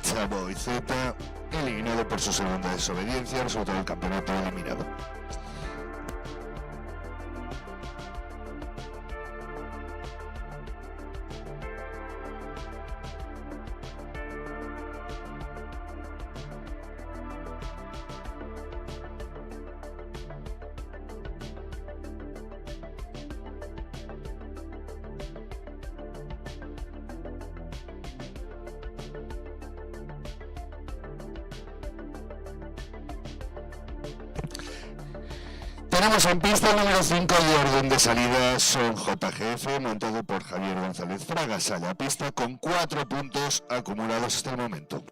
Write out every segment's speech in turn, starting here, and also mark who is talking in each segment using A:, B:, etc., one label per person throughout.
A: Chaboy Z, eliminado por su segunda desobediencia, resultado del campeonato eliminado. Tenemos en pista el número 5 de orden de salida, Son JGF, montado por Javier González Fraga. Sale a pista con 4 puntos acumulados hasta el momento.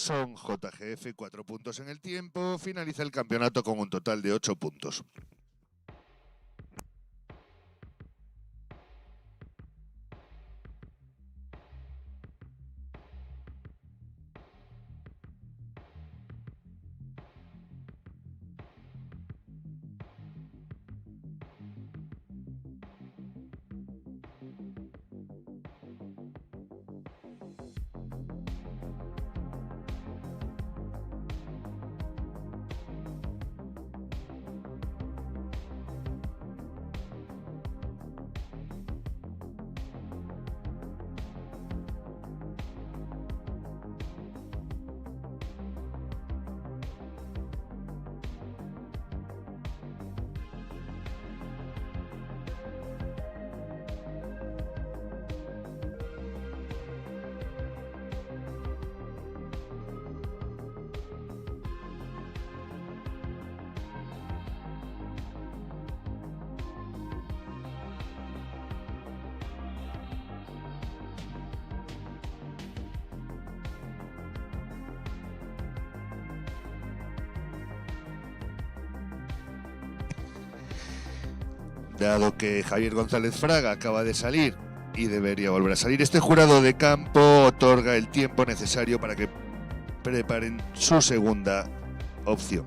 A: Son JGF, 4 puntos en el tiempo. Finaliza el campeonato con un total de 8 puntos. Dado que Javier González Fraga acaba de salir y debería volver a salir, este jurado de campo otorga el tiempo necesario para que preparen su segunda opción.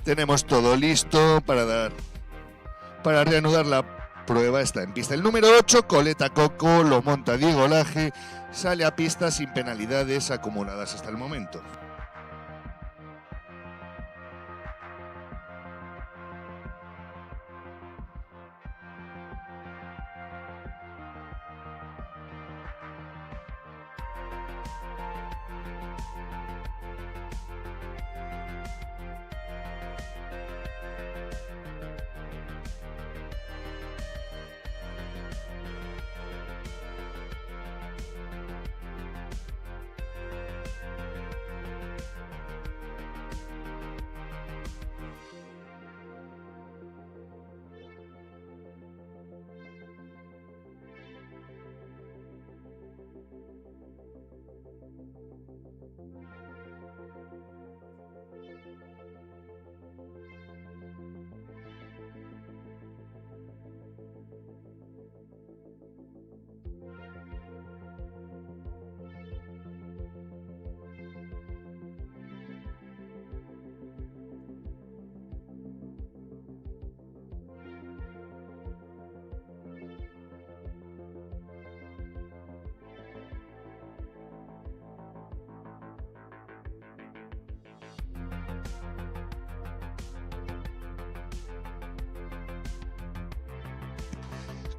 A: Tenemos todo listo para reanudar la prueba. Está en pista el número 8, Coleta Coco, lo monta Diego Laje, sale a pista sin penalidades acumuladas hasta el momento.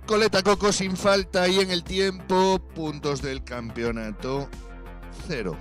A: Coleta Coco sin falta y en el tiempo, puntos del campeonato, 0.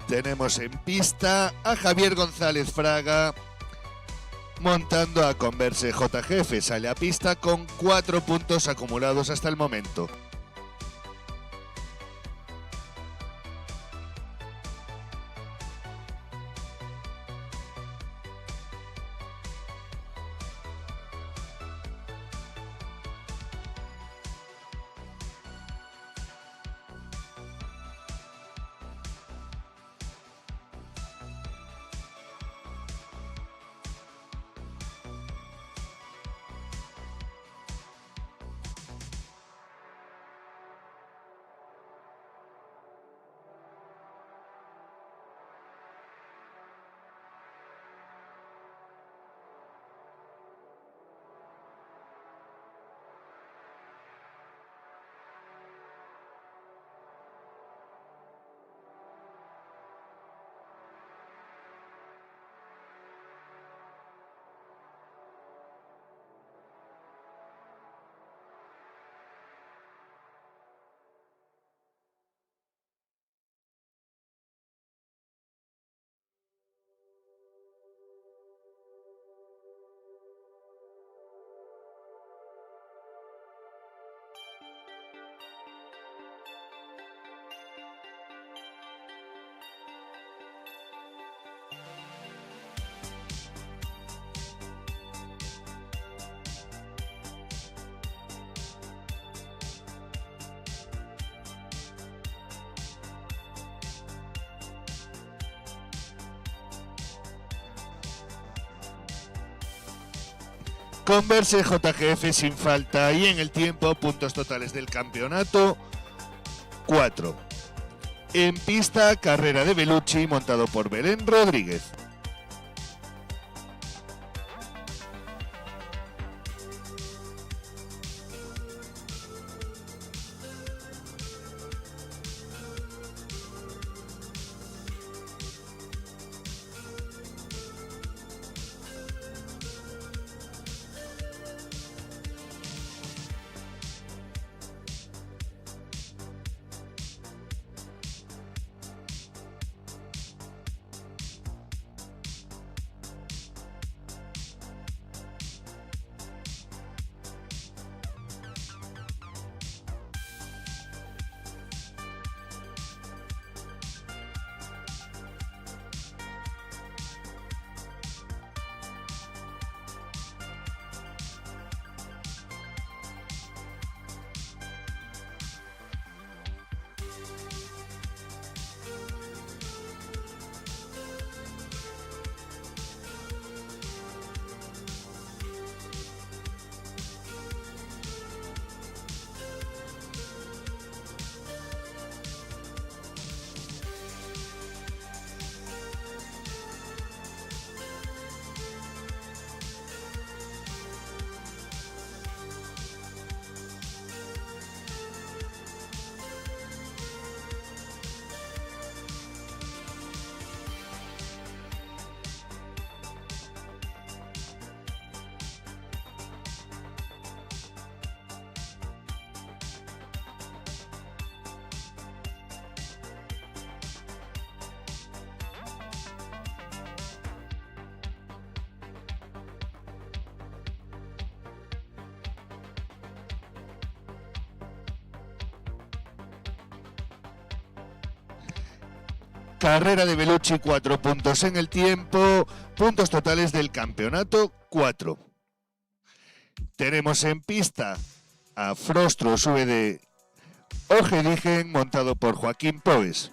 A: Tenemos en pista a Javier González Fraga montando a Converse JGF. Sale a pista con 4 puntos acumulados hasta el momento. Converse JGF sin falta y en el tiempo, puntos totales del campeonato, 4. En pista, carrera de Bellucci montado por Belén Rodríguez. Carrera de Bellucci, 4 puntos en el tiempo, puntos totales del campeonato, 4. Tenemos en pista a Frostro VD Ojedigen montado por Joaquín Poes.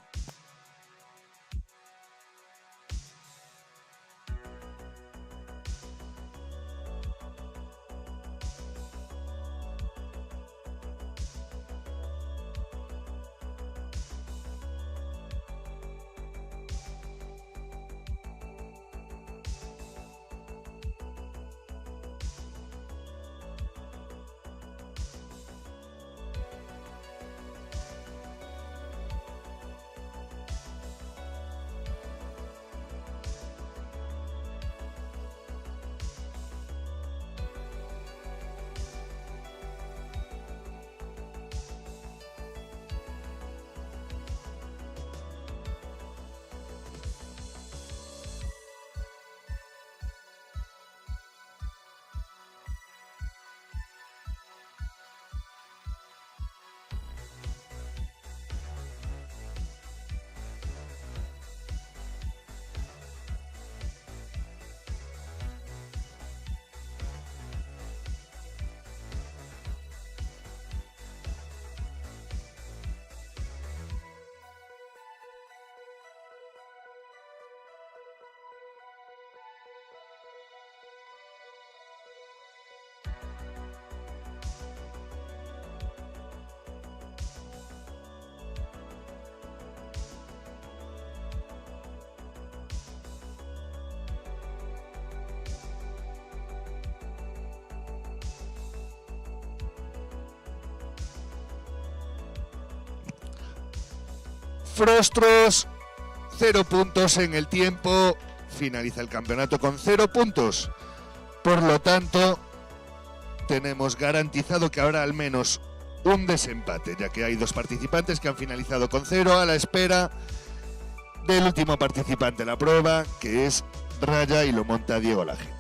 A: Frostros, 0 puntos en el tiempo, finaliza el campeonato con 0 puntos. Por lo tanto, tenemos garantizado que habrá al menos un desempate, ya que hay 2 participantes que han finalizado con 0 a la espera del último participante de la prueba, que es Raya y lo monta Diego Laje.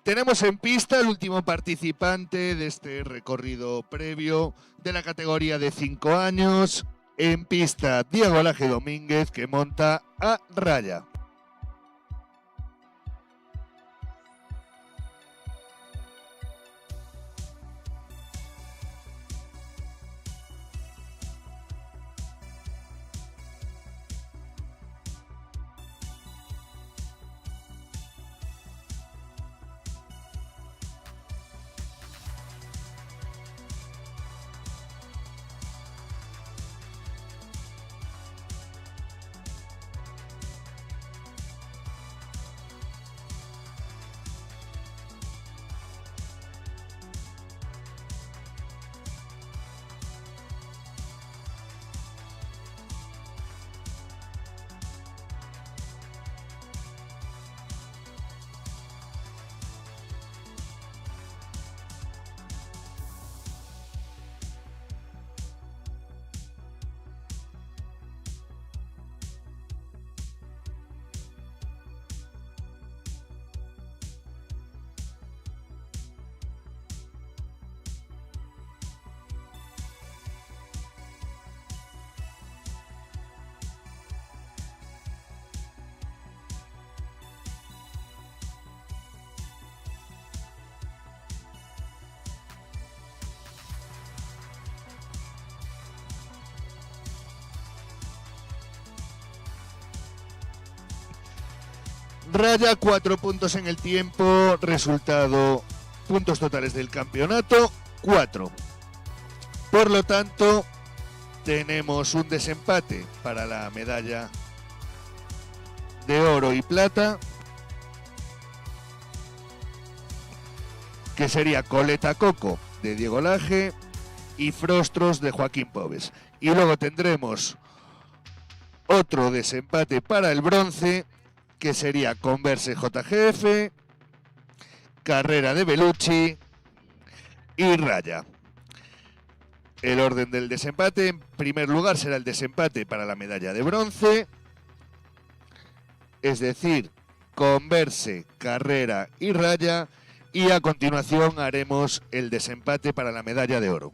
A: Tenemos en pista el último participante de este recorrido previo de la categoría de 5 años. En pista, Diego Laje Domínguez, que monta a raya. Raya 4 puntos en el tiempo, resultado, puntos totales del campeonato, 4. Por lo tanto, tenemos un desempate para la medalla de oro y plata, que sería Coleta Coco de Diego Laje y Frostros de Joaquín Pobes. Y luego tendremos otro desempate para el bronce, que sería Converse JGF, Carrera de Bellucci y Raya. El orden del desempate: en primer lugar será el desempate para la medalla de bronce, es decir, Converse, Carrera y Raya, y a continuación haremos el desempate para la medalla de oro.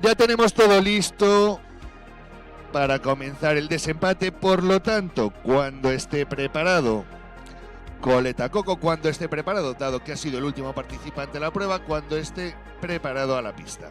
A: Ya tenemos todo listo para comenzar el desempate, por lo tanto, cuando esté preparado Coleta Coco, cuando esté preparado, dado que ha sido el último participante de la prueba, cuando esté preparado a la pista.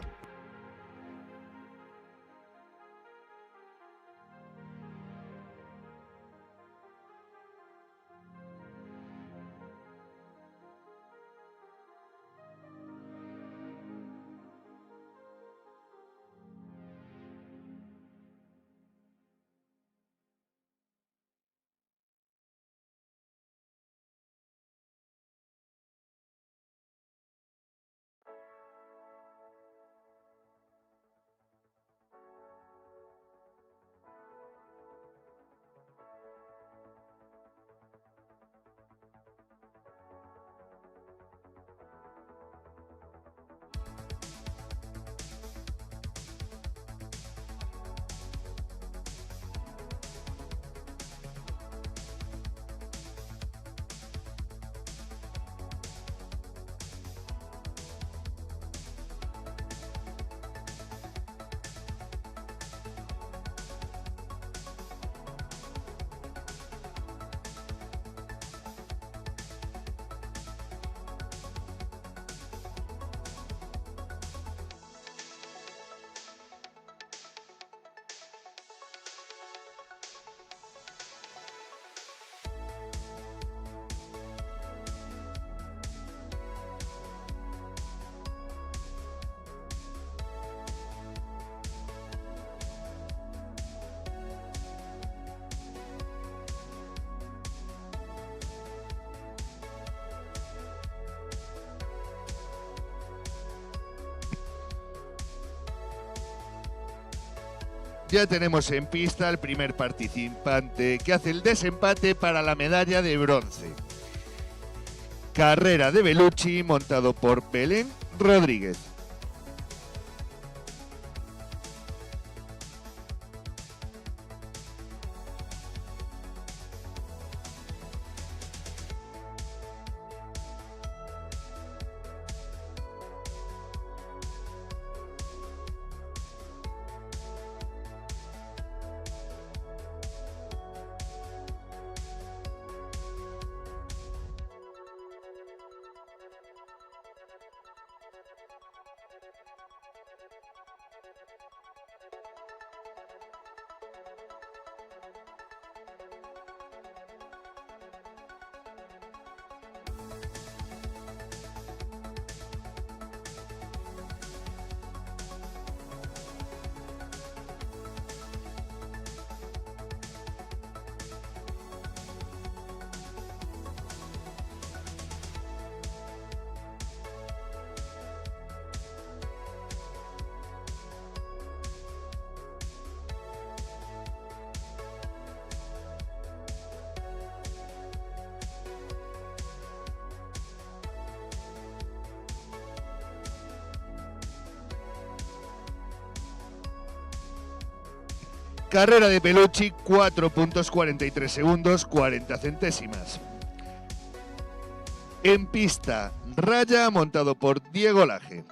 A: Ya tenemos en pista al primer participante que hace el desempate para la medalla de bronce. Carrera de Bellucci montado por Belén Rodríguez. Carrera de Bellucci, 4 puntos 43 segundos 40 centésimas. En pista, Raya montado por Diego Laje.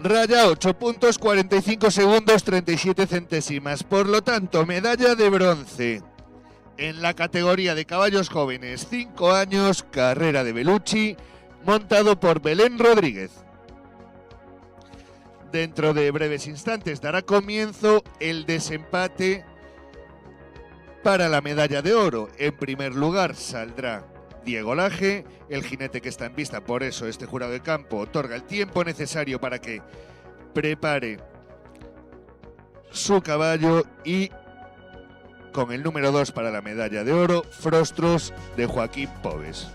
A: Raya 8 puntos, 45 segundos, 37 centésimas. Por lo tanto, medalla de bronce en la categoría de caballos jóvenes, 5 años, carrera de Bellucci, montado por Belén Rodríguez. Dentro de breves instantes dará comienzo el desempate para la medalla de oro. En primer lugar saldrá Diego Laje, el jinete que está en pista. Por eso este jurado de campo otorga el tiempo necesario para que prepare su caballo, y con el número 2 para la medalla de oro, Frostros de Joaquín Pobes.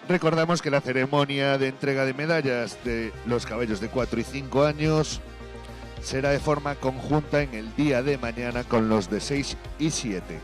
A: Recordamos que la ceremonia de entrega de medallas de los caballos de 4 y 5 años será de forma conjunta en el día de mañana con los de 6 y 7.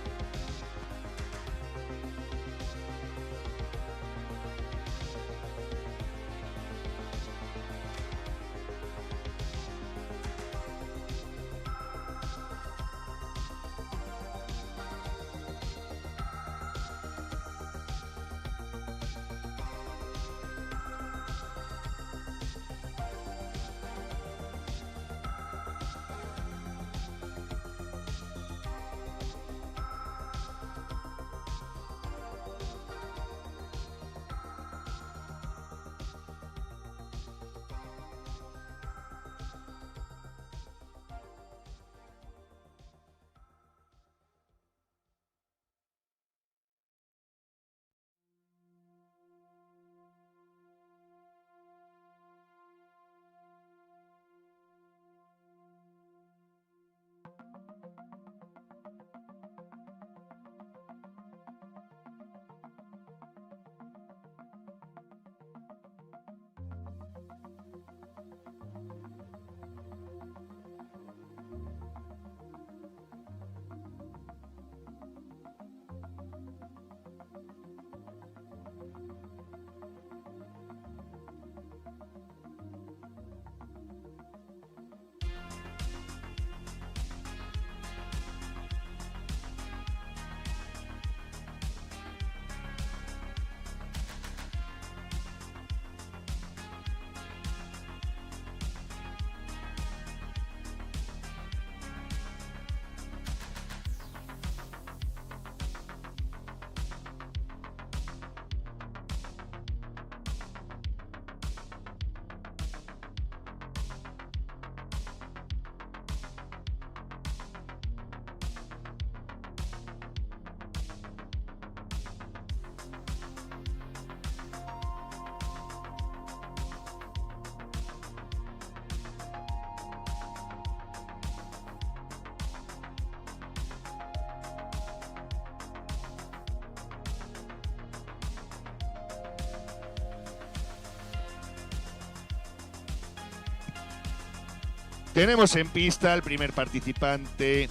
A: Tenemos en pista al primer participante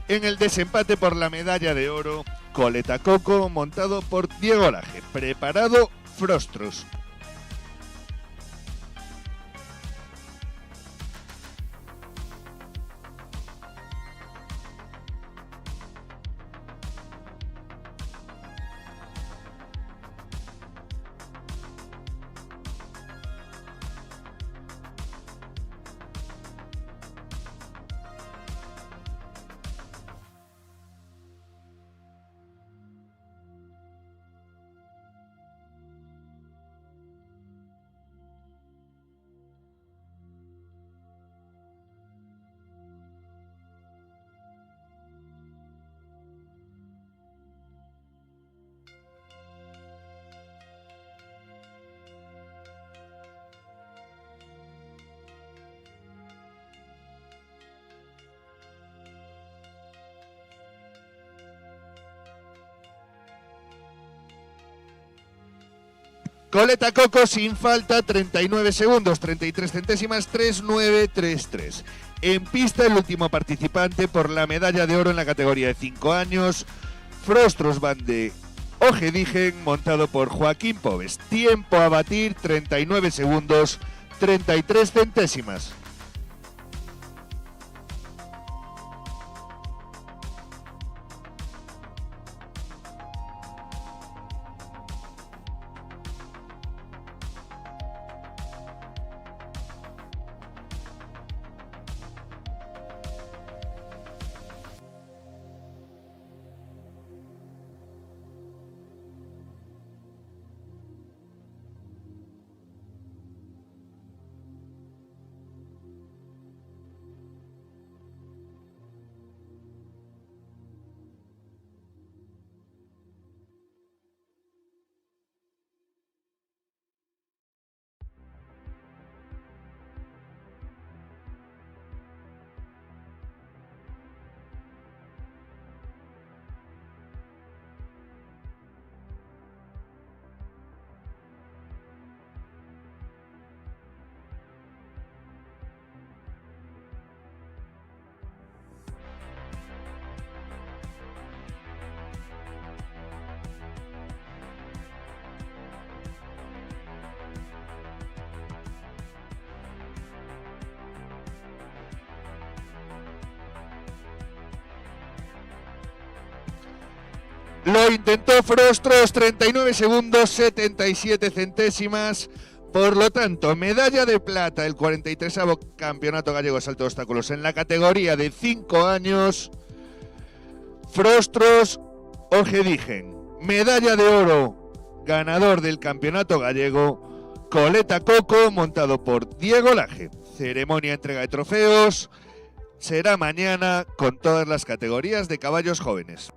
A: en el desempate por la medalla de oro, Coleta Coco, montado por Diego Laje. Preparado, Frostros. Coleta Coco sin falta, 39 segundos, 33 centésimas, 3933. En pista el último participante por la medalla de oro en la categoría de 5 años, Frostros van de Ojedigen, montado por Joaquín Pobes. Tiempo a batir, 39 segundos, 33 centésimas. Lo intentó Frostros, 39 segundos, 77 centésimas. Por lo tanto, medalla de plata, el 43º Campeonato Gallego de Salto de Obstáculos en la categoría de 5 años. Frostros Ojedigen. Medalla de oro, ganador del Campeonato Gallego, Coleta Coco, montado por Diego Laje. Ceremonia entrega de trofeos será mañana con todas las categorías de caballos jóvenes.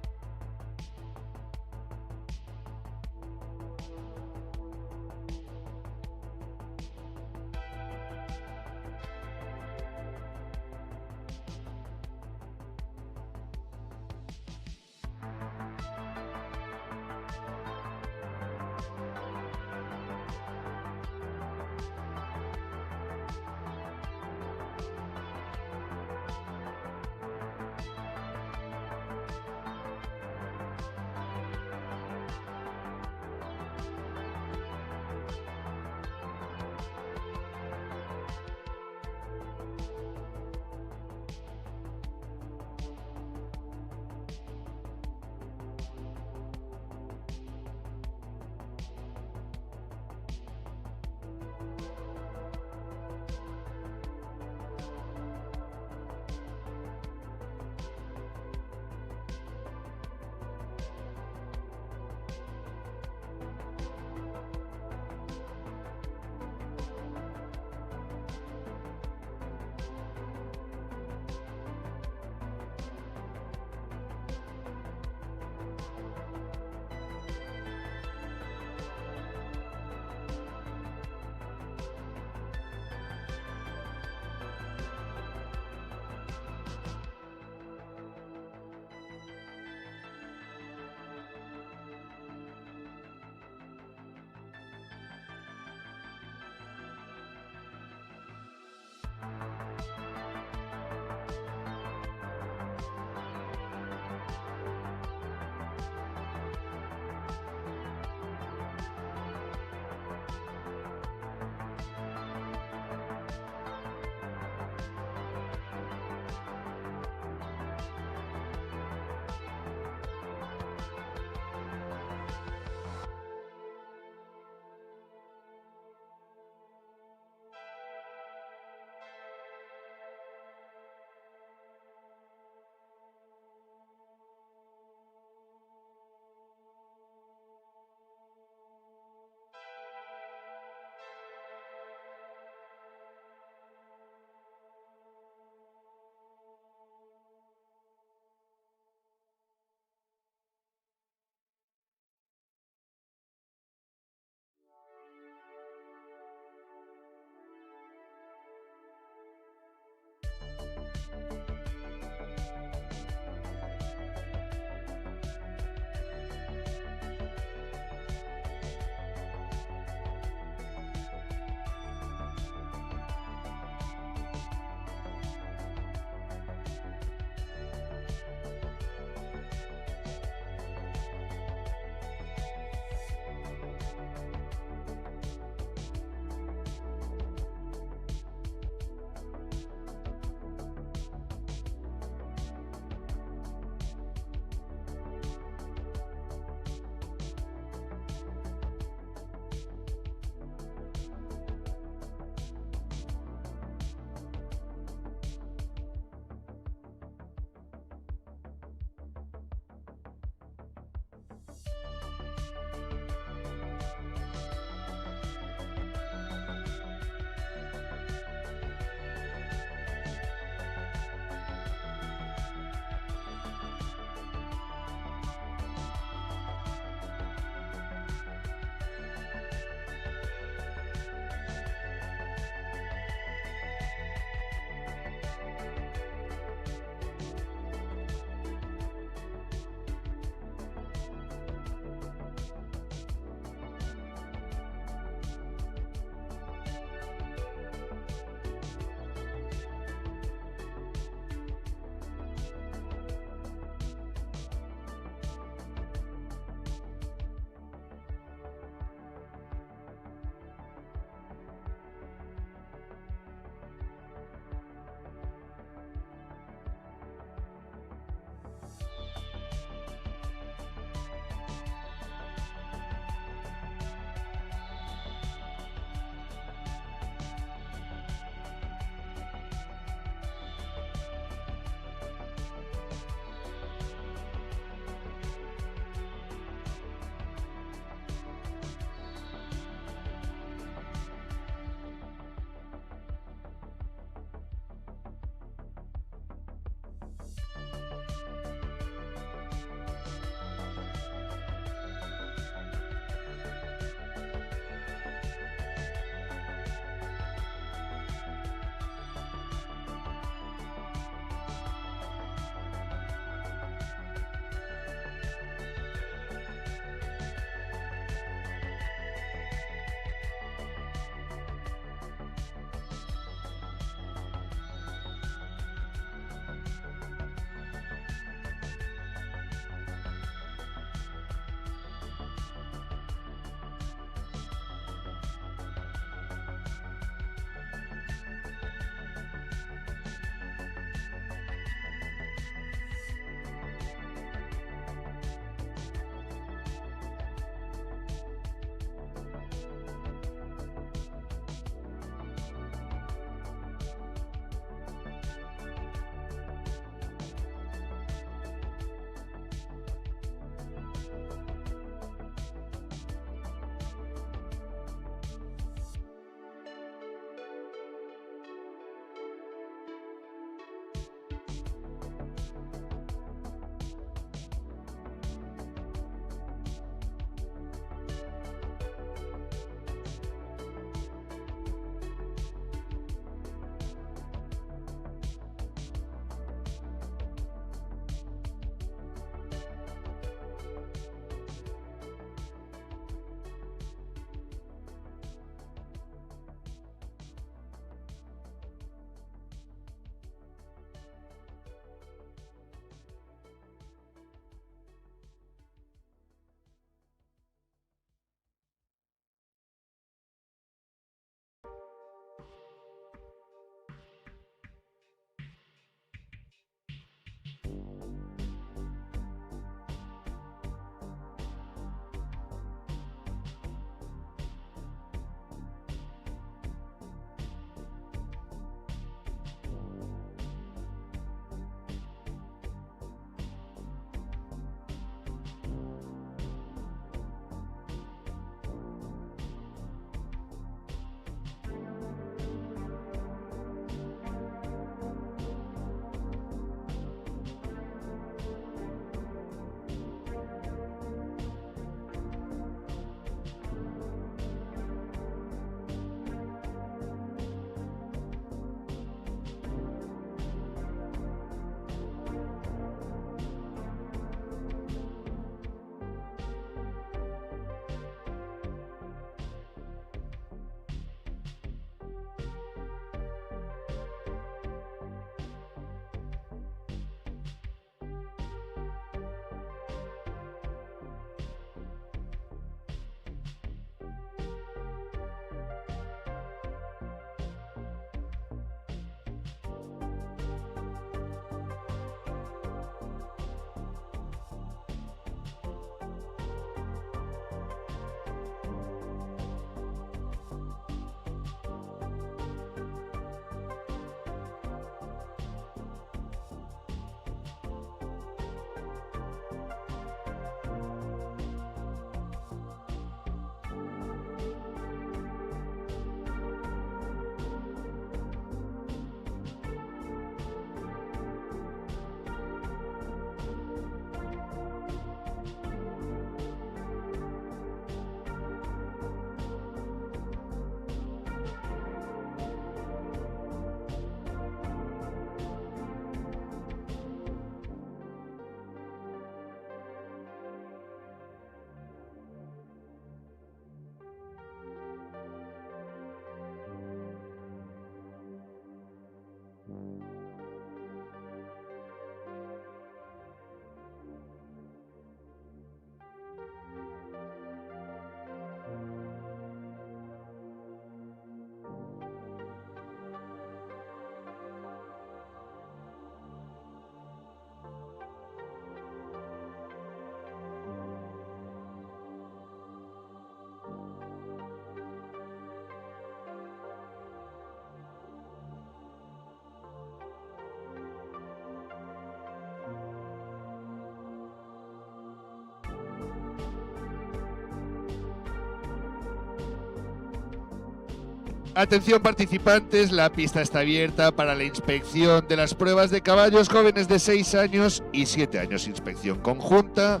A: Atención participantes, la pista está abierta para la inspección de las pruebas de caballos jóvenes de 6 años y 7 años. Inspección conjunta,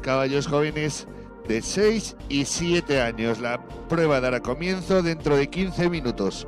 A: caballos jóvenes de 6 y 7 años. La prueba dará comienzo dentro de 15 minutos.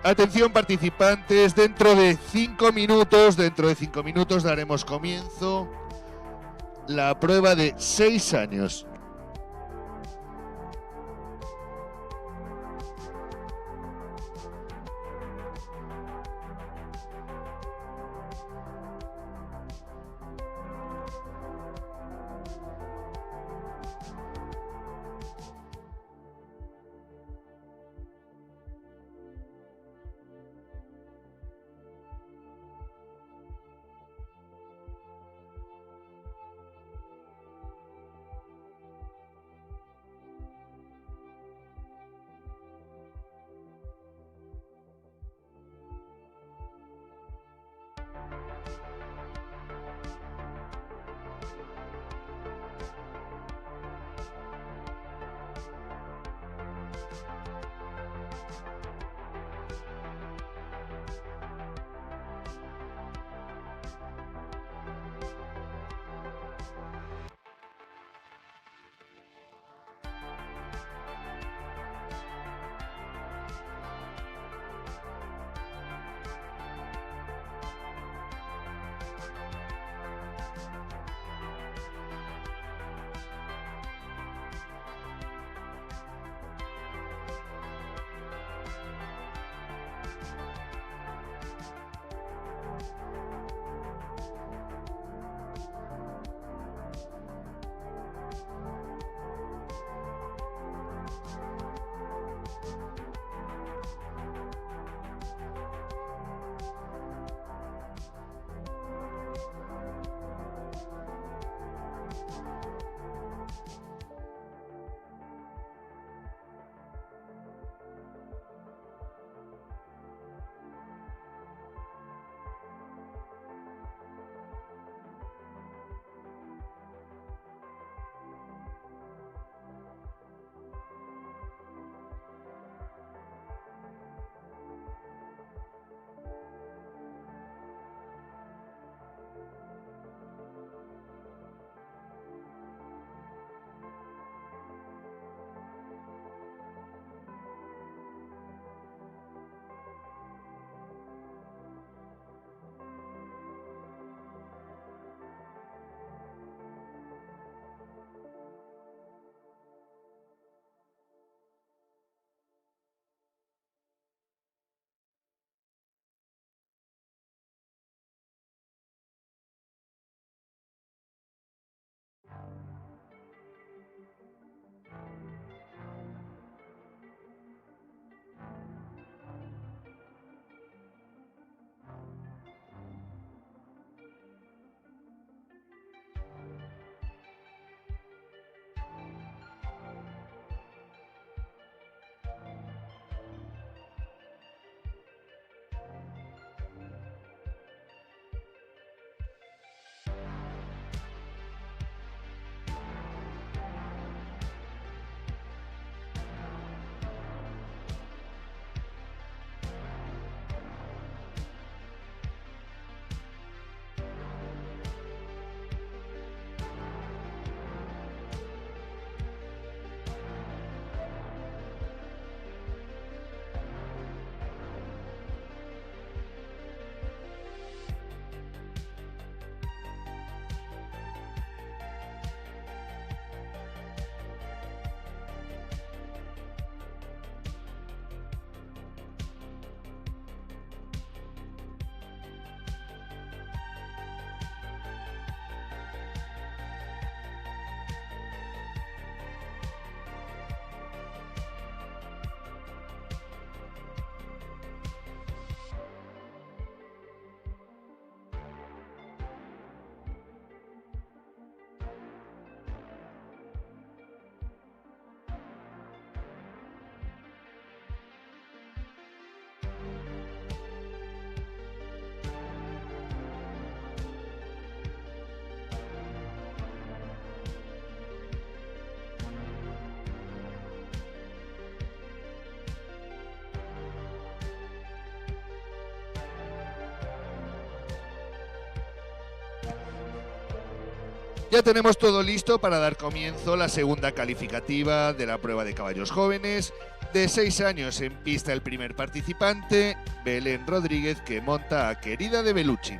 A: Atención participantes, dentro de 5 minutos daremos comienzo la prueba de 6 años. Ya tenemos todo listo para dar comienzo a la segunda calificativa de la prueba de caballos jóvenes. De 6 años en pista el primer participante, Belén Rodríguez, que monta a Querida de Bellucci.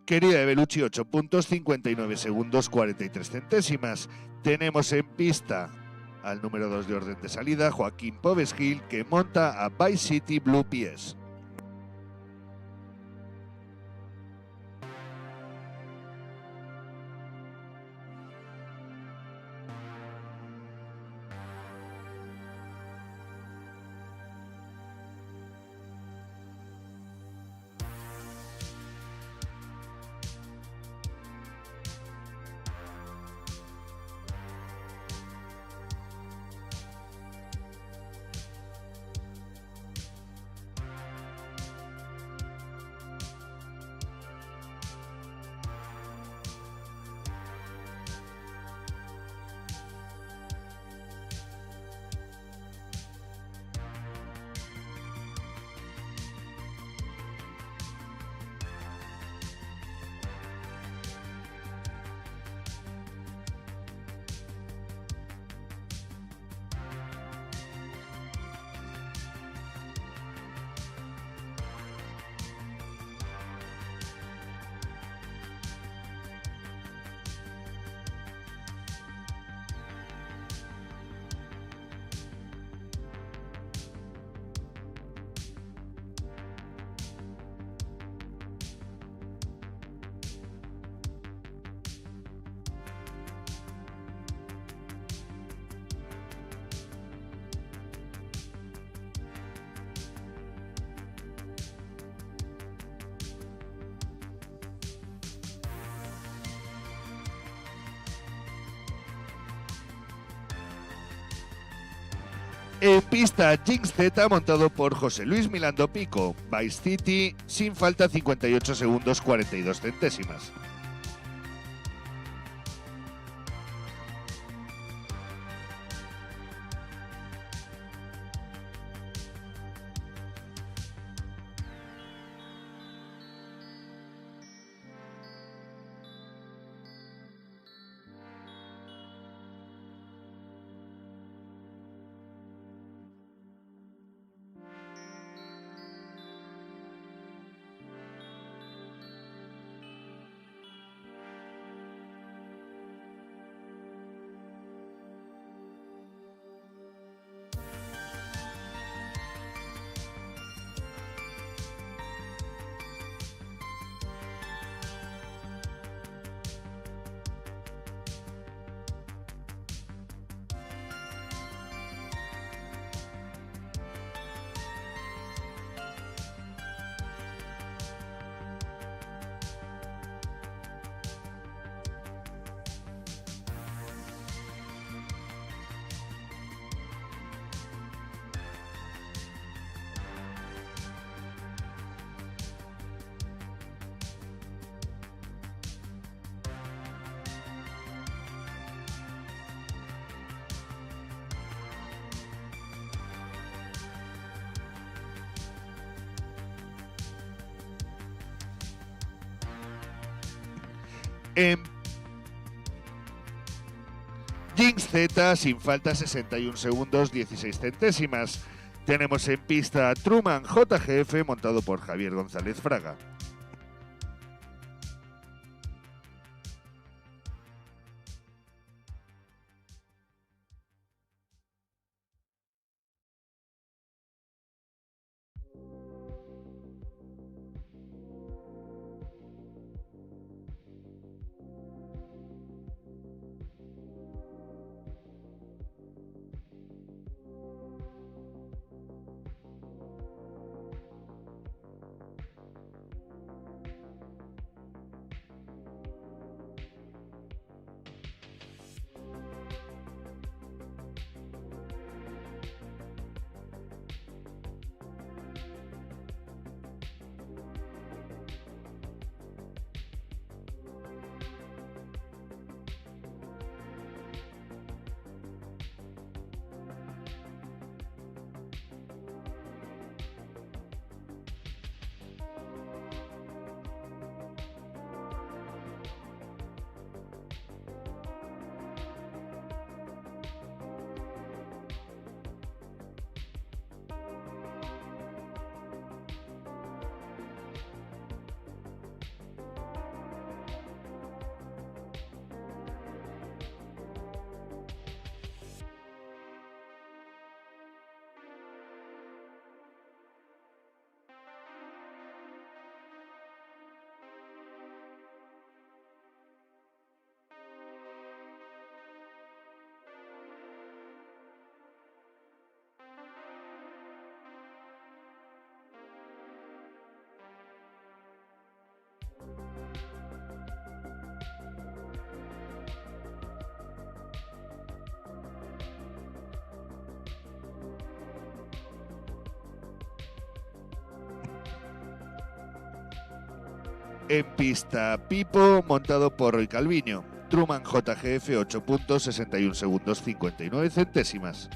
A: Querida de Bellucci, 8 puntos, 59 segundos, 43 centésimas. Tenemos en pista al número 2 de orden de salida, Joaquín Povesgil, que monta a Vice City Blue PS. En pista, Jinx Z montado por José Luis Milando Pico, Vice City, sin falta 58 segundos 42 centésimas. En Jinx Z, sin falta, 61 segundos 16 centésimas. Tenemos en pista a Truman JGF, montado por Javier González Fraga. En pista Pipo, montado por Roy Calviño. Truman JGF, 8 puntos, 61 segundos 59 centésimas.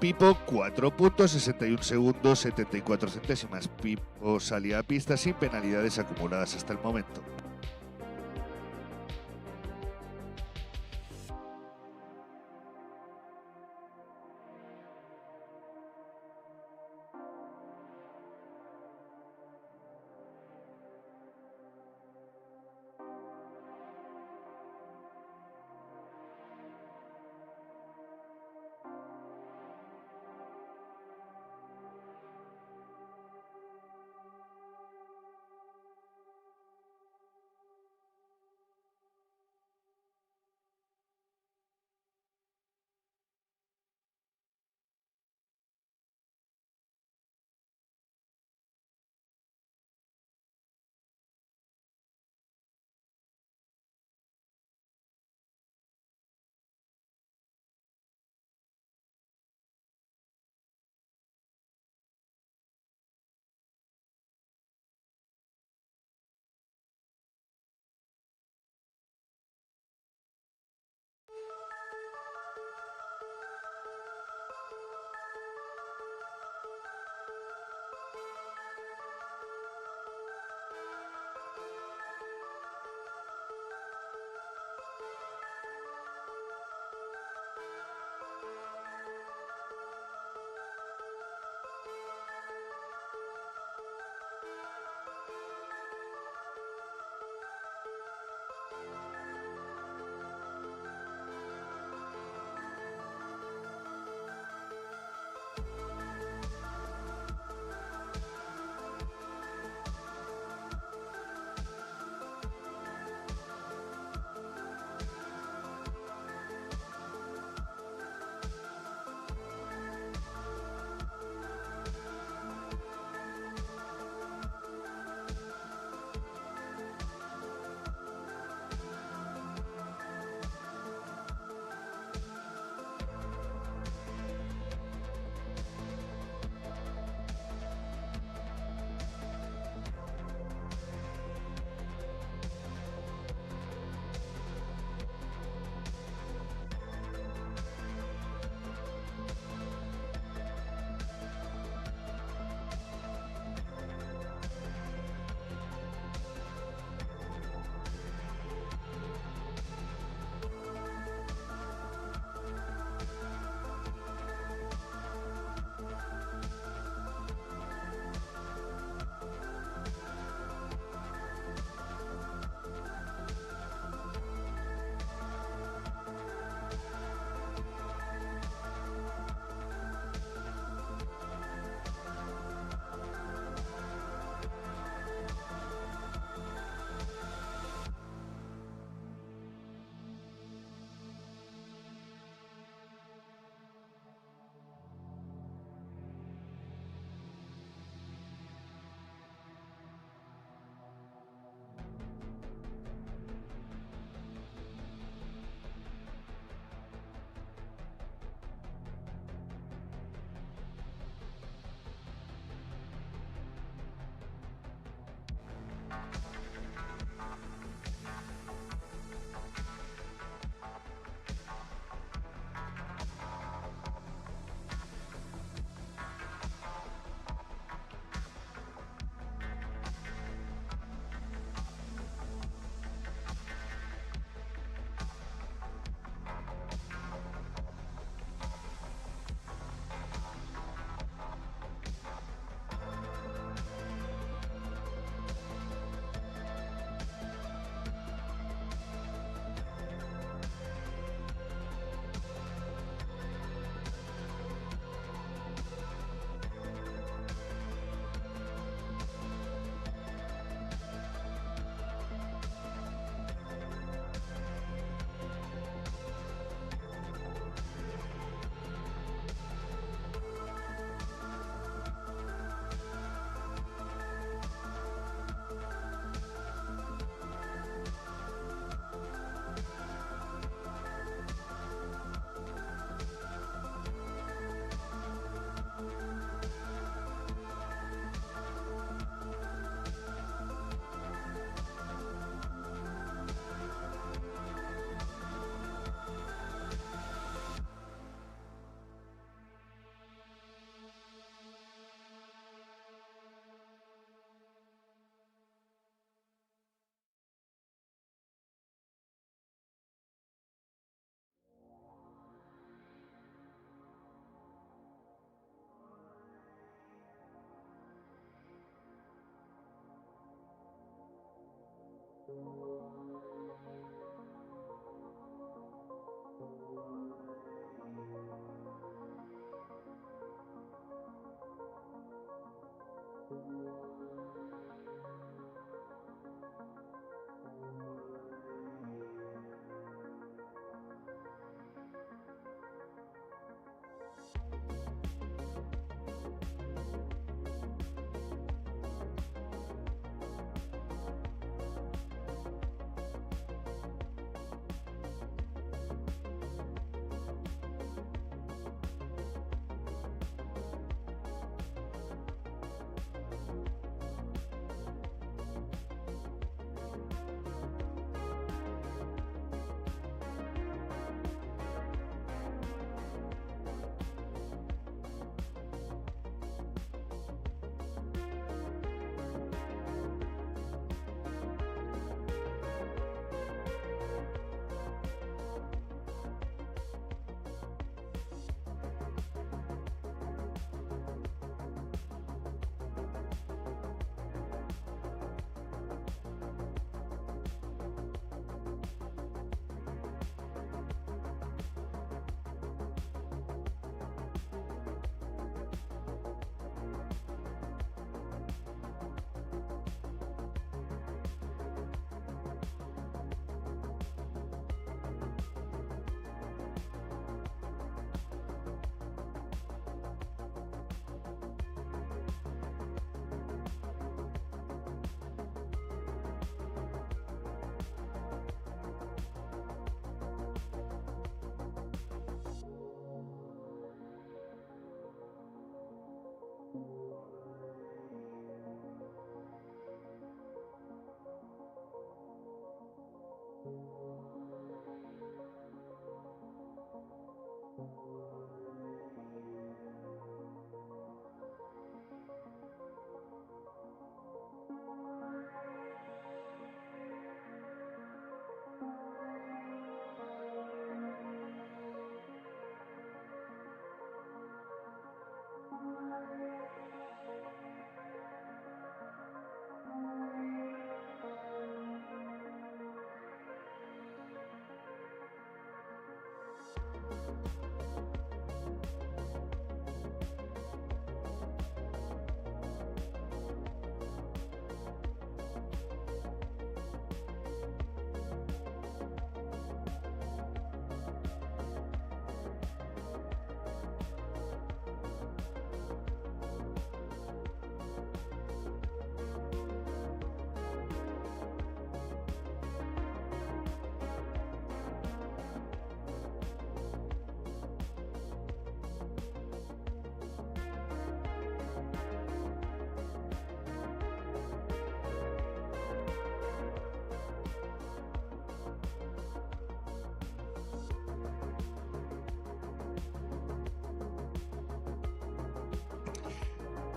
A: Pipo, 4 puntos, 61 segundos, 74 centésimas. Pipo salía a pista sin penalidades acumuladas hasta el momento.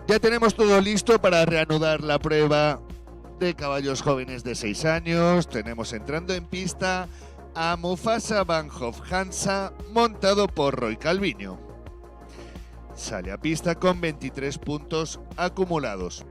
A: Ya tenemos todo listo para reanudar la prueba de caballos jóvenes de 6 años. Tenemos entrando en pista a Mufasa Van Hoff Hansa, montado por Roy Calviño. Sale a pista con 23 puntos acumulados.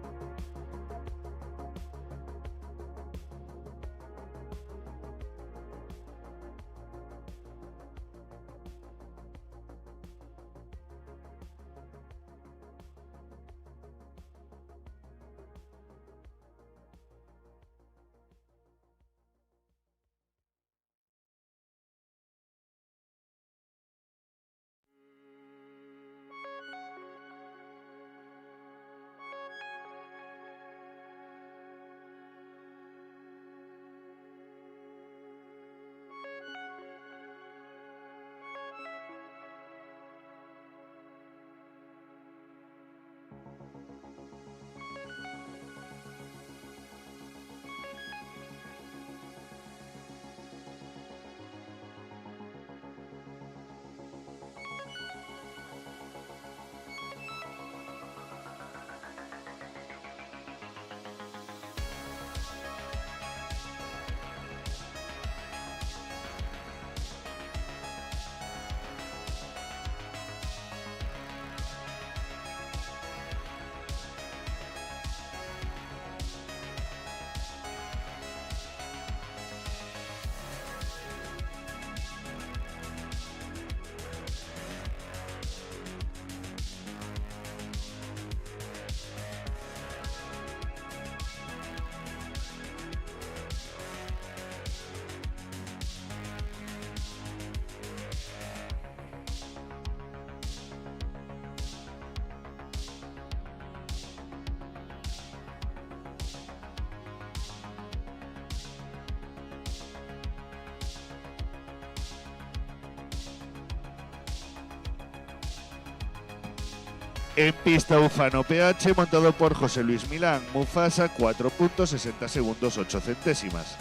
A: En pista Ufano PH montado por José Luis Milán, Mufasa 4.60 segundos 8 centésimas.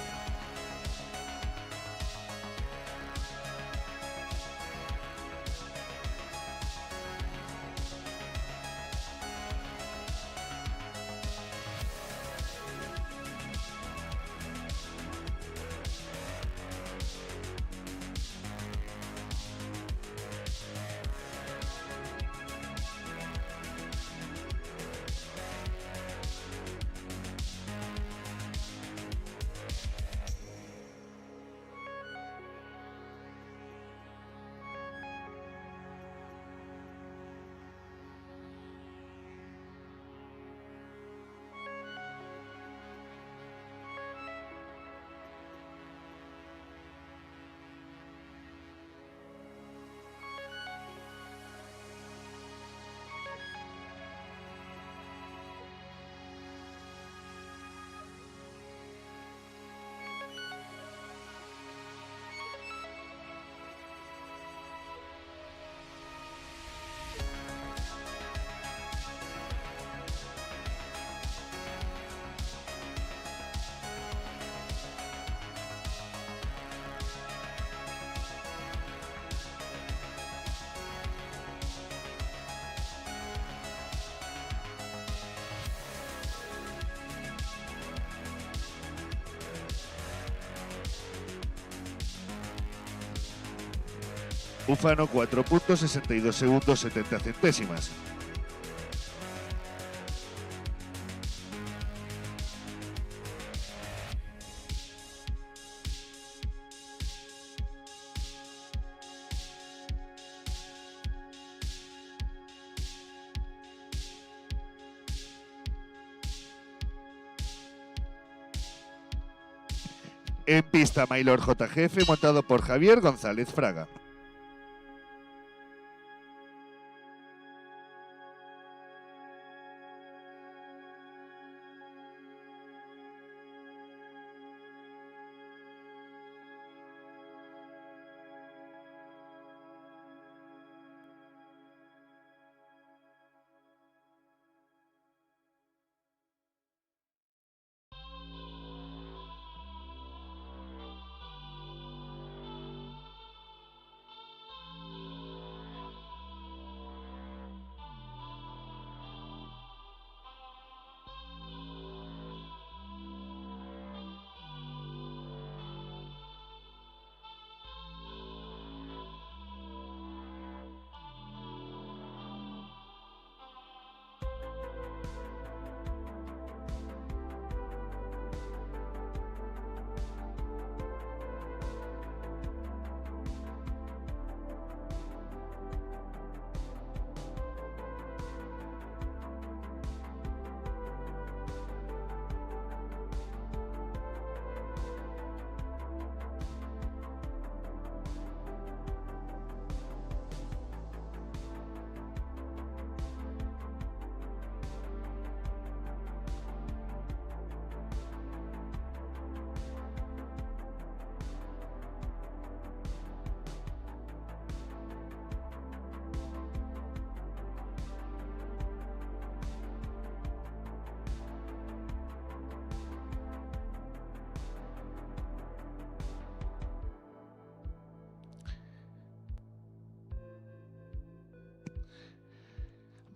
A: Ufano 4.62 segundos 70 centésimas. En pista Mailor JGF montado por Javier González Fraga.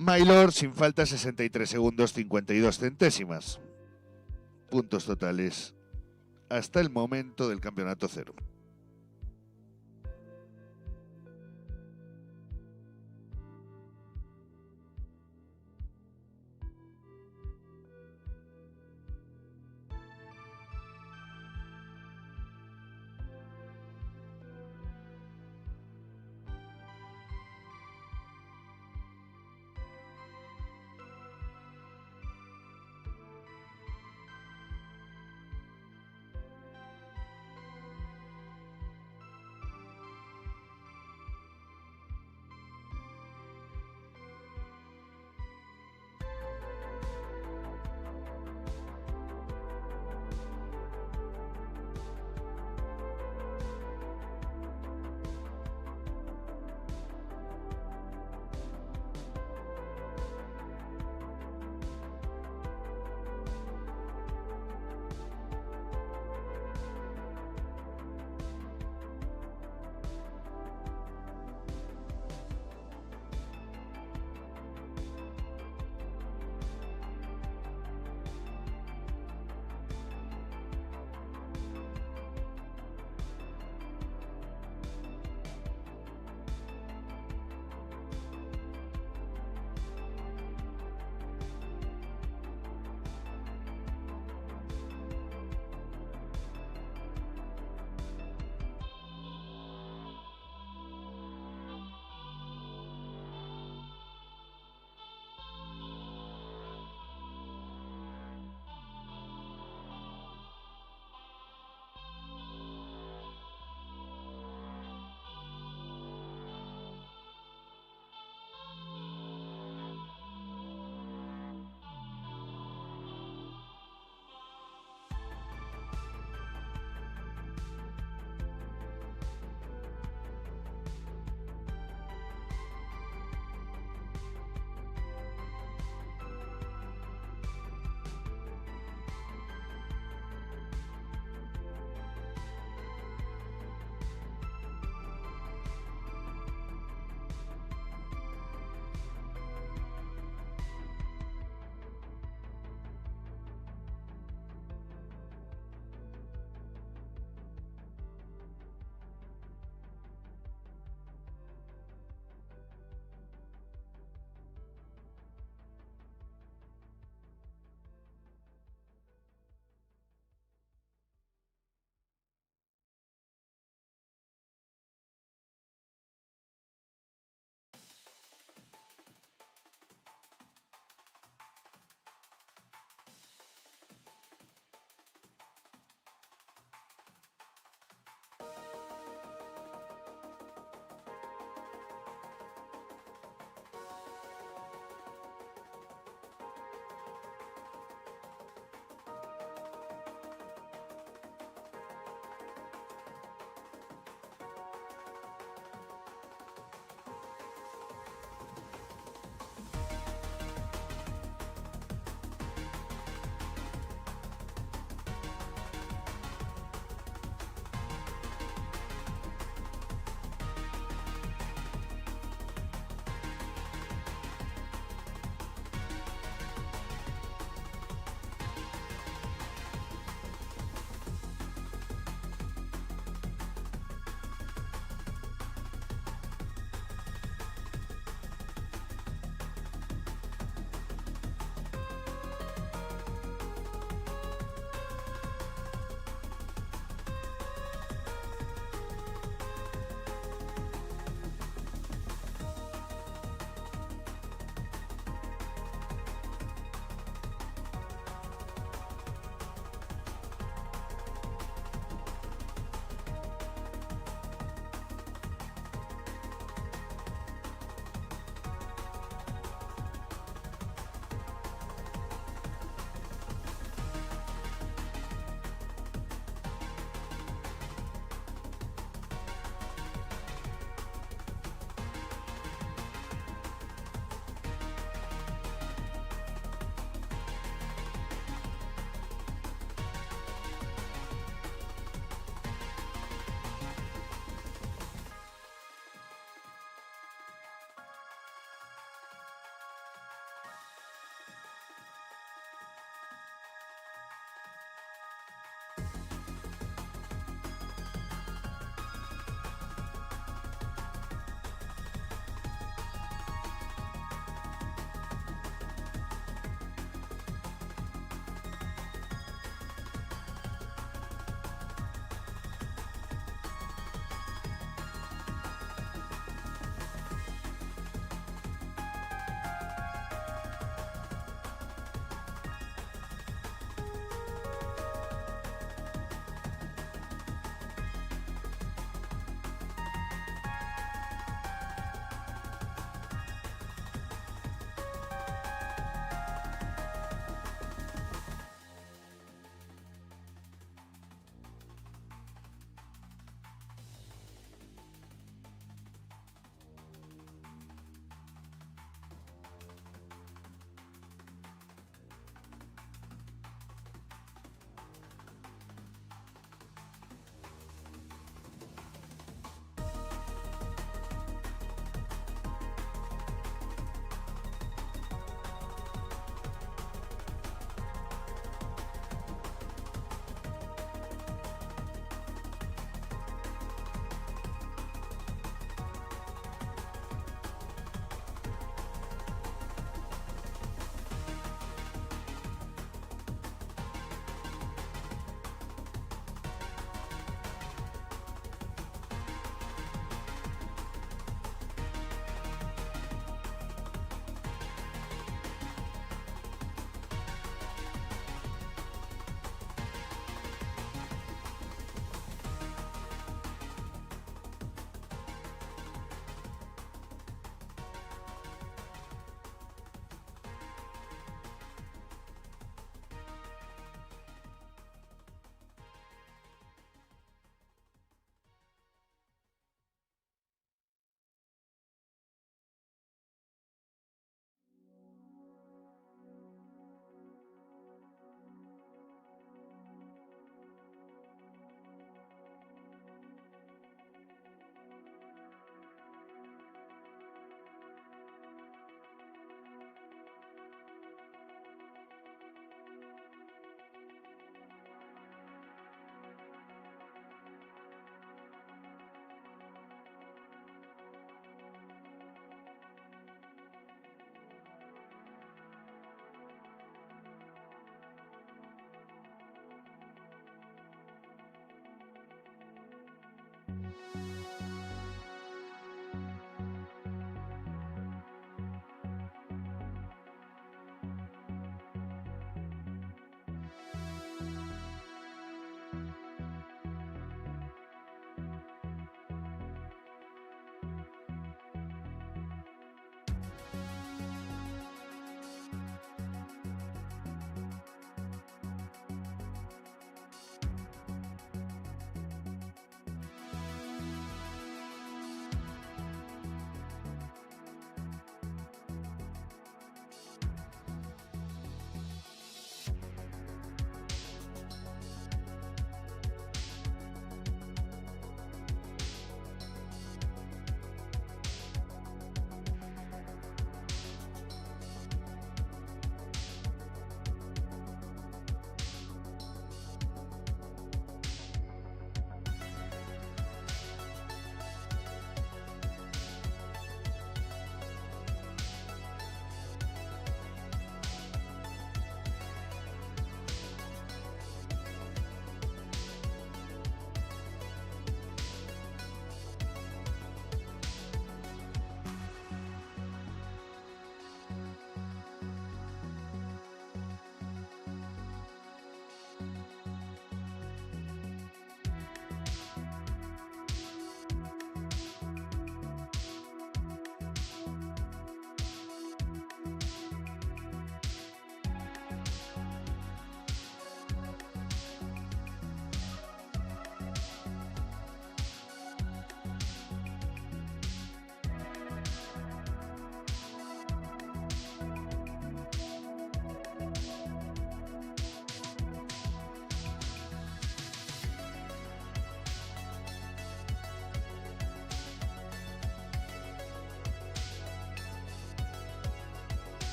A: Mailor sin falta 63 segundos 52 centésimas. Puntos totales hasta el momento del campeonato cero.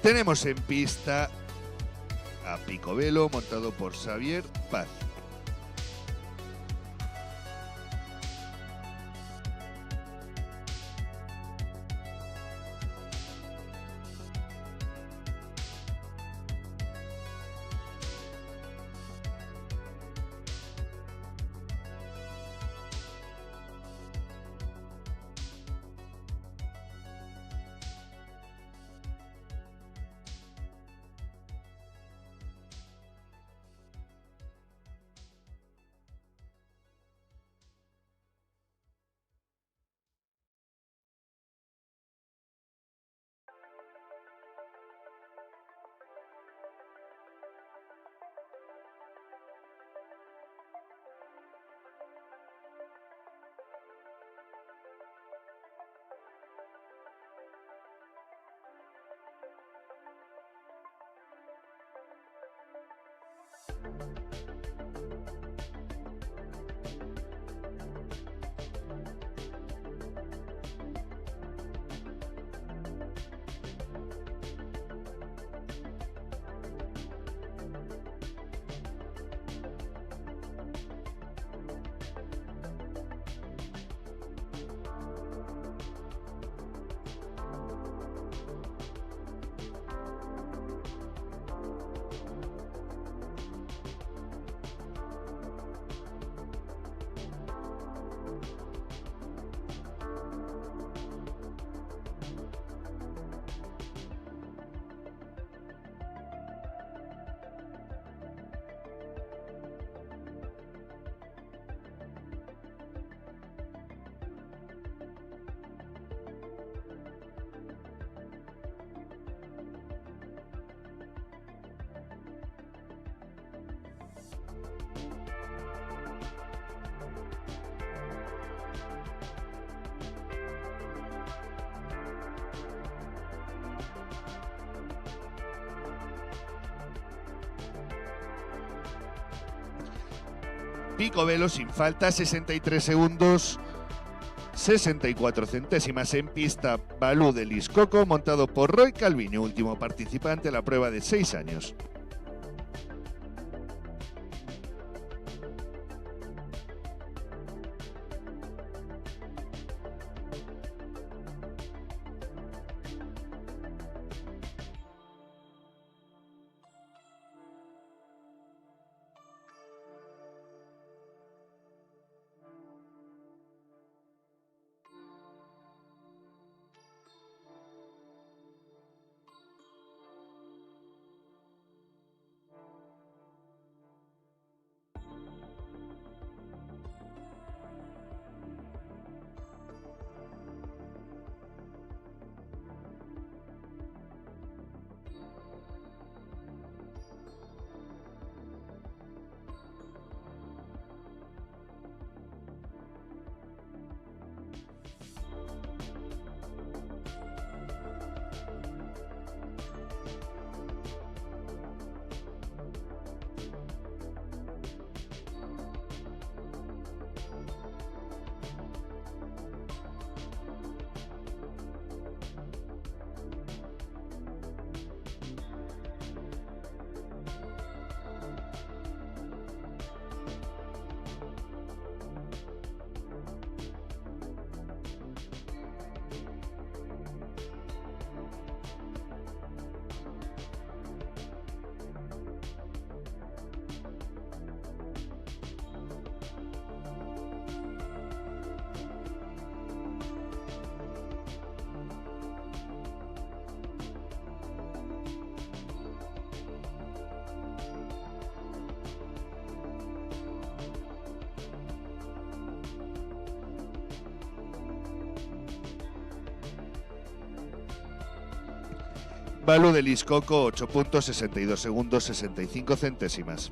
A: Tenemos en pista a Picobello, montado por Xavier Paz. Picobello sin falta, 63 segundos, 64 centésimas en pista. Balú de Liscoco, montado por Roy Calvini, último participante en la prueba de 6 años. Balú de Liscoco, 8.62 segundos, 65 centésimas.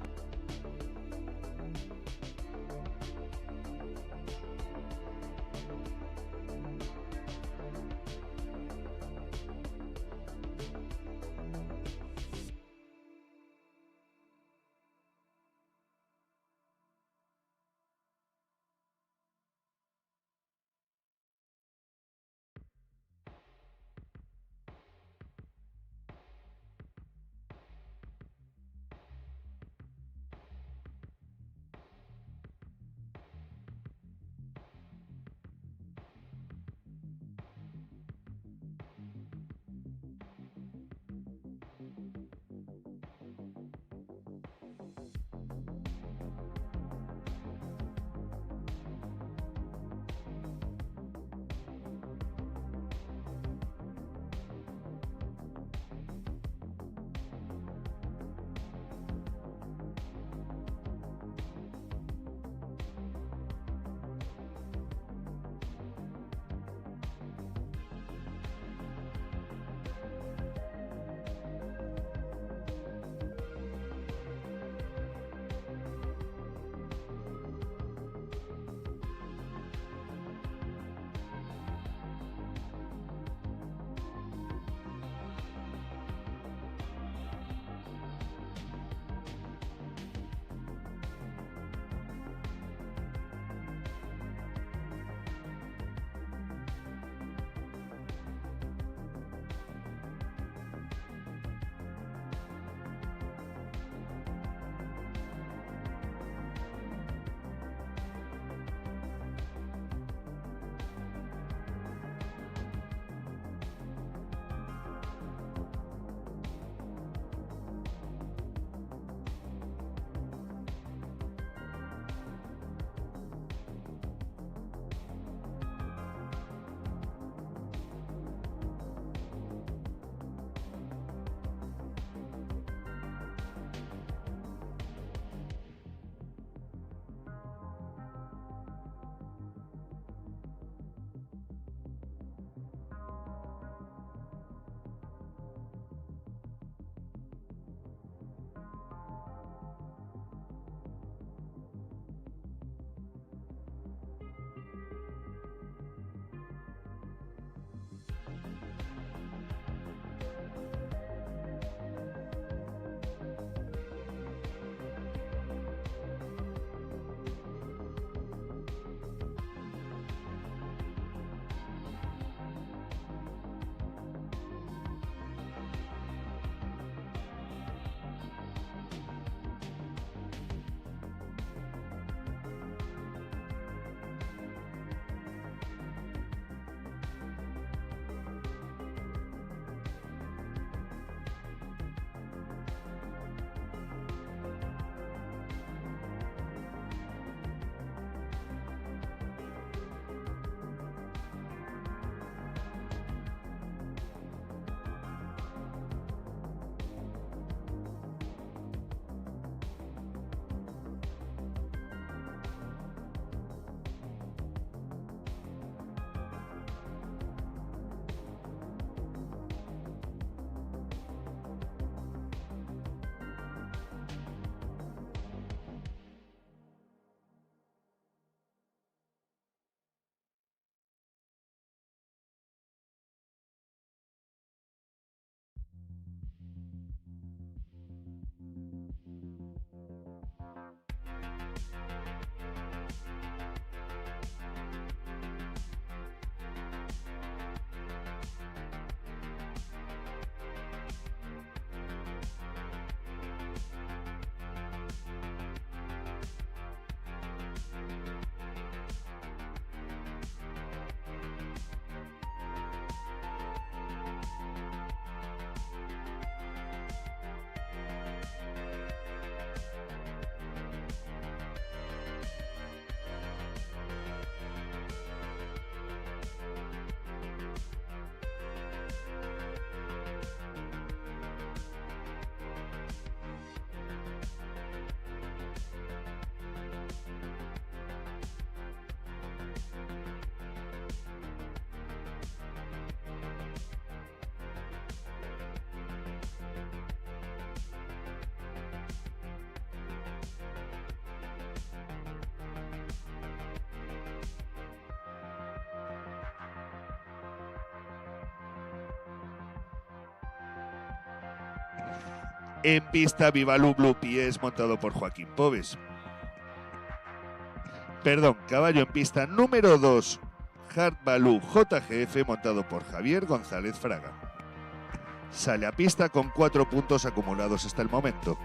A: En pista, Vivalú Blue Pies, montado por Joaquín Pobes. Perdón, caballo en pista número 2, Hard Balú JGF, montado por Javier González Fraga. Sale a pista con 4 puntos acumulados hasta el momento.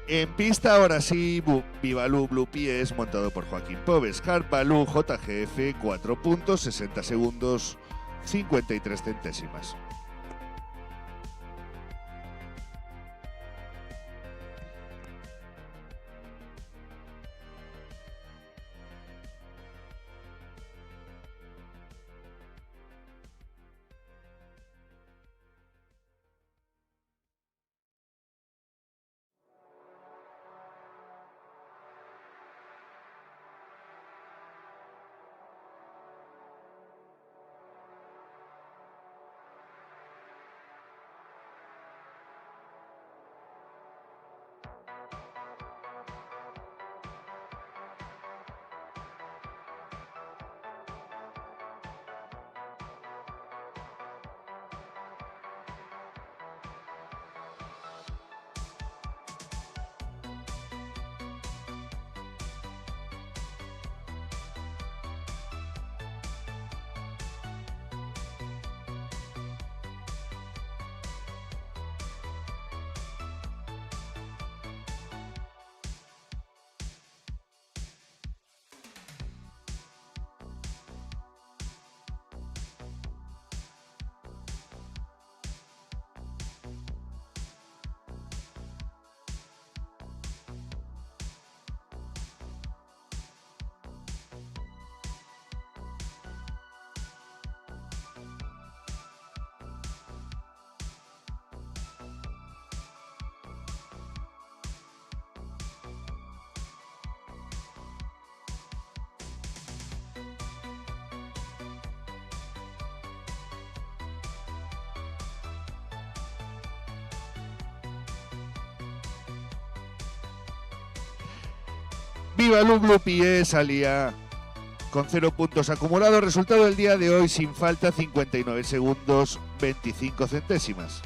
A: En pista, ahora sí, Vivalú Blue Pies, montado por Joaquín Pobes. Hard Balú JGF, 4 puntos, 60 segundos, 53 centésimas. Vivalú Blue Pies salía con 0 puntos acumulados. Resultado del día de hoy sin falta, 59 segundos, 25 centésimas.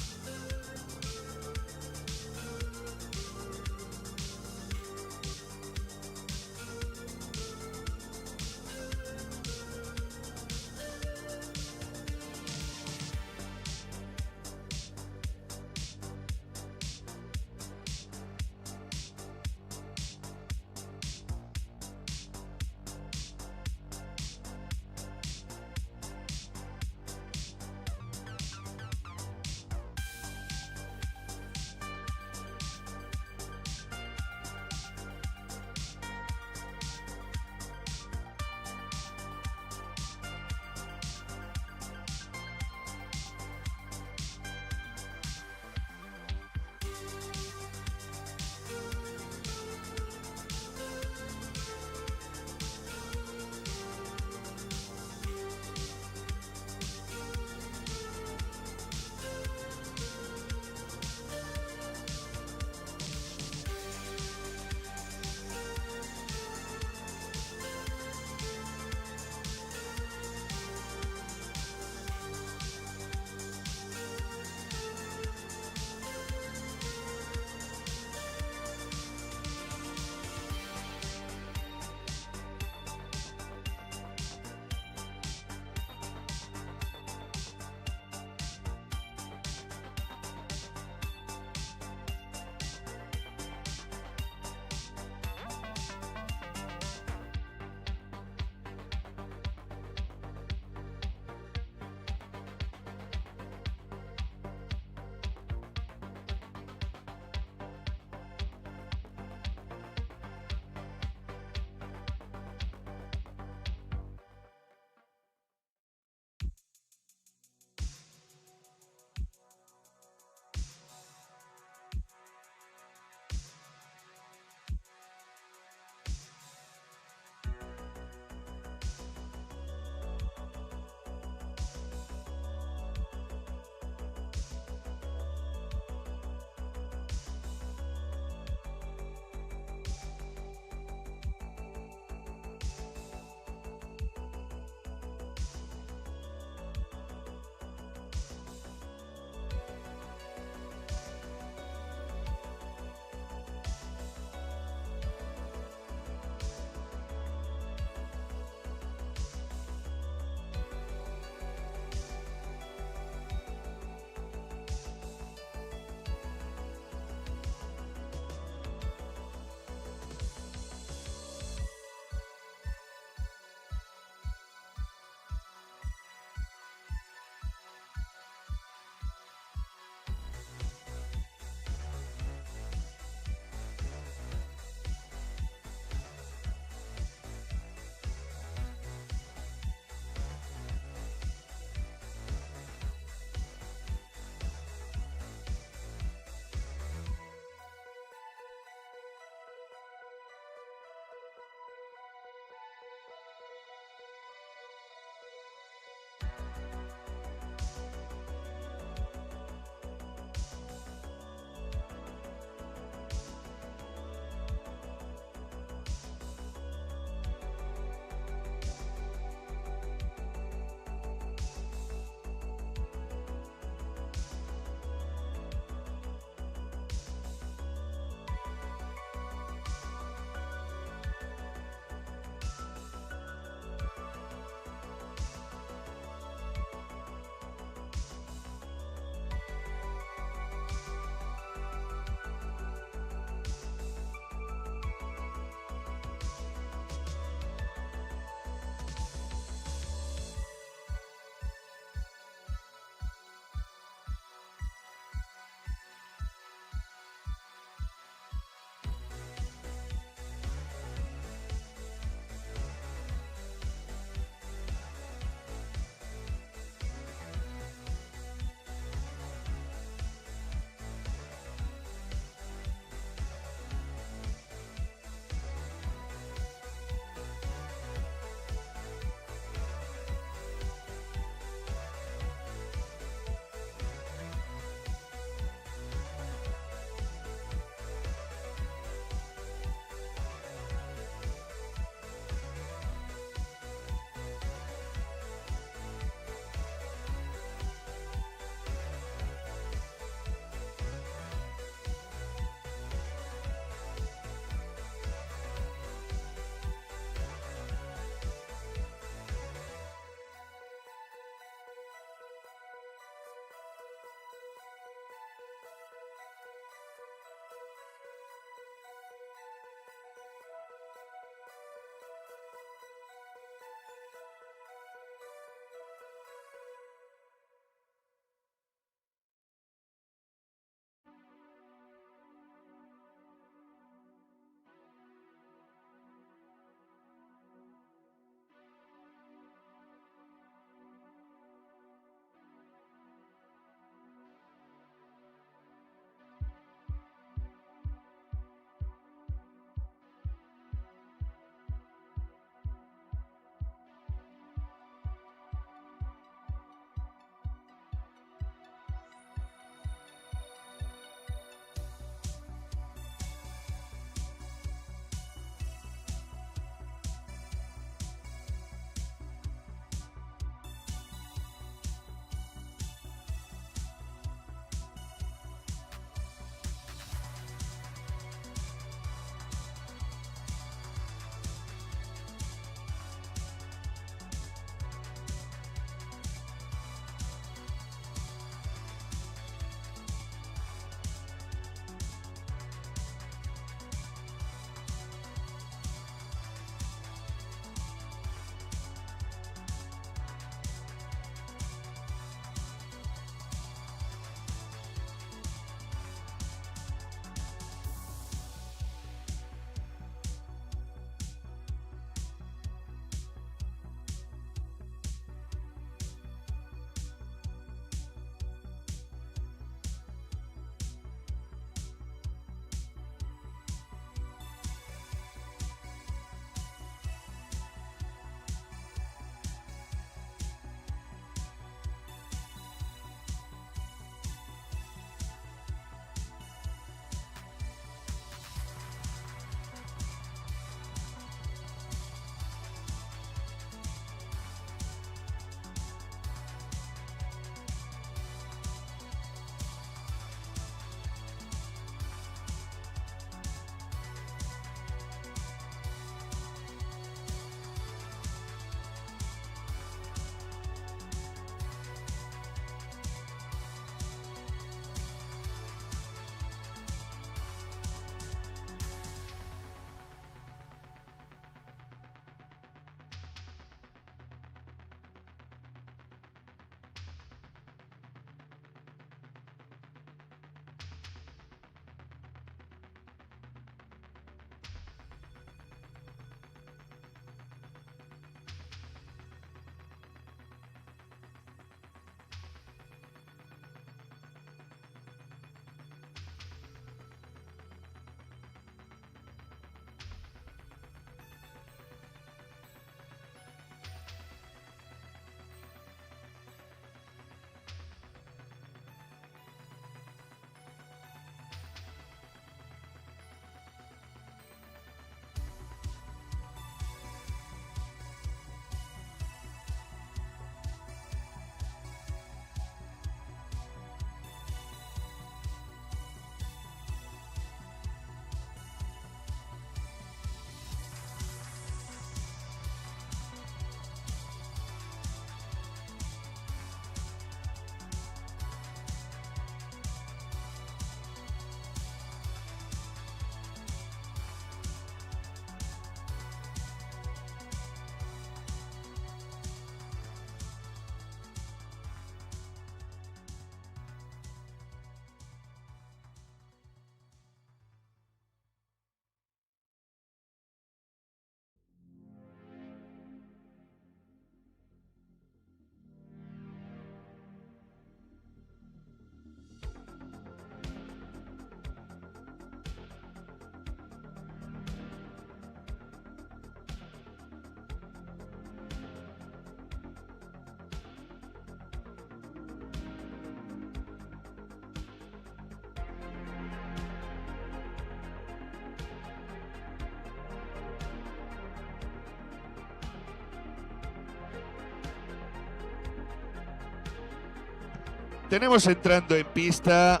A: Tenemos entrando en pista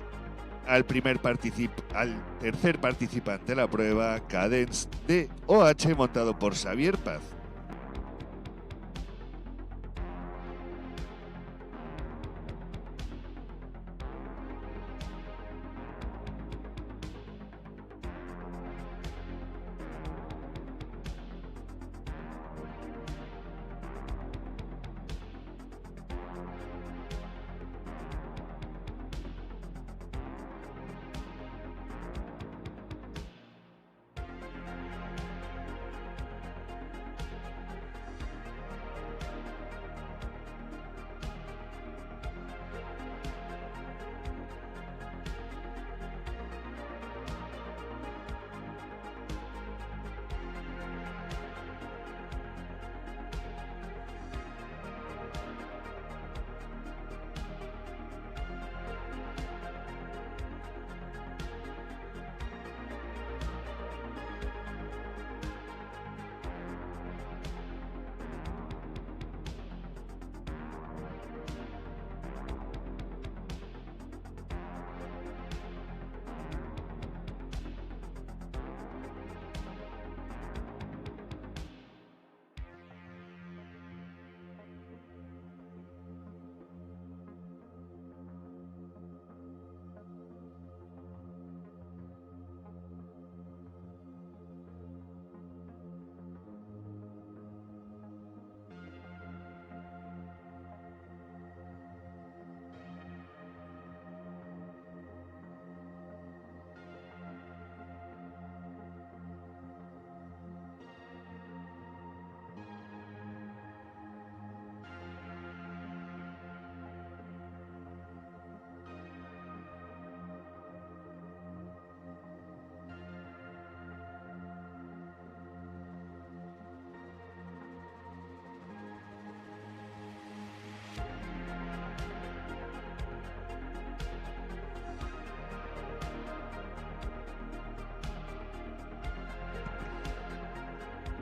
A: al tercer participante de la prueba, Cadence de OH, montado por Xavier Paz.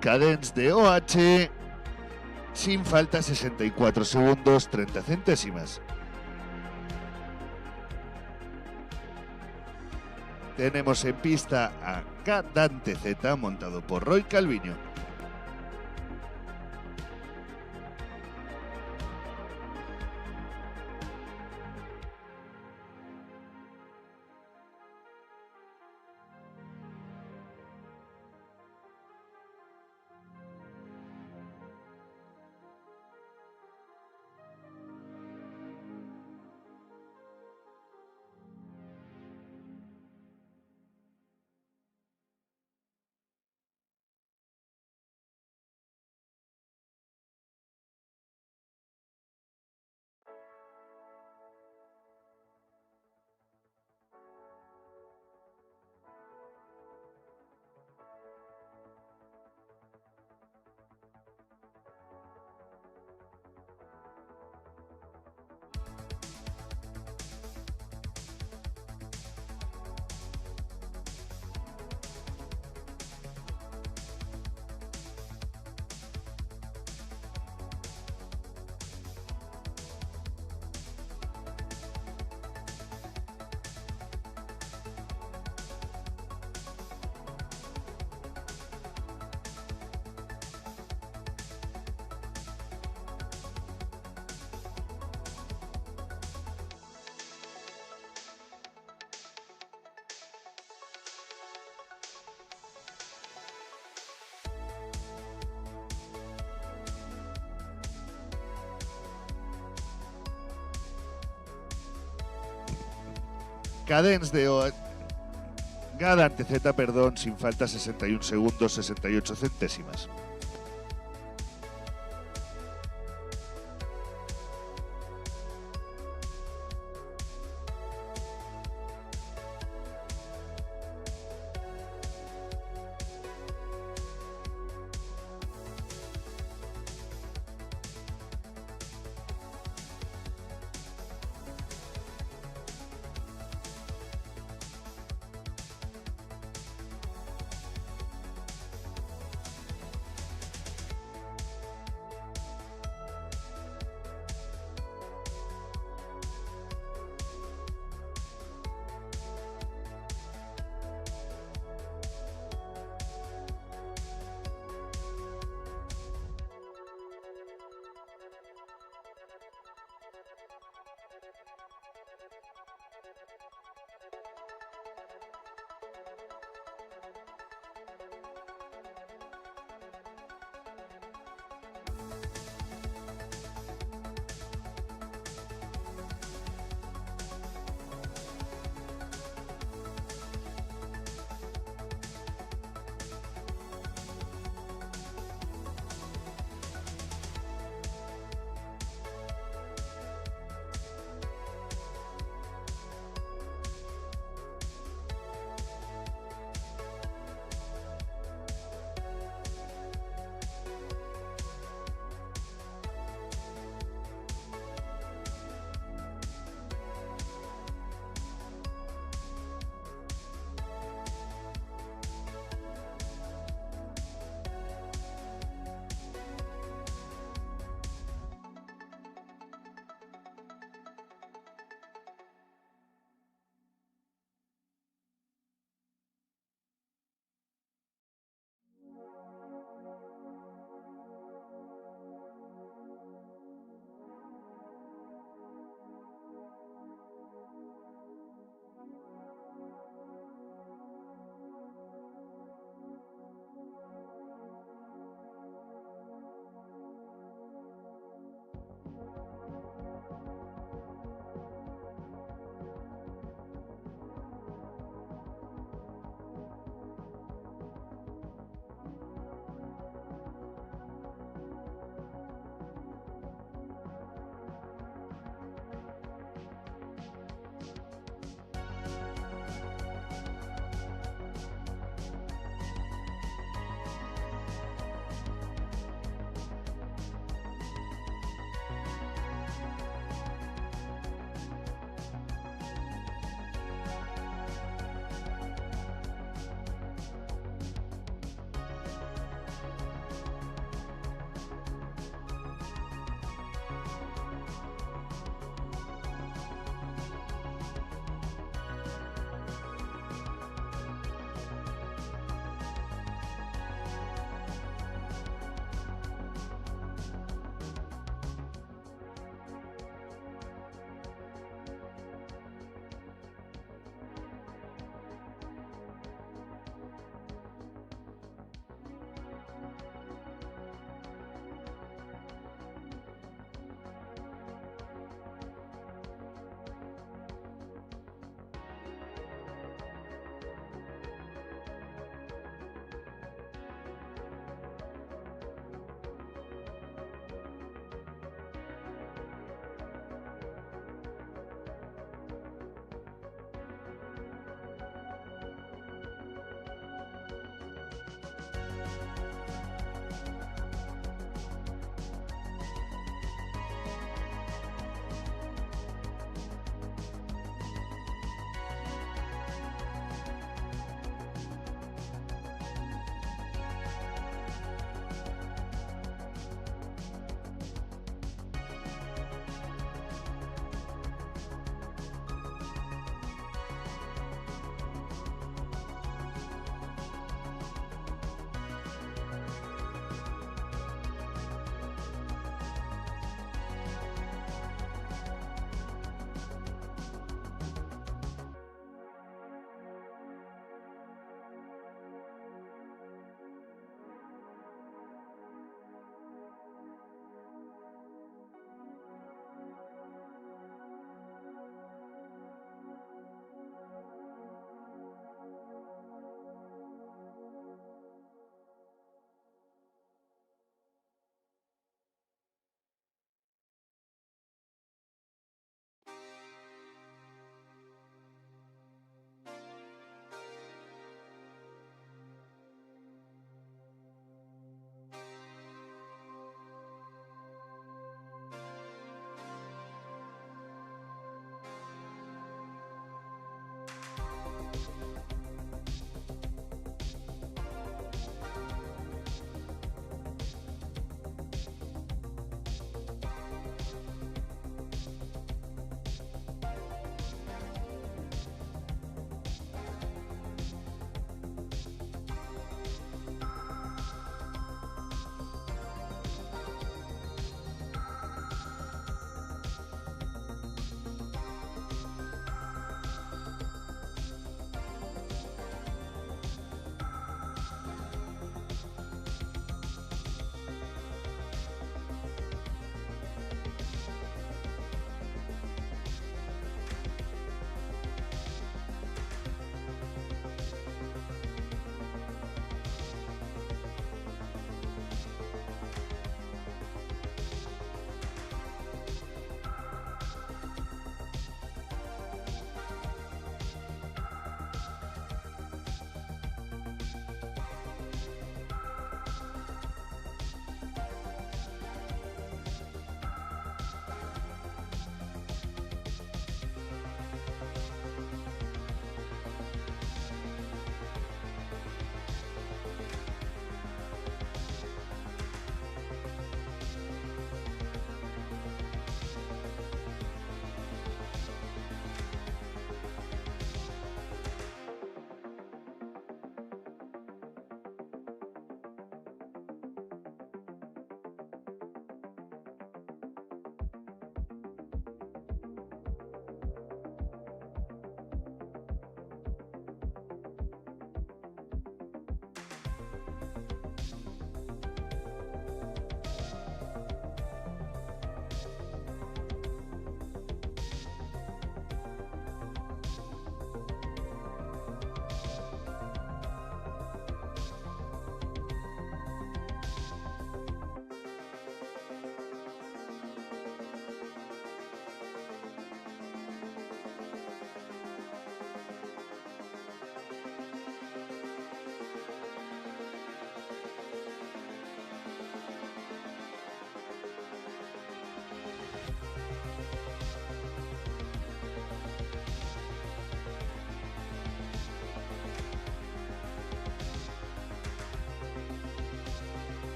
A: Cadence de OH, sin falta 64 segundos 30 centésimas. Tenemos en pista a Dante Z, montado por Roy Calviño. Cadence de OH, Dante Z, perdón, sin falta 61 segundos 68 centésimas.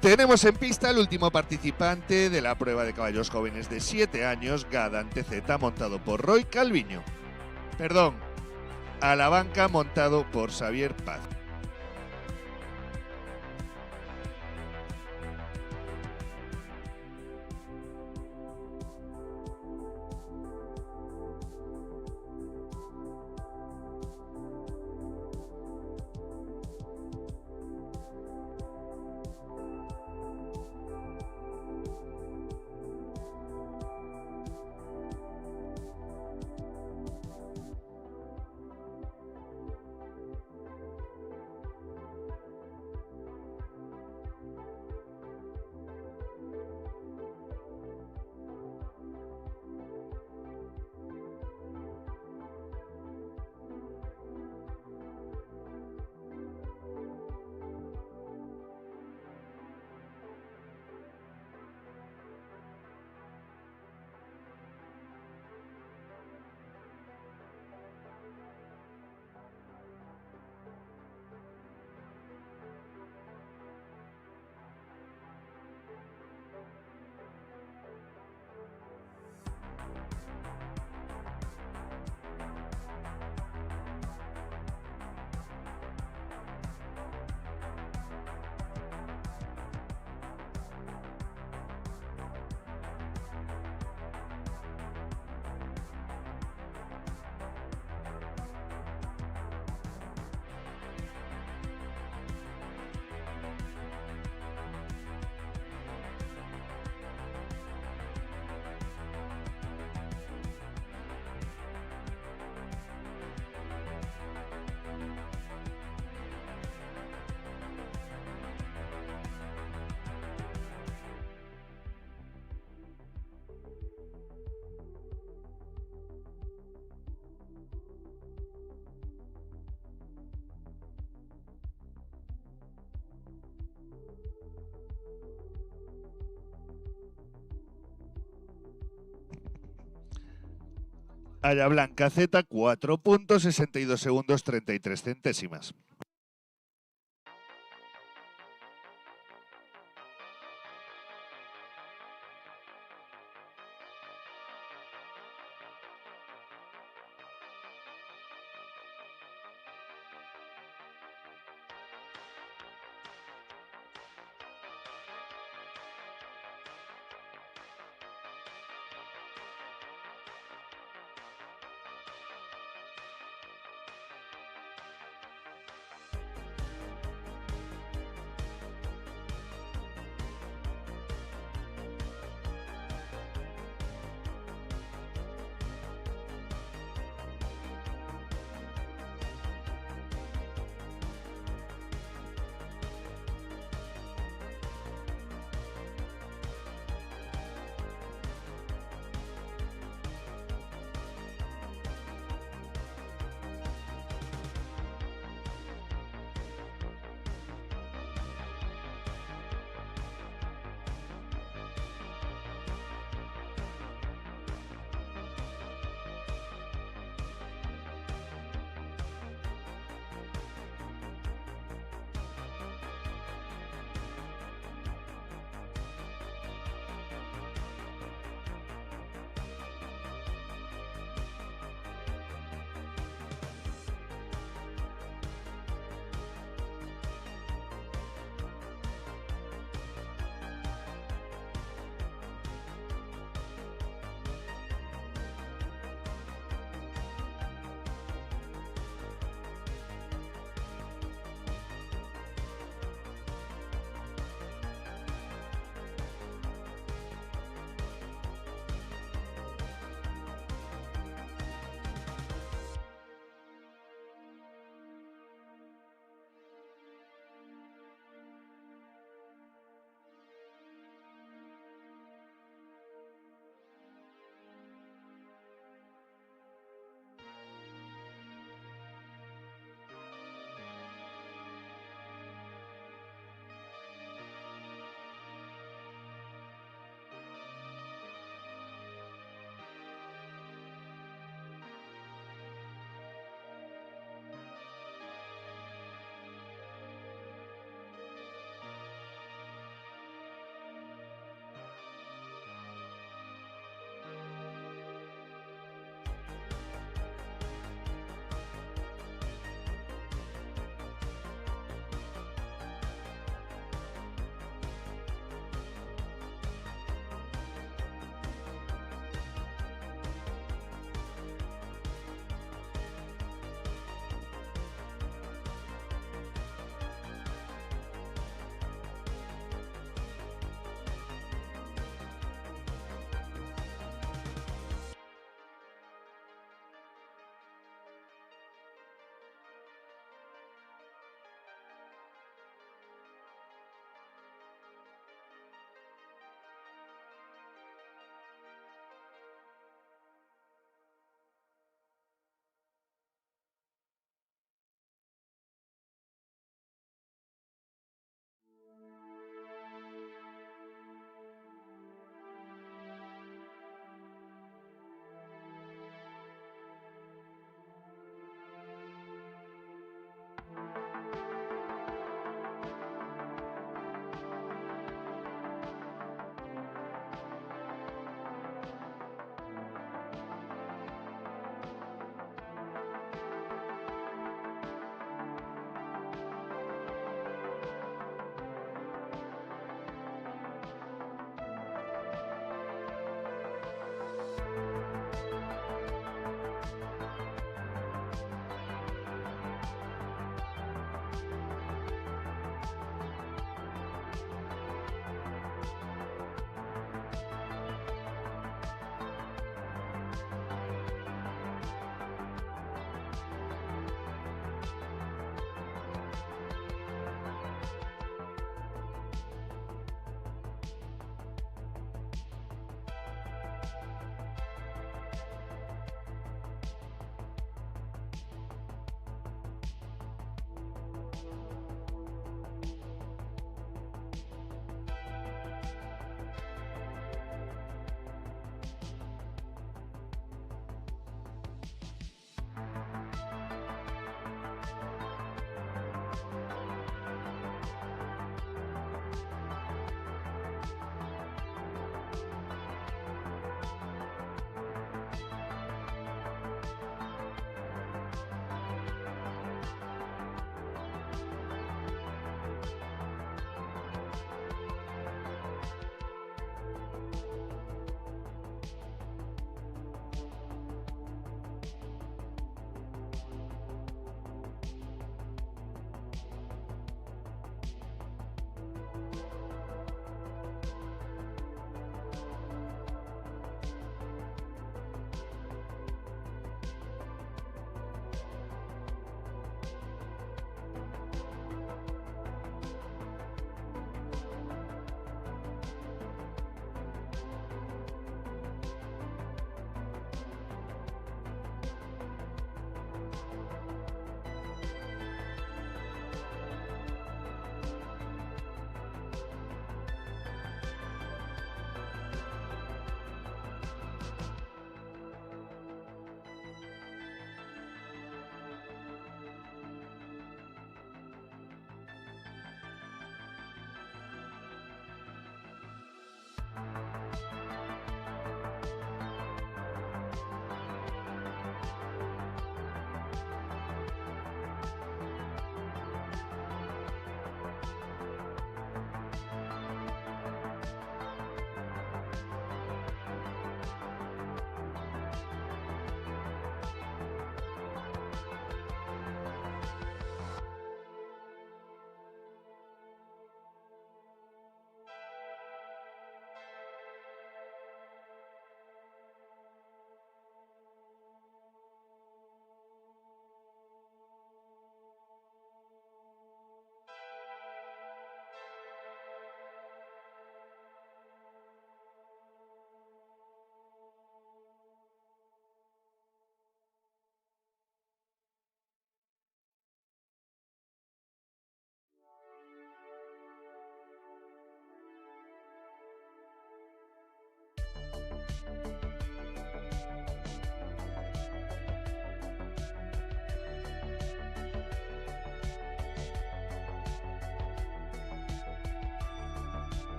A: Tenemos en pista el último participante de la prueba de caballos jóvenes de 7 años, Gadante Z, montado por Roy Calviño. Perdón, a la banca, montado por Xavier Paz. Aya Blanca Z, 4.62 segundos 33 centésimas.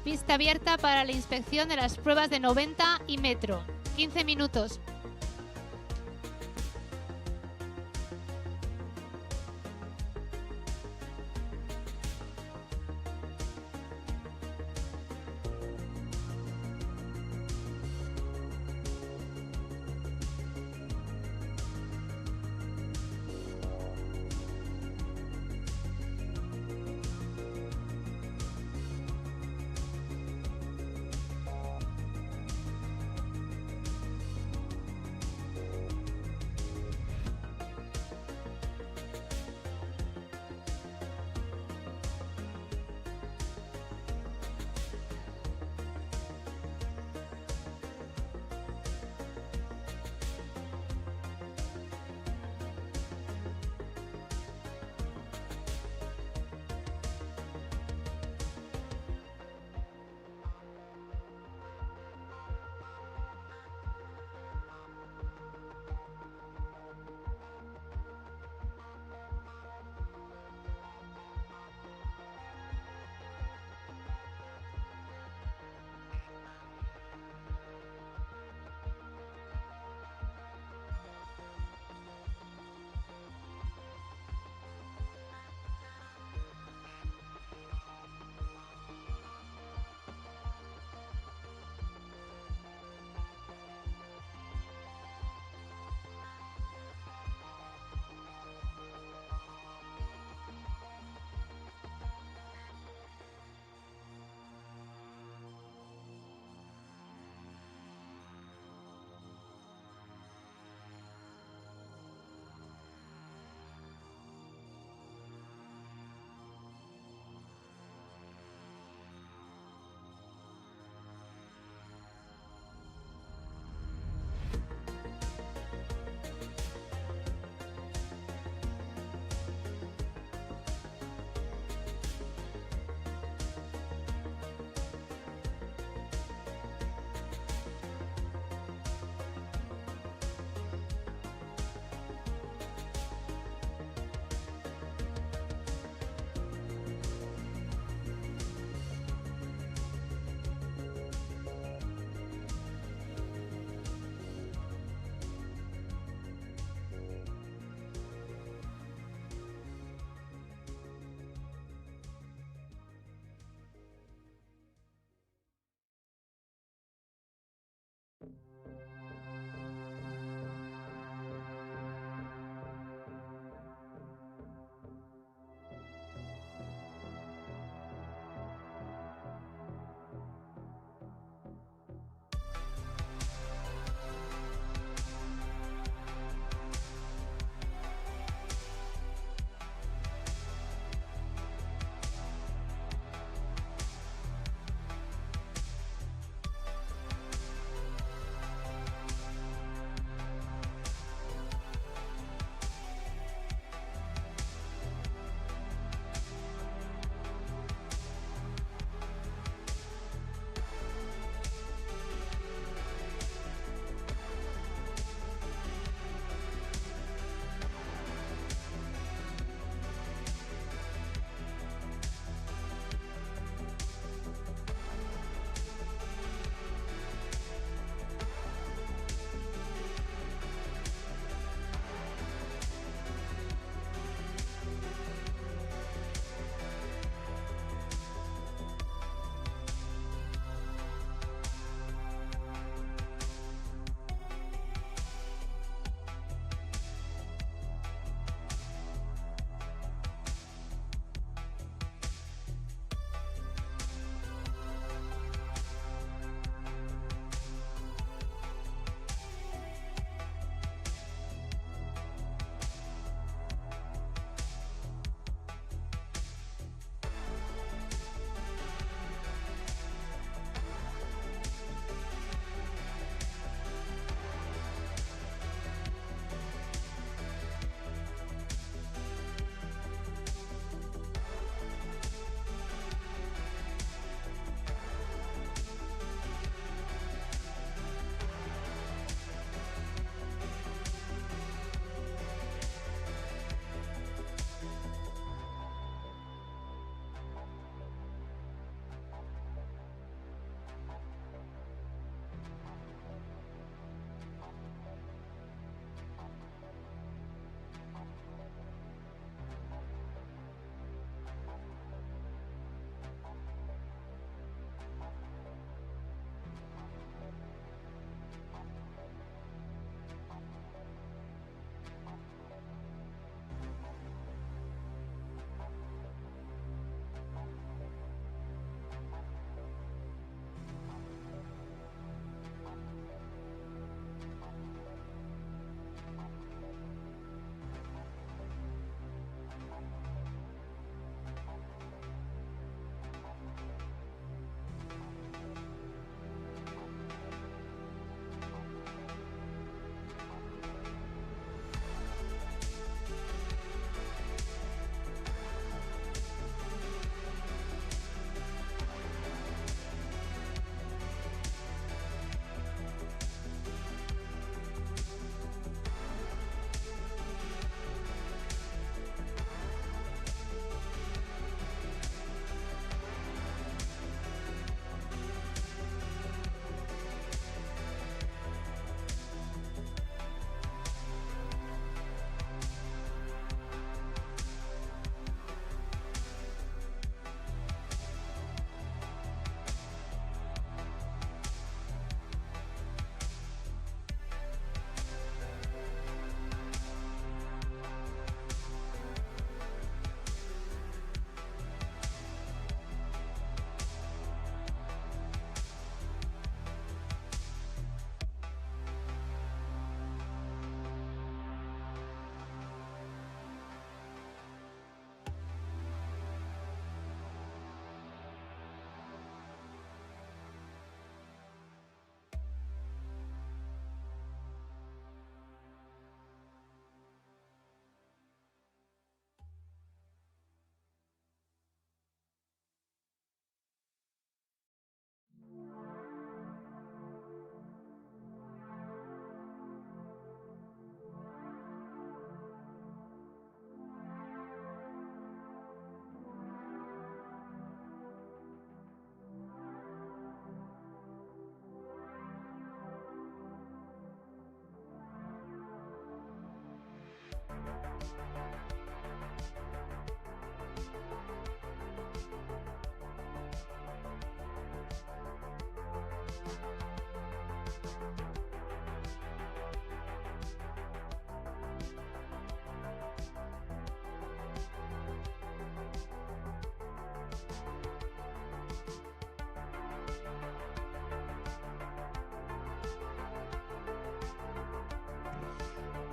B: Pista abierta para la inspección de las pruebas de 90 y metro. 15 minutos.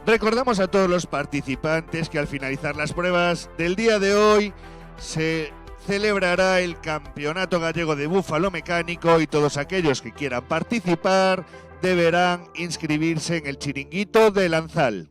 A: Recordamos a todos los participantes que al finalizar las pruebas del día de hoy se celebrará el Campeonato Gallego de Búfalo Mecánico y todos aquellos que quieran participar deberán inscribirse en el Chiringuito de Lanzal.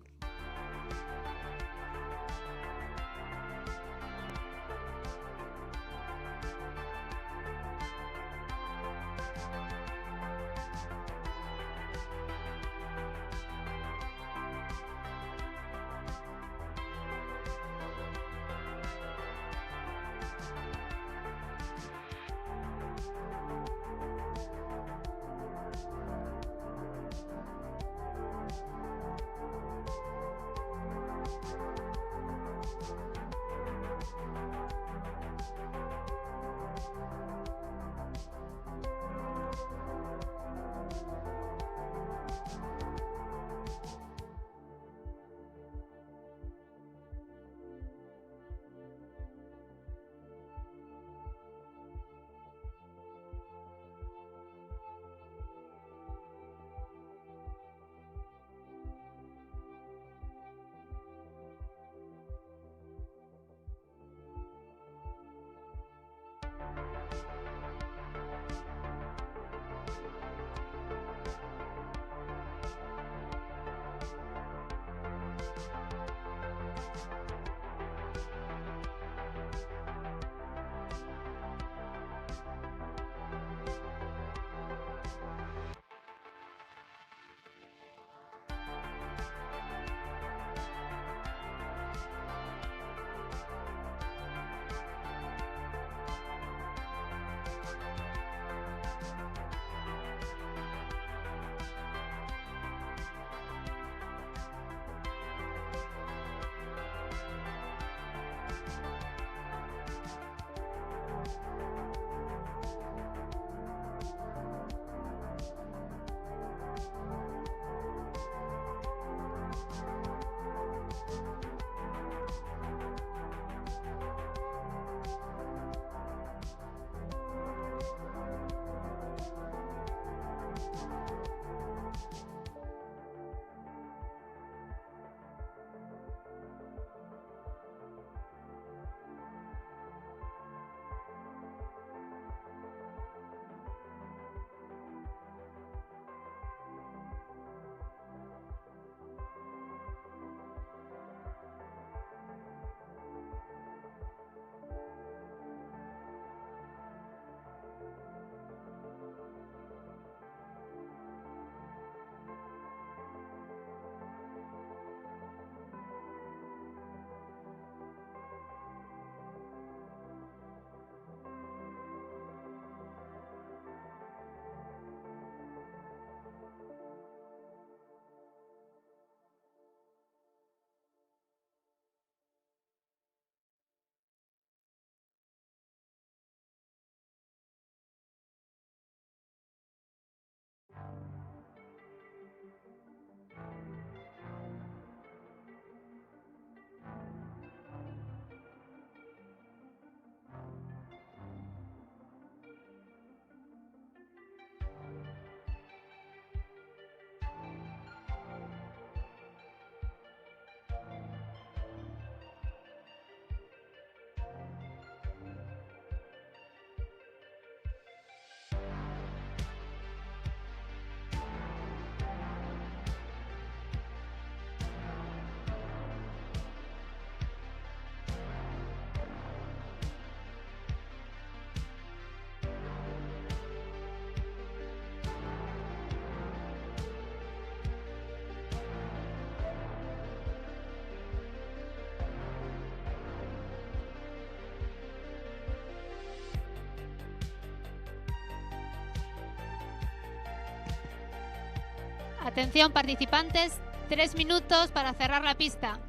B: Atención participantes, 3 minutos para cerrar la pista.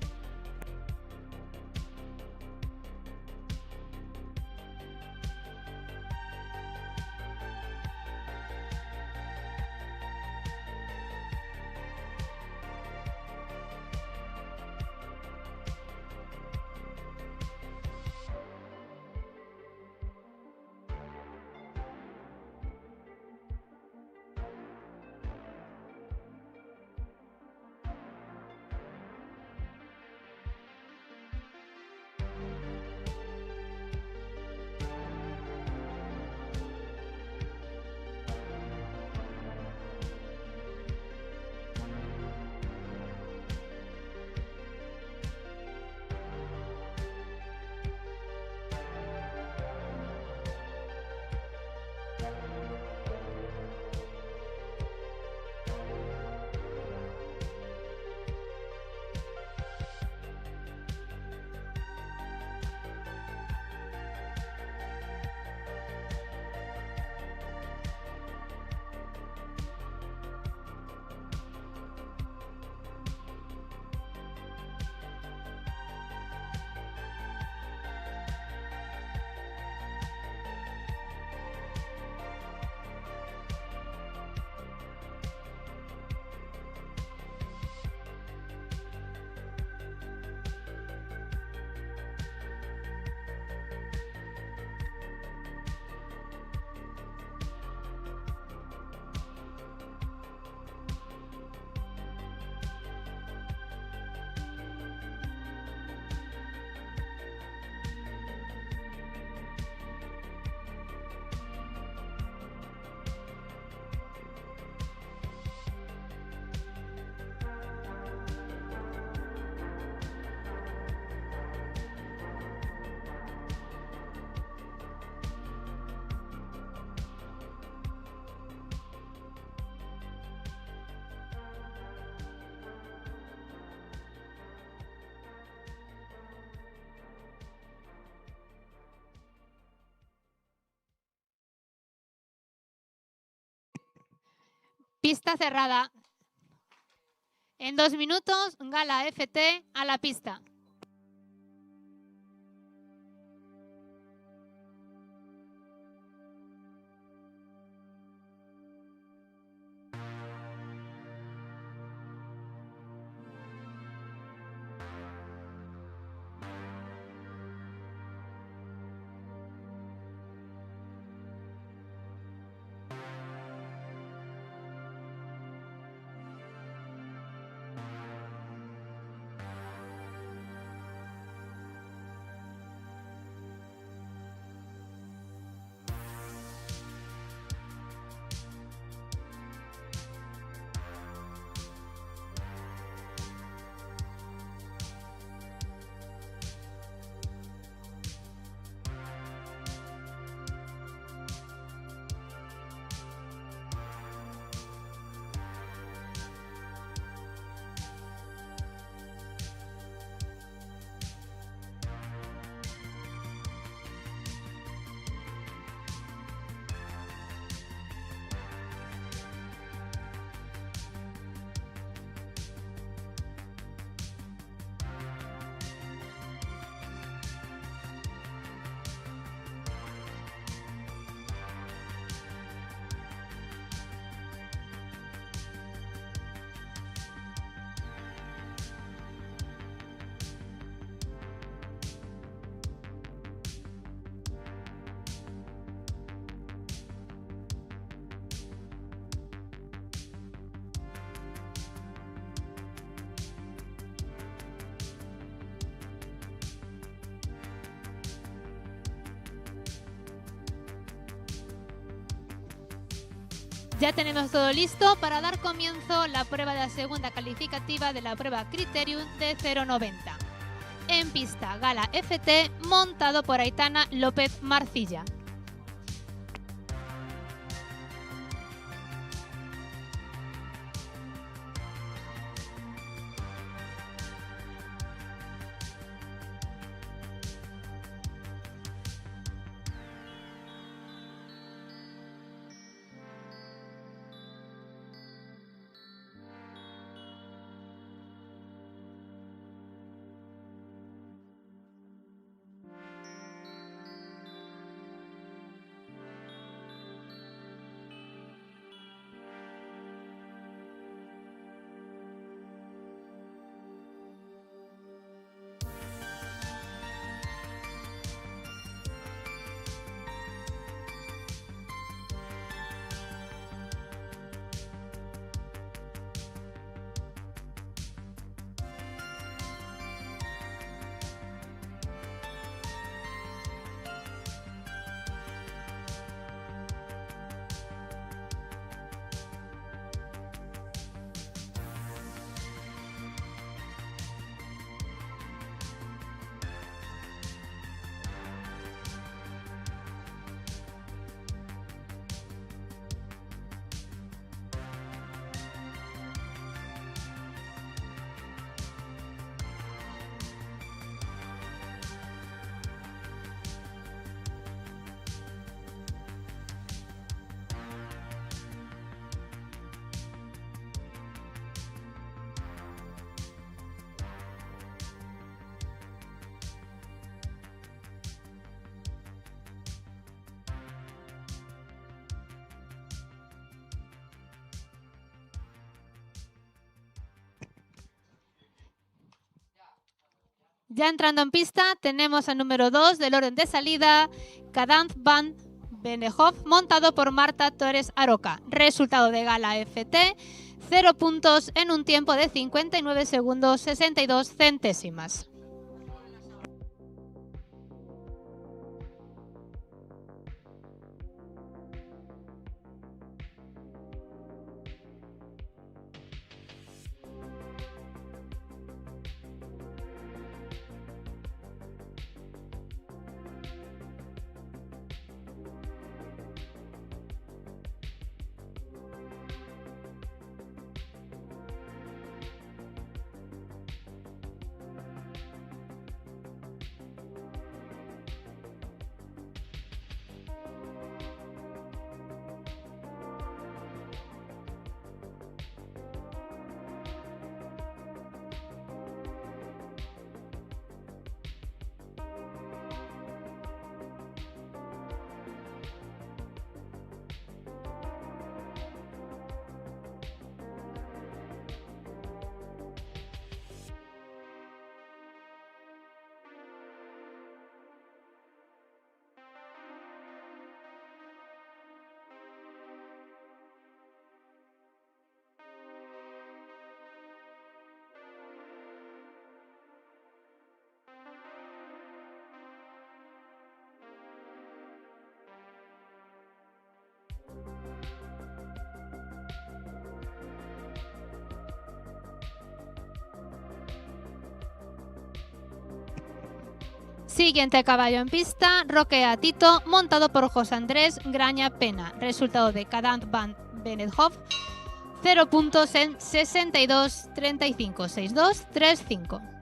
B: Pista cerrada. En 2 minutos, Gala FT a la pista. Ya tenemos todo listo para dar comienzo la prueba de la segunda calificativa de la prueba Criterium de 0.90. En pista, Gala FT, montado por Aitana López Marcilla. Ya entrando en pista, tenemos al número 2 del orden de salida, Kadant van Benehov, montado por Marta Torres Aroca. Resultado de Gala FT, 0 puntos en un tiempo de 59 segundos 62 centésimas. Siguiente caballo en pista, Roquea Tito, montado por José Andrés Graña Pena. Resultado de Cadant van Benedhoff, 0 puntos en 62-35, 6-2, 3-5.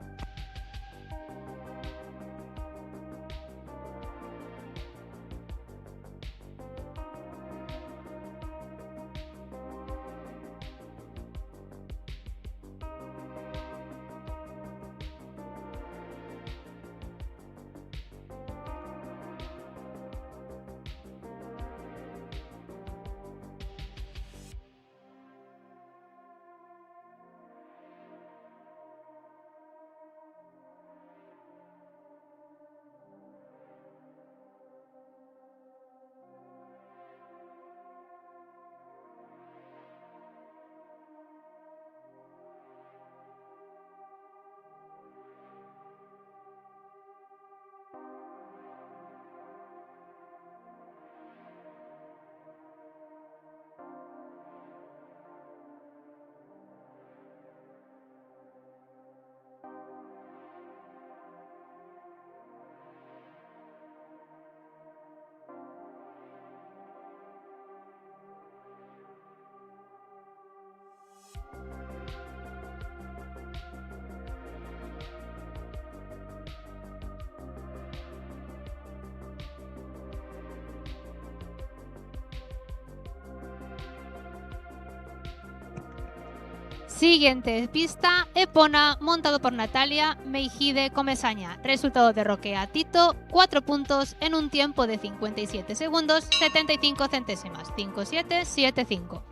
B: Siguiente pista, Epona, montado por Natalia Meijide Comesaña. Resultado de Roquea Tito, 4 puntos en un tiempo de 57 segundos, 75 centésimas, 5-7, 7-5.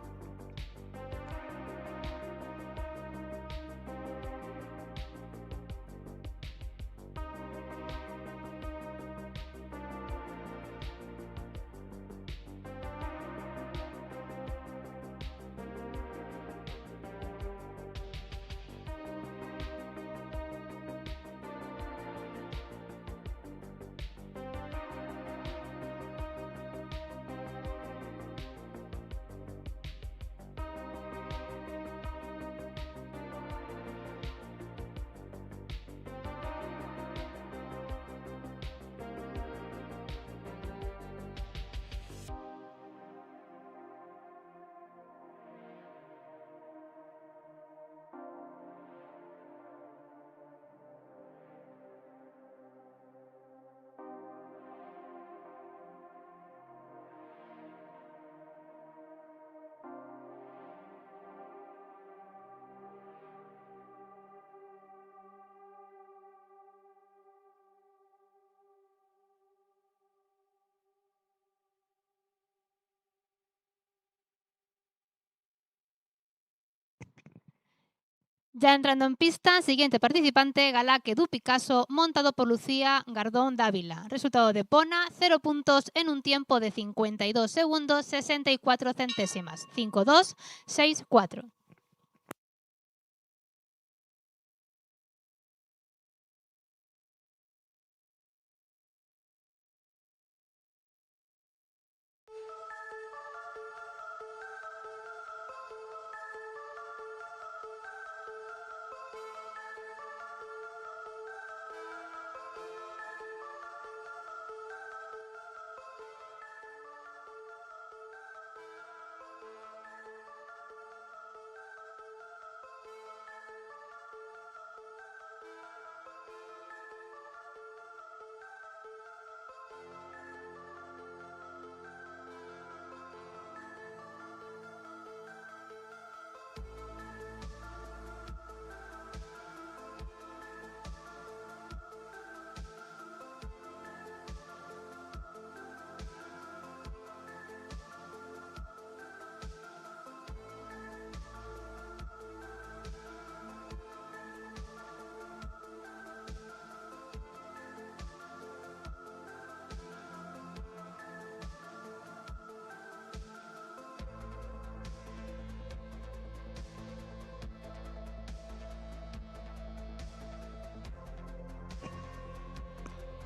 B: Ya entrando en pista, siguiente participante, Galaque du Picasso, montado por Lucía Gardón Dávila. Resultado de Pona, 0 puntos en un tiempo de 52 segundos, 64 centésimas, 5-2, 6-4.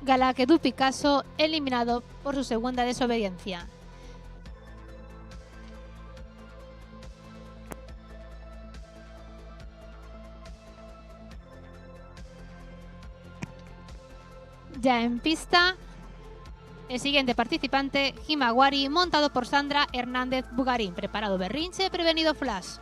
B: Galaque du Picasso, eliminado por su segunda desobediencia. Ya en pista, el siguiente participante, Himawari, montado por Sandra Hernández Bugarín. Preparado Berrinche, prevenido Flash.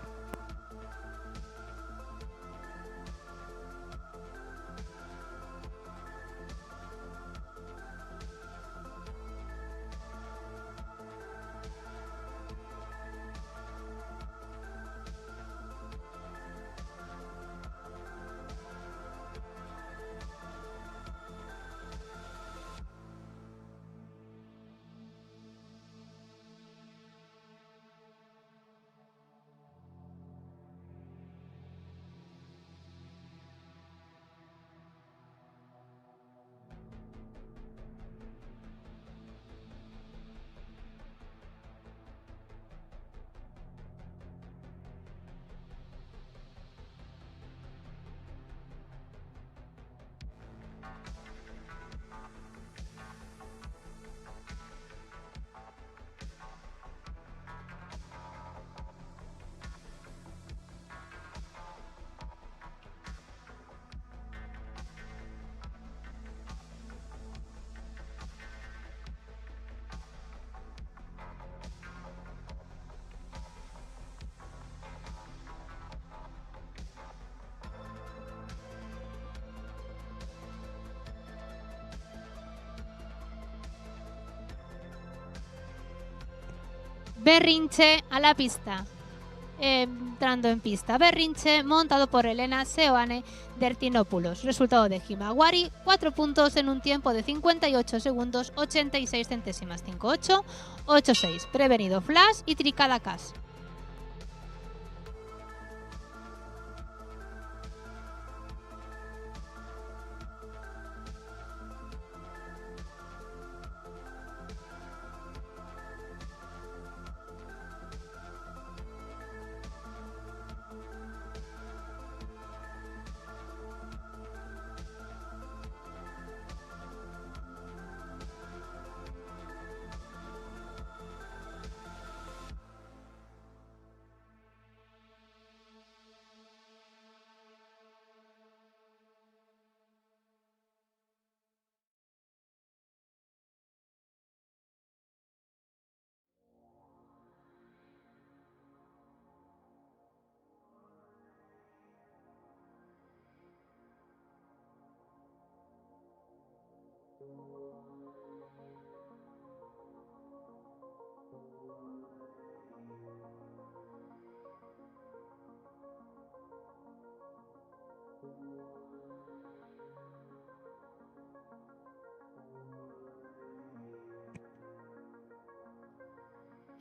B: Berrinche a la pista. Entrando en pista, Berrinche, montado por Elena Seoane Dertinopoulos. Resultado de Himawari, 4 puntos en un tiempo de 58 segundos 86 centésimas. 5-8, 8-6. Prevenido Flash y Tricada Cash.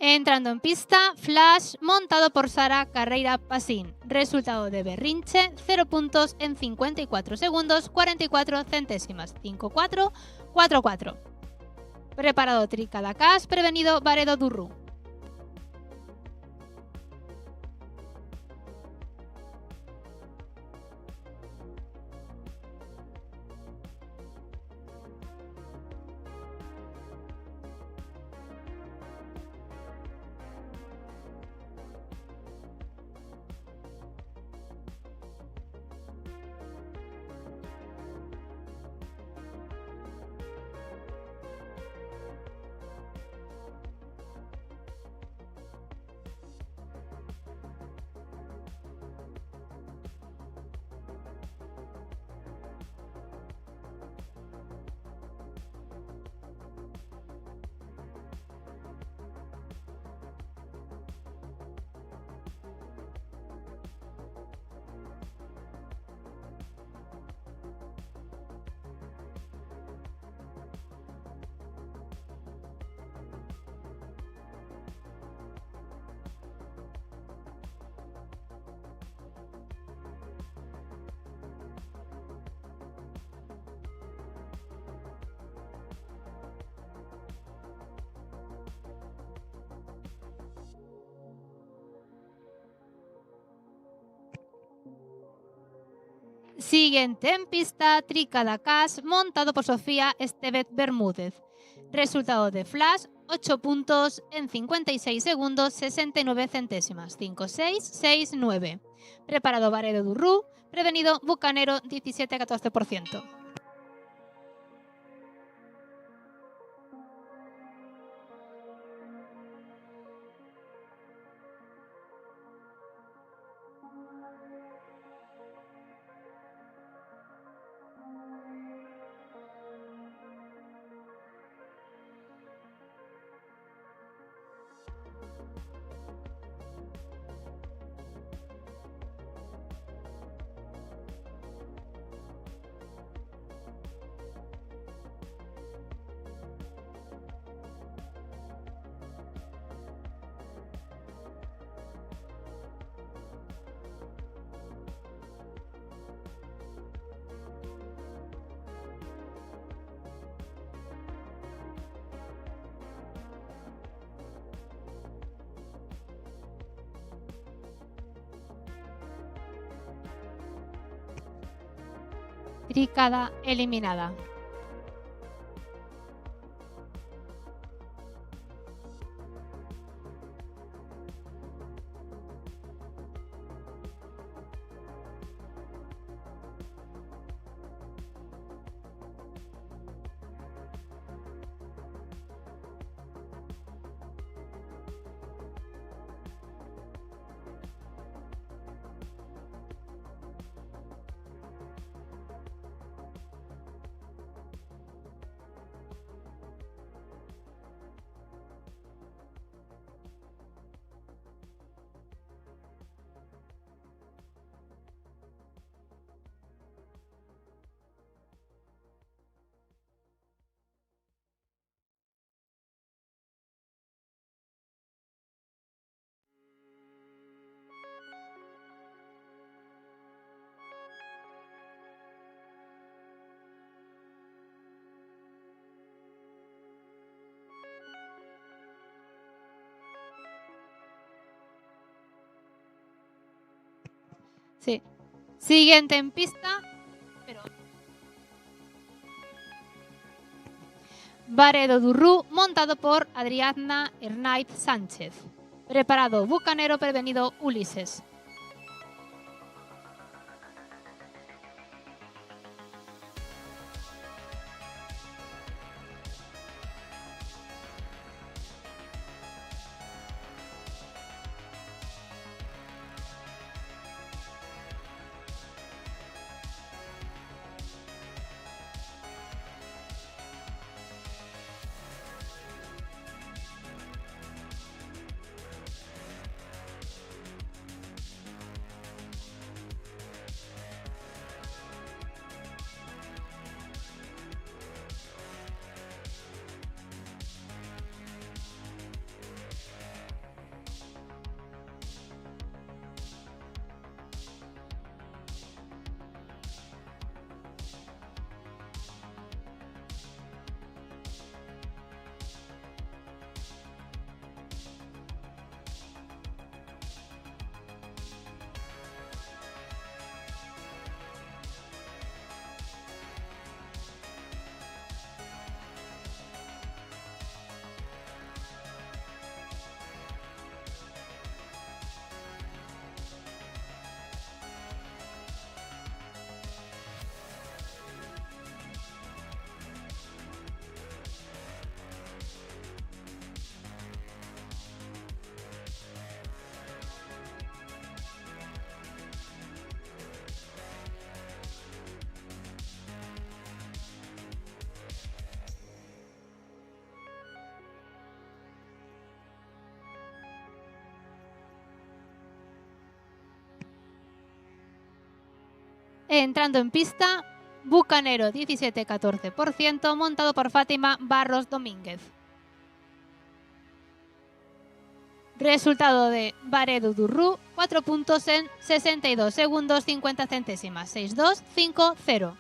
B: Entrando en pista, Flash, montado por Sara Carreira Pasín. Resultado de Berrinche, 0 puntos en 54 segundos 44 centésimas. 5-4, 4-4. Preparado Tricada Cash, prevenido Varedo Durru. Siguiente en pista, Tricada Cash, montado por Sofía Estevez Bermúdez. Resultado de Flash, 8 puntos en 56 segundos 69 centésimas. 5-6, 6-9. Preparado Varedo Durru, prevenido Bucanero 17-14%. Tricada eliminada. Sí. Siguiente en pista, pero Varedo Durrú, montado por Adriana Hernaiz Sánchez. Preparado Bucanero, prevenido Ulises. Entrando en pista, Bucanero 17-14%, montado por Fátima Barros Domínguez. Resultado de Varedo Durrú, 4 puntos en 62 segundos 50 centésimas, 6-2-5-0.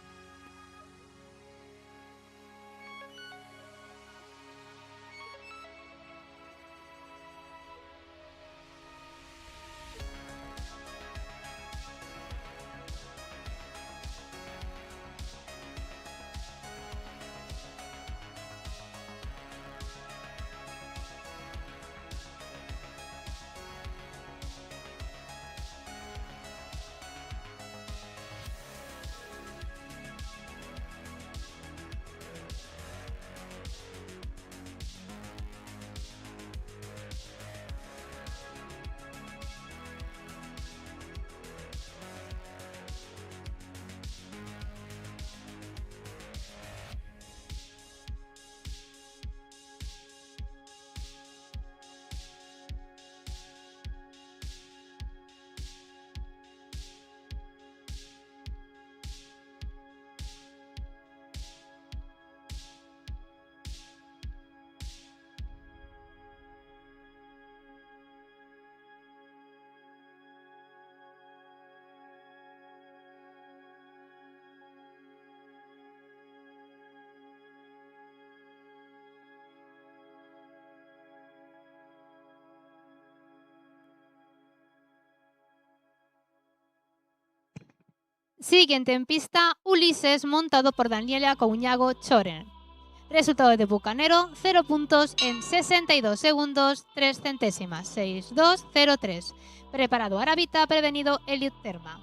B: Siguiente en pista, Ulises, montado por Daniela Couñago Choren. Resultado de Bucanero, 0 puntos en 62 segundos, 3 centésimas, 6-2-0-3. Preparado Aravita, prevenido Elliot Terma.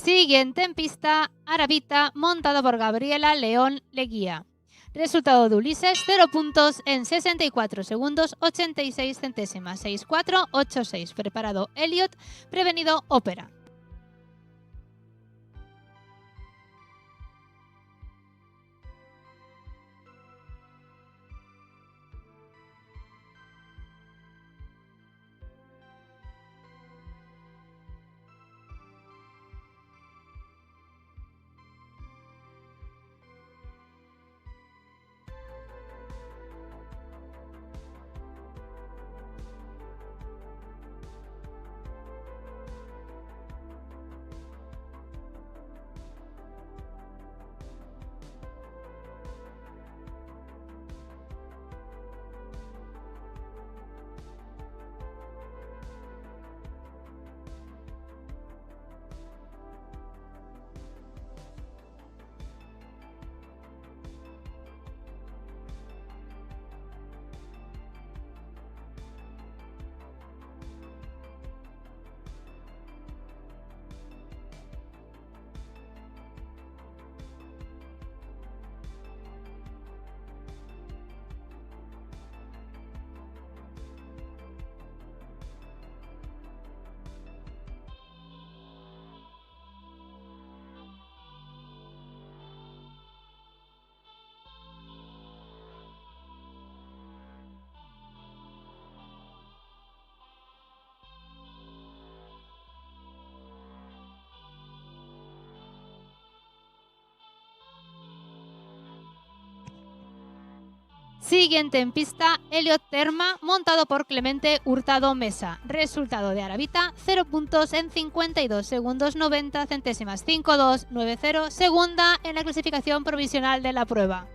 B: Siguiente en pista, Aravita, montado por Gabriela León Leguía. Resultado de Ulises, 0 puntos en 64 segundos, 86 centésimas, 6-4-8-6. Preparado Elliot, prevenido Ópera. Siguiente en pista, Elliot Terma, montado por Clemente Hurtado Mesa. Resultado de Aravita, 0 puntos en 52 segundos 90 centésimas, 5-2-9-0. Segunda en la clasificación provisional de la prueba.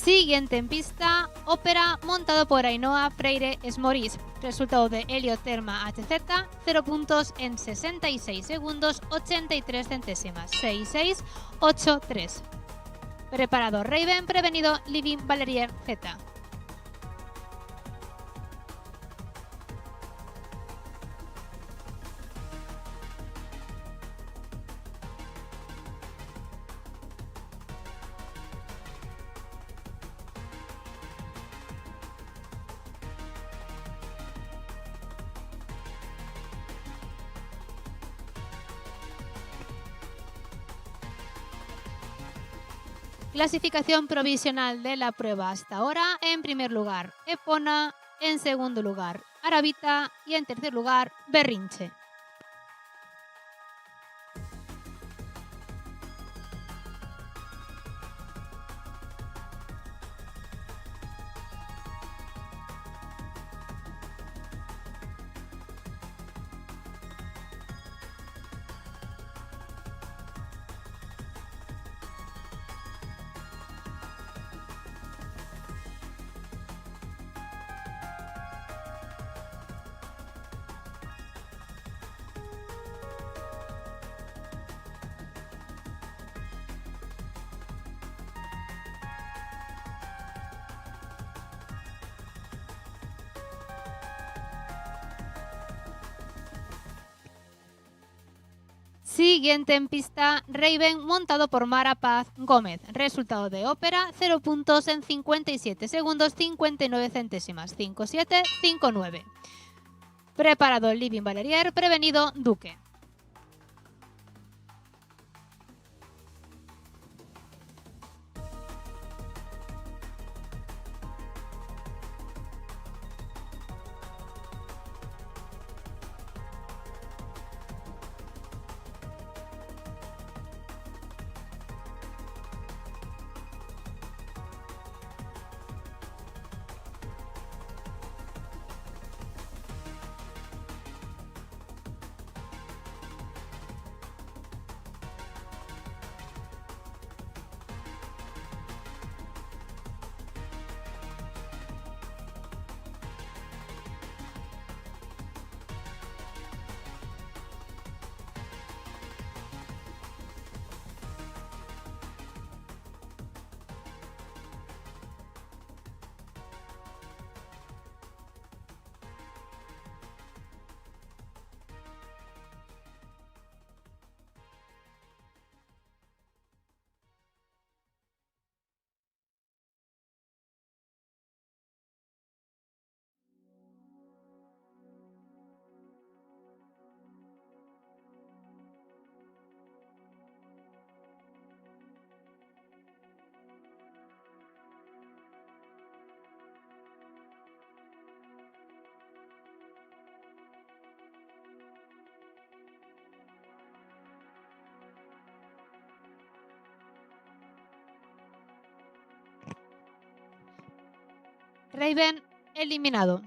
B: Siguiente en pista, Ópera, montado por Ainhoa Freire Esmorís. Resultado de Helioterma HZ, 0 puntos en 66 segundos 83 centésimas. 6683. Preparado Raven, prevenido Living Valerier Z. Clasificación provisional de la prueba hasta ahora. En primer lugar, Epona. En segundo lugar, Arabita. Y en tercer lugar, Berrinche. Siguiente en pista, Raven, montado por Mara Paz Gómez. Resultado de Ópera, 0 puntos en 57 segundos 59 centésimas. 5759. Preparado Living Valerier, prevenido Duque. Raven eliminado.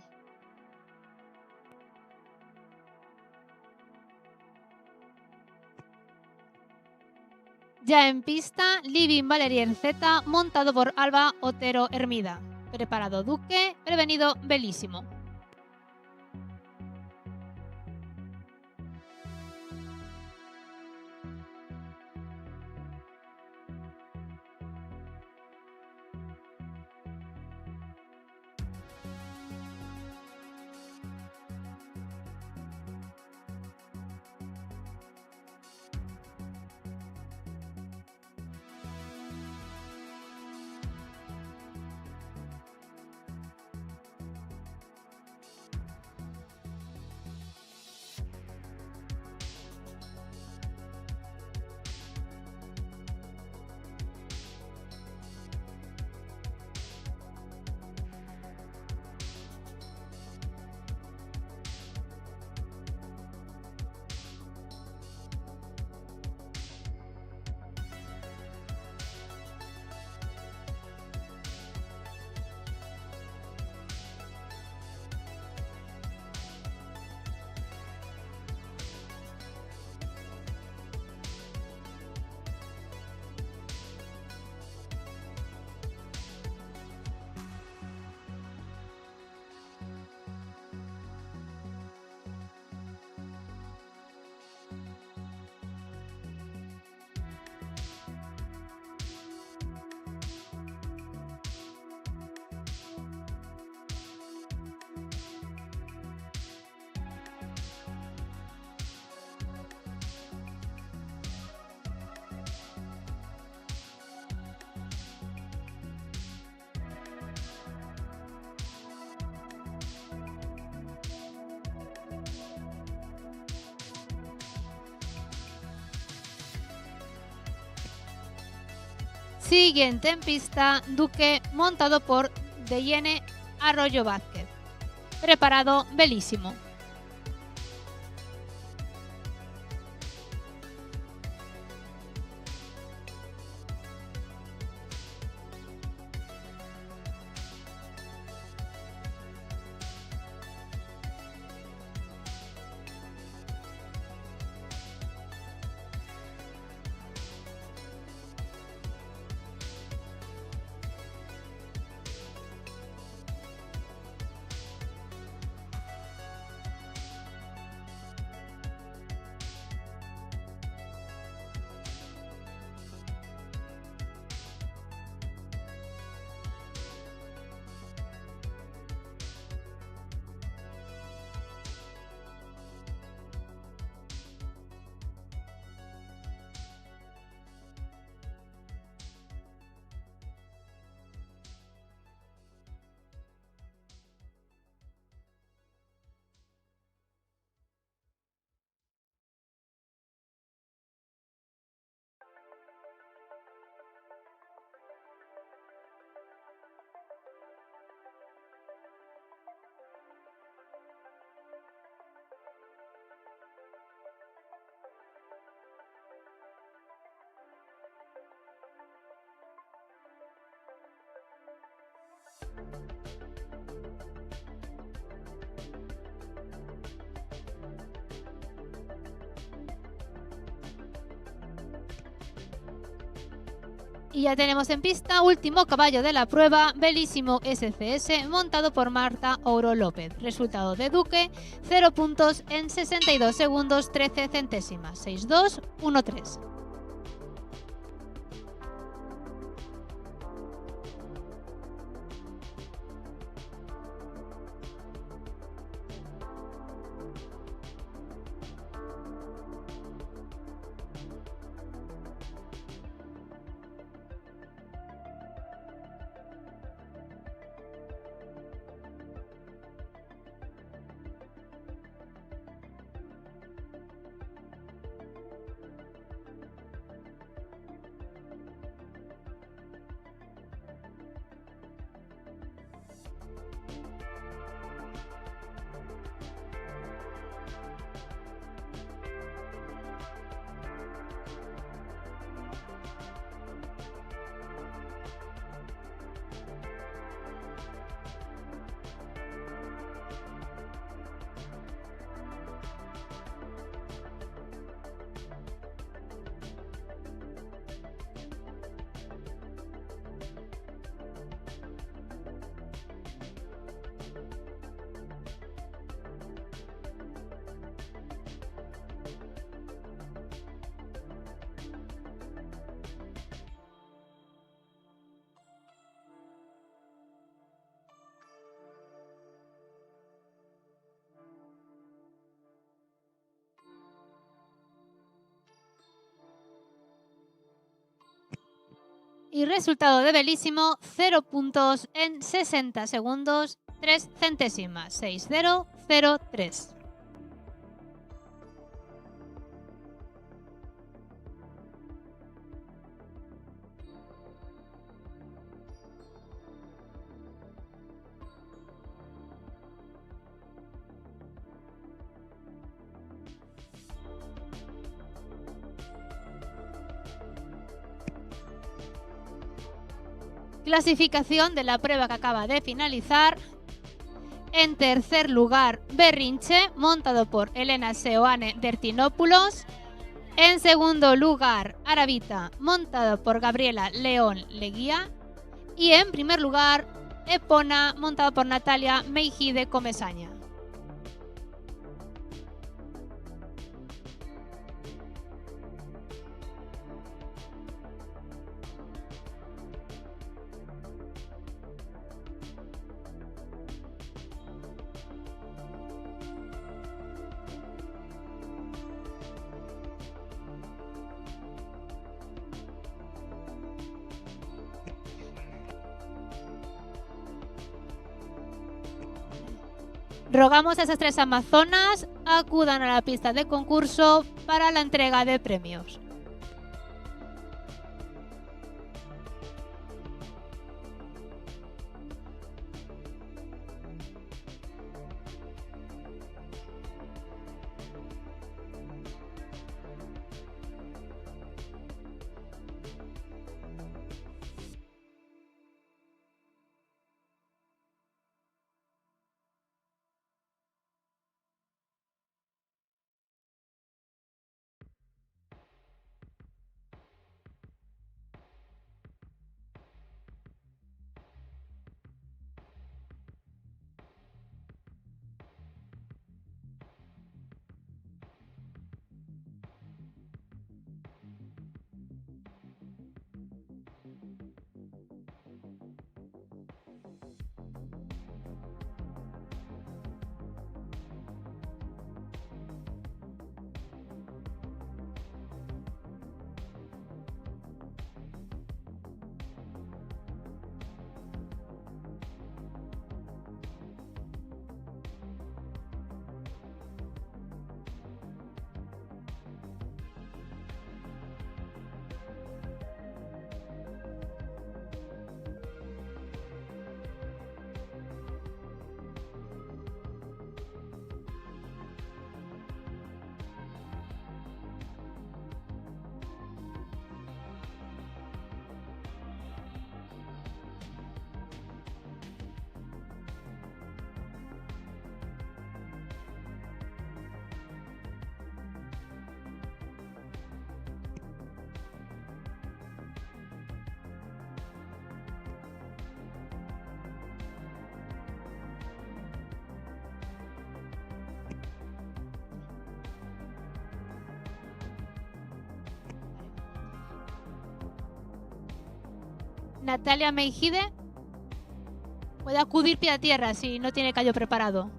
B: Ya en pista, Living Valerier Z, montado por Alba Otero Hermida. Preparado Duque, prevenido Belísimo. Siguiente en pista, Duque, montado por Deyene Arroyo Vázquez. Preparado, Belísimo. Y ya tenemos en pista último caballo de la prueba, Belísimo SCS, montado por Marta Ouro López. Resultado de Duque, 0 puntos en 62 segundos 13 centésimas, 6-2-1-3. Y resultado de Belísimo, 0 puntos en 60 segundos 3 centésimas, 6-0-0-3. Clasificación de la prueba que acaba de finalizar. En tercer lugar, Berrinche, montado por Elena Seoane Dertinopoulos. En segundo lugar, Aravita, montado por Gabriela León Leguía. Y en primer lugar, Epona, montado por Natalia Meijide Comesaña. Rogamos a esas 3 amazonas acudan a la pista de concurso para la entrega de premios. Natalia Meijide puede acudir pie a tierra si no tiene callo preparado.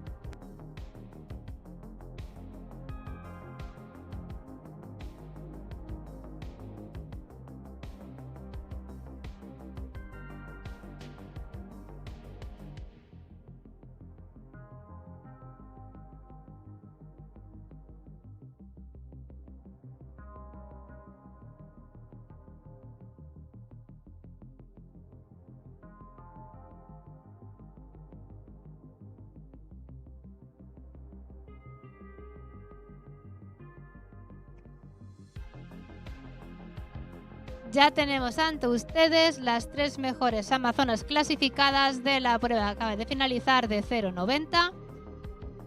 B: Ya tenemos ante ustedes las 3 mejores amazonas clasificadas de la prueba que acaba de finalizar de 0,90.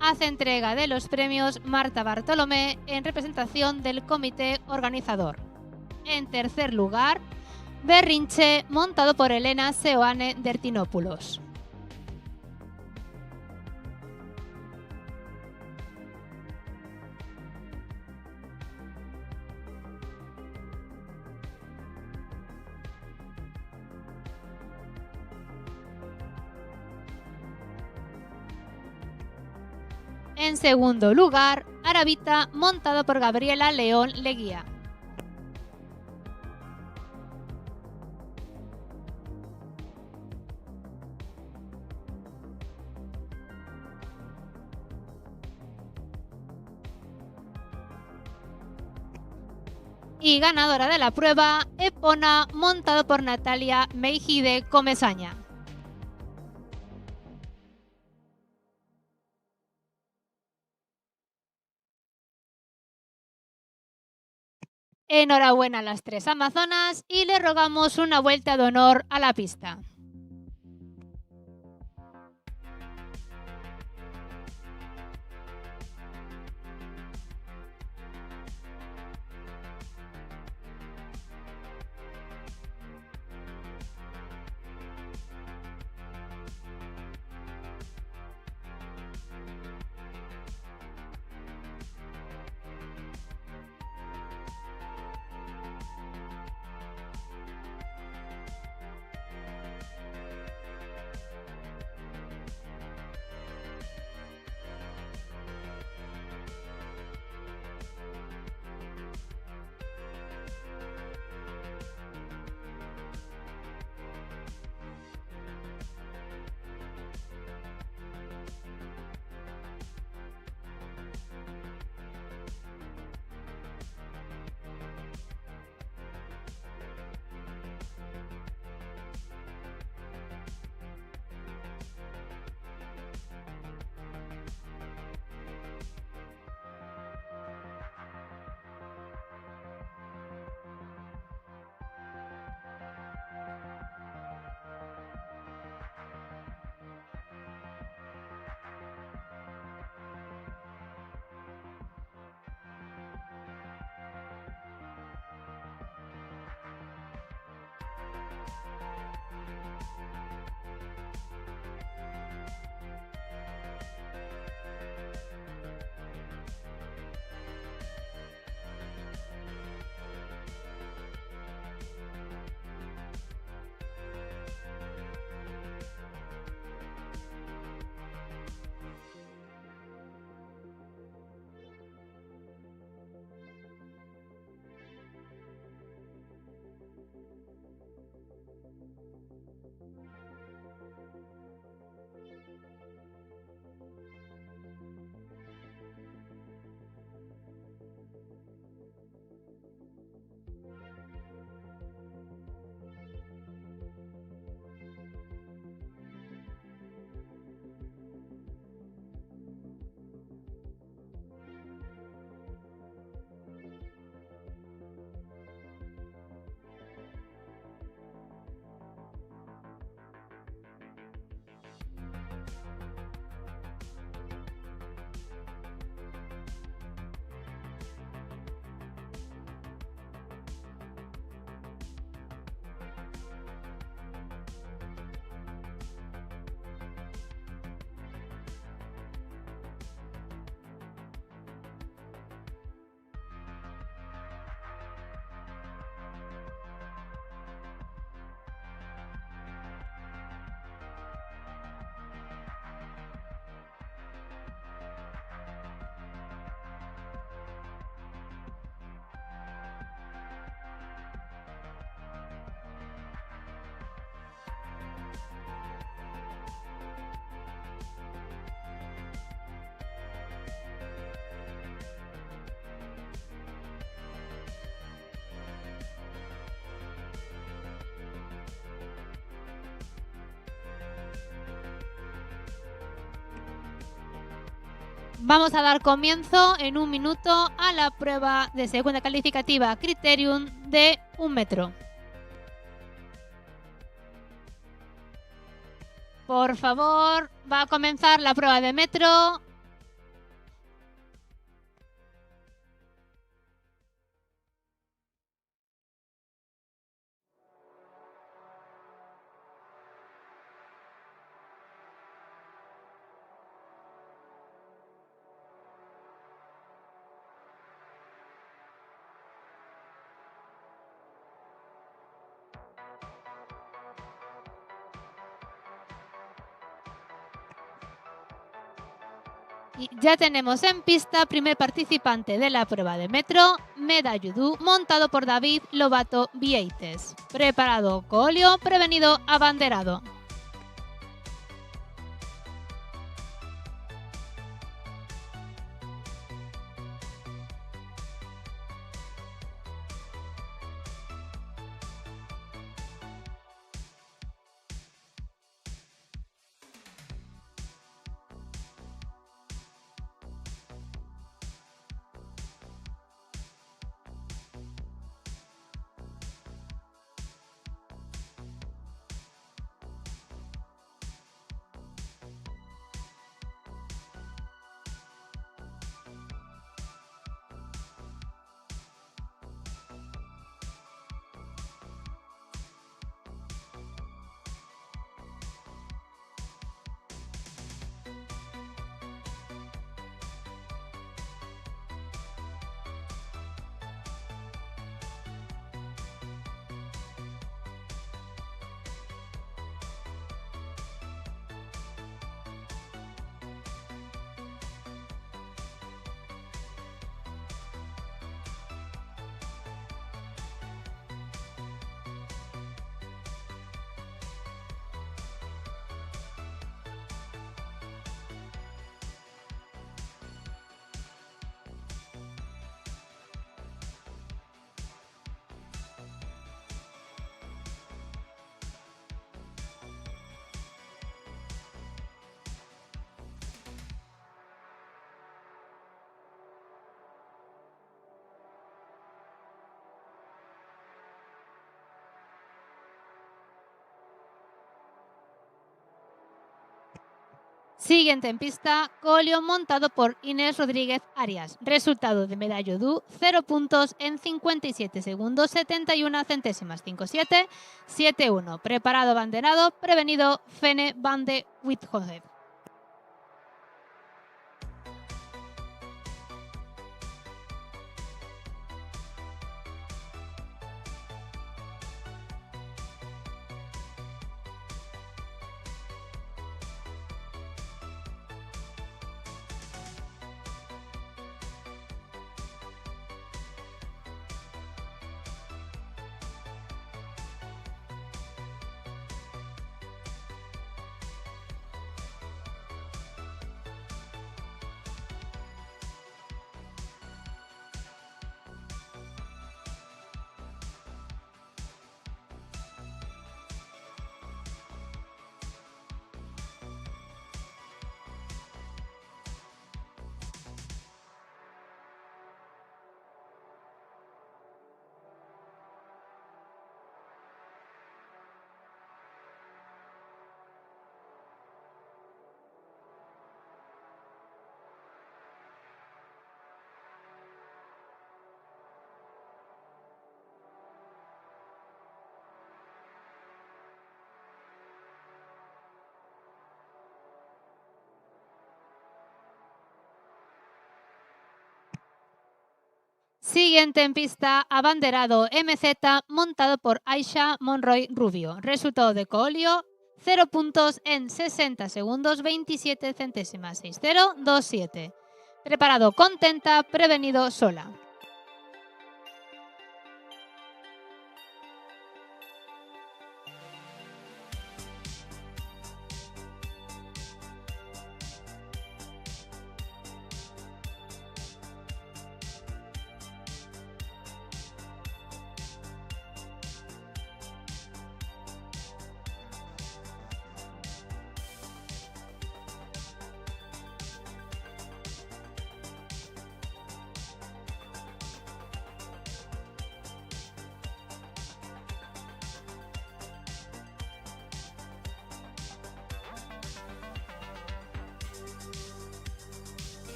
B: Hace entrega de los premios Marta Bartolomé en representación del comité organizador. En tercer lugar, Berrinche, montado por Elena Seoane Dertinopoulos. En segundo lugar, Arabita, montado por Gabriela León Leguía. Y ganadora de la prueba, Epona, montado por Natalia Meijide Comesaña. Enhorabuena a las 3 amazonas y le rogamos una vuelta de honor a la pista. Vamos a dar comienzo en 1 minuto a la prueba de segunda calificativa Criterium de 1 metro. Por favor, va a comenzar la prueba de metro. Y ya tenemos en pista primer participante de la prueba de metro, Medayudú, montado por David Lobato Vieites. Preparado Colio, prevenido abanderado. Siguiente en pista, Colio, montado por Inés Rodríguez Arias. Resultado de Medayudú, 0 puntos en 57 segundos, 71 centésimas, 5-7, 7-1. Preparado abanderado, prevenido Fene van de Withoven. Siguiente en pista, abanderado MZ, montado por Aisha Monroy Rubio. Resultado de Colio, 0 puntos en 60 segundos, 27 centésimas, 6-0, 2-7. Preparado Contenta, prevenido Sola.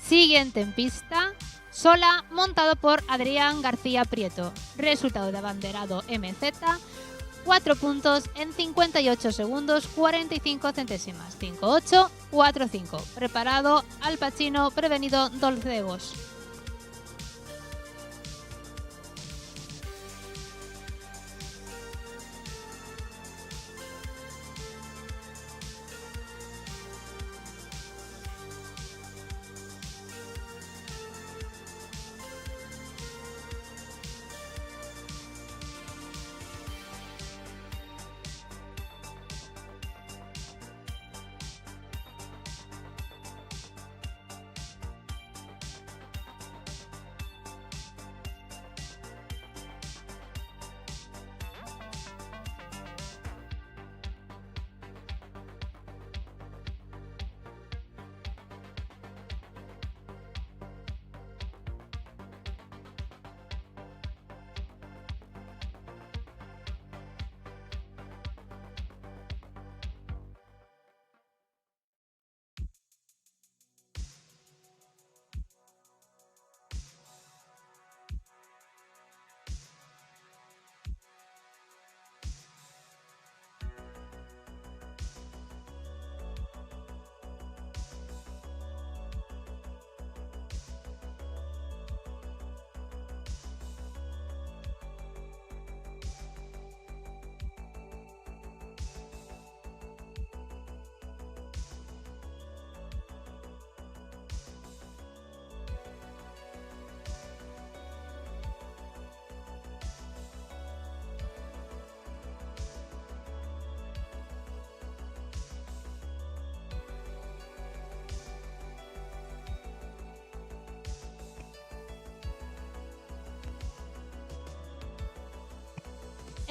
B: Siguiente en pista, Sola, montado por Adrián García Prieto. Resultado de abanderado MZ, 4 puntos en 58 segundos 45 centésimas. 5-8, 4-5. Preparado Al Pacino, prevenido Dolce de Vos.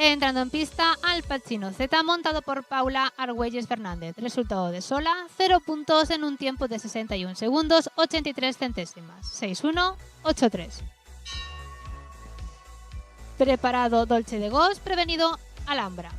B: Entrando en pista, Al Pacino Z, montado por Paula Argüelles Fernández. Resultado de Sola, 0 puntos en un tiempo de 61 segundos 83 centésimas. 6-1, 8-3. Preparado Dolce de Vos, prevenido Alhambra.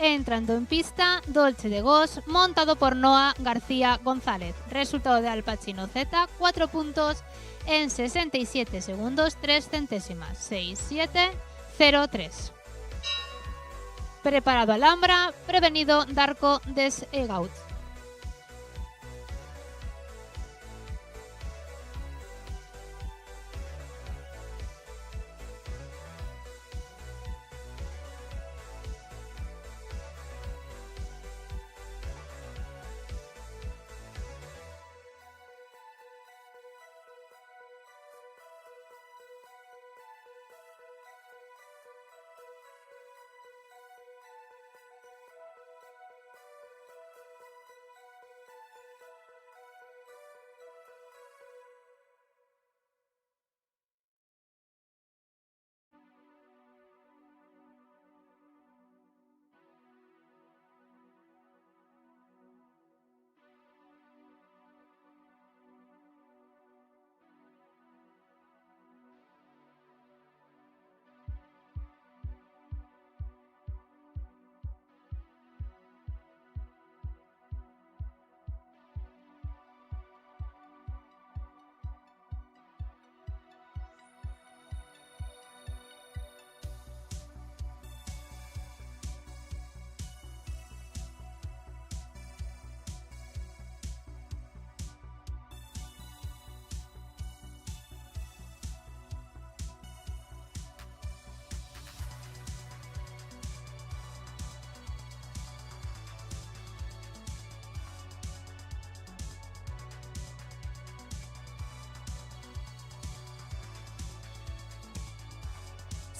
B: Entrando en pista, Dolce de Vos, montado por Noah García González. Resultado de Al Pacino Z, 4 puntos en 67 segundos 3 centésimas. 6-7, 0-3. Preparado Alhambra, prevenido Darko des Egaut.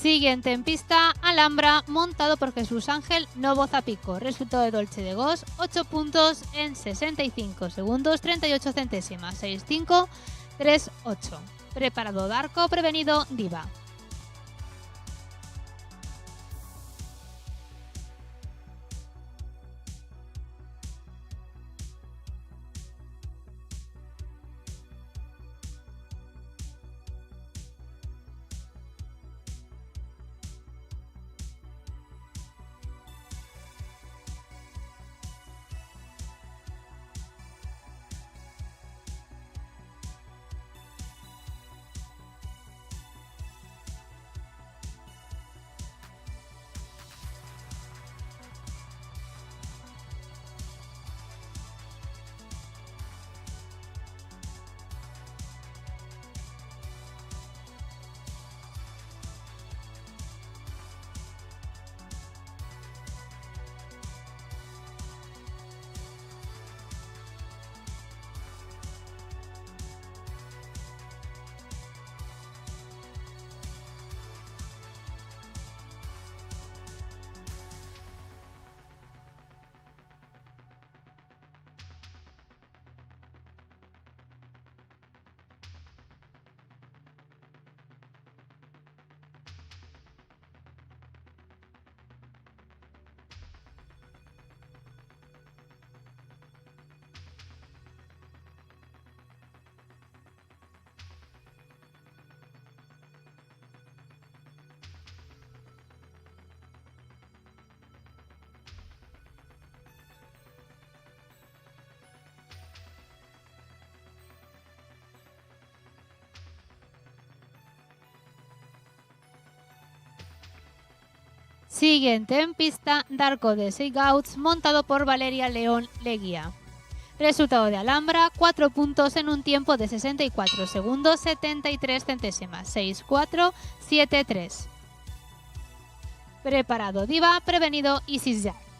B: Siguiente en pista, Alhambra, montado por Jesús Ángel Novo Zapico. Resultado de Dolce de Gos, 8 puntos en 65 segundos, 38 centésimas, 6-5, 3-8. Preparado Darko, prevenido Diva. Siguiente en pista, Darko de Seigauts, montado por Valeria León Leguía. Resultado de Alhambra, 4 puntos en un tiempo de 64 segundos, 73 centésimas, 6-4, 7-3. Preparado Diva, prevenido Isis Jar.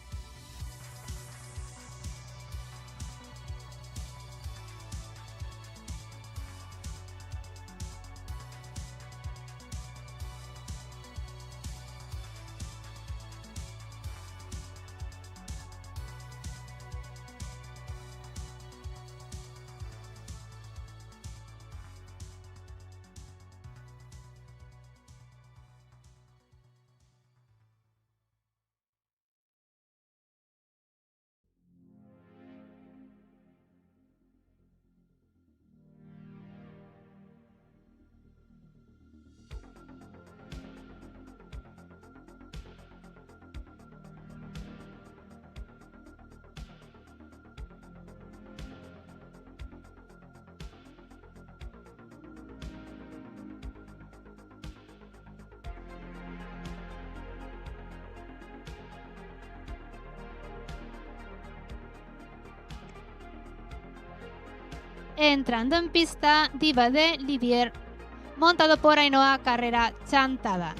B: Entrando en pista, Diva de Lidier, montado por Ainhoa Carrera Chantada.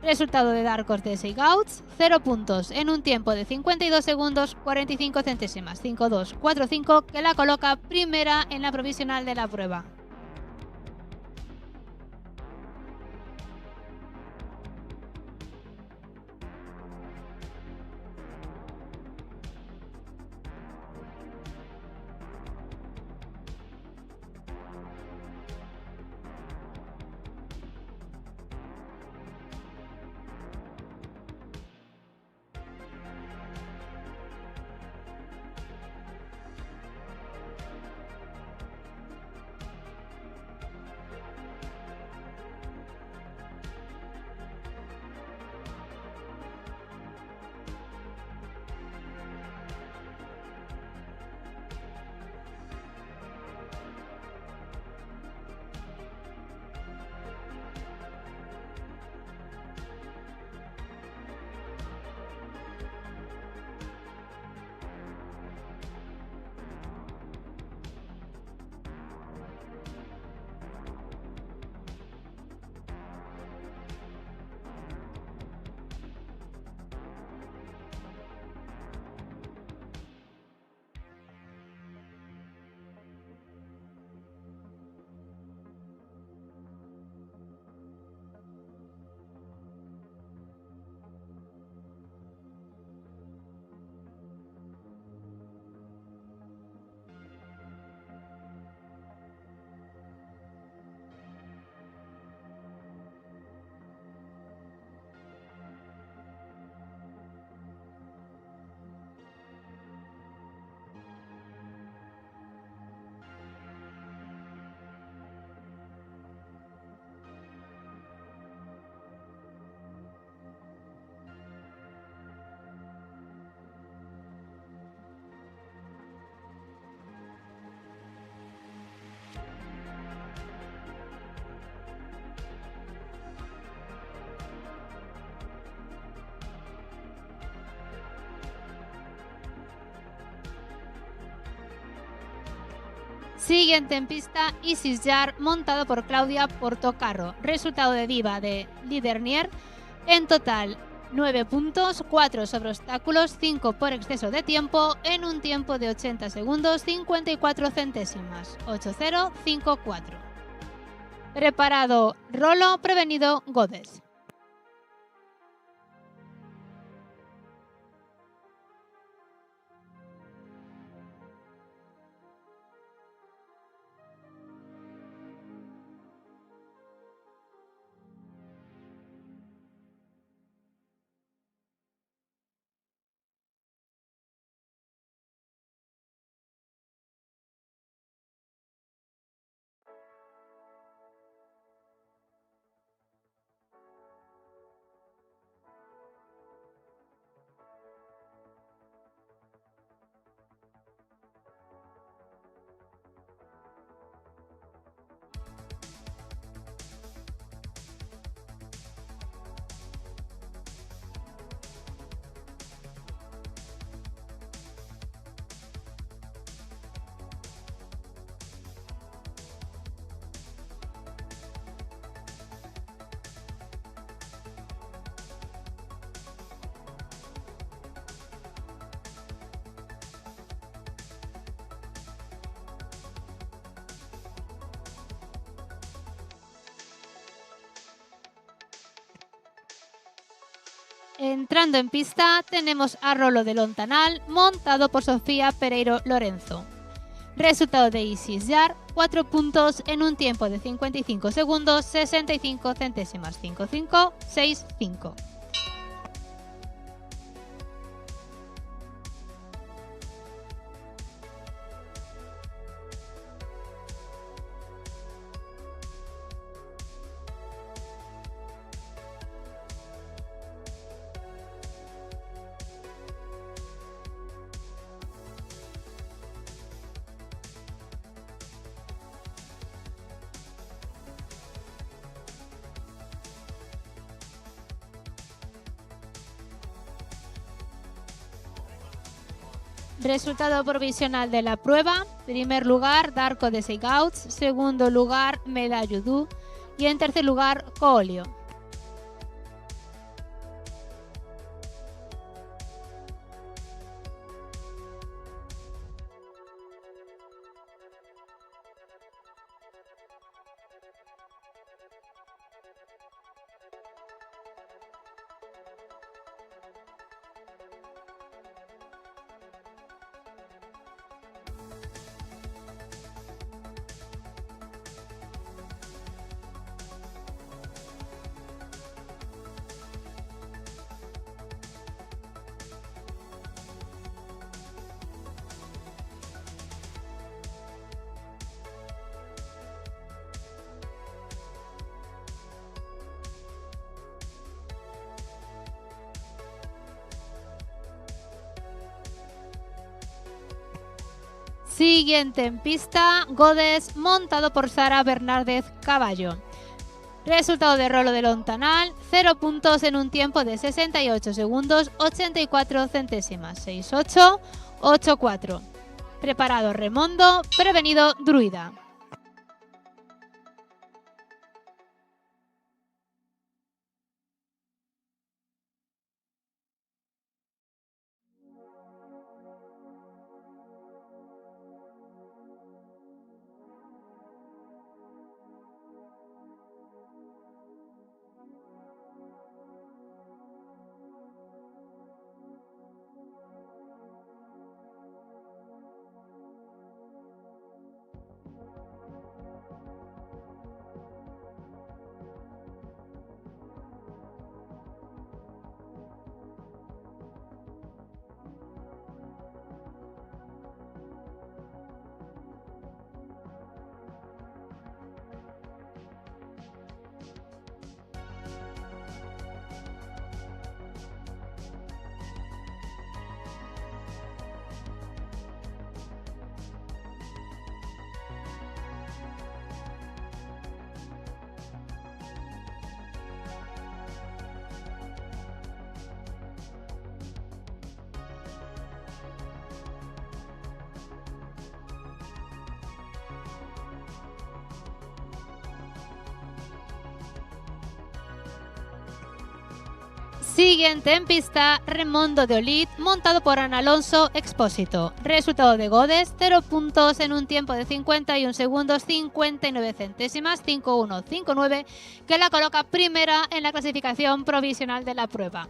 B: Resultado de Darkos de Seigauts, 0 puntos en un tiempo de 52 segundos, 45 centésimas, 5-2, 4-5, que la coloca primera en la provisional de la prueba. Siguiente en pista, Isis Jar, montado por Claudia Portocarro. Resultado de diva de Lidernier. En total, 9 puntos, 4 sobre obstáculos, 5 por exceso de tiempo, en un tiempo de 80 segundos, 54 centésimas. 8-0-5-4. Preparado Rolo, prevenido Godes. Entrando en pista tenemos a Rolo de Lontanal, montado por Sofía Pereiro Lorenzo. Resultado de Isis Jar, 4 puntos en un tiempo de 55 segundos, 65 centésimas. 5-5-6-5. Resultado provisional de la prueba: primer lugar Darko de Seigauts, segundo lugar Medayudu y en tercer lugar Koolio. Siguiente en pista, Godes, montado por Sara Bernárdez Caballo. Resultado de Rolo de Lontanal, 0 puntos en un tiempo de 68 segundos, 84 centésimas. 6-8-8-4. Preparado Remondo, prevenido Druida. Siguiente en pista, Remondo de Olid, montado por Ana Alonso Expósito. Resultado de Godes, 0 puntos en un tiempo de 51 segundos 59 centésimas, 5159, que la coloca primera en la clasificación provisional de la prueba.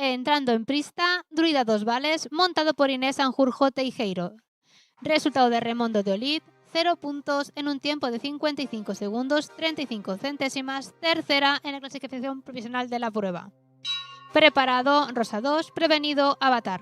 B: Entrando en pista, Druida 2 Vales, montado por Inés Sanjurjo Teijeiro. Resultado de Remondo de Olid, 0 puntos en un tiempo de 55 segundos 35 centésimas, tercera en la clasificación provisional de la prueba. Preparado, Rosa 2, prevenido, Avatar.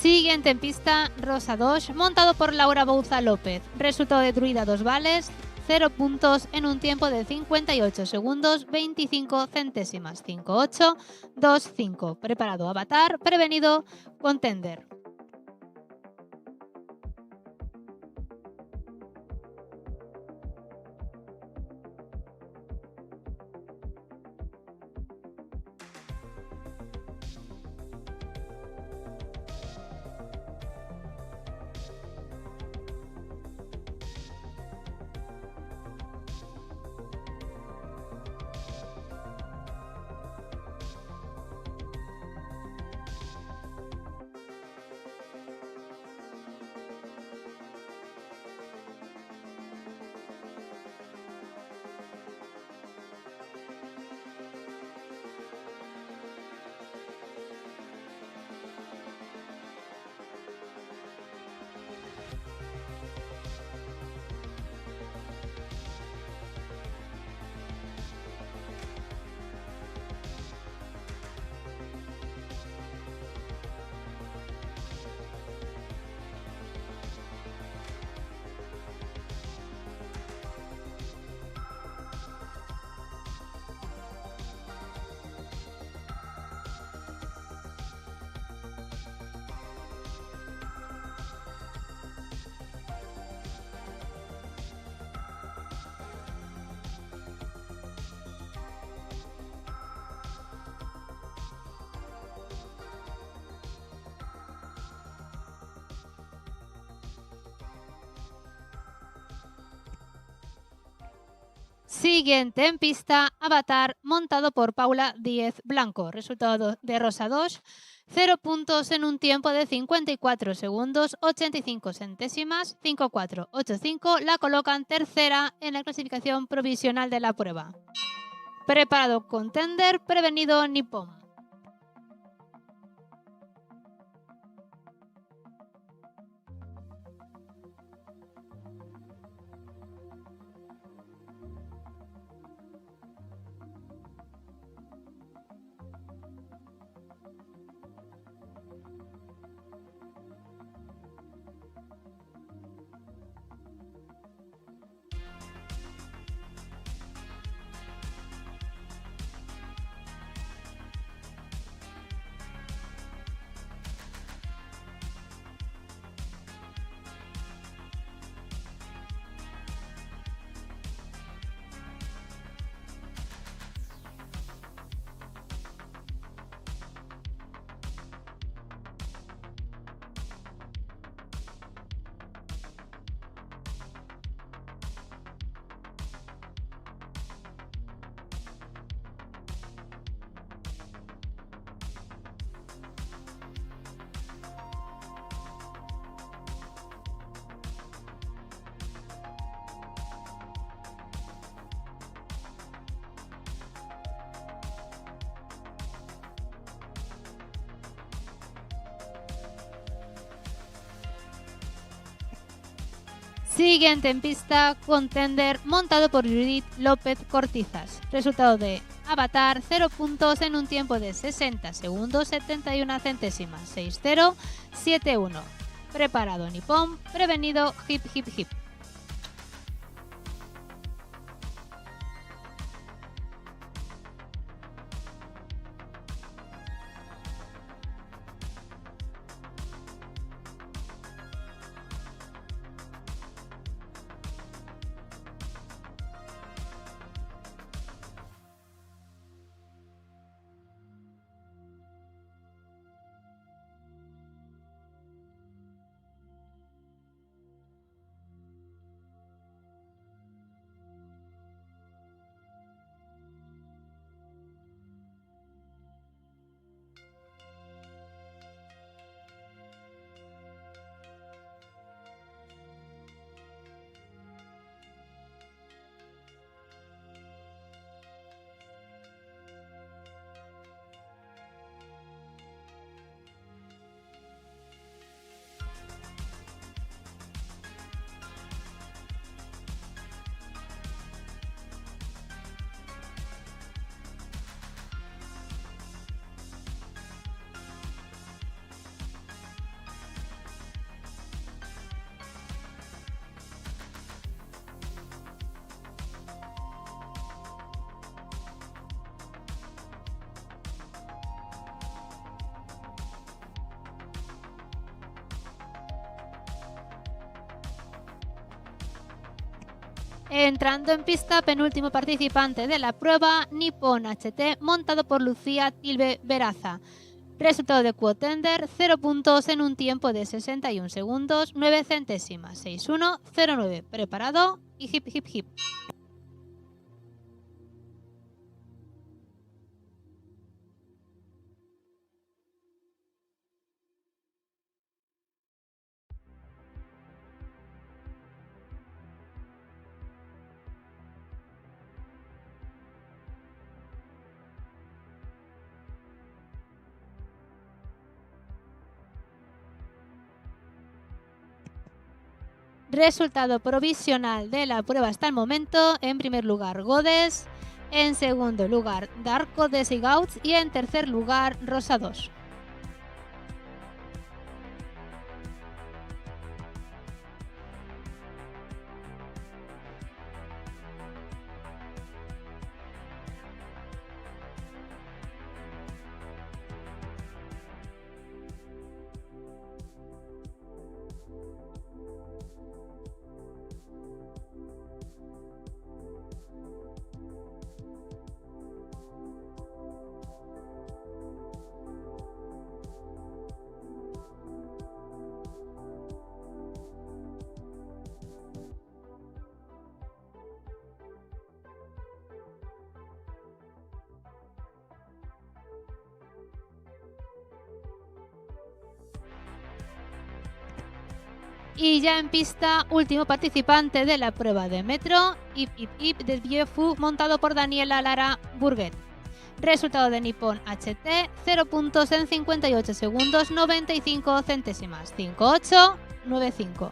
B: Siguiente en pista, Rosa 2, montado por Laura Bouza López. Resultado de Druida 2 Vales, 0 puntos en un tiempo de 58 segundos 25 centésimas, 58 25. Preparado, Avatar, prevenido, Contender. Siguiente en pista, Avatar, montado por Paula Díez Blanco. Resultado de Rosa 2, 0 puntos en un tiempo de 54 segundos, 85 centésimas, 5485. La colocan tercera en la clasificación provisional de la prueba. Preparado Contender, prevenido Nippon. Siguiente en pista, Contender, montado por Judith López Cortizas. Resultado de Avatar, 0 puntos en un tiempo de 60 segundos, 71 centésimas, 6071. Preparado Nippon, prevenido Hip Hip Hip. Entrando en pista, penúltimo participante de la prueba, Nippon HT, montado por Lucía Tilbe Veraza. Resultado de Contender, 0 puntos en un tiempo de 61 segundos, 9 centésimas, 6109. Preparado y Hip Hip Hip. Resultado provisional de la prueba hasta el momento: en primer lugar Godes, en segundo lugar Dark Goddess y Gauts y en tercer lugar Rosa 2. Y ya en pista, último participante de la prueba de metro, Ip Ip Ip de Vieux Fou, montado por Daniela Lara Burguet. Resultado de Nippon HT, 0 puntos en 58 segundos 95 centésimas, 5895.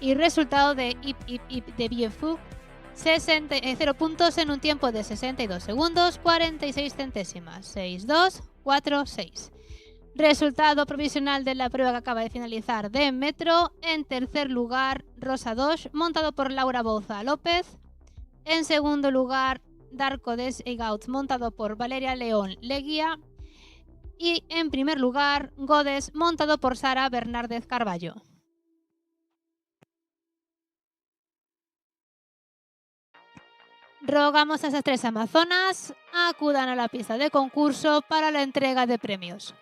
B: Y resultado de Ip Ip Ip de Vieux Fou, 0 puntos en un tiempo de 62 segundos 46 centésimas, 6246. Resultado provisional de la prueba que acaba de finalizar de metro. En tercer lugar, Rosa 2, montado por Laura Bouza López. En segundo lugar, Darko Des Egauts, montado por Valeria León Leguía. Y en primer lugar, Godes, montado por Sara Bernárdez Carballo. Rogamos a esas 3 amazonas acudan a la pista de concurso para la entrega de premios.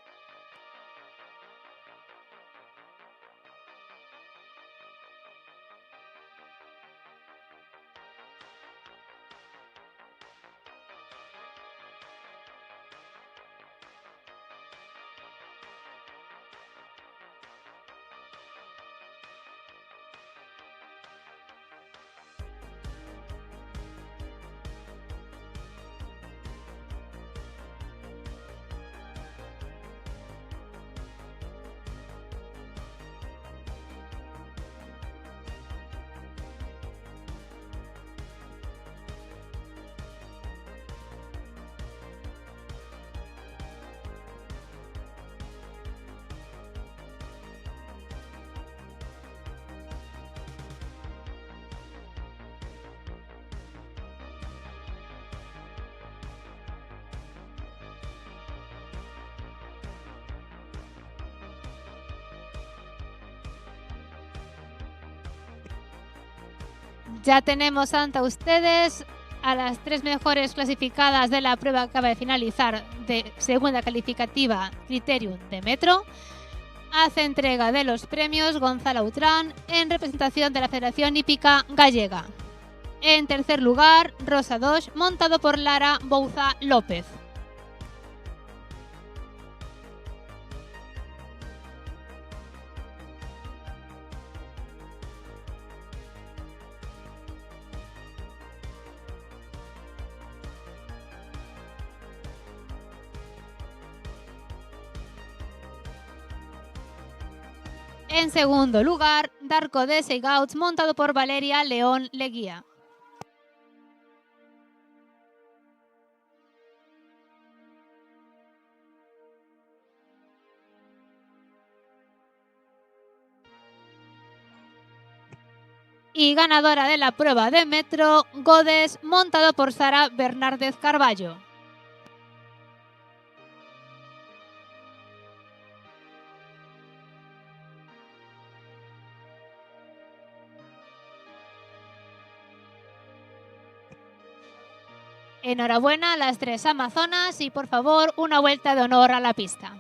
B: Ya tenemos ante ustedes a las 3 mejores clasificadas de la prueba que acaba de finalizar de segunda calificativa Criterium de Metro. Hace entrega de los premios Gonzalo Utrán en representación de la Federación Hípica Gallega. En tercer lugar, Rosa 2, montado por Lara Bouza López. En segundo lugar, Darko Des Egauts, montado por Valeria León Leguía. Y ganadora de la prueba de metro, Godes, montado por Sara Bernárdez Carballo. Enhorabuena a las 3 amazonas y por favor una vuelta de honor a la pista.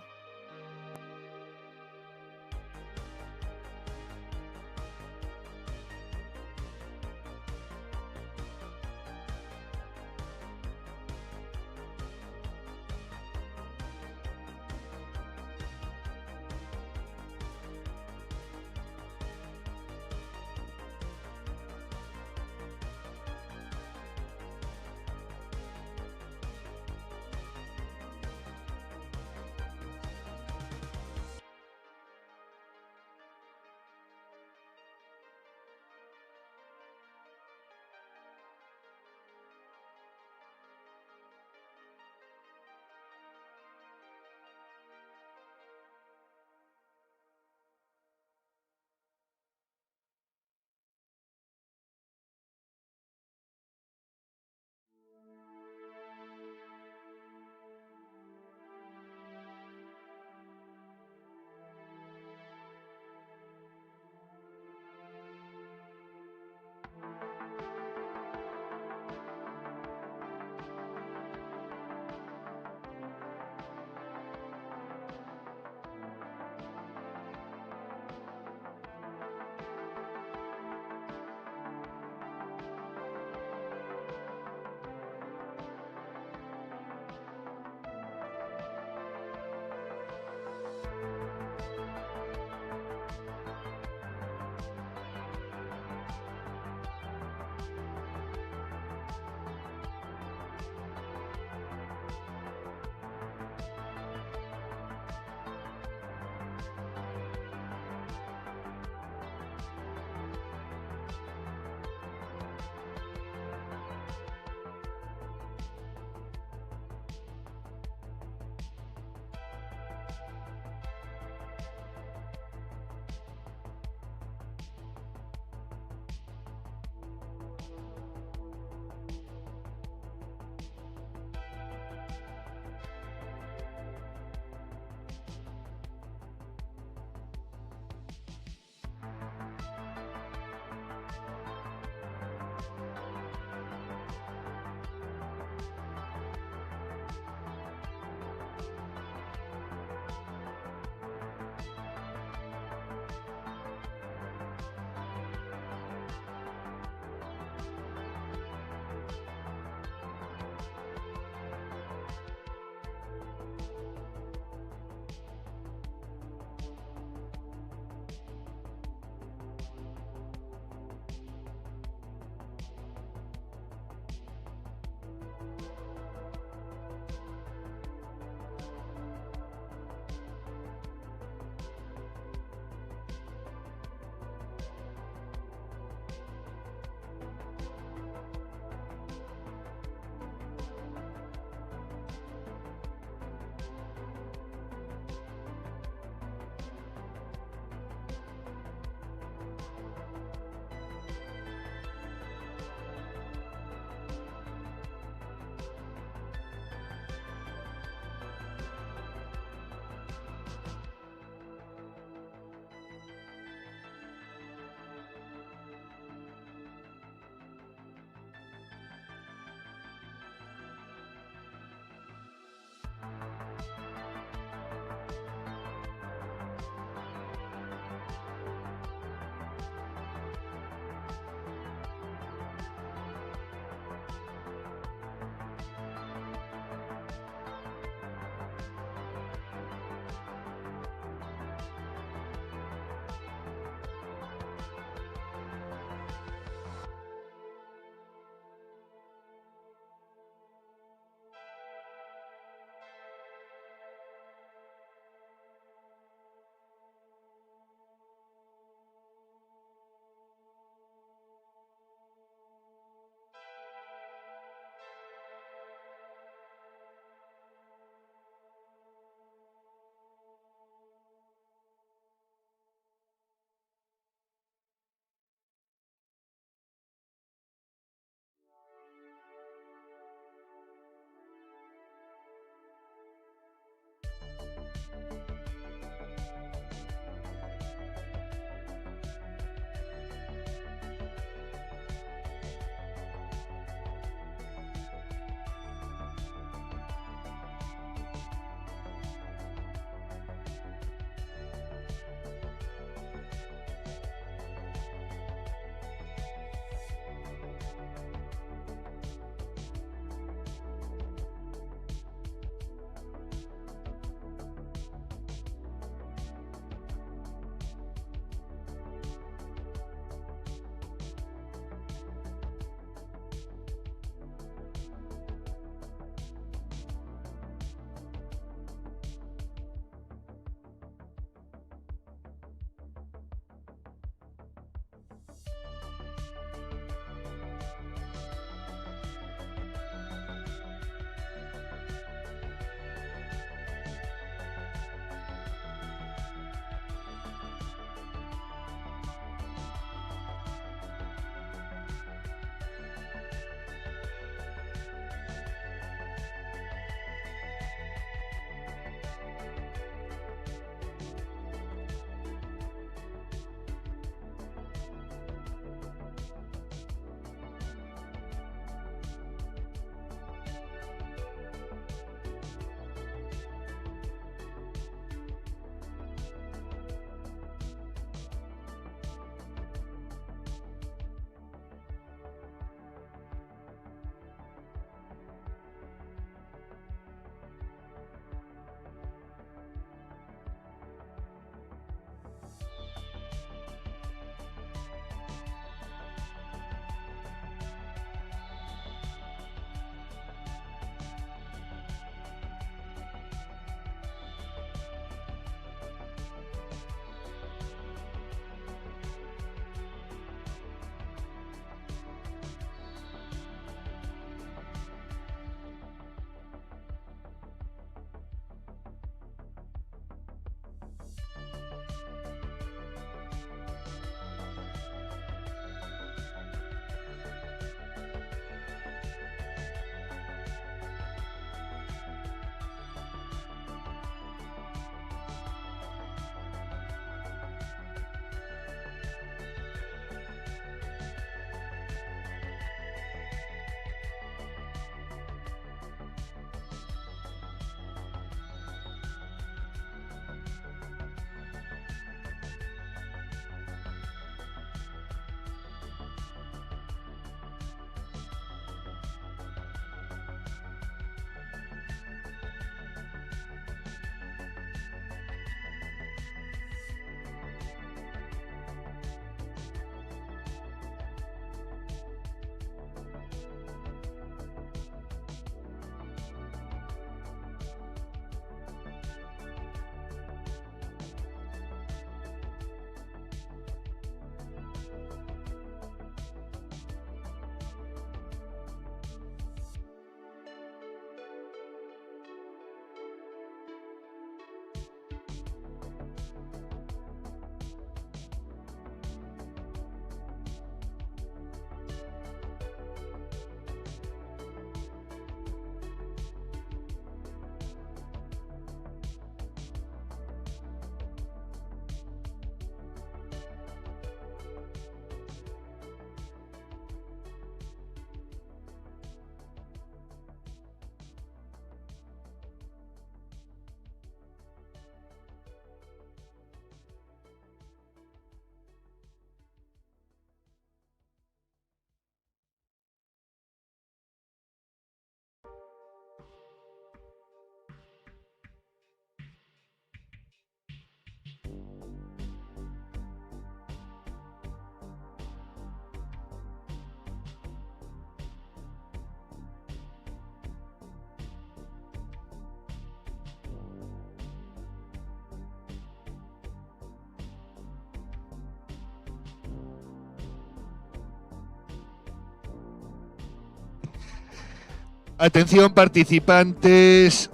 A: Atención participantes.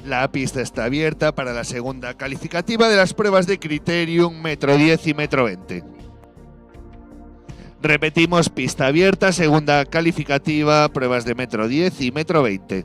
A: La pista está abierta para la segunda calificativa de las pruebas de Criterium metro 10 y metro 20. Repetimos, pista abierta, segunda calificativa, pruebas de metro 10 y metro 20.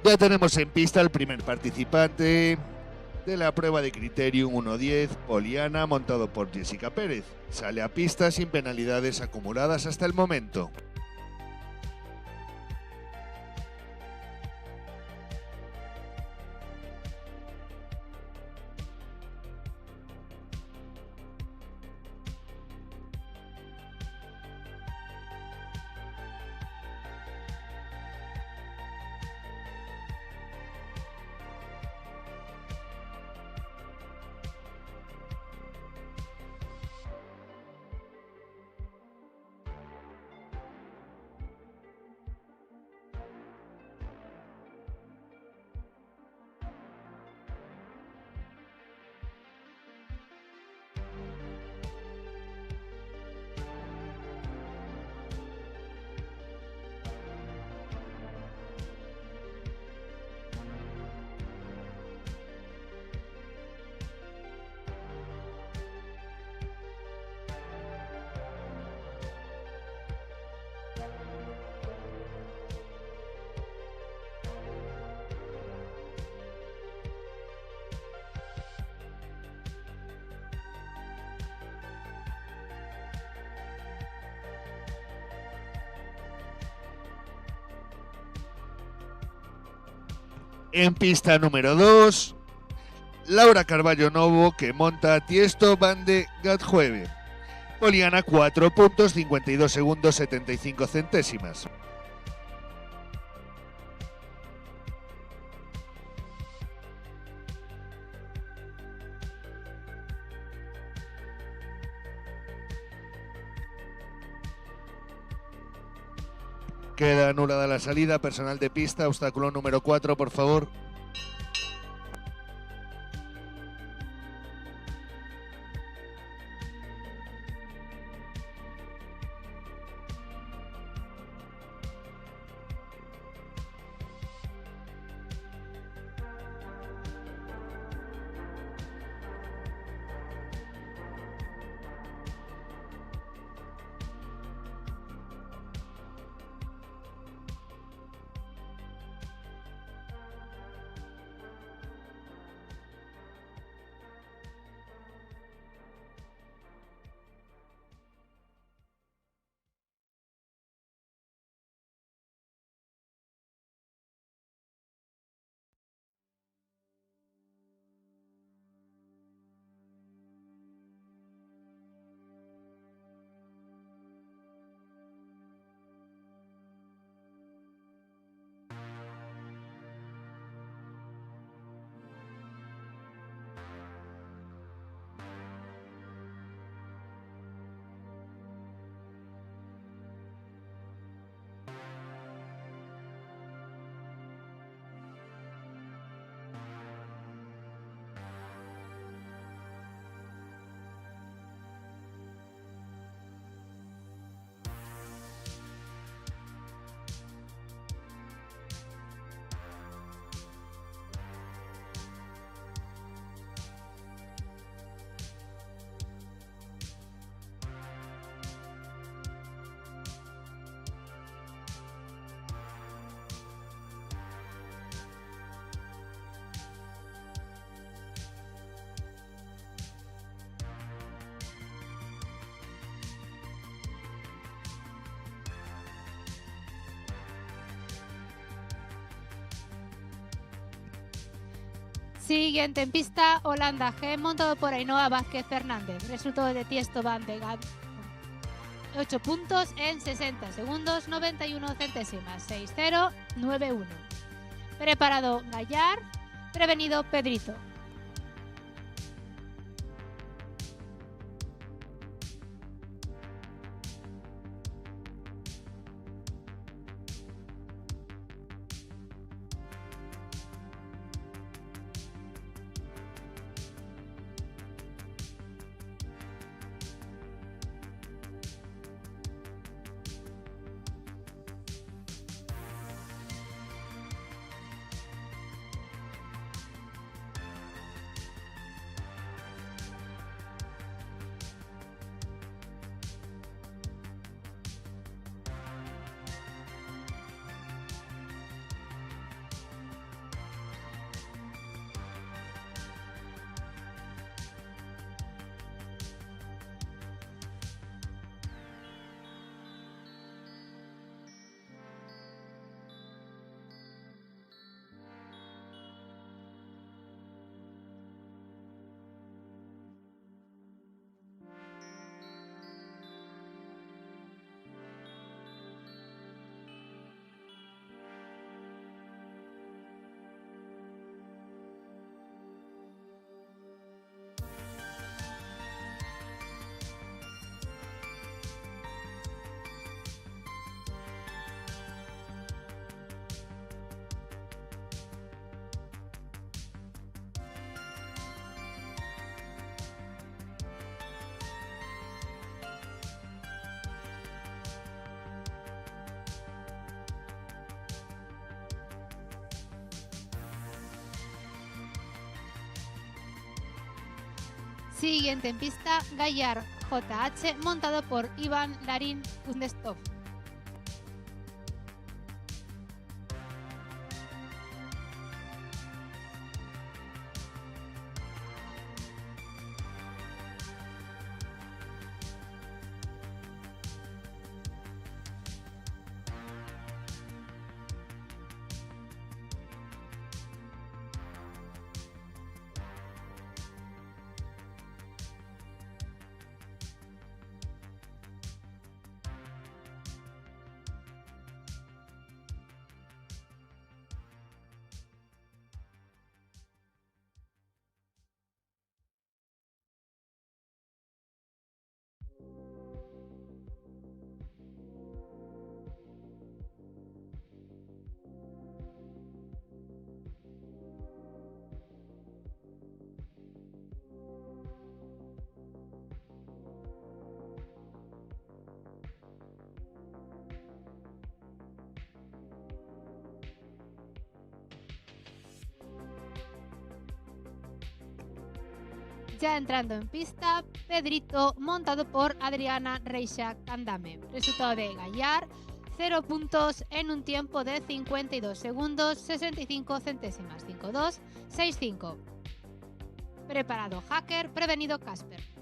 A: Ya tenemos en pista el primer participante de la prueba de Criterium 1.10, Poliana, montado por Jessica Pérez. Sale a pista sin penalidades acumuladas hasta el momento. En pista número 2, Laura Carballo Novo, que monta Tiesto Van de Gatjueve. Poliana 4 puntos, 52 segundos, 75 centésimas. Queda anulada la salida. Personal de pista, obstáculo número 4, por favor.
B: Siguiente en pista, Holanda G, montado por Ainhoa Vázquez Fernández. Resultado de Tiesto Van de Gat, 8 puntos en 60 segundos, 91 centésimas, 6-0-9-1. Preparado Gallar, prevenido Pedrito. Siguiente en pista, Gaillard JH, montado por Ivan Larin Kuznetsov. Ya entrando en pista, Pedrito, montado por Adriana Reixa Candame. Resultado de Gaillard, 0 puntos en un tiempo de 52 segundos, 65 centésimas, 5-2, 6-5. Preparado Hacker, prevenido Casper.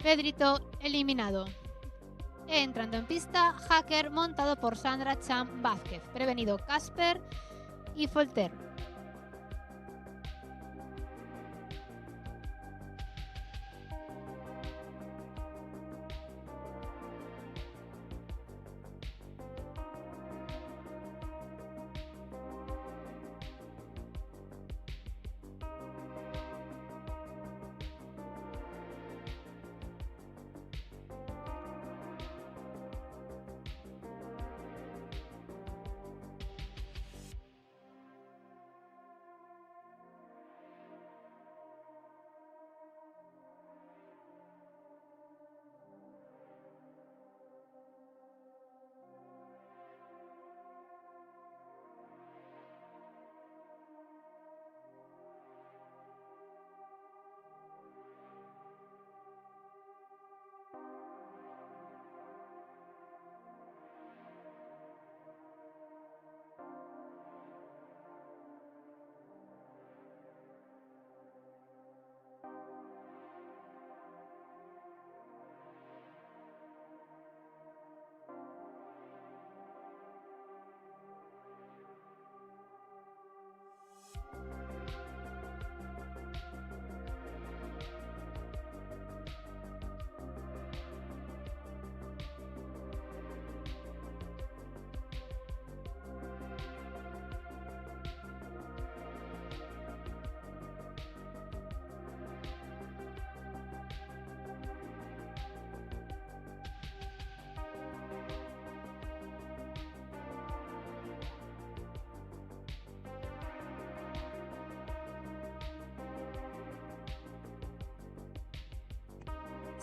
B: Pedrito eliminado. Entrando en pista, Hacker, montado por Sandra Cham Vázquez. Prevenido Casper y Folter.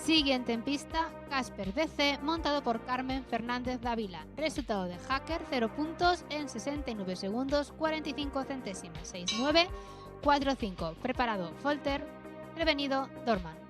B: Siguiente en pista, Casper DC, montado por Carmen Fernández Dávila. Resultado de Hacker, 0 puntos en 69 segundos, 45 centésimas, 6-9, 4-5. Preparado Folter, prevenido Dorman.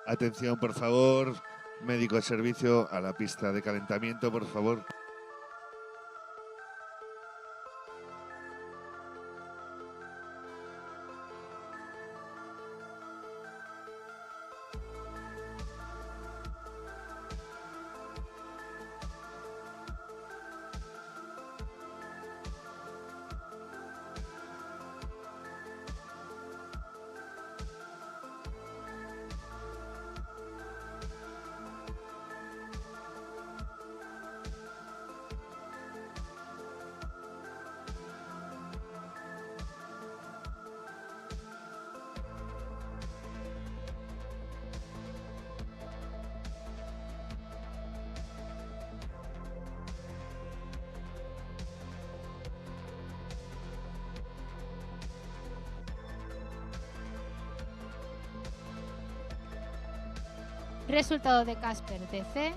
A: Atención, por favor. Médico de servicio a la pista de calentamiento, por favor.
B: Resultado de Casper DC.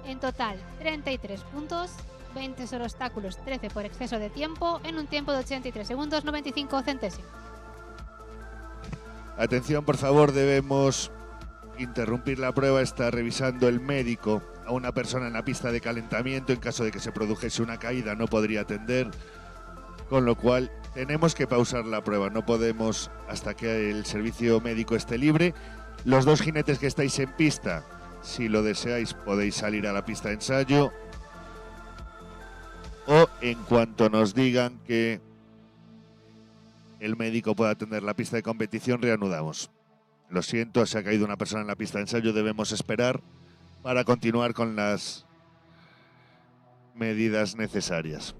B: En total 33 puntos, 20 sobre obstáculos, 13 por exceso de tiempo, en un tiempo de 83 segundos 95 centésimos.
A: Atención, por favor, debemos interrumpir la prueba. Está revisando el médico a una persona en la pista de calentamiento. En caso de que se produjese una caída no podría atender, con lo cual tenemos que pausar la prueba. No podemos hasta que el servicio médico esté libre. Los dos jinetes que estáis en pista, si lo deseáis, podéis salir a la pista de ensayo, o en cuanto nos digan que el médico pueda atender la pista de competición, reanudamos. Lo siento, se ha caído una persona en la pista de ensayo, debemos esperar para continuar con las medidas necesarias.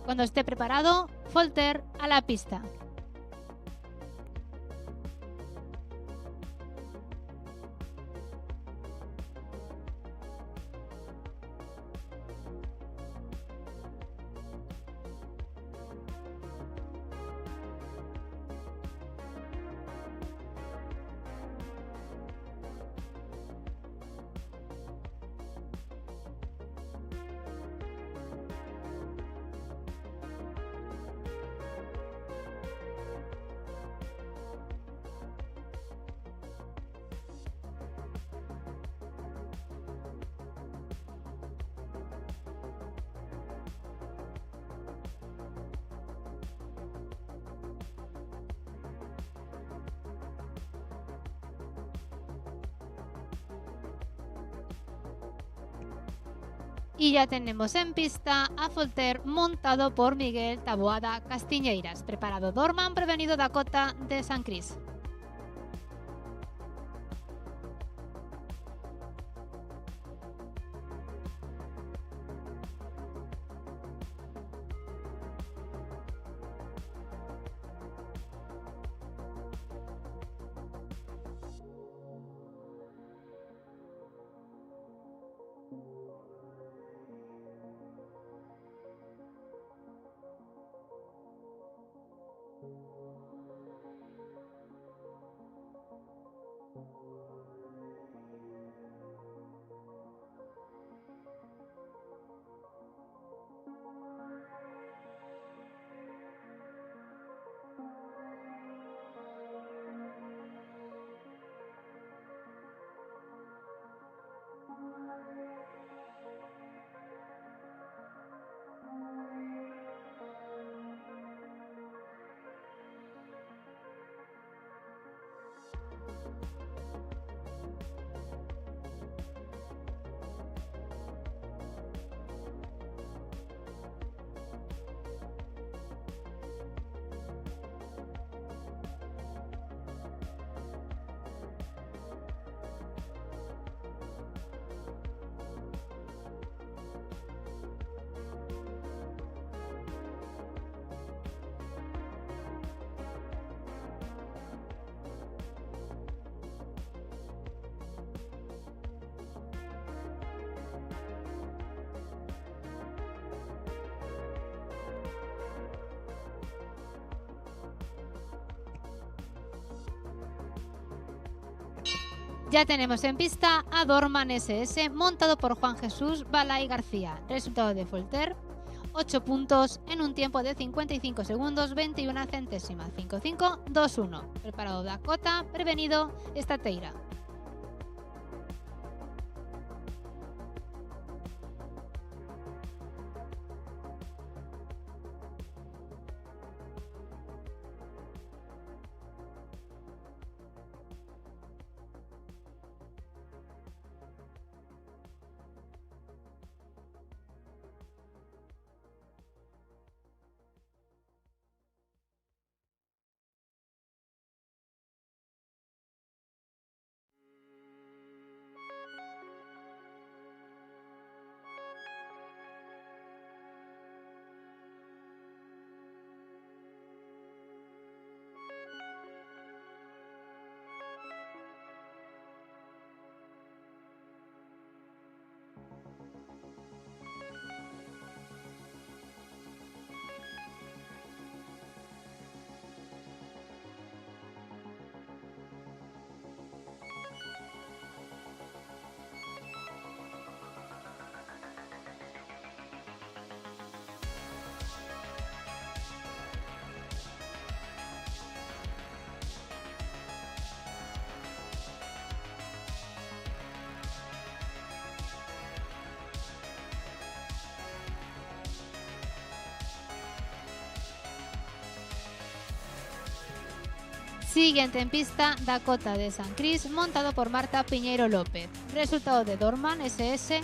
B: Cuando esté preparado, Folter a la pista. Y ya tenemos en pista a Voltaire montado por Miguel Taboada Castiñeiras. Preparado Dorman, prevenido Dakota de San Cris. Ya tenemos en pista a Dorman SS montado por Juan Jesús Balay García. Resultado de Voltaire, 8 puntos en un tiempo de 55 segundos 21 centésimas. 5-5-2-1. Preparado Dakota, prevenido Estateira. Siguiente en pista, Dakota de San Cris, montado por Marta Piñeiro López. Resultado de Dorman SS,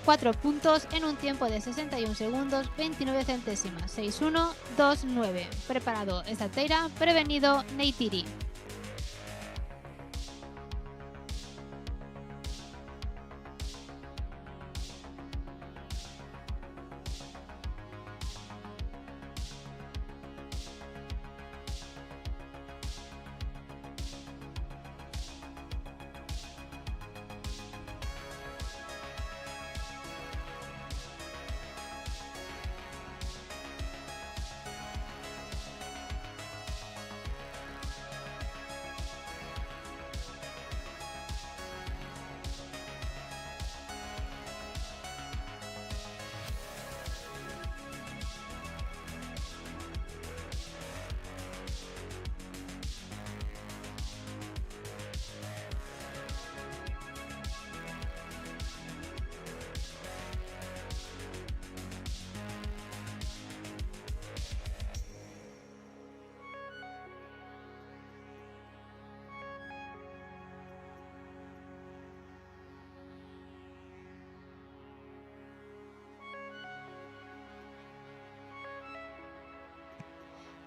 B: 4 puntos en un tiempo de 61 segundos 29 centésimas. 6-1-2-9. Preparado Estateira, prevenido Neytiri.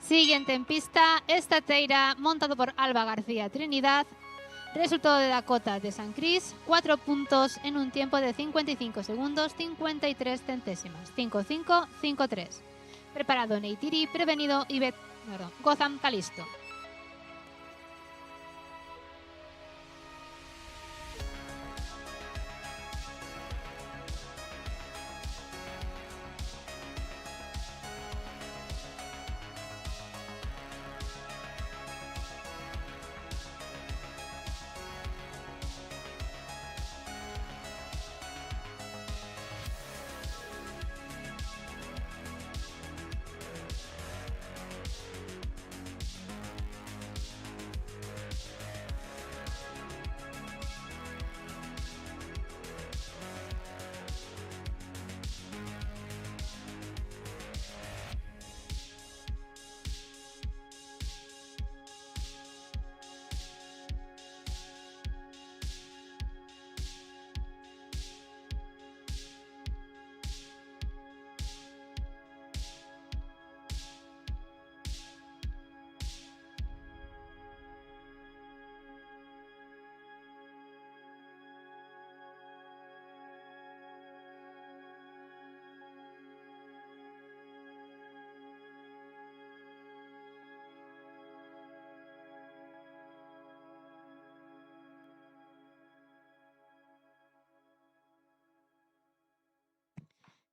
B: Siguiente en pista, Estateira, montado por Alba García Trinidad. Resultado de Dakota de San Cris, 4 puntos en un tiempo de 55 segundos, 53 centésimas. 5-5, 5-3. Preparado Neytiri, prevenido Gotham Calisto.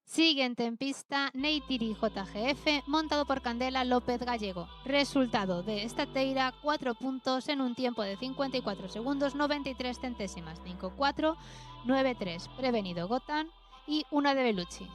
B: Siguiente en pista, Neytiri JGF, montado por Candela López Gallego. Resultado de Estateira, 4 puntos en un tiempo de 54 segundos, 93 centésimas. 5-4, 9-3. Prevenido Gotham y una de Bellucci.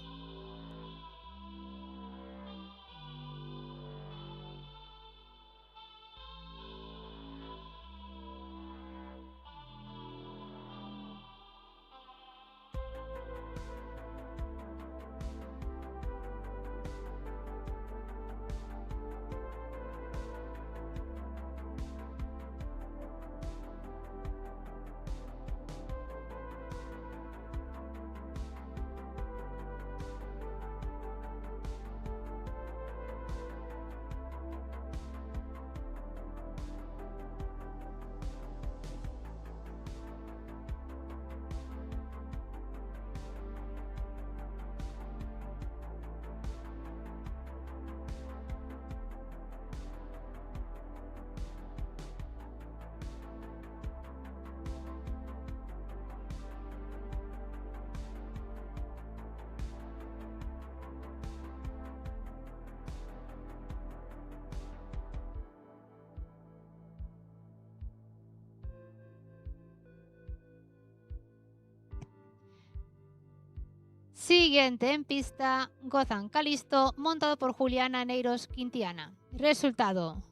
B: Siguiente en pista, Gotham Calisto, montado por Juliana Neiros Quintiana. Resultado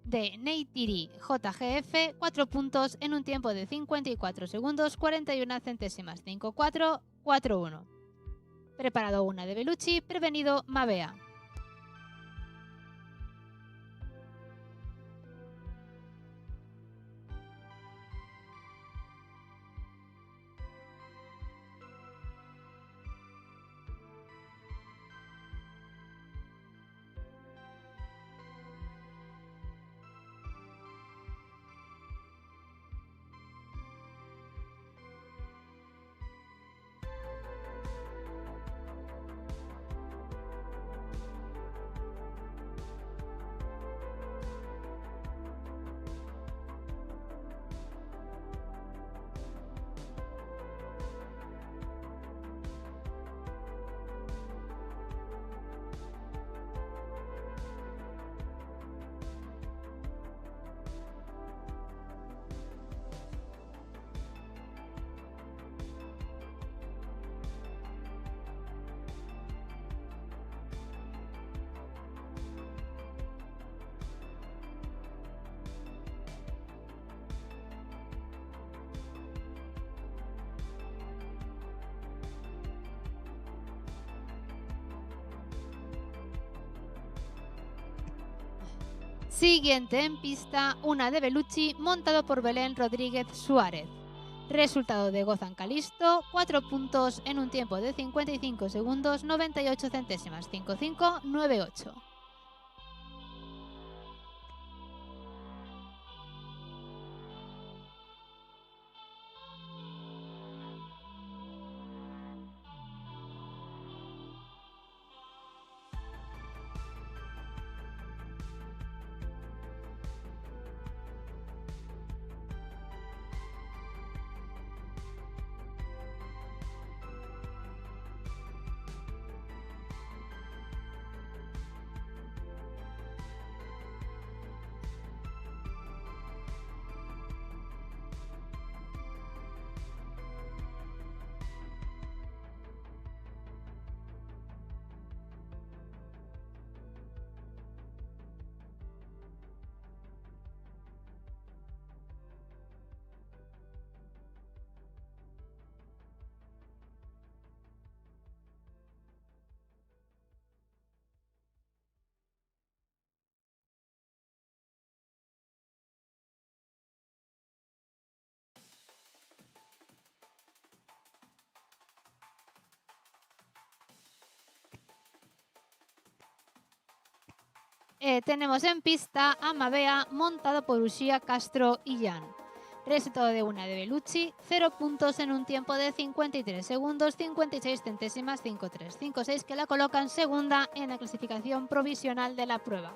B: de Neytiri JGF, 4 puntos en un tiempo de 54 segundos, 41 centésimas. 5-4, 4-1. Preparado una de Bellucci, prevenido Mavea. Siguiente en pista, una de Bellucci, montado por Belén Rodríguez Suárez. Resultado de Gotham Calisto, 4 puntos en un tiempo de 55 segundos, 98 centésimas. 5-5, 9-8. Tenemos en pista a Mabea montado por Ushia, Castro y Jan. Resultado de una de Bellucci, 0 puntos en un tiempo de 53 segundos, 56 centésimas, 5.3, 5.6, que la colocan segunda en la clasificación provisional de la prueba.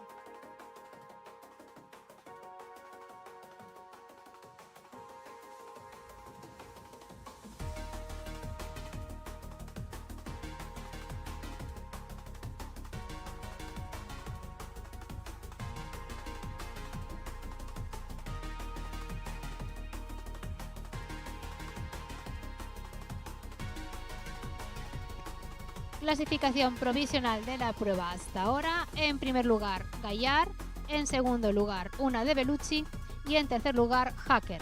B: Clasificación provisional de la prueba hasta ahora. En primer lugar, Gaillard. En segundo lugar, una de Bellucci. Y en tercer lugar, Hacker.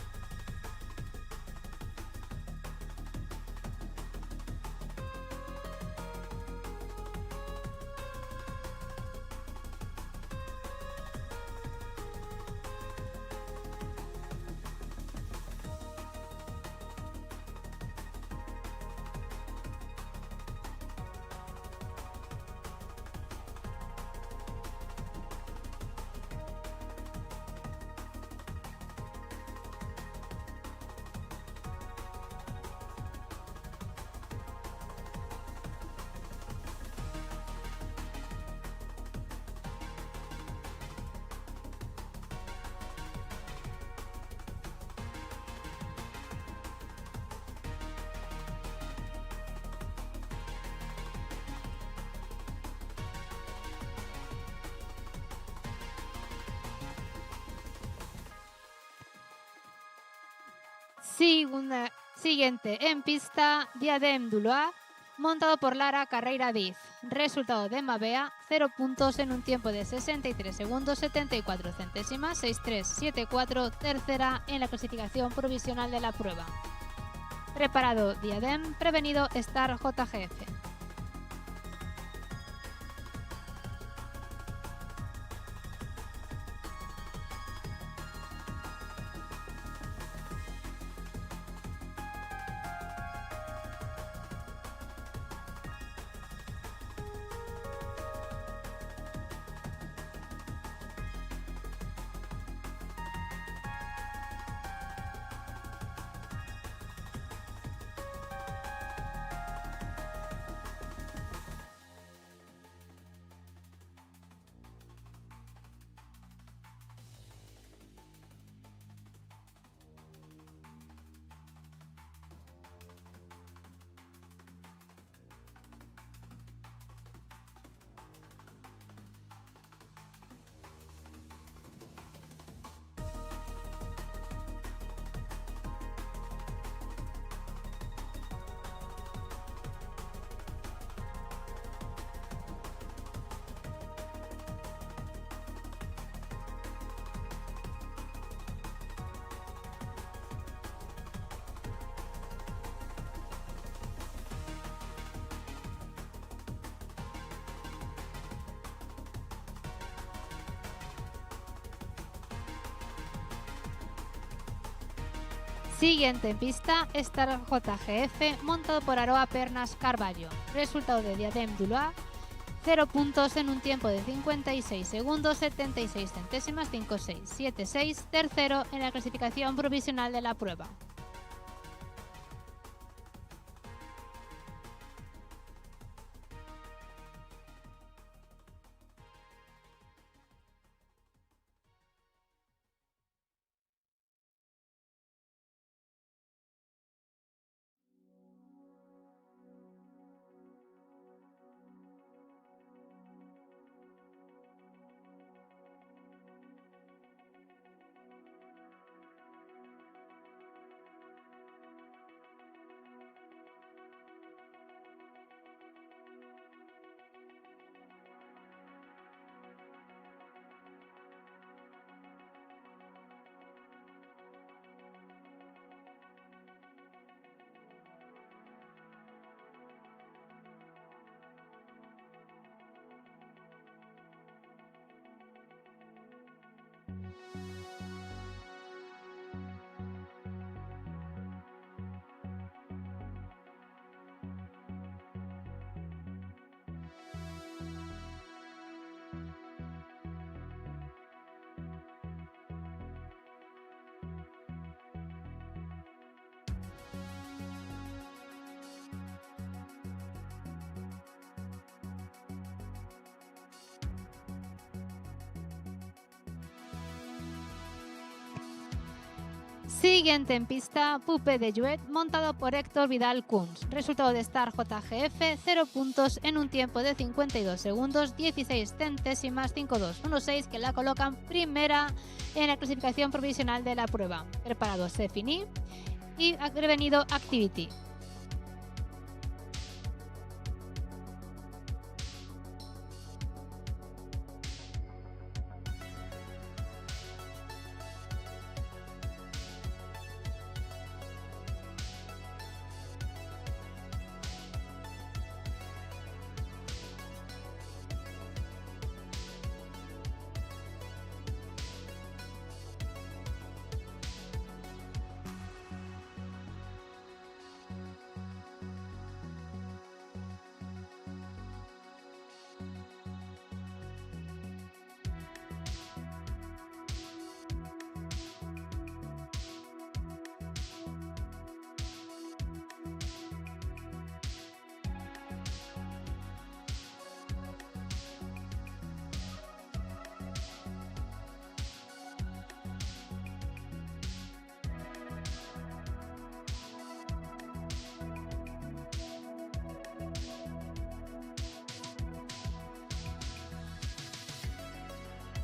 B: Siguiente en pista, Diadem du Loir, montado por Lara Carreira Diz. Resultado de Mabea, 0 puntos en un tiempo de 63 segundos, 74 centésimas, 6.3, 7.4, tercera en la clasificación provisional de la prueba. Preparado Diadem, prevenido Star JGF. Siguiente en pista, Star JGF, montado por Aroa Pernas Carballo. Resultado de Diadem du Loir, 0 puntos en un tiempo de 56 segundos, 76 centésimas, 5.6, 7.6, tercero en la clasificación provisional de la prueba. Siguiente en pista, Pupe de Jouet, montado por Héctor Vidal Kunz. Resultado de Star JGF, 0 puntos en un tiempo de 52 segundos, 16 centésimas, 5.216, que la colocan primera en la clasificación provisional de la prueba. Preparado Sefini y ha prevenido Activity.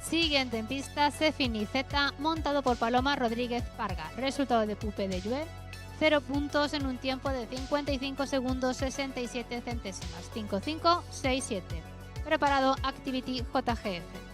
B: Siguiente en pista, Sefini Z, montado por Paloma Rodríguez Parga. Resultado de Pupe de Jouet, 0 puntos en un tiempo de 55 segundos, 67 centésimas, 5.567. Preparado Activity JGF.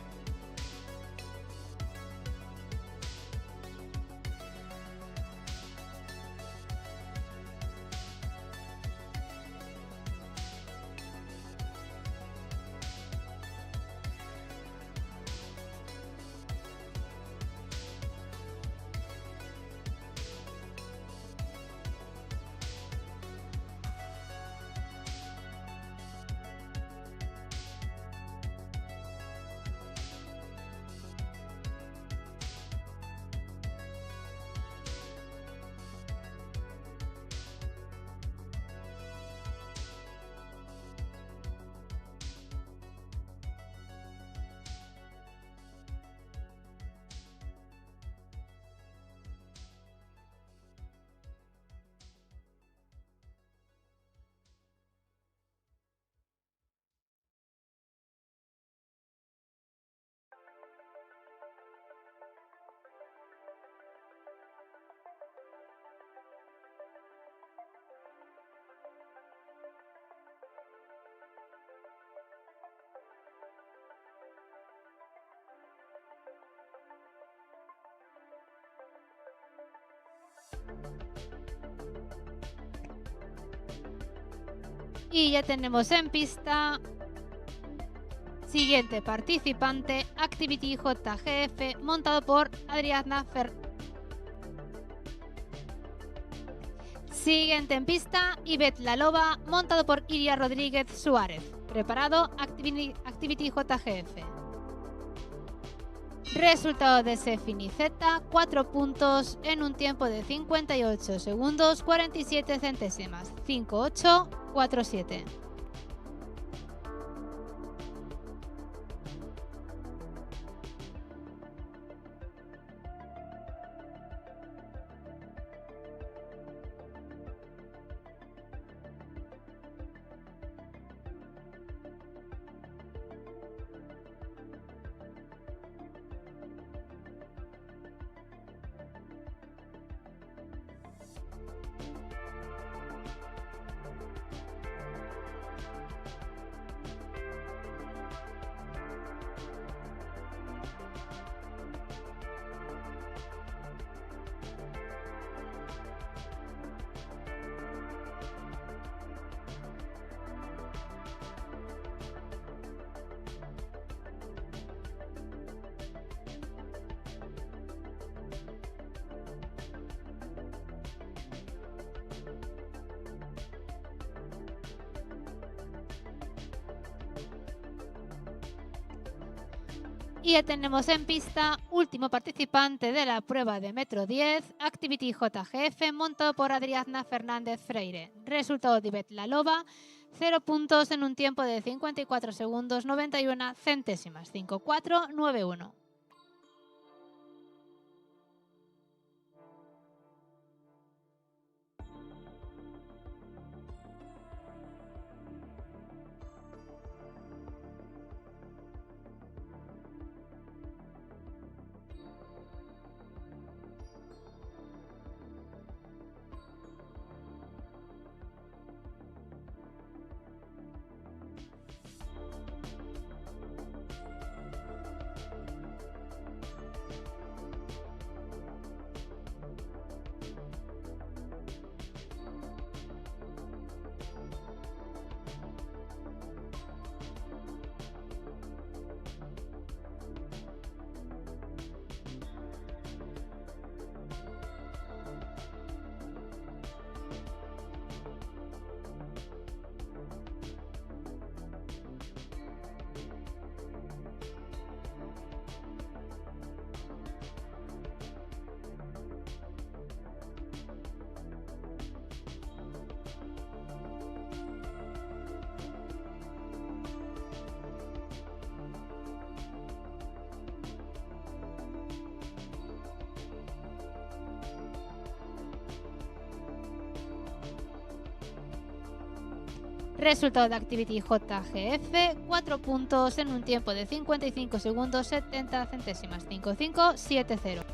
B: Y ya tenemos en pista siguiente participante, Activity JGF, montado por Adriana Fer. Siguiente en pista, Ivette La Loba, montado por Iria Rodríguez Suárez. Preparado, Activity JGF. Resultado de Sefini Z, 4 puntos en un tiempo de 58 segundos, 47 centésimas, 5.847. Y ya tenemos en pista último participante de la prueba de metro 10, Activity JGF, montado por Adriana Fernández Freire. Resultado de Ivette La Loba, 0 puntos en un tiempo de 54 segundos, 91 centésimas, 5.491. Resultado de Activity JGF, 4 puntos en un tiempo de 55 segundos 70 centésimas. 5570.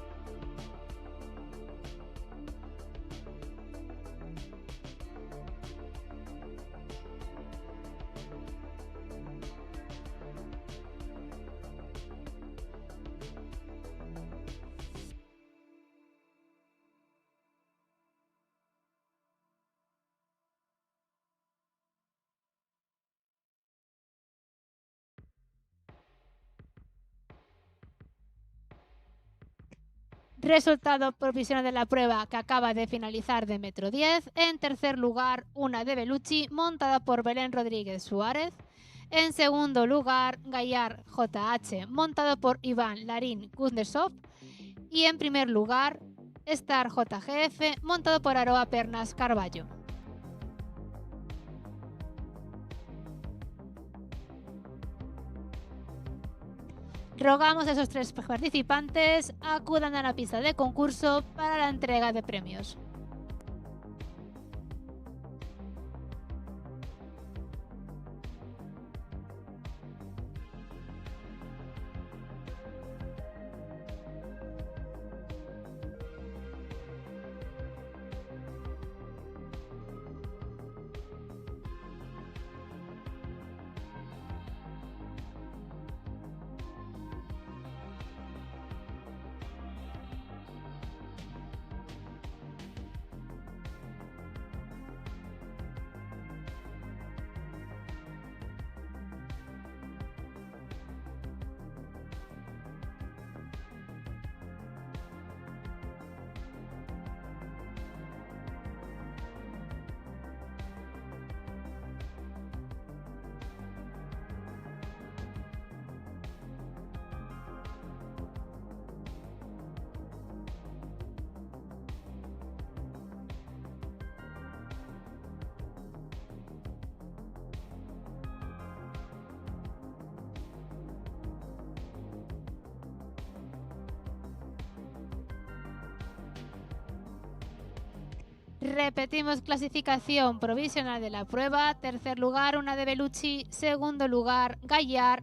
B: Resultado provisional de la prueba que acaba de finalizar de metro 10. En tercer lugar, una de Bellucci montada por Belén Rodríguez Suárez. En segundo lugar, Gaillard JH montado por Iván Larín Kuznetsov. Y en primer lugar, Star JGF montado por Aroa Pernas Carballo. Rogamos a esos 3 participantes acudan a la pista de concurso para la entrega de premios. Repetimos clasificación provisional de la prueba. Tercer lugar, una de Bellucci. Segundo lugar, Gaillard.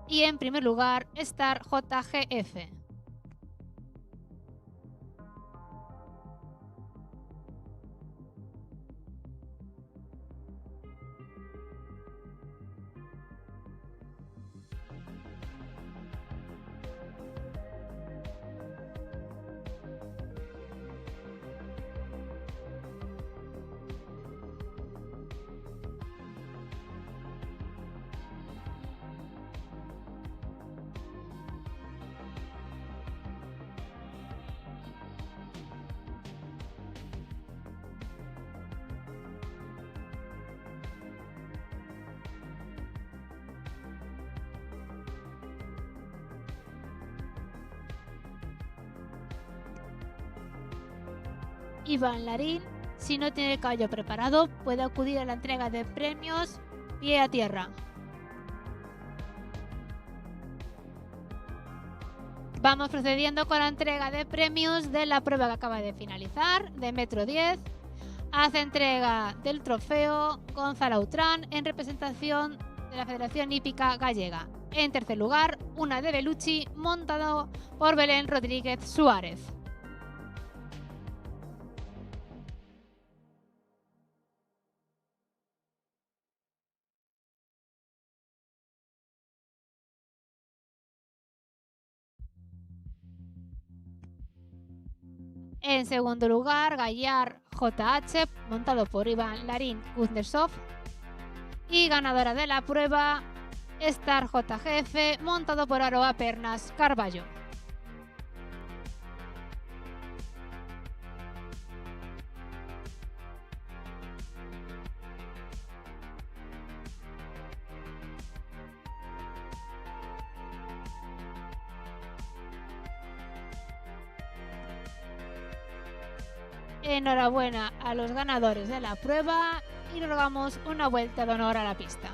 B: Y en primer lugar, Star JGF. Iván Larín, si no tiene el caballo preparado, puede acudir a la entrega de premios pie a tierra. Vamos procediendo con la entrega de premios de la prueba que acaba de finalizar, de metro 10. Hace entrega del trofeo Gonzalo Utrán en representación de la Federación Hípica Gallega. En tercer lugar, una de Bellucci montado por Belén Rodríguez Suárez. En segundo lugar, Gaillard JH, montado por Iván Larín Kuznetsov. Y ganadora de la prueba, Star JGF, montado por Aroa Pernas Carballo. Enhorabuena a los ganadores de la prueba y rogamos una vuelta de honor a la pista.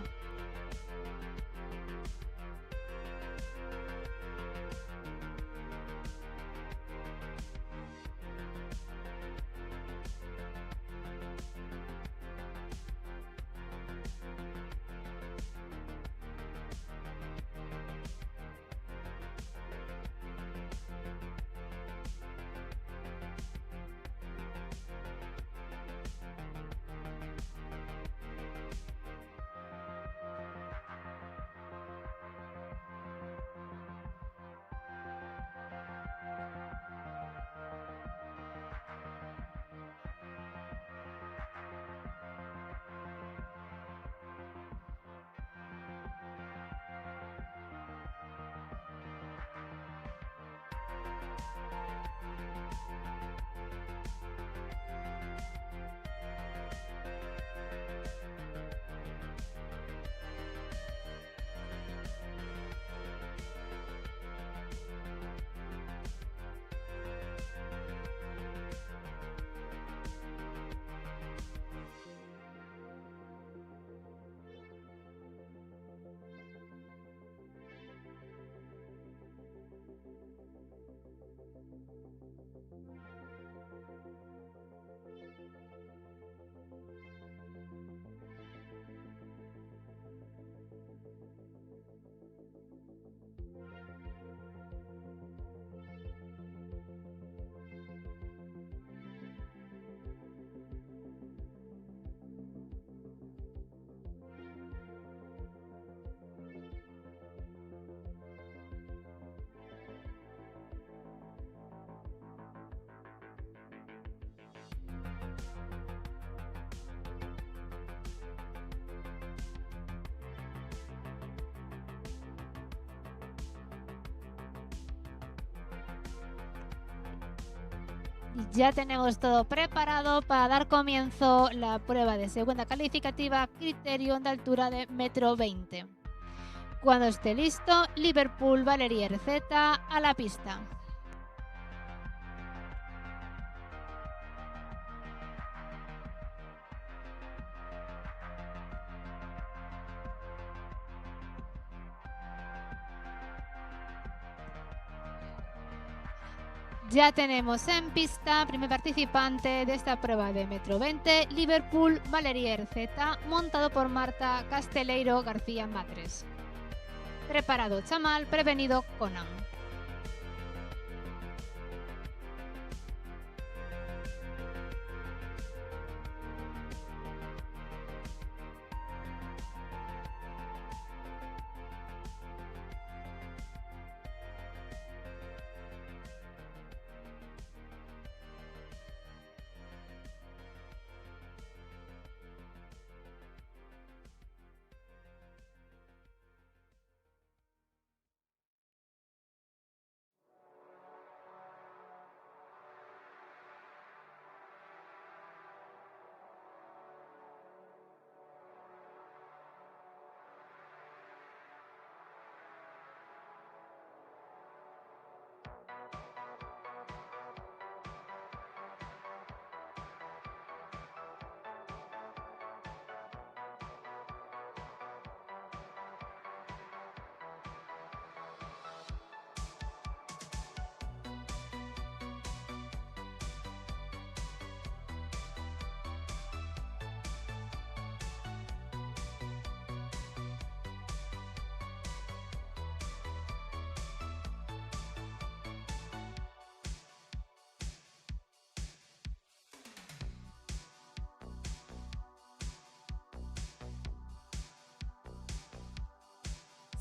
B: Y ya tenemos todo preparado para dar comienzo la prueba de segunda calificativa Criterium de altura de 1,20 m. Cuando esté listo, Liverpool Valerie RZ a la pista. Ya tenemos en pista primer participante de esta prueba de 1,20 m, Liverpool Valerie RZ, montado por Marta Casteleiro García Matres. Preparado Chamal, prevenido Conan.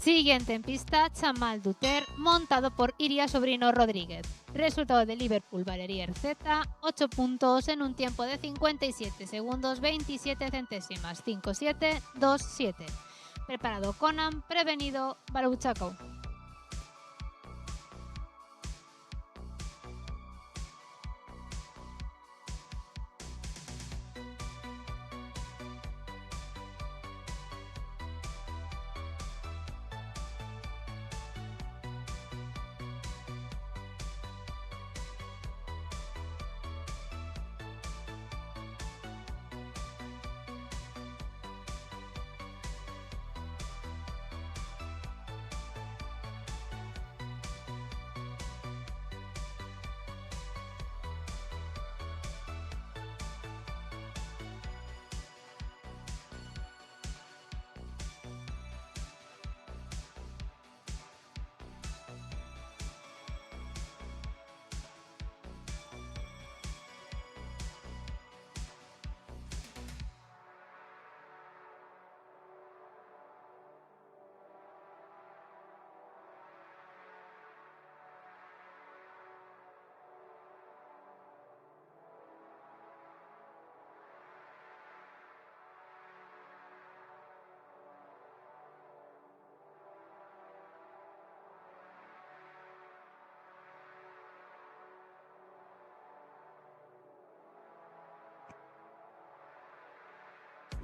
B: Siguiente en pista, Chamal Duter, montado por Iria Sobrino Rodríguez. Resultado de Liverpool Valerie RZ, 8 puntos en un tiempo de 57 segundos 27 centésimas, 5-7-2-7. Preparado Conan, prevenido Baluchaco.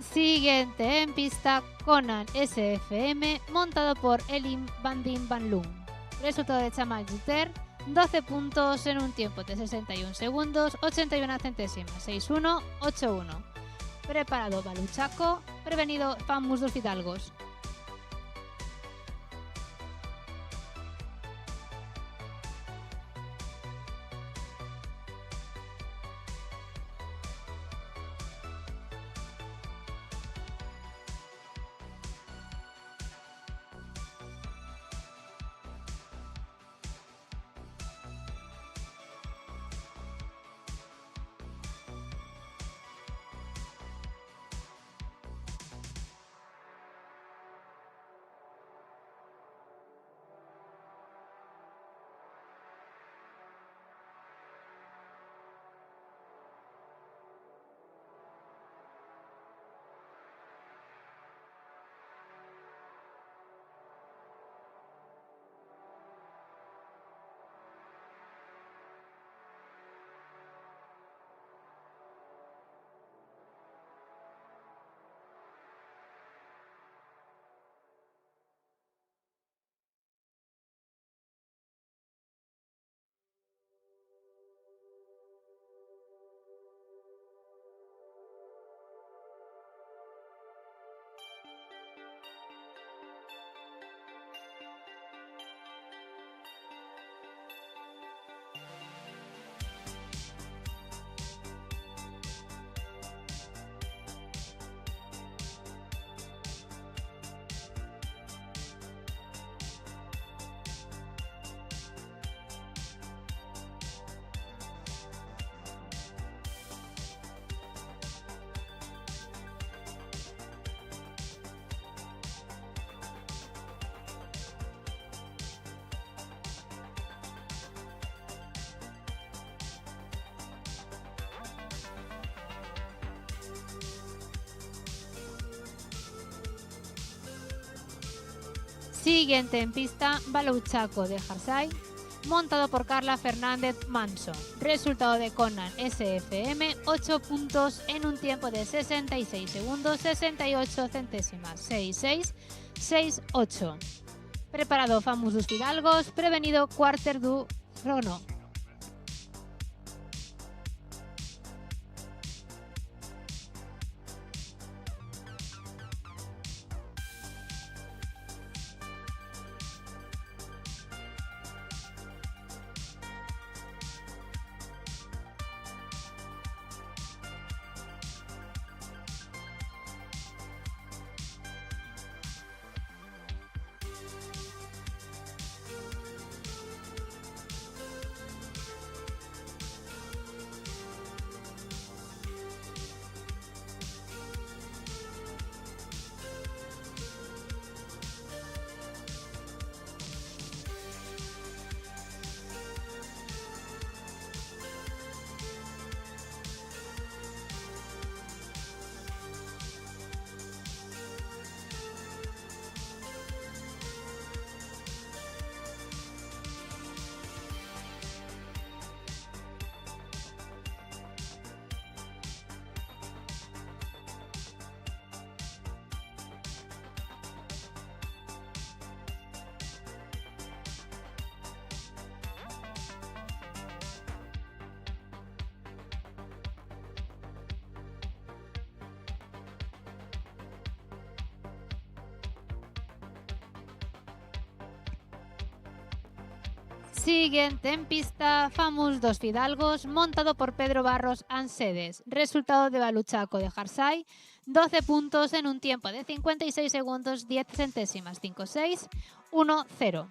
B: Siguiente en pista, Conan SFM, montado por Elim Van Din Van Loon. Resultado de Chamal Duter, 12 puntos en un tiempo de 61 segundos 81 centésimas, 6-1-8-1. Preparado Baluchaco, prevenido Famus dos Fidalgos. Siguiente en pista, Balouchaco de Jarsay, montado por Carla Fernández Manso. Resultado de Conan SFM, 8 puntos en un tiempo de 66 segundos, 68 centésimas, 66, 68. Preparado Famous dos Fidalgos, prevenido Quarter du Frono. Siguiente en pista, Famous dos Fidalgos, montado por Pedro Barros Ansedes. Resultado de Balouchaco de Jarsay, 12 puntos en un tiempo de 56 segundos, 10 centésimas, 56, 1, 0.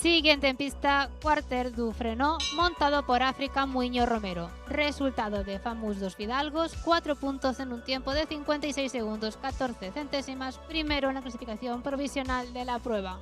B: Siguiente en pista, Quarter du Frenó, montado por África Muiño Romero. Resultado de Famous dos Fidalgos, 4 puntos en un tiempo de 56 segundos, 14 centésimas, primero en la clasificación provisional de la prueba.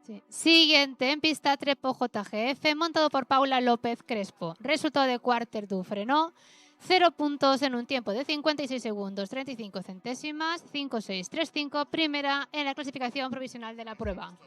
B: Sí. Siguiente en pista, Trepo JGF, montado por Paula López Crespo. Resultado de Quarter du frenó, 0 puntos en un tiempo de 56 segundos 35 centésimas, 5.635, primera en la clasificación provisional de la prueba.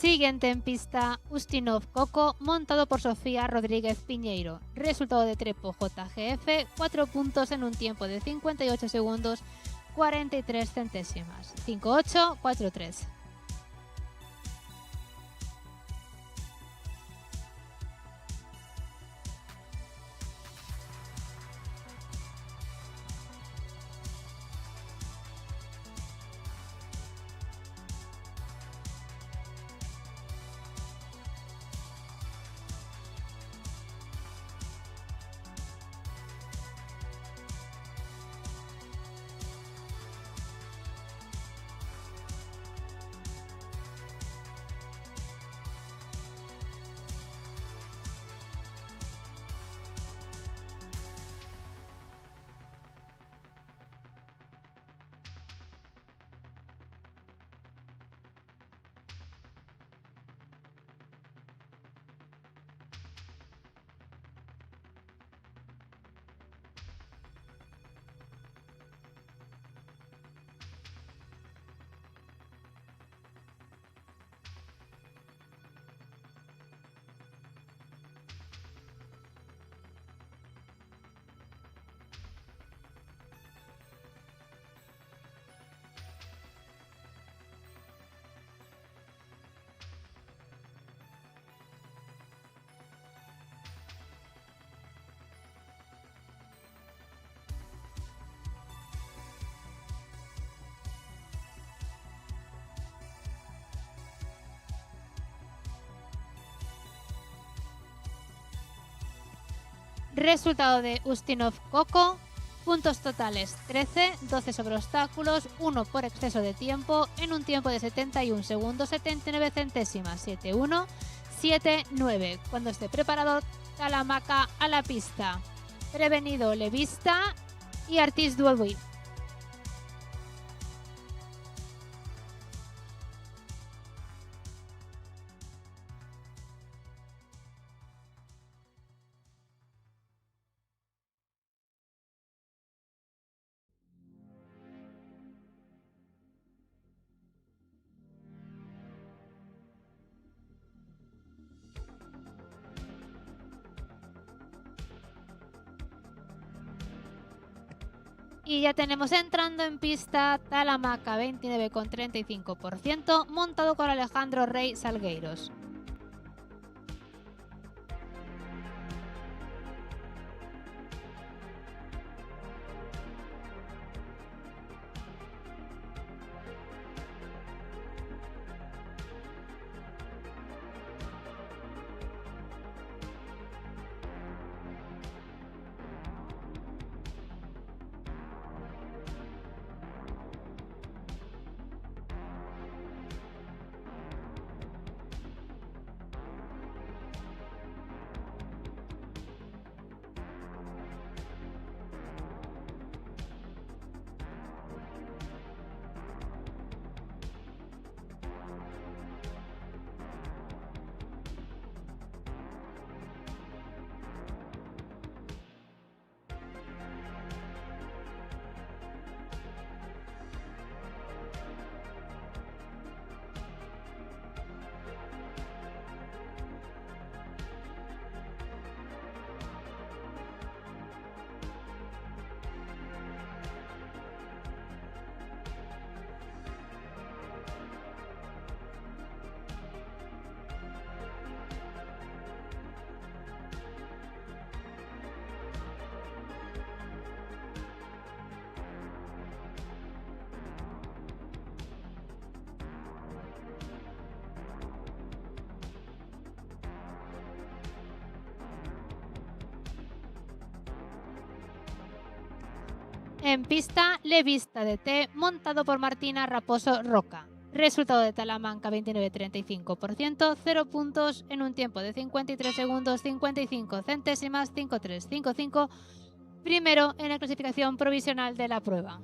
B: Siguiente en pista, Ustinov Coco, montado por Sofía Rodríguez Piñeiro. Resultado de Trepo JGF, 4 puntos en un tiempo de 58 segundos 43 centésimas, 5.843. Resultado de Ustinov Coco, puntos totales 13, 12 sobre obstáculos, 1 por exceso de tiempo, en un tiempo de 71 segundos 79 centésimas, 7.179. Cuando esté preparado, Talamaca a la pista. Prevenido Levista y Artis Duelwi. Y ya tenemos entrando en pista Talamaca 29,35%, montado por Alejandro Rey Salgueiros. En pista, Levista de T, montado por Martina Raposo Roca. Resultado de Talamanca 29,35%, 0 puntos en un tiempo de 53 segundos 55 centésimas 5355, primero en la clasificación provisional de la prueba.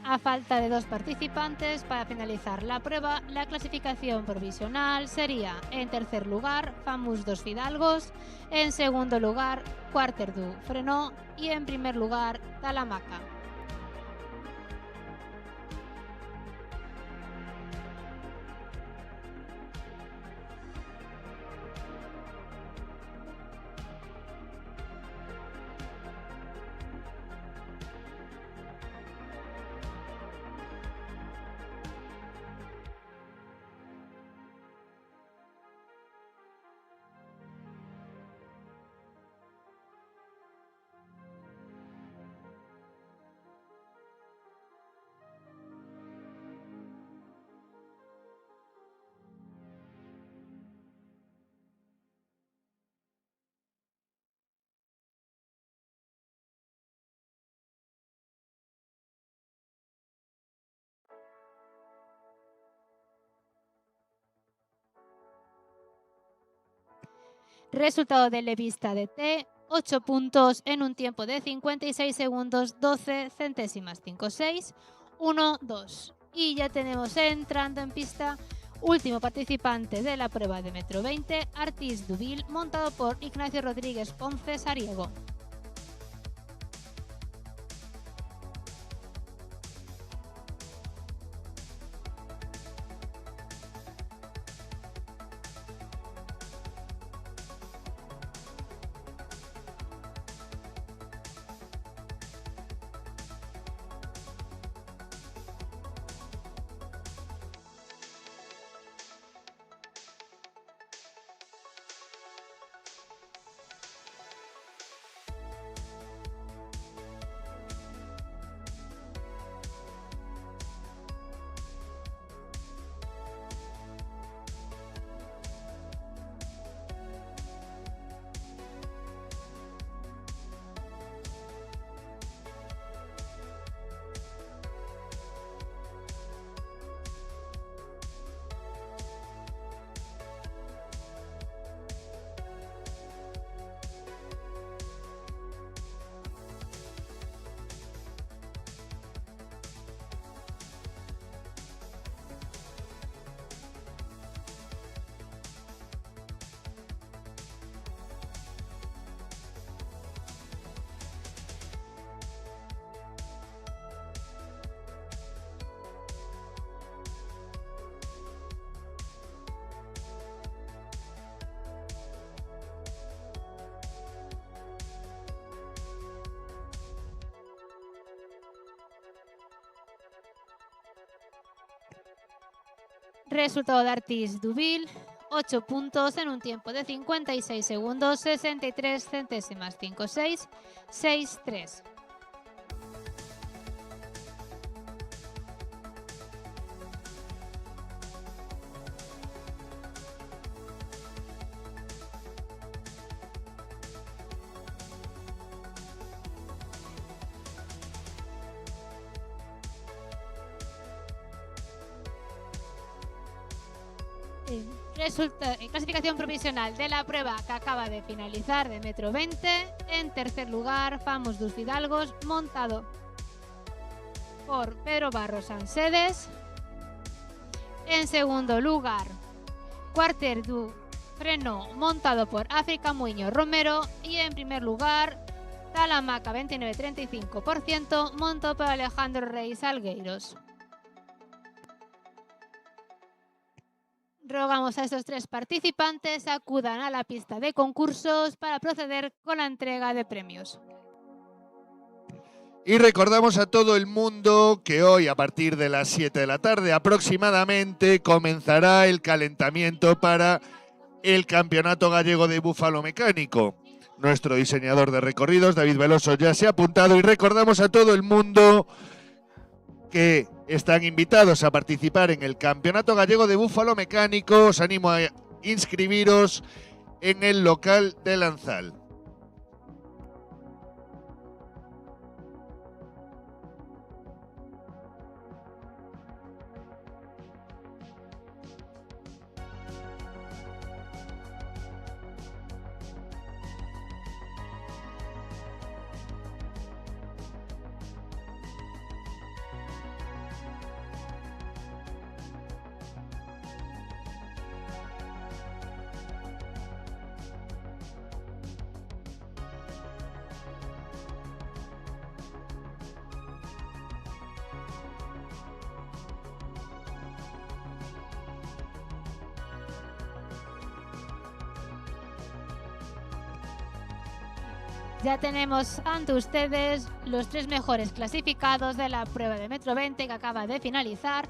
B: A falta de 2 participantes para finalizar la prueba, la clasificación provisional sería: en tercer lugar, Famous dos Fidalgos, en segundo lugar, Quarter du Frenó y en primer lugar, Talamanca. Resultado de Levista de T, 8 puntos en un tiempo de 56 segundos 12 centésimas 56, 1, 2. Y ya tenemos entrando en pista último participante de la prueba de metro 20, Artis Dubil, montado por Ignacio Rodríguez Ponce Sariego. Resultado de Artis Dubil, 8 puntos en un tiempo de 56 segundos 63 centésimas 56 63. Clasificación provisional de la prueba que acaba de finalizar de metro 20. En tercer lugar, Famous dos Fidalgos, montado por Pedro Barros Ansedes. En segundo lugar, Quarter du Frenó, montado por África Muñoz Romero. Y en primer lugar, Talamanca 29,35%, montado por Alejandro Rey Salgueiros. Rogamos a estos 3 participantes acudan a la pista de concursos para proceder con la entrega de premios.
A: Y recordamos a todo el mundo que hoy, a partir de las 7 de la tarde aproximadamente, comenzará el calentamiento para el Campeonato Gallego de Búfalo Mecánico. Nuestro diseñador de recorridos, David Veloso, ya se ha apuntado, y recordamos a todo el mundo que están invitados a participar en el Campeonato Gallego de Búfalo Mecánico. Os animo a inscribiros en el local de Lanzal.
B: Ya tenemos ante ustedes los 3 mejores clasificados de la prueba de metro 20 que acaba de finalizar.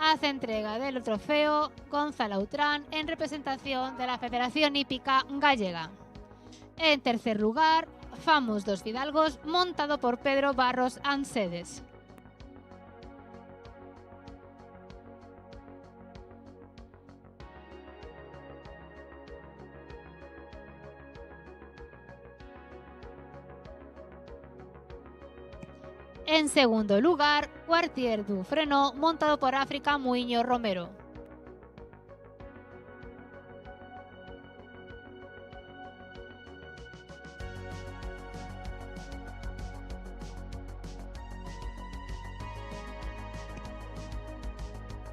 B: Hace entrega del trofeo Gonzalo Utrán en representación de la Federación Hípica Gallega. En tercer lugar, Famos dos Fidalgos, montado por Pedro Barros Ansedes. En segundo lugar, Quartier du Freno, montado por África Muiño Romero.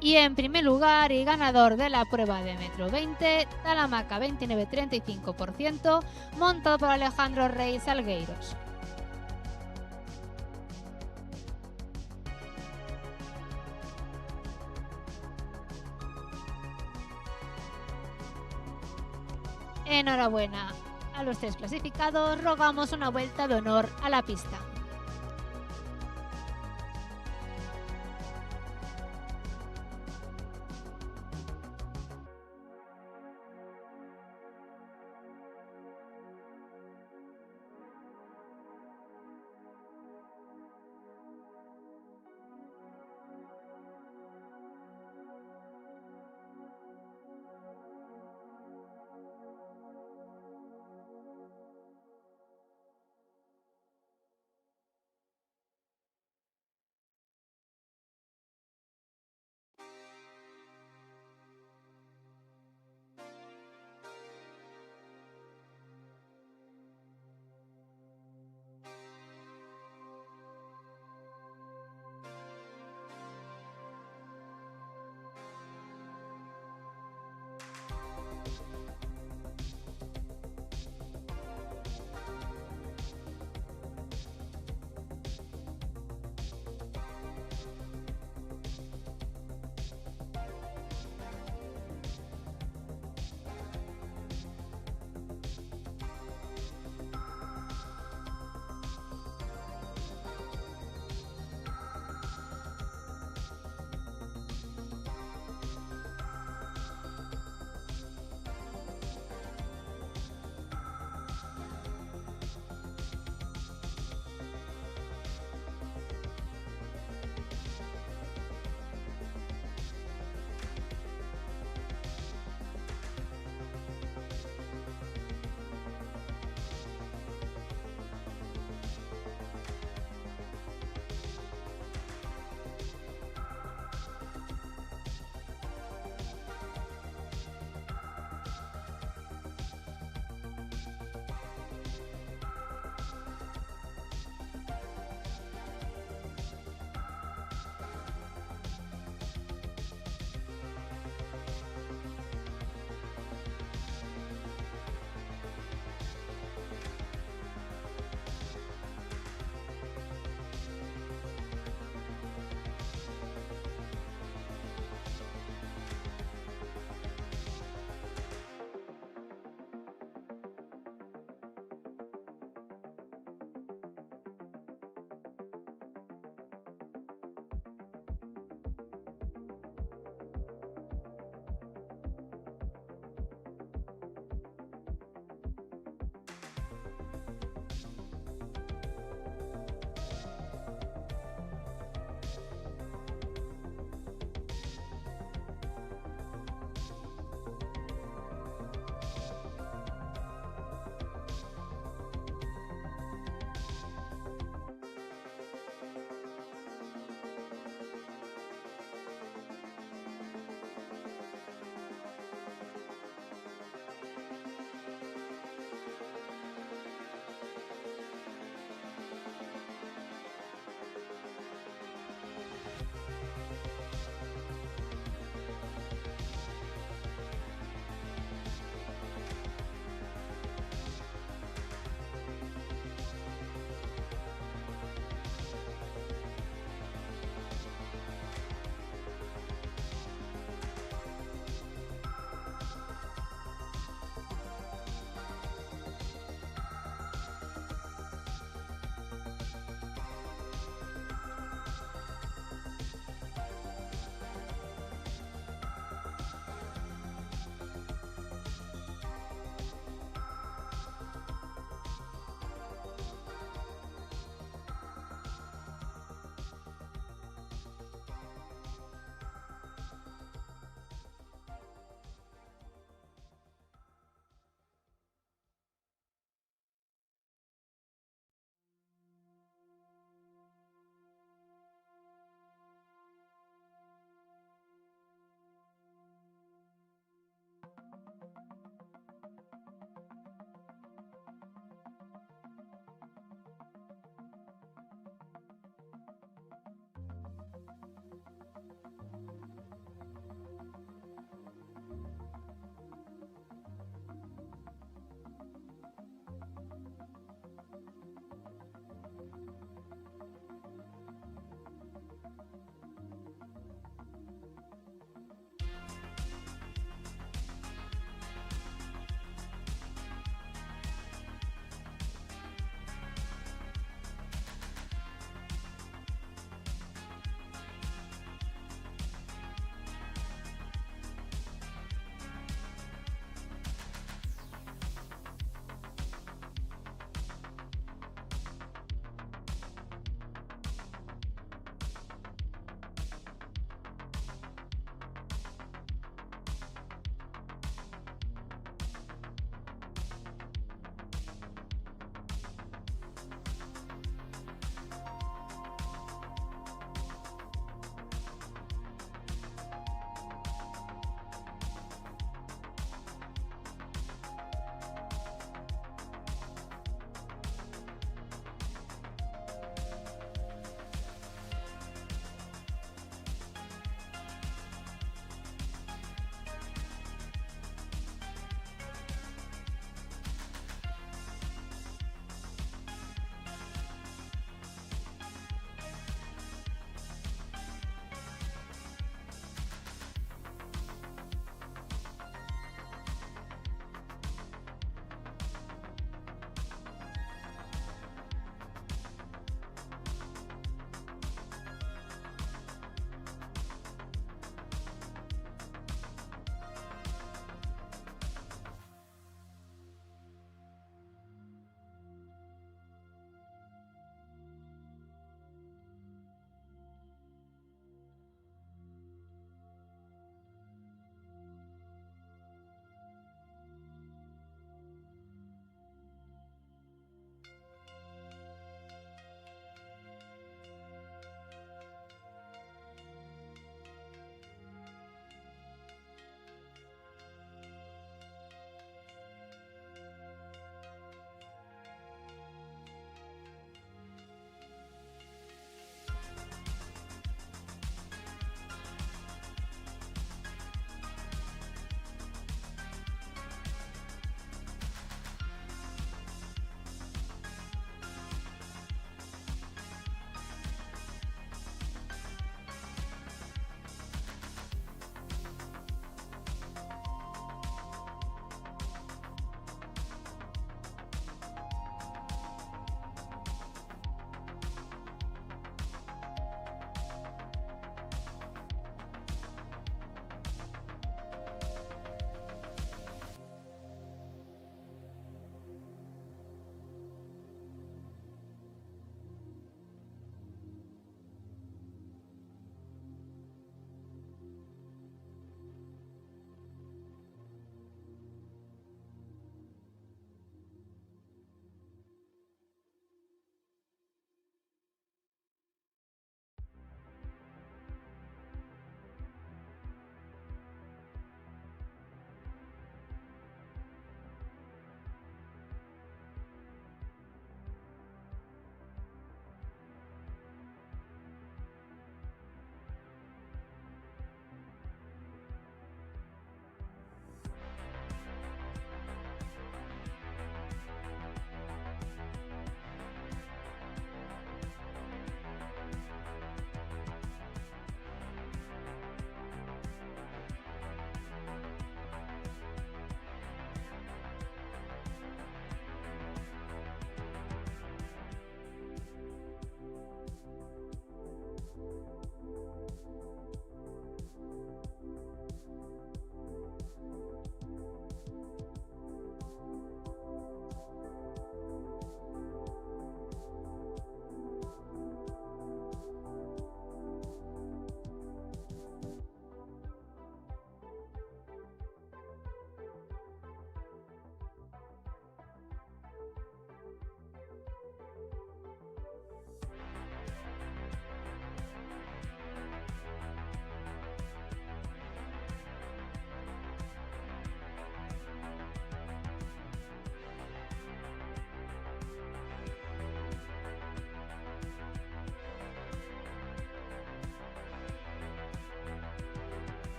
B: Y en primer lugar y ganador de la prueba de metro 20, Talamaca 29,35%, montado por Alejandro Rey Salgueiros. Enhorabuena a los 3 clasificados, rogamos una vuelta de honor a la pista.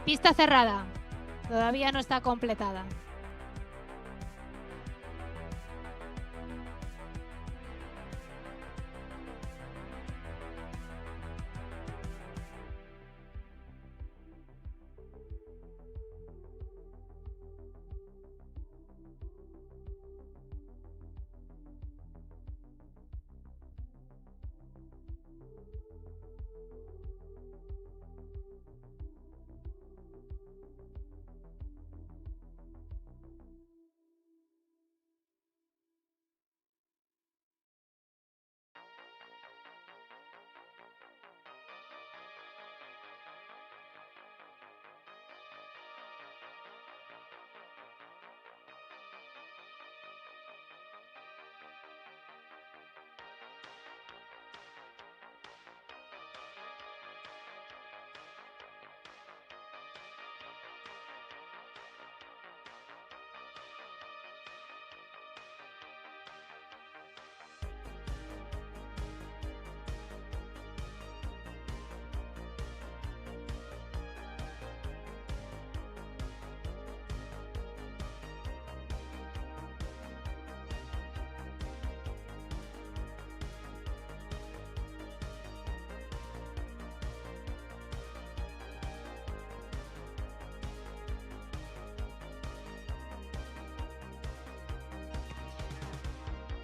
B: Pista cerrada. Todavía no está completada.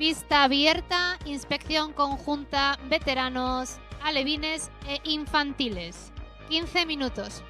B: Pista abierta, inspección conjunta, veteranos, alevines e infantiles. 15 minutos.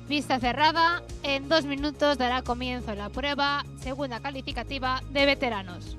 B: Pista cerrada, en 2 minutos dará comienzo la prueba segunda calificativa de veteranos.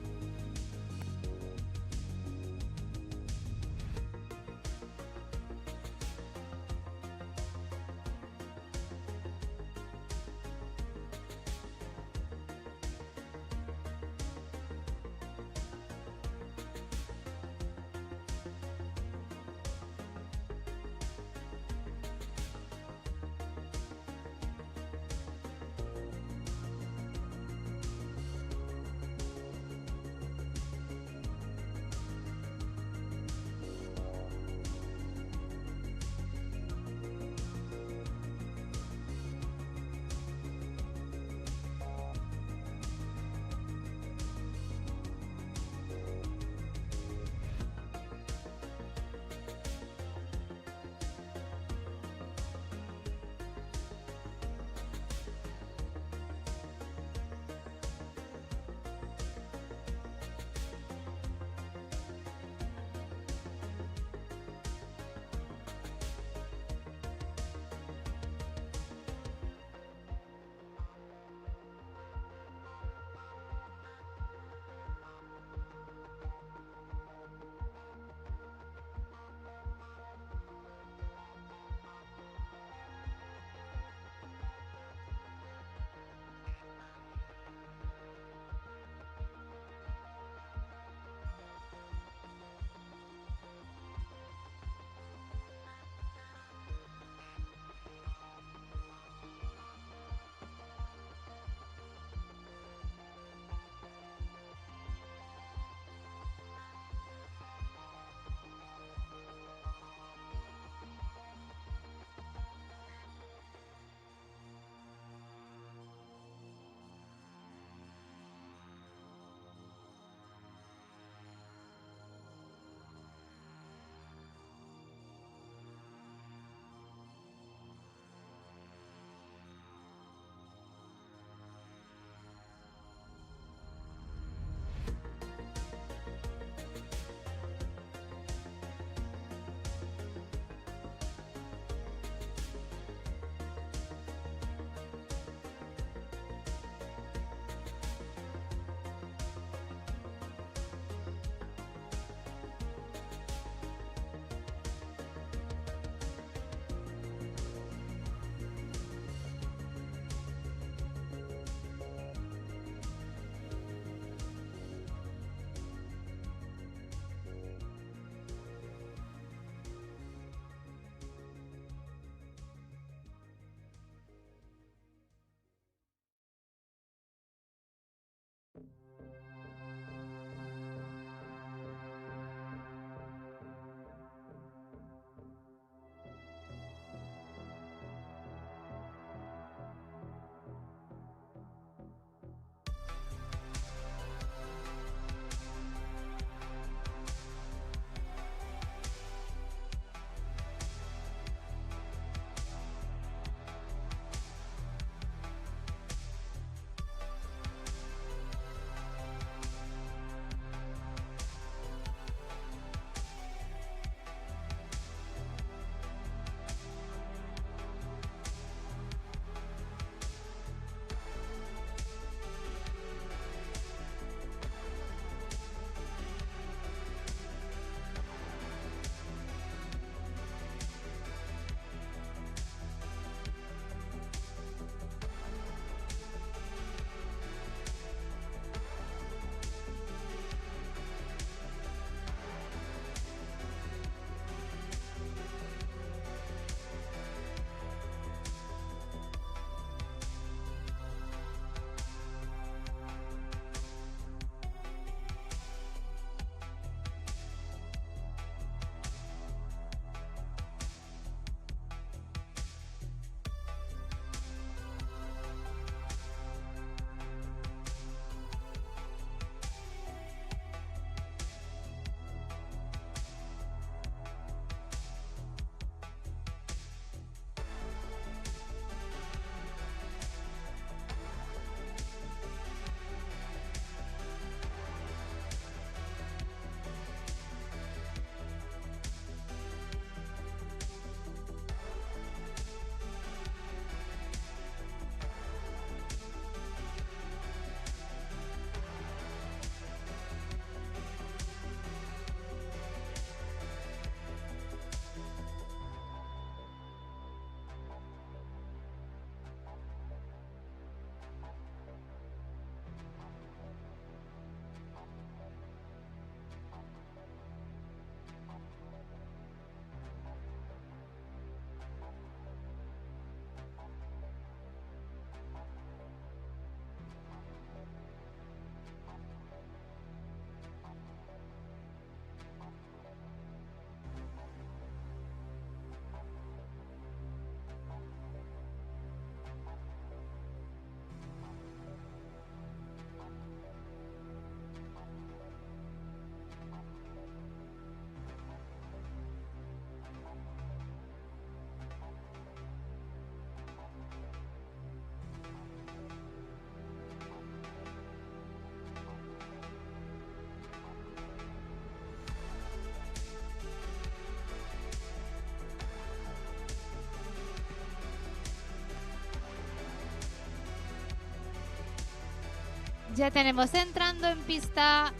B: Ya tenemos entrando en pista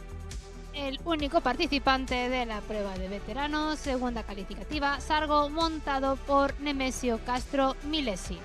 B: el único participante de la prueba de veteranos, segunda calificativa, Sargo, montado por Nemesio Castro Milesi.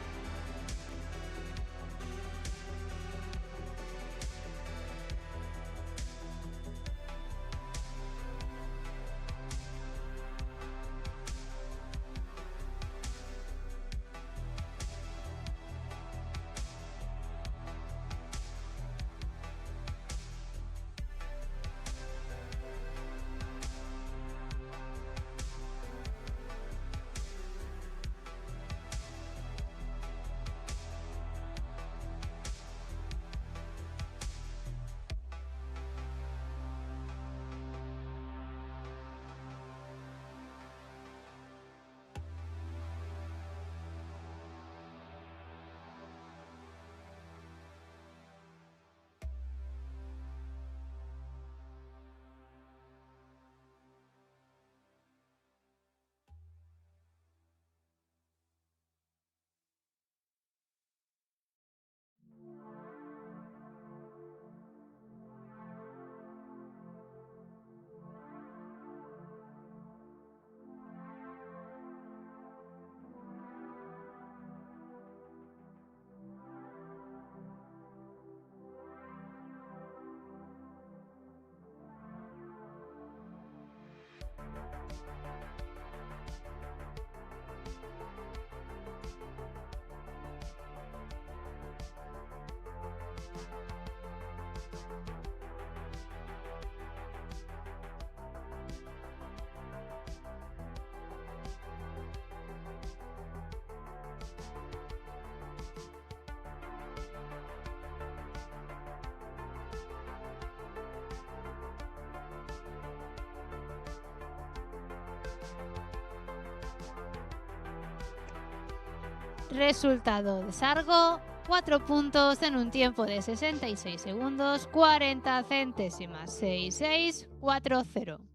B: Resultado de Sargo, 4 puntos en un tiempo de 66 segundos, 40 centésimas, 6640.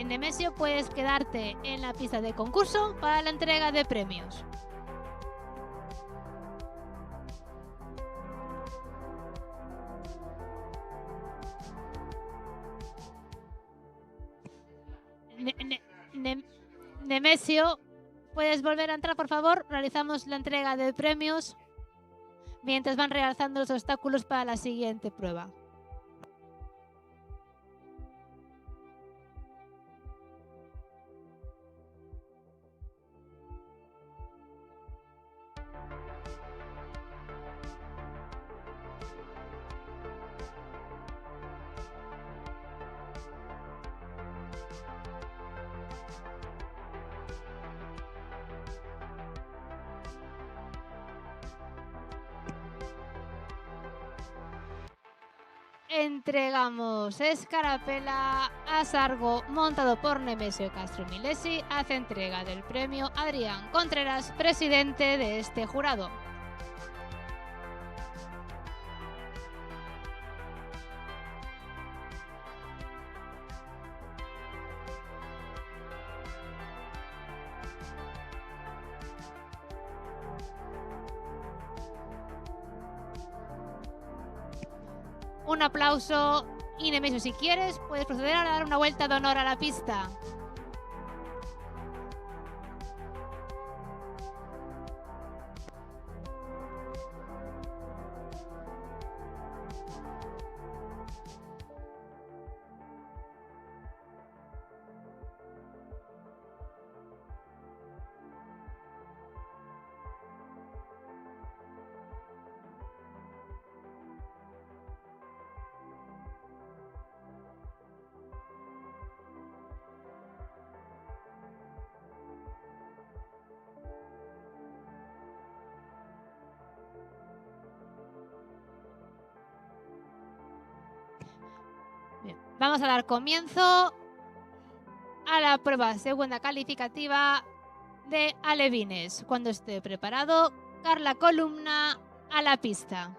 B: Nemesio, puedes quedarte en la pista de concurso para la entrega de premios. Nemesio, puedes volver a entrar, por favor. Realizamos la entrega de premios mientras van realzando los obstáculos para la siguiente prueba. Entregamos escarapela a Sargo, montado por Nemesio Castro Milesi. Hace entrega del premio Adrián Contreras, presidente de este jurado. Un aplauso. Y Nemesio, si quieres, puedes proceder a dar una vuelta de honor a la pista. Vamos a dar comienzo a la prueba segunda calificativa de alevines. Cuando esté preparado, Carla Columna, a la pista.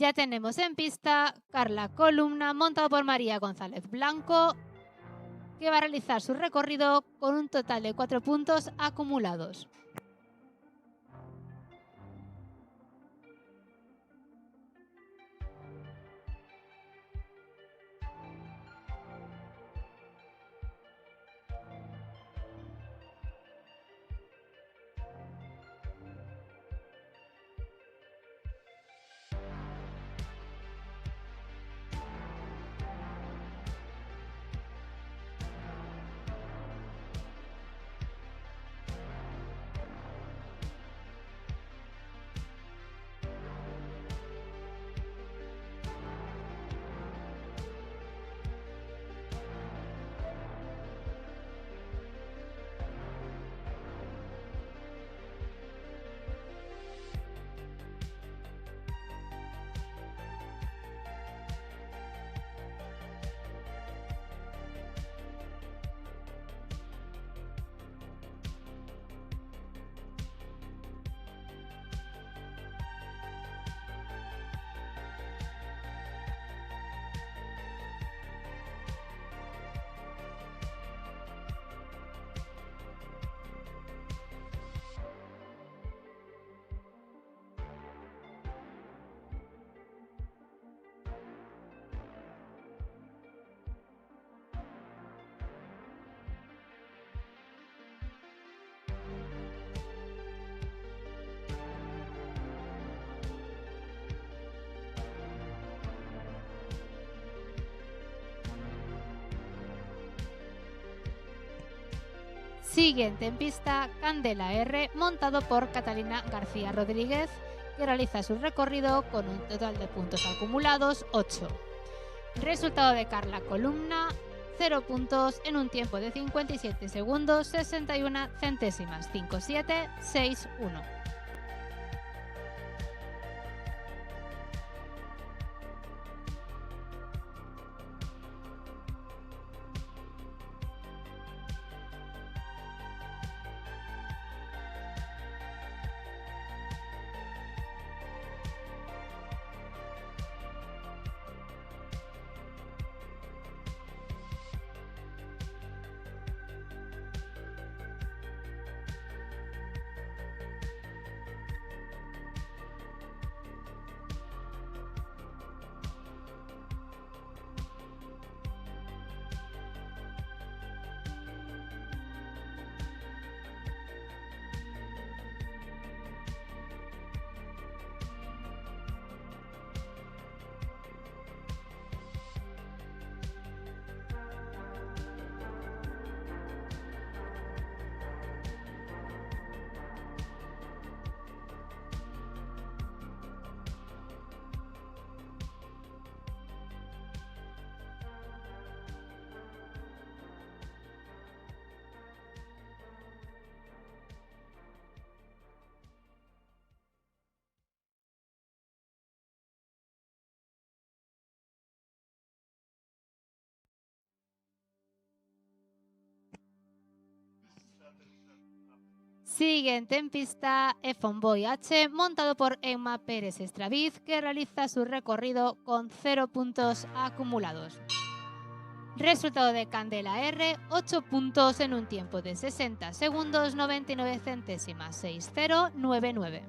B: Ya tenemos en pista Carla Columna, montado por María González Blanco, que va a realizar su recorrido con un total de 4 puntos acumulados. Siguiente en pista, Candela R, montado por Catalina García Rodríguez, que realiza su recorrido con un total de puntos acumulados 8. Resultado de Carla Columna, 0 puntos en un tiempo de 57 segundos 61 centésimas, 5761. Siguiente en pista, F-Boy H, montado por Emma Pérez Estraviz, que realiza su recorrido con 0 puntos acumulados. Resultado de Candela R, 8 puntos en un tiempo de 60 segundos 99 centésimas, 6099.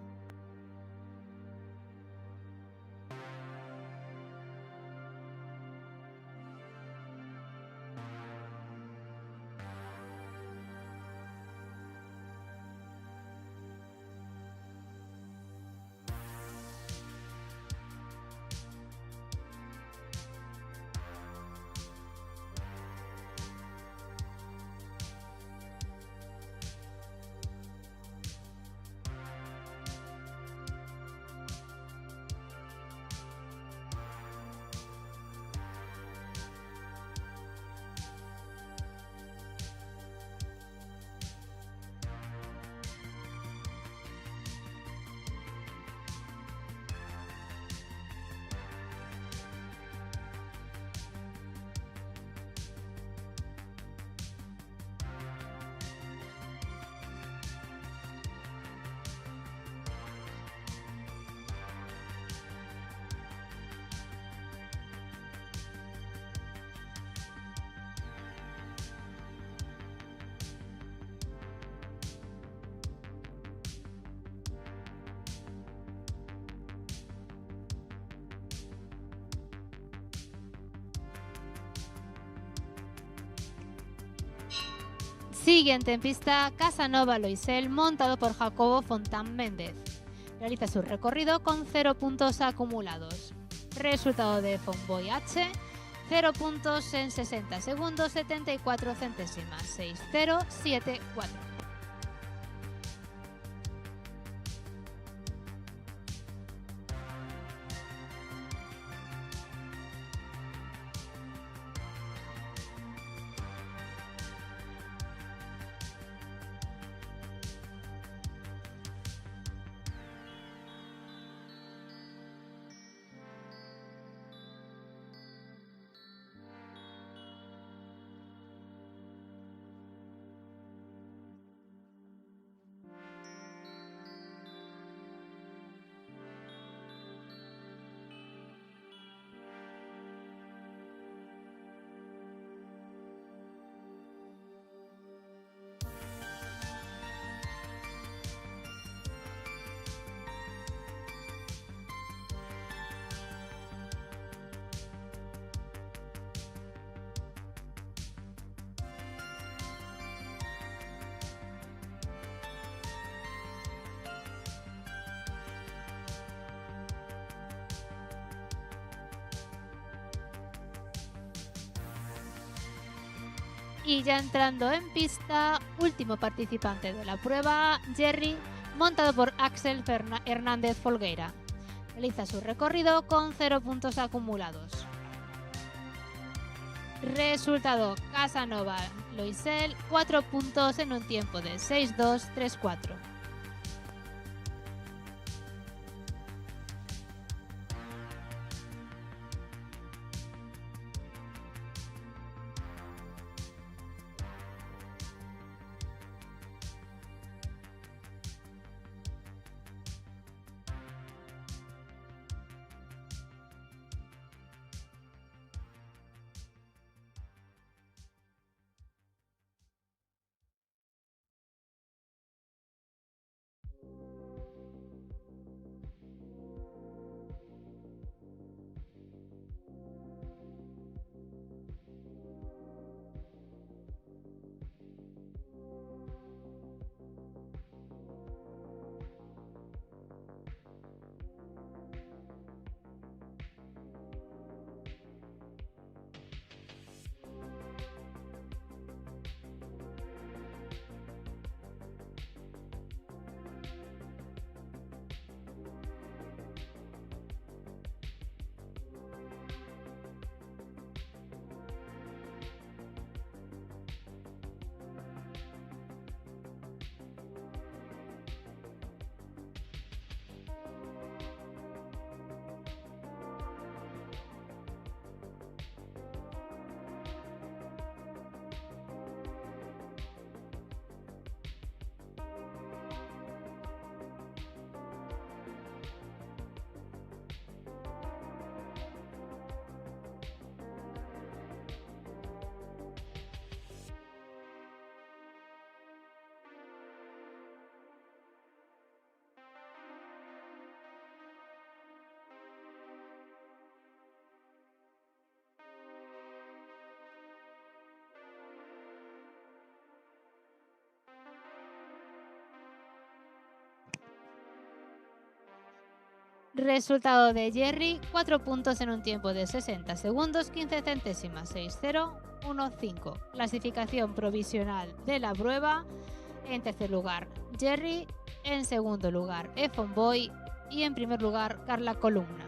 B: Siguiente en pista, Casanova Loisel, montado por Jacobo Fontán Méndez. Realiza su recorrido con 0 puntos acumulados. Resultado de Fonboy H, 0 puntos en 60 segundos, 74 centésimas, 6074. Y ya entrando en pista, último participante de la prueba, Jerry, montado por Axel Hernández Folgueira. Realiza su recorrido con 0 puntos acumulados. Resultado, Casanova Loisel, 4 puntos en un tiempo de 6-2-3-4. Resultado de Jerry, 4 puntos en un tiempo de 60 segundos, 15 centésimas, 6015. Clasificación provisional de la prueba. En tercer lugar, Jerry. En segundo lugar, Fonboy. Y en primer lugar, Carla Columna.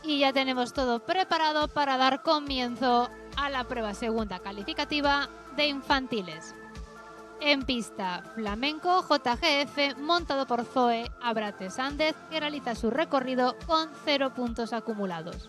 B: Y ya tenemos todo preparado para dar comienzo a la prueba segunda calificativa de infantiles. En pista, flamenco JGF montado por Zoe Abrate Sández, que realiza su recorrido con 0 puntos acumulados.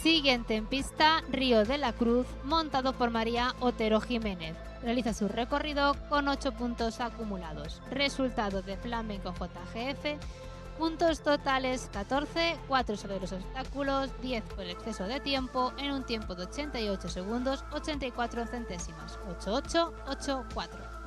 B: Siguiente en pista, Río de la Cruz, montado por María Otero Jiménez. Realiza su recorrido con 8 puntos acumulados. Resultado de flamenco JGF, puntos totales 14, 4 sobre los obstáculos, 10 por exceso de tiempo, en un tiempo de 88 segundos, 84 centésimas, 8884.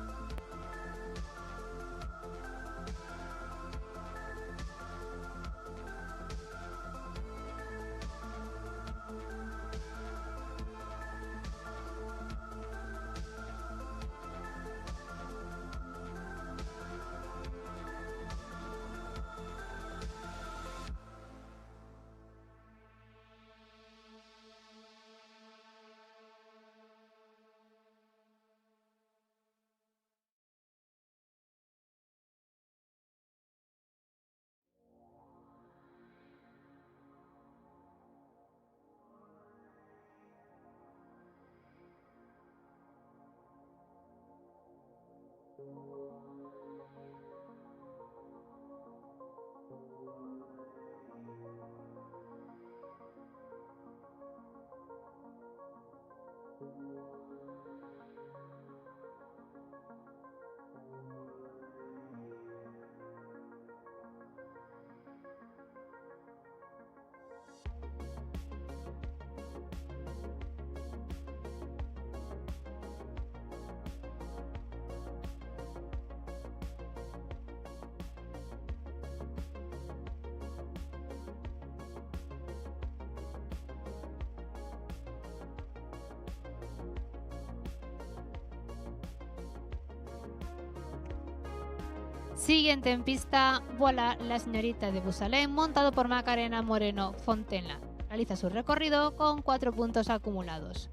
B: Siguiente en pista, Vuela la señorita de Busalén, montado por Macarena Moreno Fontena. Realiza su recorrido con 4 puntos acumulados.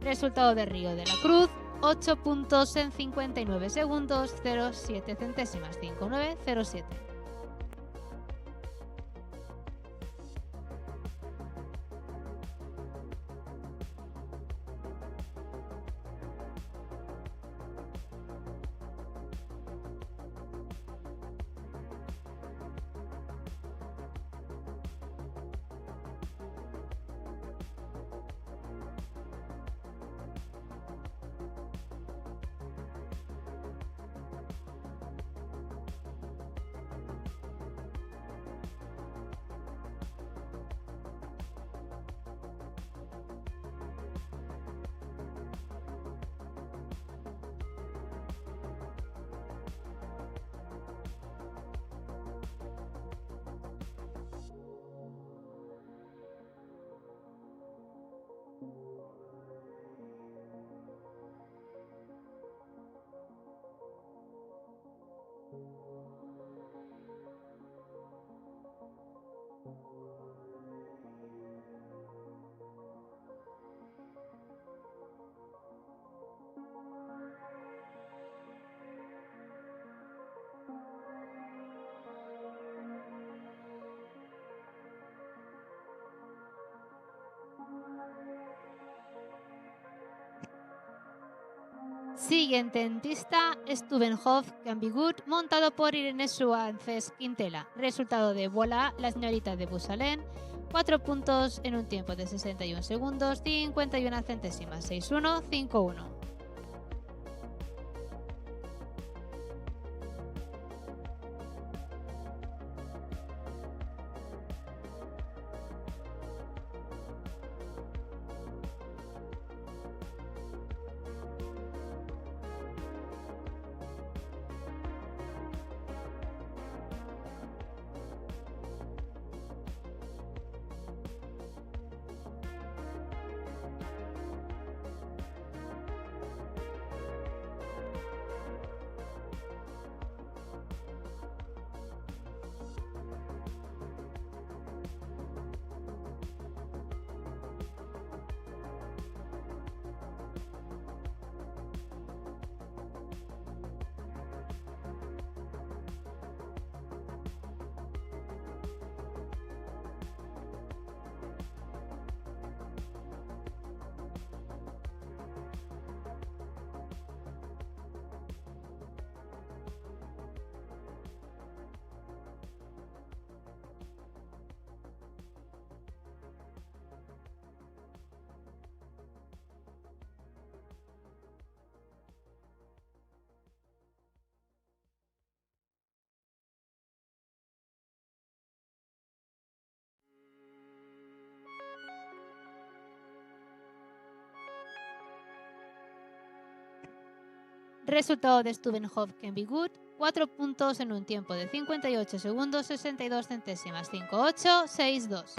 B: Resultado de Río de la Cruz, 8 puntos en 59 segundos, 0,7 centésimas, 5907. Siguiente en pista, Stubenhof Can Be Good, montado por Irene Suárez Quintela. Resultado de Voilà, la señorita de Busalén, 4 puntos en un tiempo de 61 segundos, 51 centésimas, 6-1, 5-1. Resultado de Stubenhof Can Be Good, 4 puntos en un tiempo de 58 segundos, 62 centésimas, 5-8, 6-2.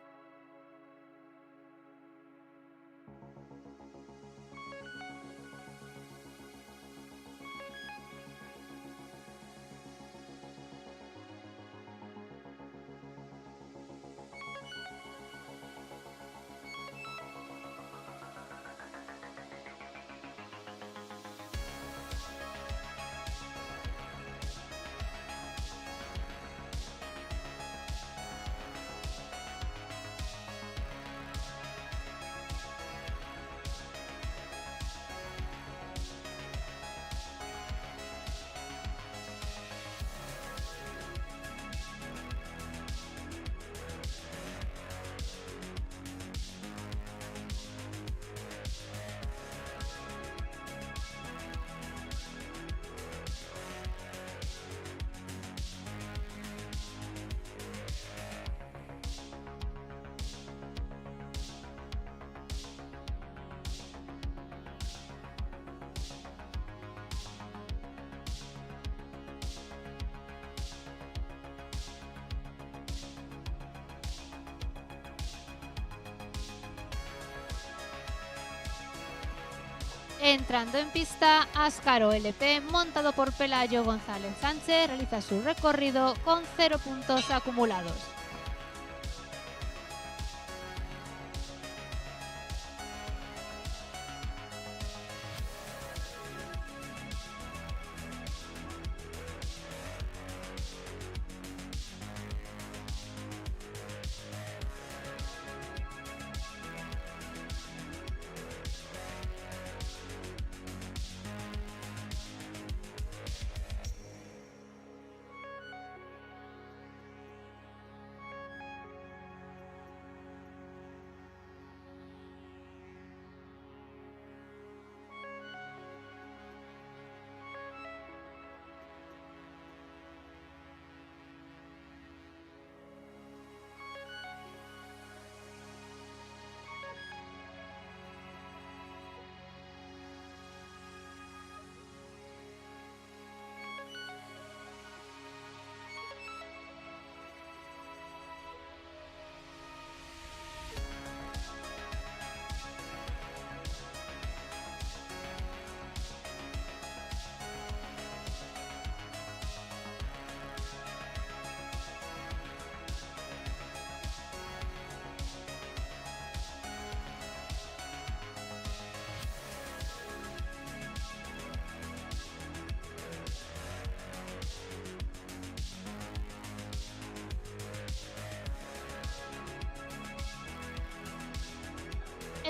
B: Entrando en pista, Ascaro LP, montado por Pelayo González Sánchez, realiza su recorrido con 0 puntos acumulados.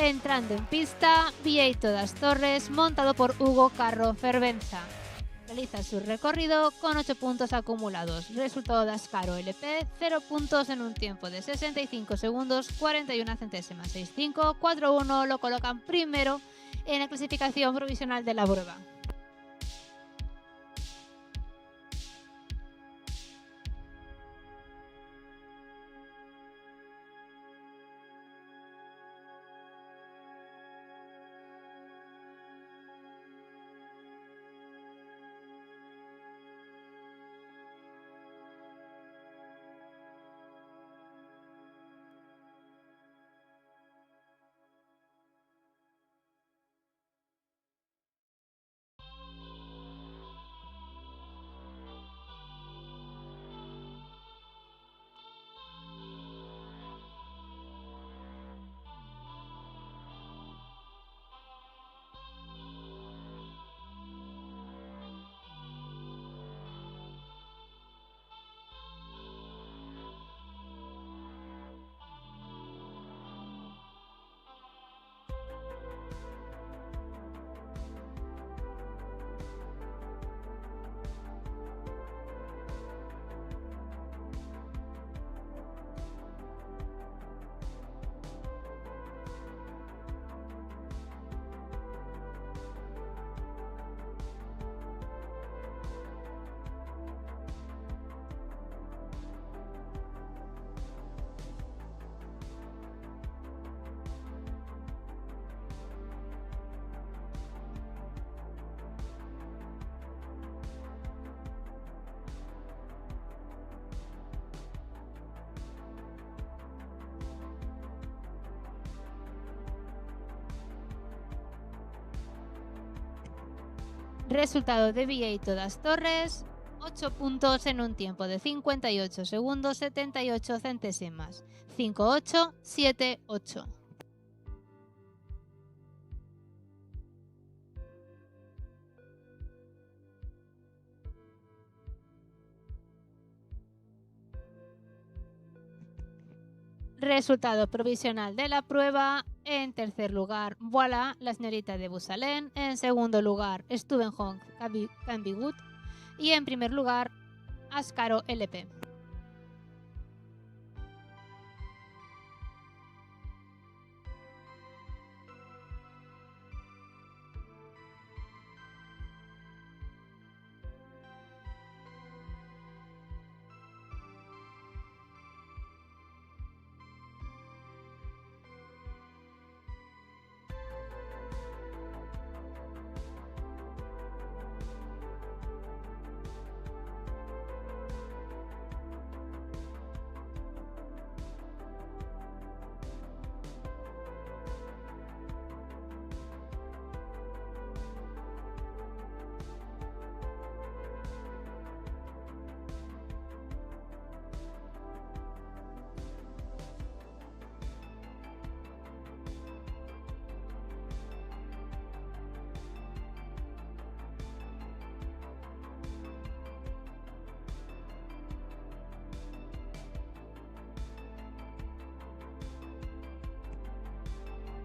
B: Entrando en pista, Vieito das Torres, montado por Hugo Carro Fervenza. Realiza su recorrido con 8 puntos acumulados. Resultado de Ascaro LP, 0 puntos en un tiempo de 65 segundos 41 centésimas. 6-5, 4-1 lo colocan primero en la clasificación provisional de la prueba. Resultado de Vieito das Torres, 8 puntos en un tiempo de 58 segundos 78 centésimas. 5-8, 7-8. Resultado provisional de la prueba. En tercer lugar, Voilà, la señorita de Busalén. En segundo lugar, Stubenhong Cambigut. Y en primer lugar, Ascaro LP.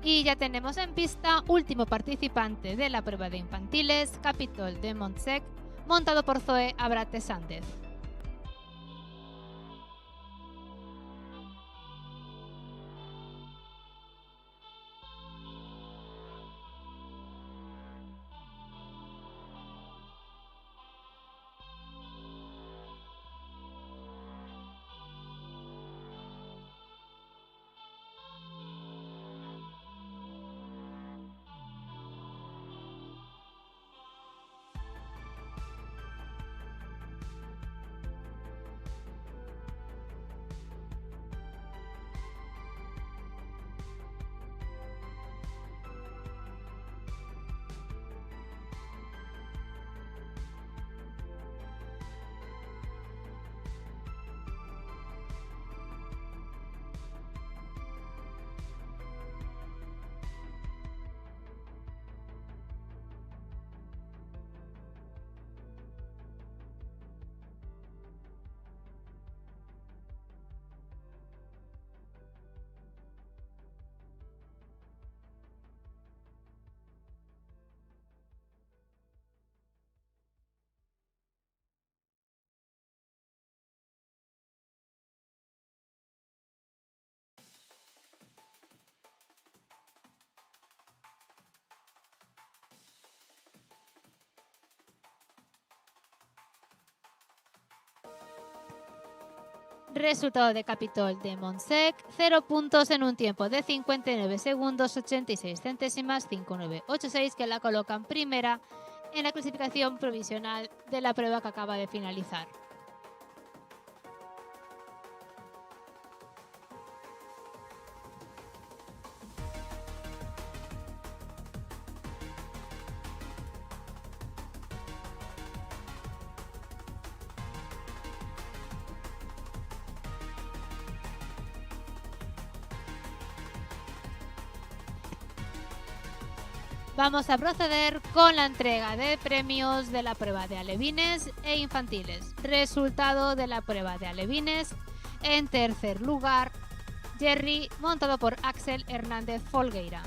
B: Y ya tenemos en pista último participante de la prueba de infantiles, Capitol de Montsec, montado por Zoe Abrate Sández. Resultado de Capitol de Montsec, 0 puntos en un tiempo de 59 segundos 86 centésimas 5986, que la colocan primera en la clasificación provisional de la prueba que acaba de finalizar. Vamos a proceder con la entrega de premios de la prueba de alevines e infantiles. Resultado de la prueba de alevines: en tercer lugar, Jerry, montado por Axel Hernández Folgueira.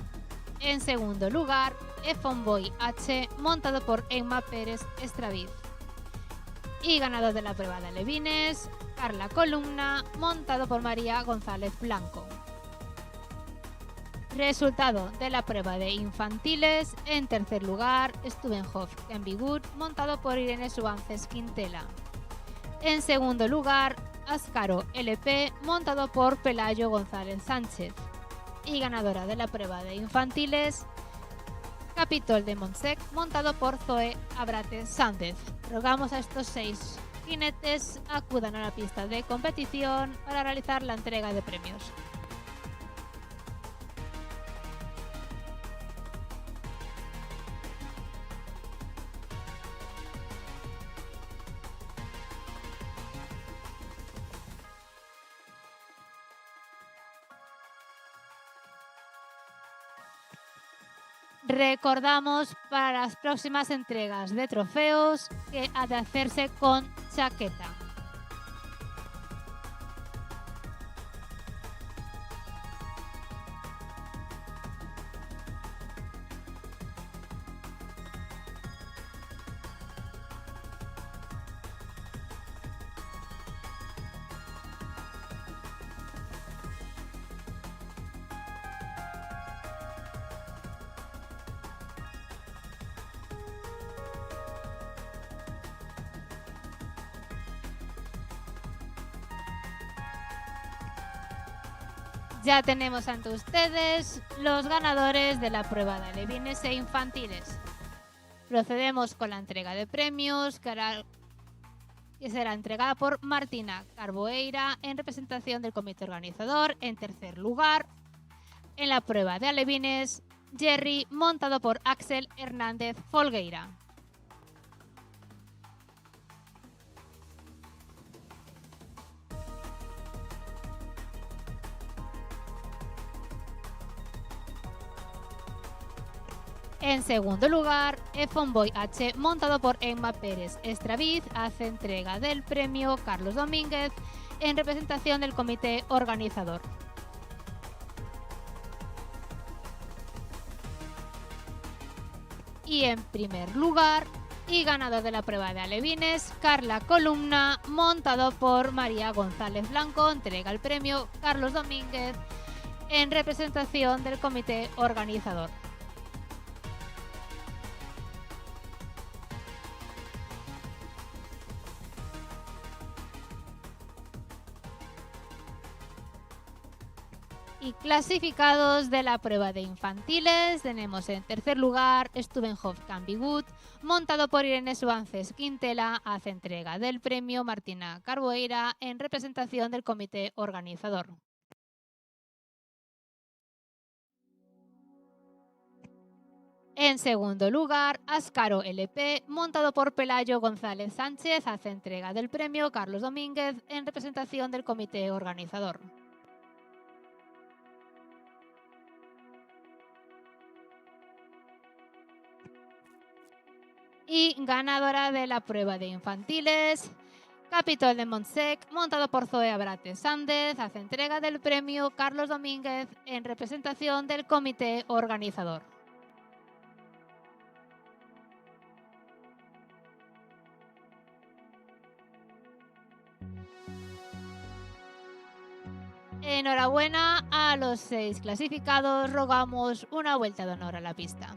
B: En segundo lugar, Efonboy H, montado por Emma Pérez Estraviz. Y ganador de la prueba de alevines, Carla Columna, montado por María González Blanco. Resultado de la prueba de infantiles: en tercer lugar, Stubenhof Ambigut, montado por Irene Suárez Quintela. En segundo lugar, Ascaro LP, montado por Pelayo González Sánchez. Y ganadora de la prueba de infantiles, Capitol de Montsec, montado por Zoe Abrate Sández. Rogamos a estos 6 jinetes acudan a la pista de competición para realizar la entrega de premios. Recordamos para las próximas entregas de trofeos que ha de hacerse con chaqueta. Ya tenemos ante ustedes los ganadores de la prueba de alevines e infantiles. Procedemos con la entrega de premios, que será entregada por Martina Carboeira en representación del comité organizador. En tercer lugar, en la prueba de alevines, Jerry, montado por Axel Hernández Folgueira. En segundo lugar, Efonboy H, montado por Emma Pérez Estraviz, hace entrega del premio Carlos Domínguez en representación del comité organizador. Y en primer lugar, y ganador de la prueba de alevines, Carla Columna, montado por María González Blanco, entrega el premio Carlos Domínguez en representación del comité organizador. Y clasificados de la prueba de infantiles, tenemos en tercer lugar Stubenhof Ambigut, montado por Irene Suárez Quintela, hace entrega del premio Martina Carboeira en representación del comité organizador. En segundo lugar, Ascaro LP, montado por Pelayo González Sánchez, hace entrega del premio Carlos Domínguez en representación del comité organizador. Y ganadora de la prueba de infantiles, Capitol de Montsec, montado por Zoe Abrate Sández, hace entrega del premio Carlos Domínguez en representación del comité organizador. Enhorabuena a los 6 clasificados, rogamos una vuelta de honor a la pista.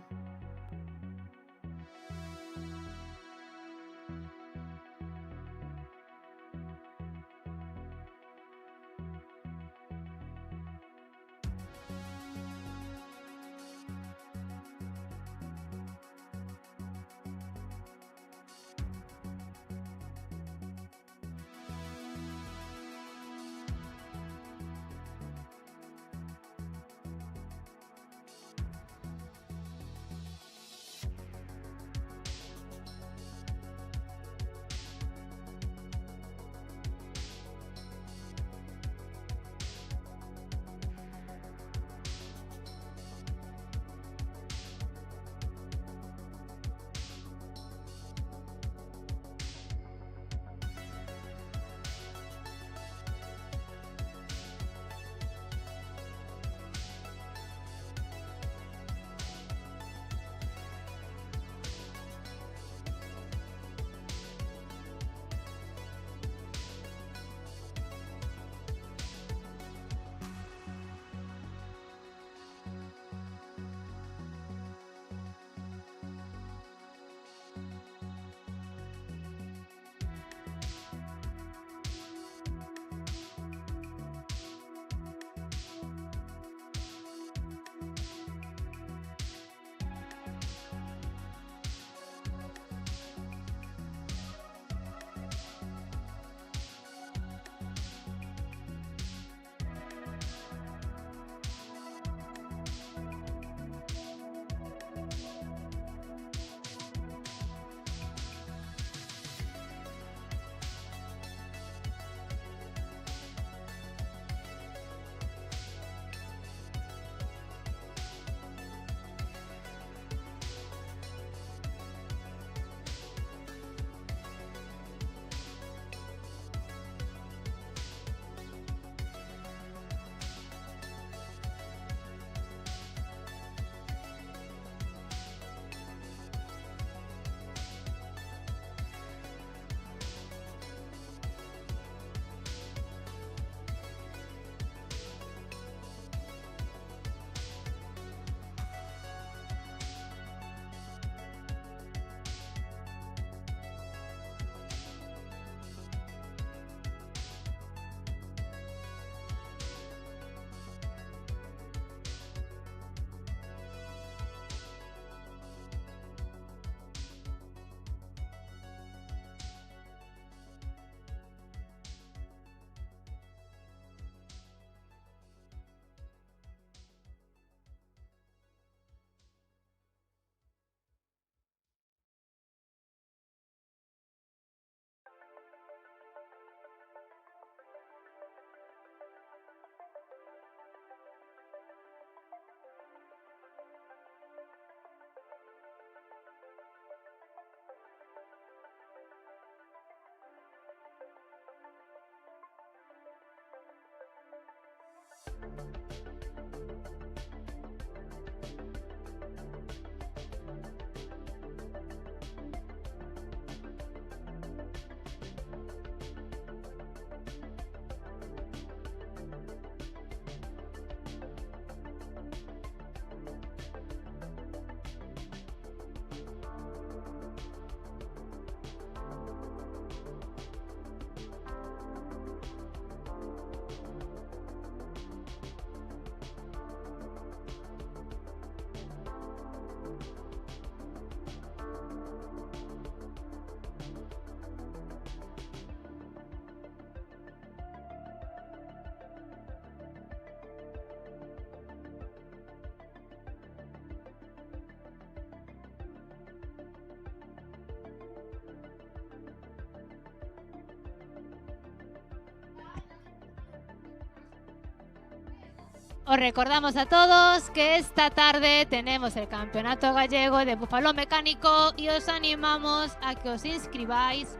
B: Os recordamos a todos que esta tarde tenemos el Campeonato Gallego de Búfalo Mecánico y os animamos a que os inscribáis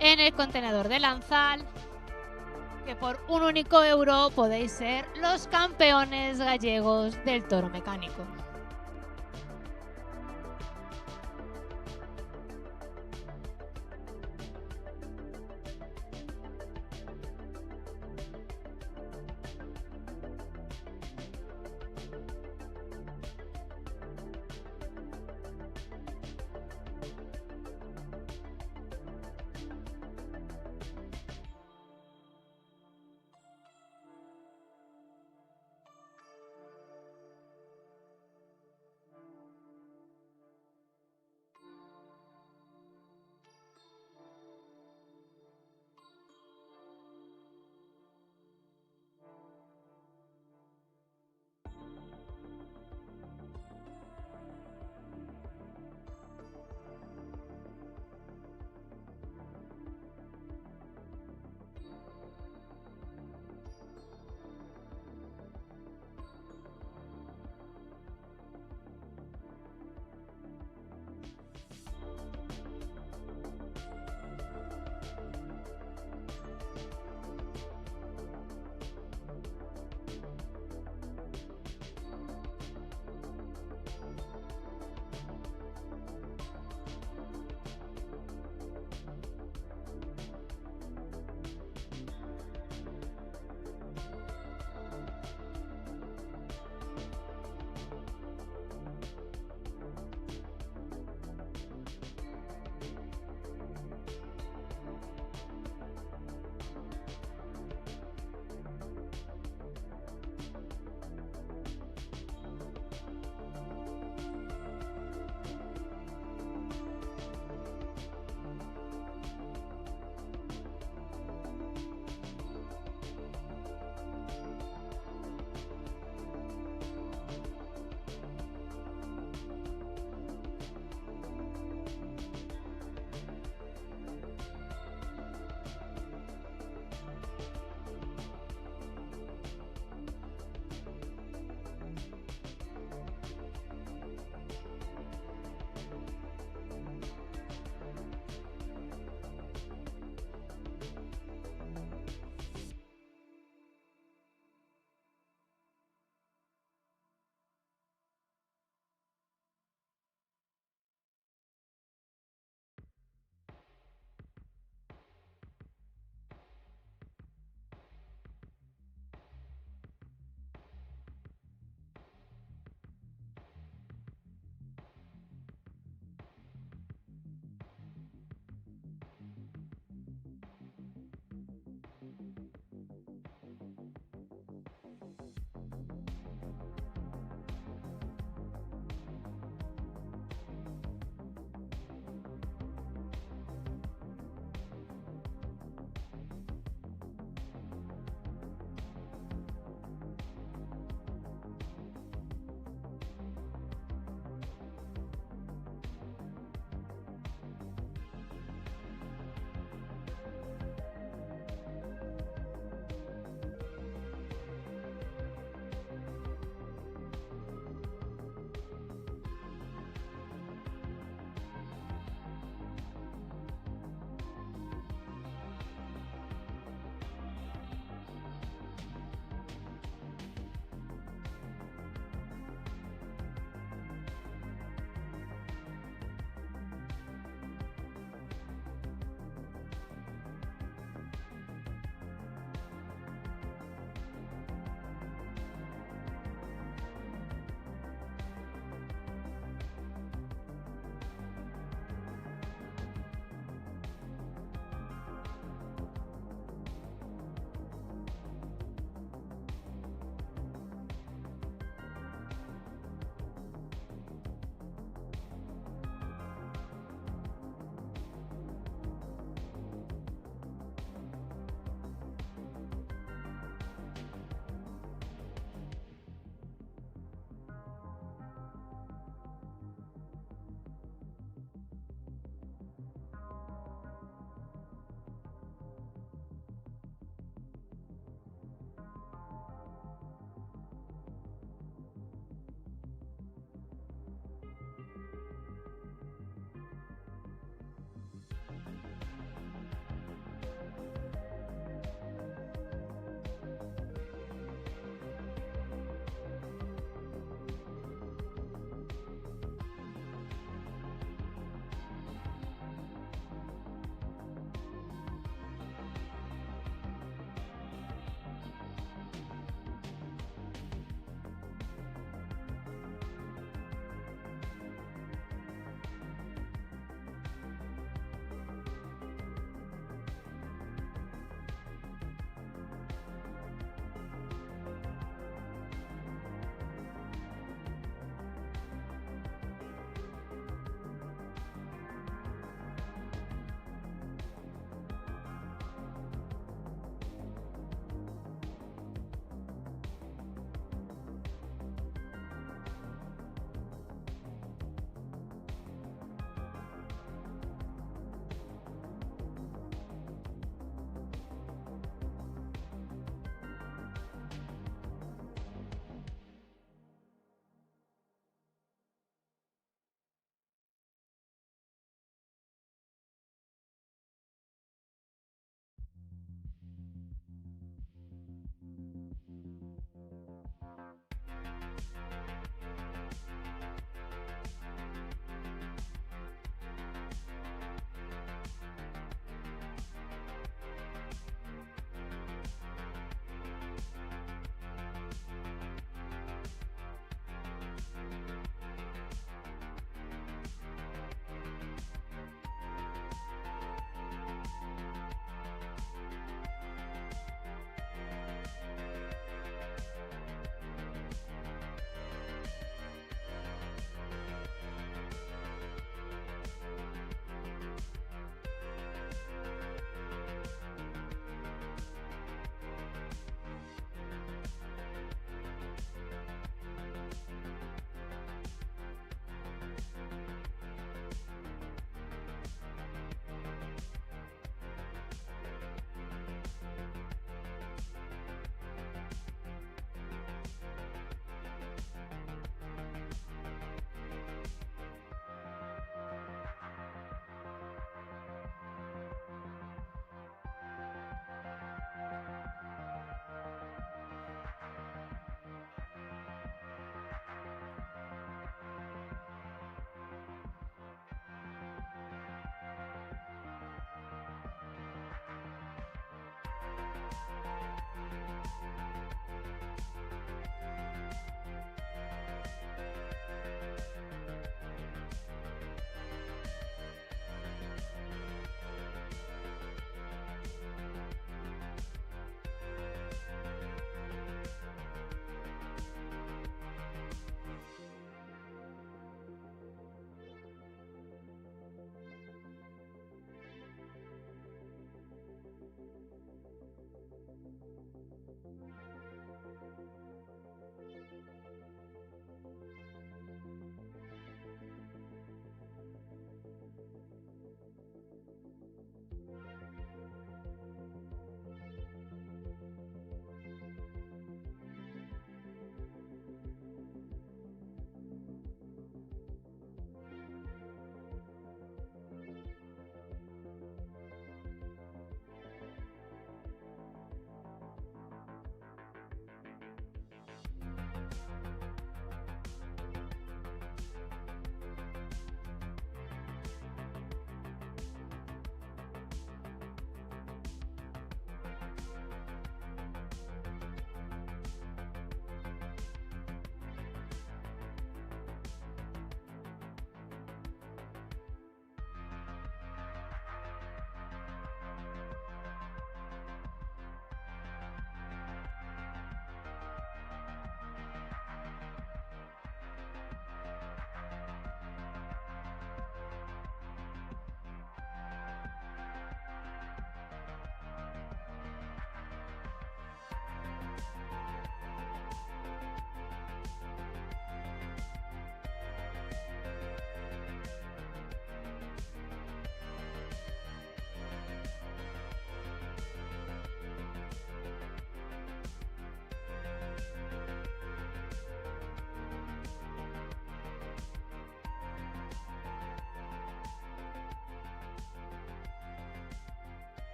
B: en el contenedor de Lanzal, que por un único euro podéis ser los campeones gallegos del toro mecánico.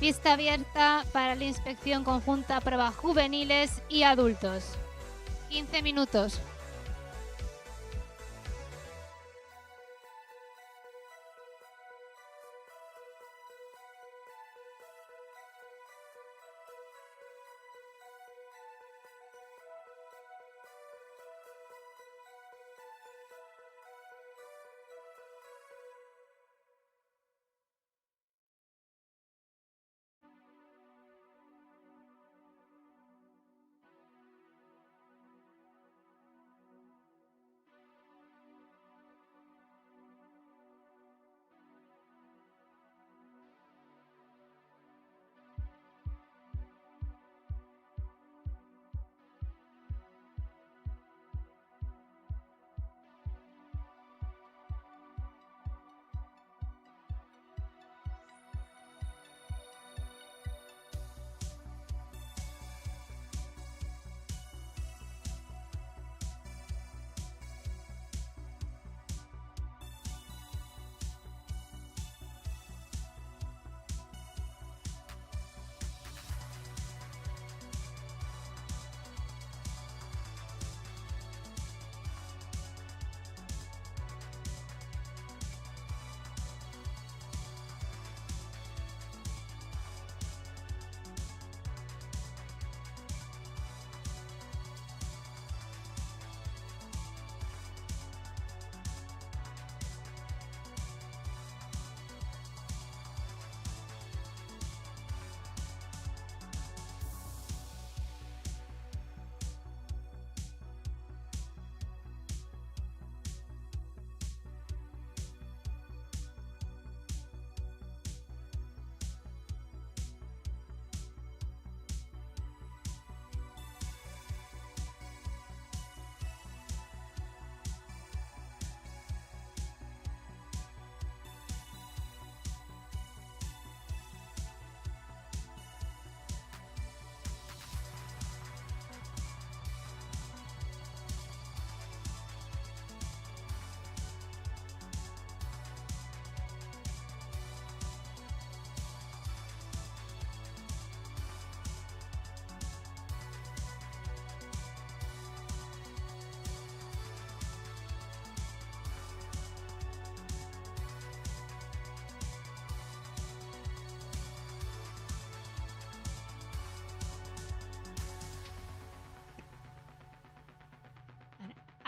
B: Pista abierta para la inspección conjunta pruebas juveniles y adultos. 15 minutos.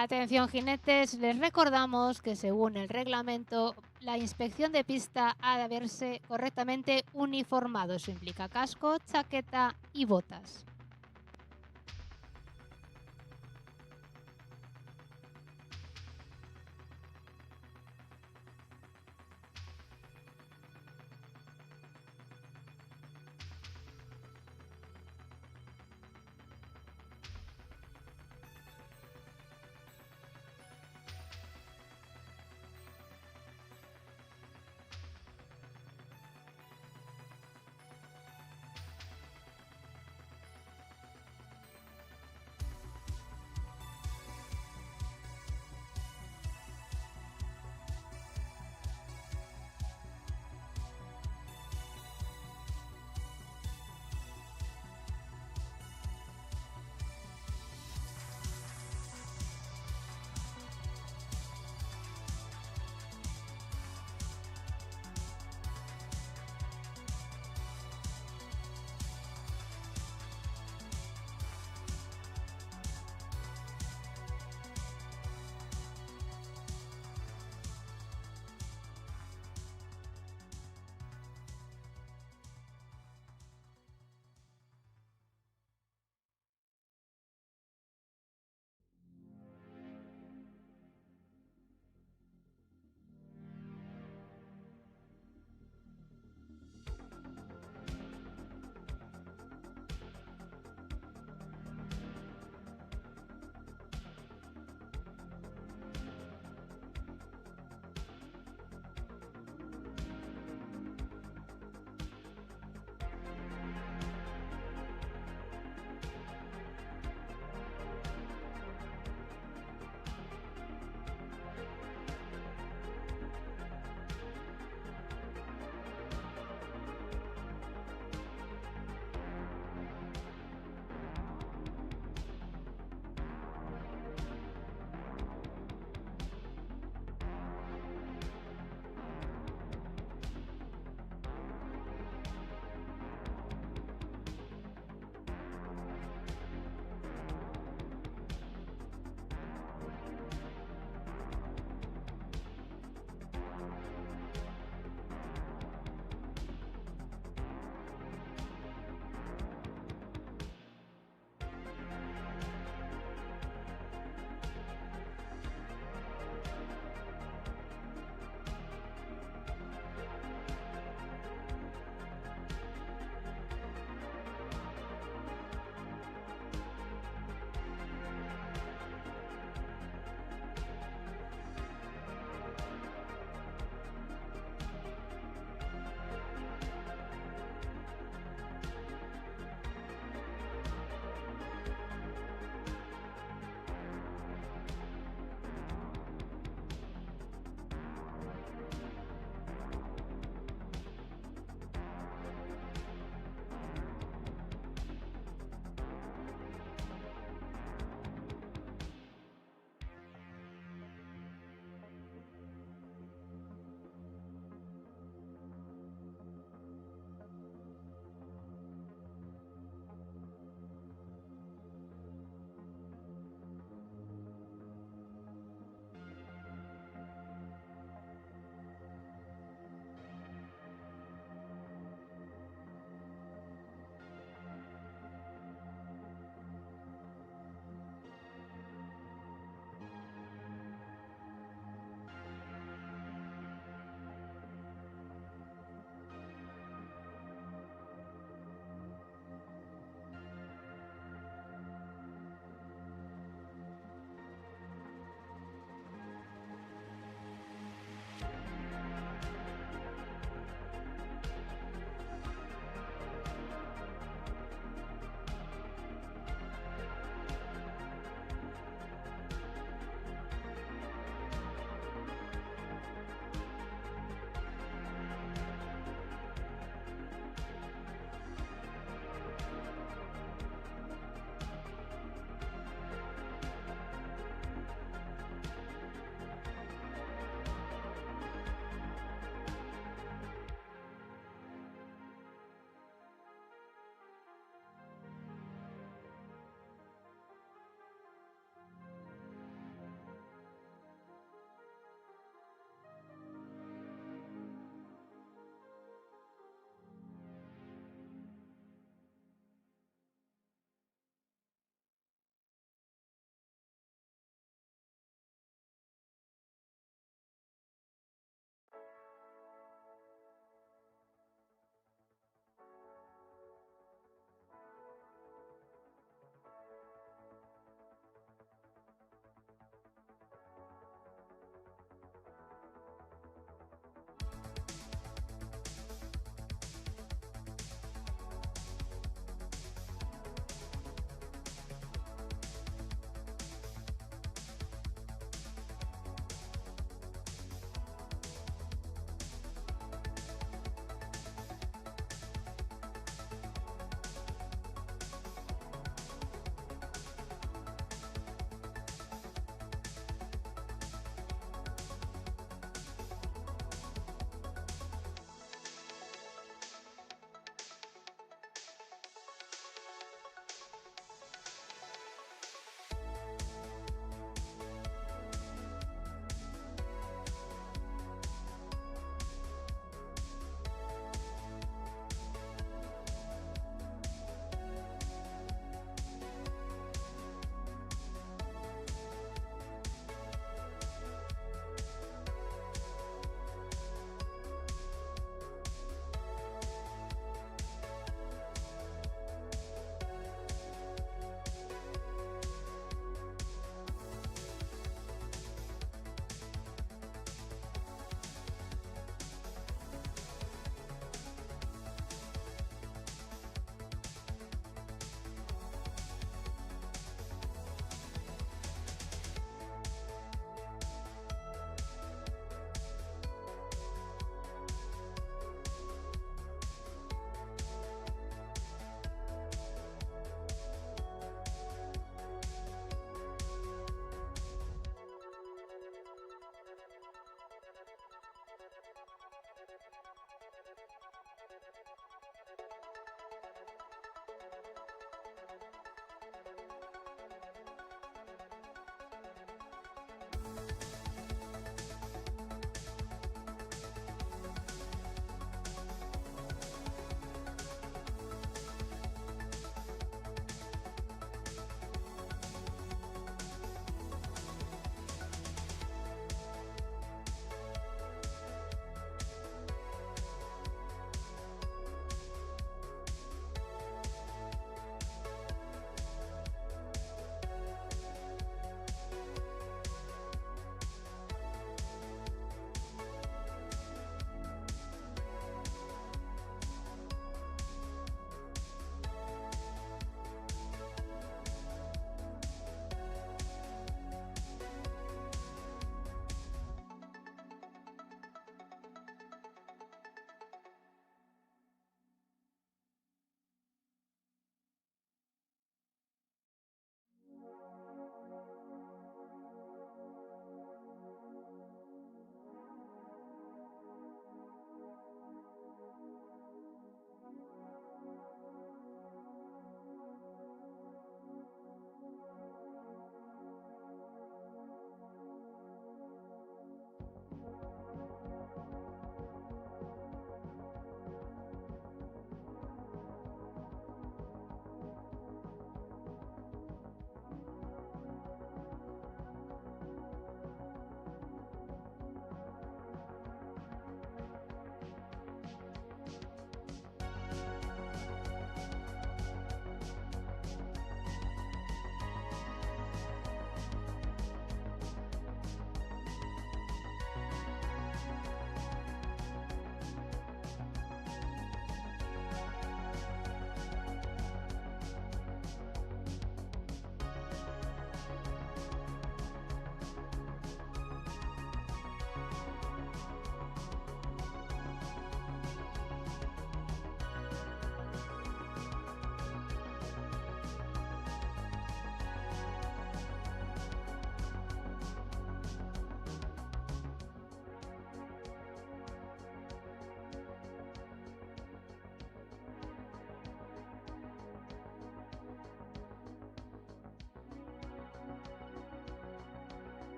B: Atención jinetes, les recordamos que según el reglamento, la inspección de pista ha de haberse correctamente uniformado. Eso implica casco, chaqueta y botas.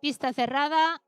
B: Pista cerrada.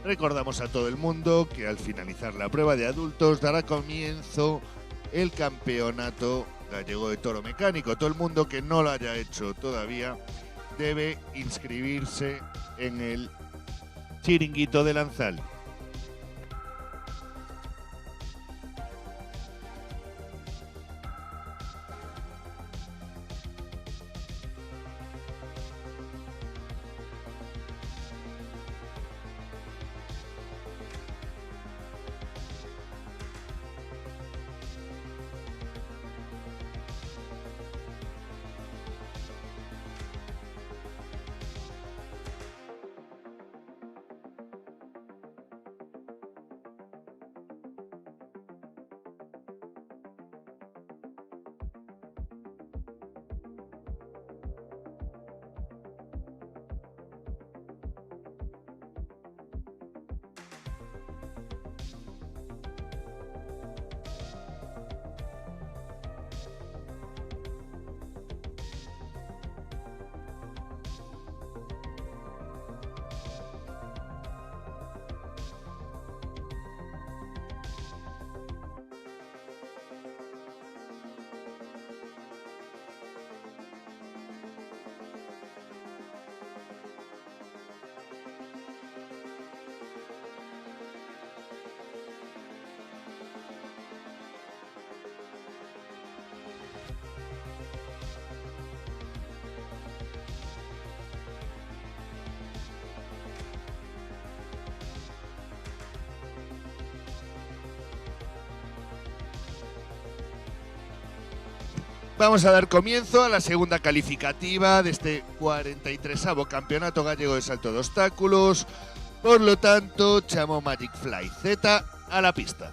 A: Recordamos a todo el mundo que al finalizar la prueba de adultos dará comienzo el campeonato gallego de toro mecánico. Todo el mundo que no lo haya hecho todavía debe inscribirse en el chiringuito de Lanzal. Vamos a dar comienzo a la segunda calificativa de este 43º Campeonato Gallego de Salto de Obstáculos. Por lo tanto, chamo Magic Fly Z a la pista.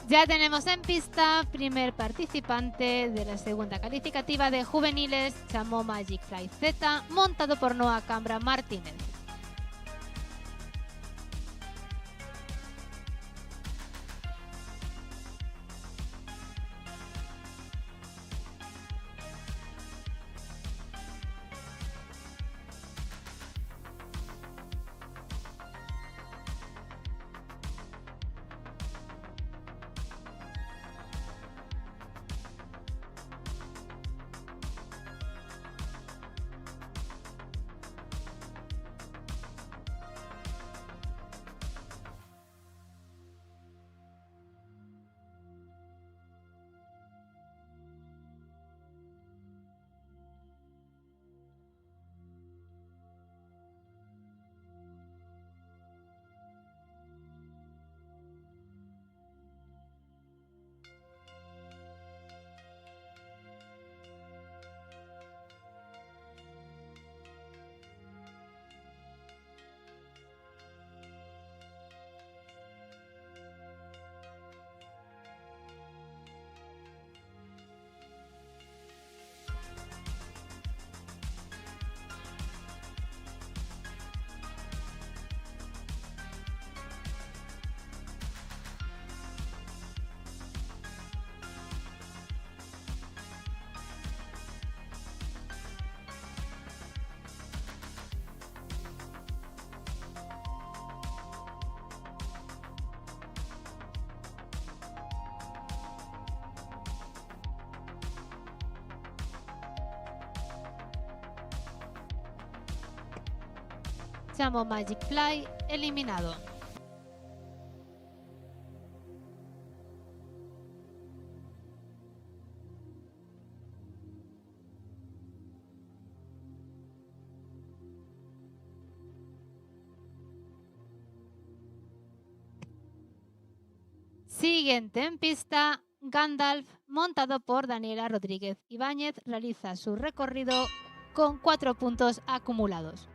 B: Ya tenemos en pista primer participante de la segunda calificativa de juveniles, Chamo Magic Fly Z, montado por Noah Cambra Martínez. Chamo Magic Fly eliminado. Siguiente en pista, Gandalf, montado por Daniela Rodríguez Ibáñez, realiza su recorrido con 4 puntos acumulados.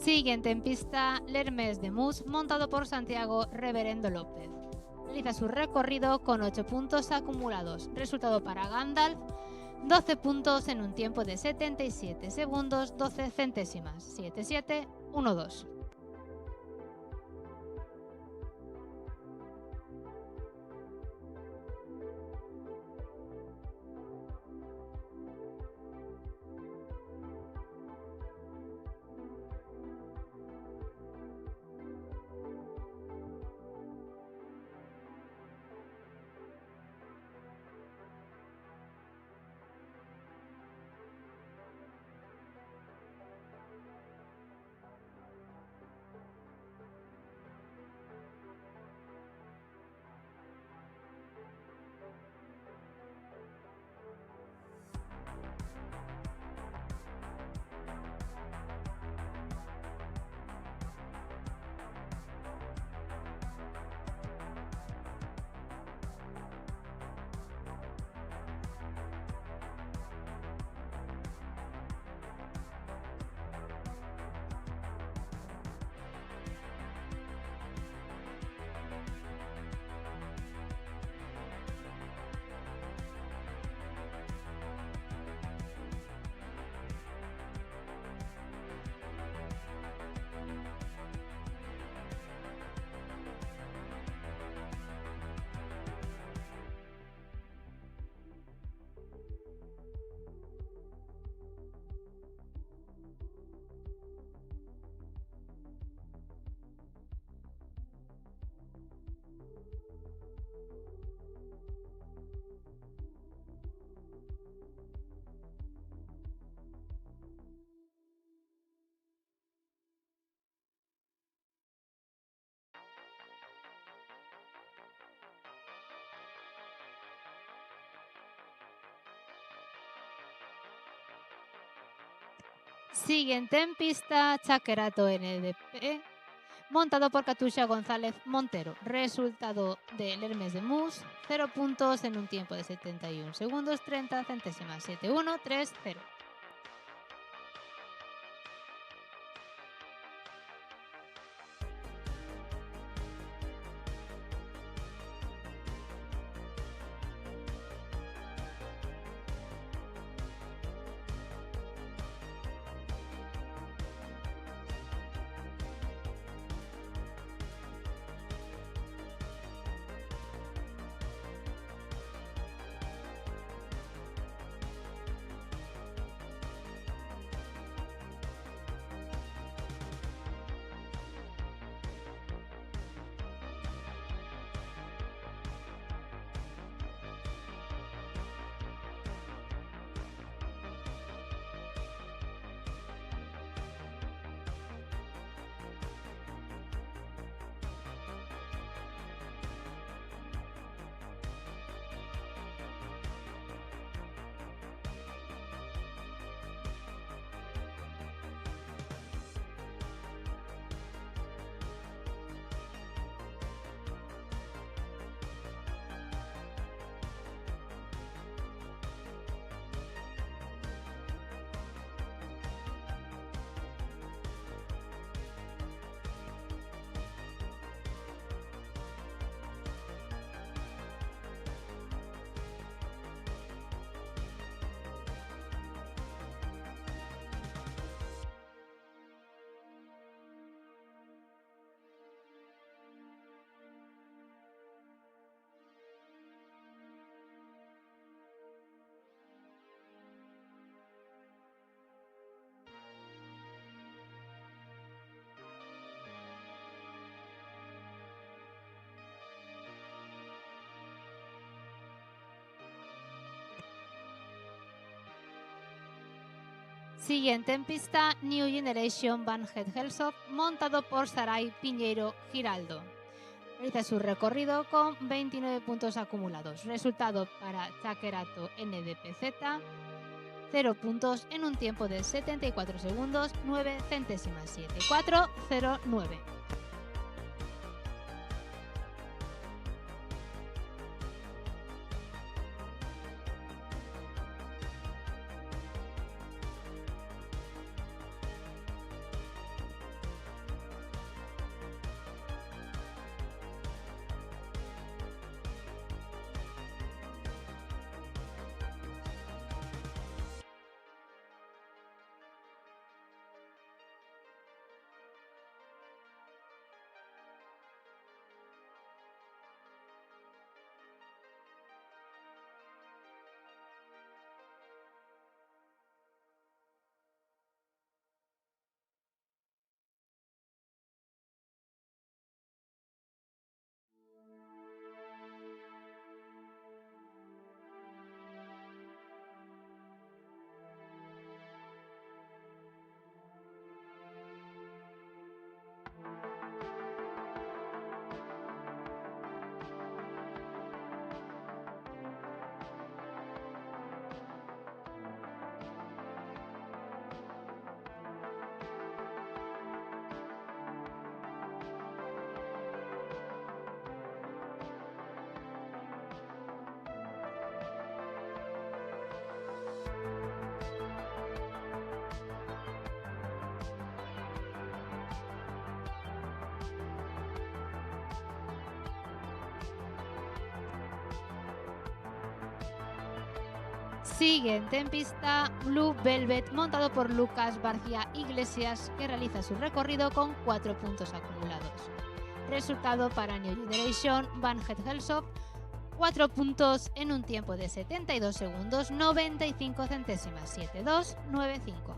B: Siguiente en pista, L'Hermes de Mus, montado por Santiago Reverendo López. Realiza su recorrido con 8 puntos acumulados. Resultado para Gandalf, 12 puntos en un tiempo de 77 segundos 12 centésimas. 7712. Siguiente en pista, Chakerato NDP, montado por Katusha González Montero. Resultado del Hermes de Mus, 0 puntos en un tiempo de 71 segundos 30 centésimas, 7130. Siguiente en pista, New Generation Van Het Helsop, montado por Saray Piñeiro Giraldo. Realiza su recorrido con 29 puntos acumulados. Resultado para Chakerato NDPZ, 0 puntos en un tiempo de 74 segundos 9 centésimas, 7409. Siguiente en pista, Blue Velvet, montado por Lucas García Iglesias, que realiza su recorrido con 4 puntos acumulados. Resultado para New Generation Van Het Helsop, 4 puntos en un tiempo de 72 segundos 95 centésimas, 7295.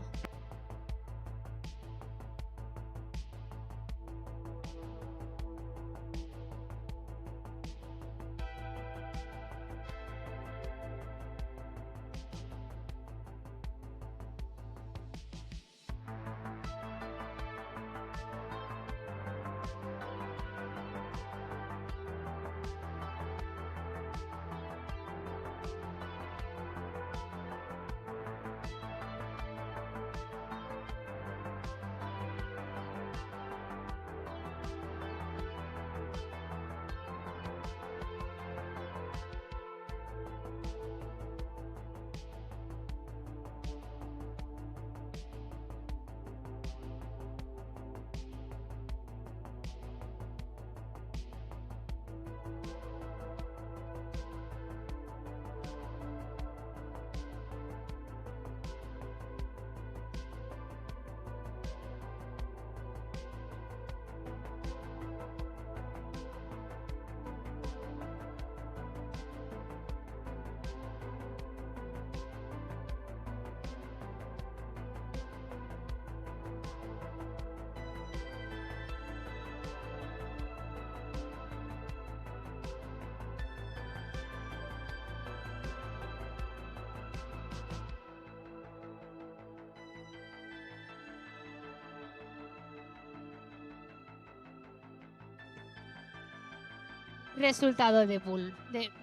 B: Resultado de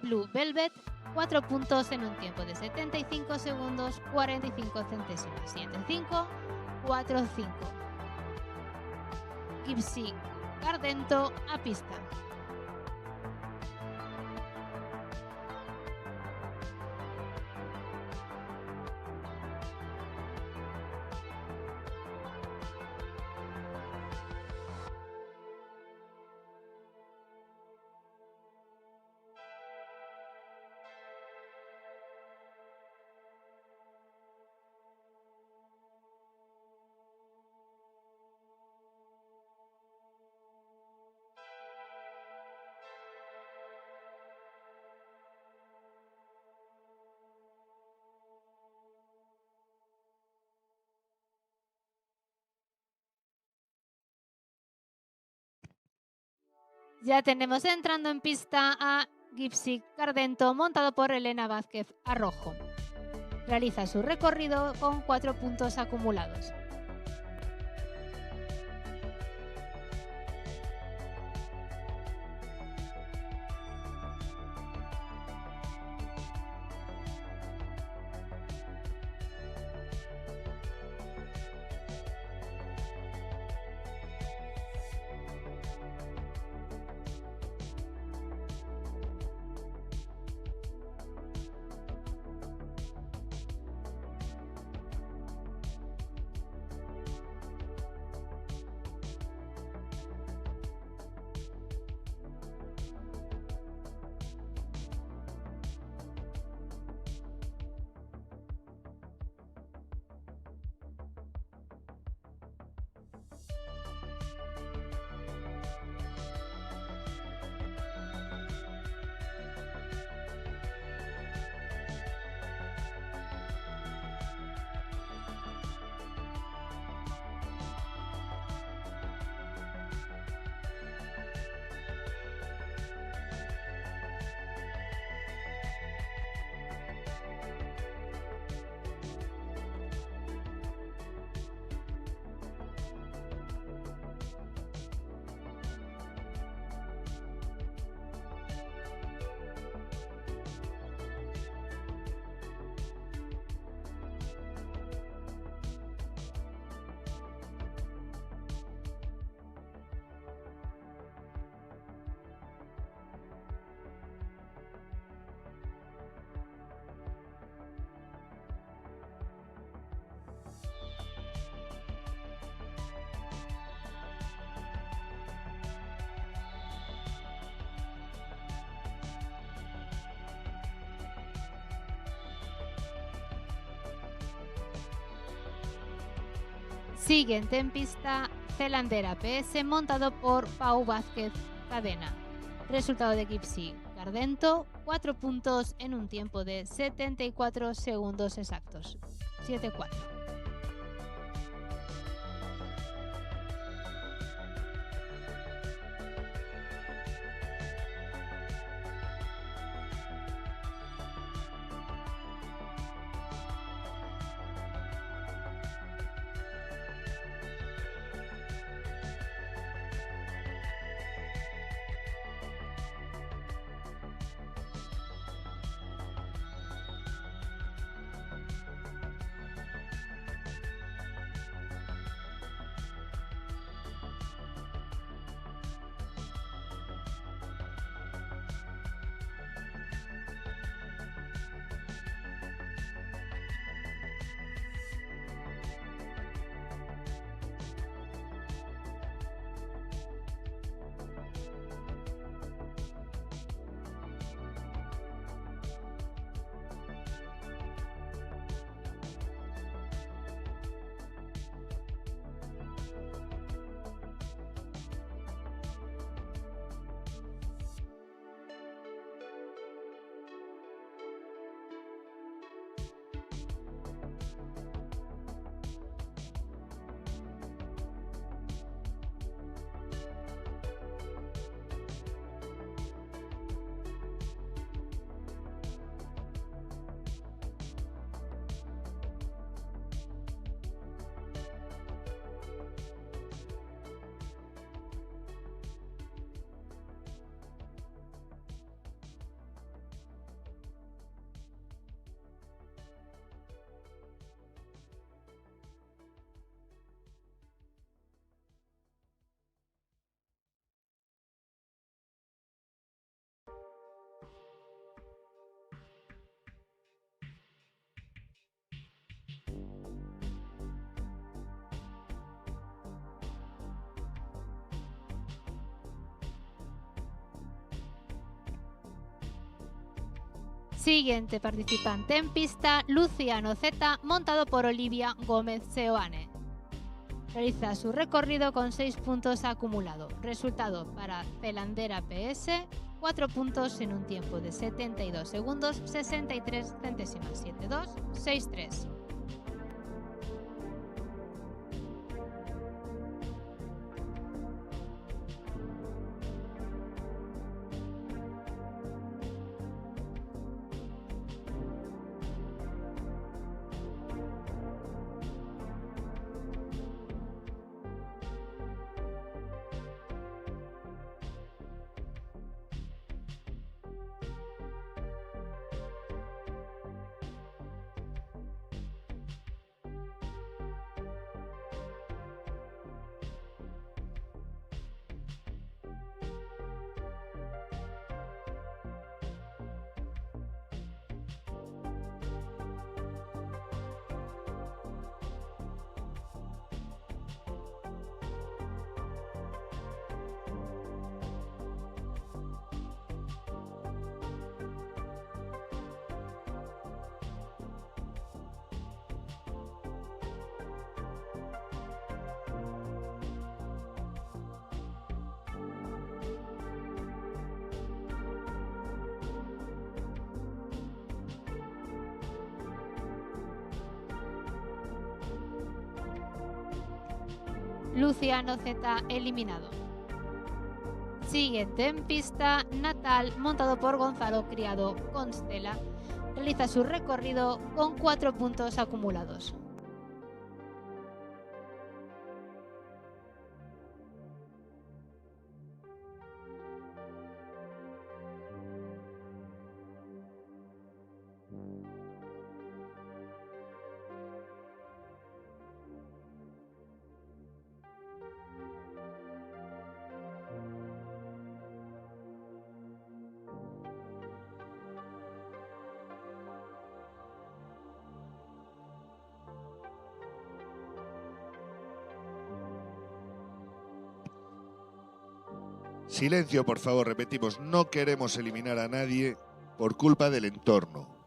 B: Blue Velvet, 4 puntos en un tiempo de 75 segundos, 45 centésimos. Siguiente 5, 4, 5. Gypsy Gardento a pista. Ya tenemos entrando en pista a Gypsy Gardento, montado por Elena Vázquez Arrojo. Realiza su recorrido con 4 puntos acumulados. Siguiente en pista, Celandera PS, montado por Pau Vázquez Cadena. Resultado de Gypsy Gardento, 4 puntos en un tiempo de 74 segundos exactos. 7-4. Siguiente participante en pista, Luciano Z, montado por Olivia Gómez Seoane. Realiza su recorrido con 6 puntos acumulados. Resultado para Zelandera PS, 4 puntos en un tiempo de 72 segundos, 63 centésimas, 72, 63. Luciano Z eliminado. Siguiente en pista, Natal, montado por Gonzalo Criado Constela. Realiza su recorrido con 4 puntos acumulados.
A: Silencio, por favor, repetimos, no queremos eliminar a nadie por culpa del entorno.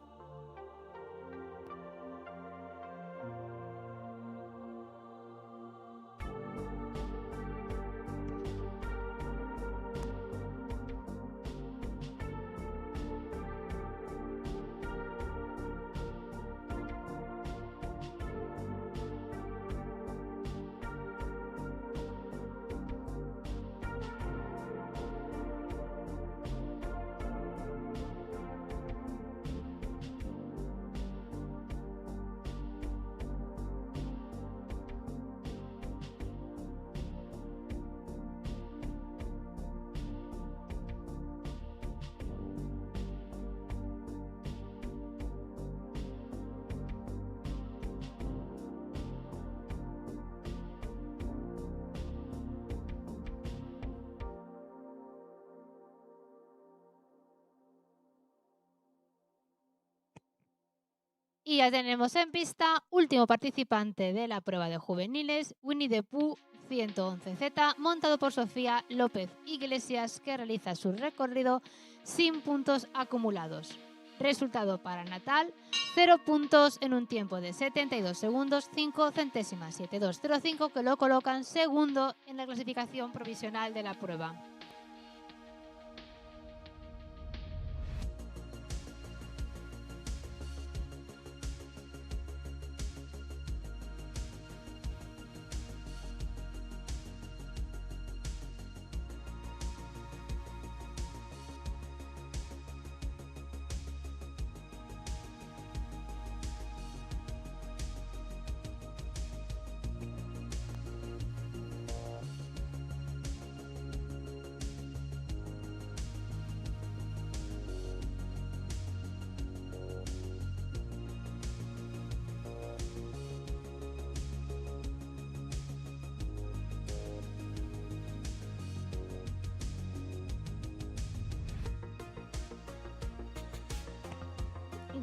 B: Y ya tenemos en pista último participante de la prueba de juveniles, Winnie the Pooh 111Z, montado por Sofía López Iglesias, que realiza su recorrido sin puntos acumulados. Resultado para Natal, 0 puntos en un tiempo de 72 segundos, 5 centésimas, 7205, que lo colocan segundo en la clasificación provisional de la prueba.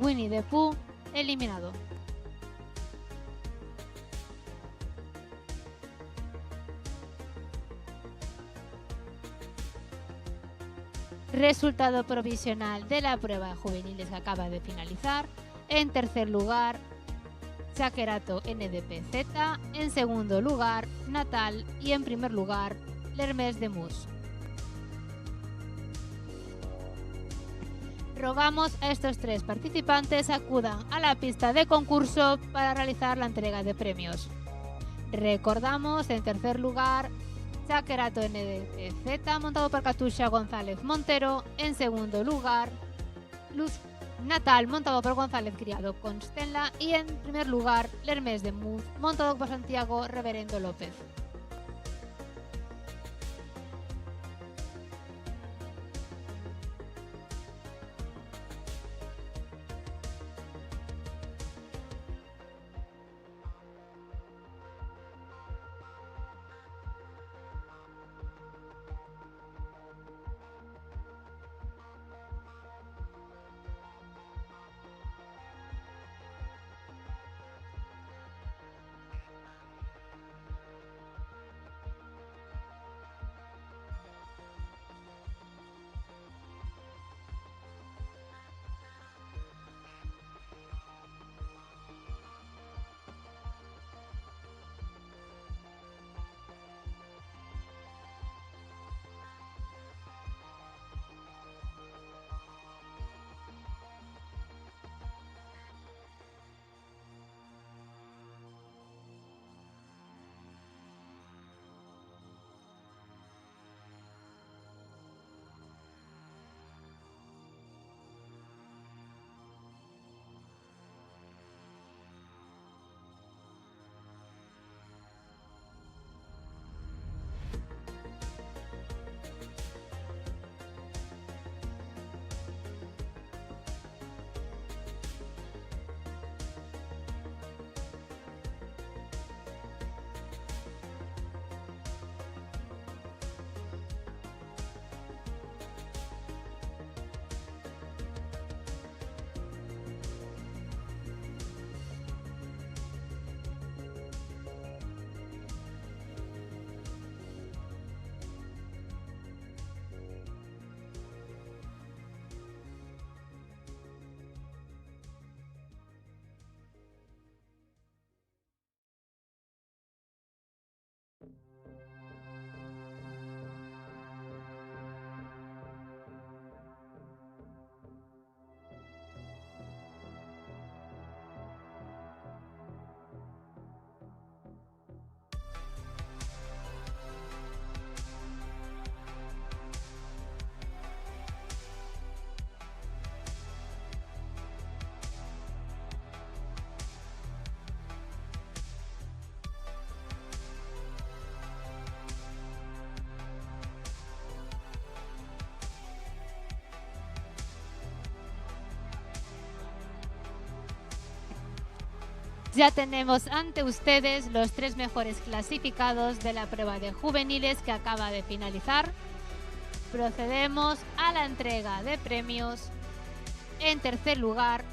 B: Winnie the Pooh eliminado. Resultado provisional de la prueba de juveniles que acaba de finalizar. En tercer lugar, Chakerato NDPZ. En segundo lugar, Natal. Y en primer lugar, L'Hermes de Mus. Rogamos a estos 3 participantes acudan a la pista de concurso para realizar la entrega de premios. Recordamos, en tercer lugar, Chakerato NDPZ montado por Katusha González Montero. En segundo lugar, Natal montado por González Criado Constenla. Y en primer lugar, L'Hermes de Mus montado por Santiago Reverendo López. Ya tenemos ante ustedes los 3 mejores clasificados de la prueba de juveniles que acaba de finalizar. Procedemos a la entrega de premios. En tercer lugar,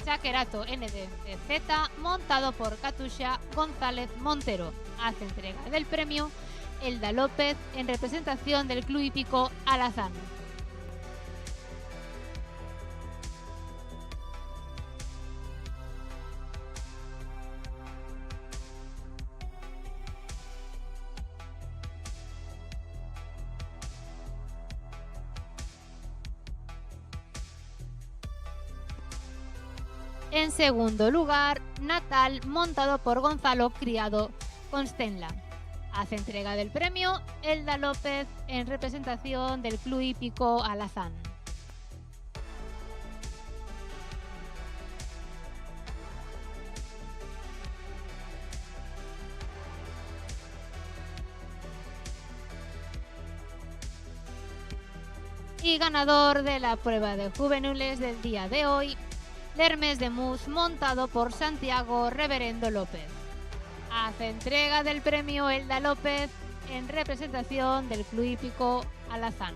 B: Chakerato NDPZ montado por Katusha González Montero. Hace entrega del premio Elda López en representación del Club Hípico Alazán. En segundo lugar, Natal montado por Gonzalo Criado Constenla. Hace entrega del premio Elda López en representación del Club Hípico Alazán. Y ganador de la prueba de juveniles del día de hoy, L'Hermes de Mus montado por Santiago Reverendo López. Hace entrega del premio Elda López en representación del Club Hípico Alazán.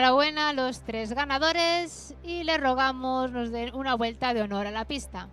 B: enhorabuena a los 3 ganadores y les rogamos nos den una vuelta de honor a la pista.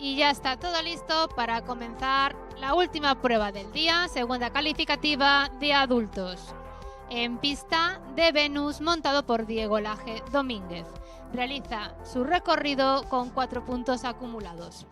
B: Y ya está todo listo para comenzar la última prueba del día, segunda calificativa de adultos. En pista de Venus, montado por Diego Laje Domínguez. Realiza su recorrido con 4 puntos acumulados.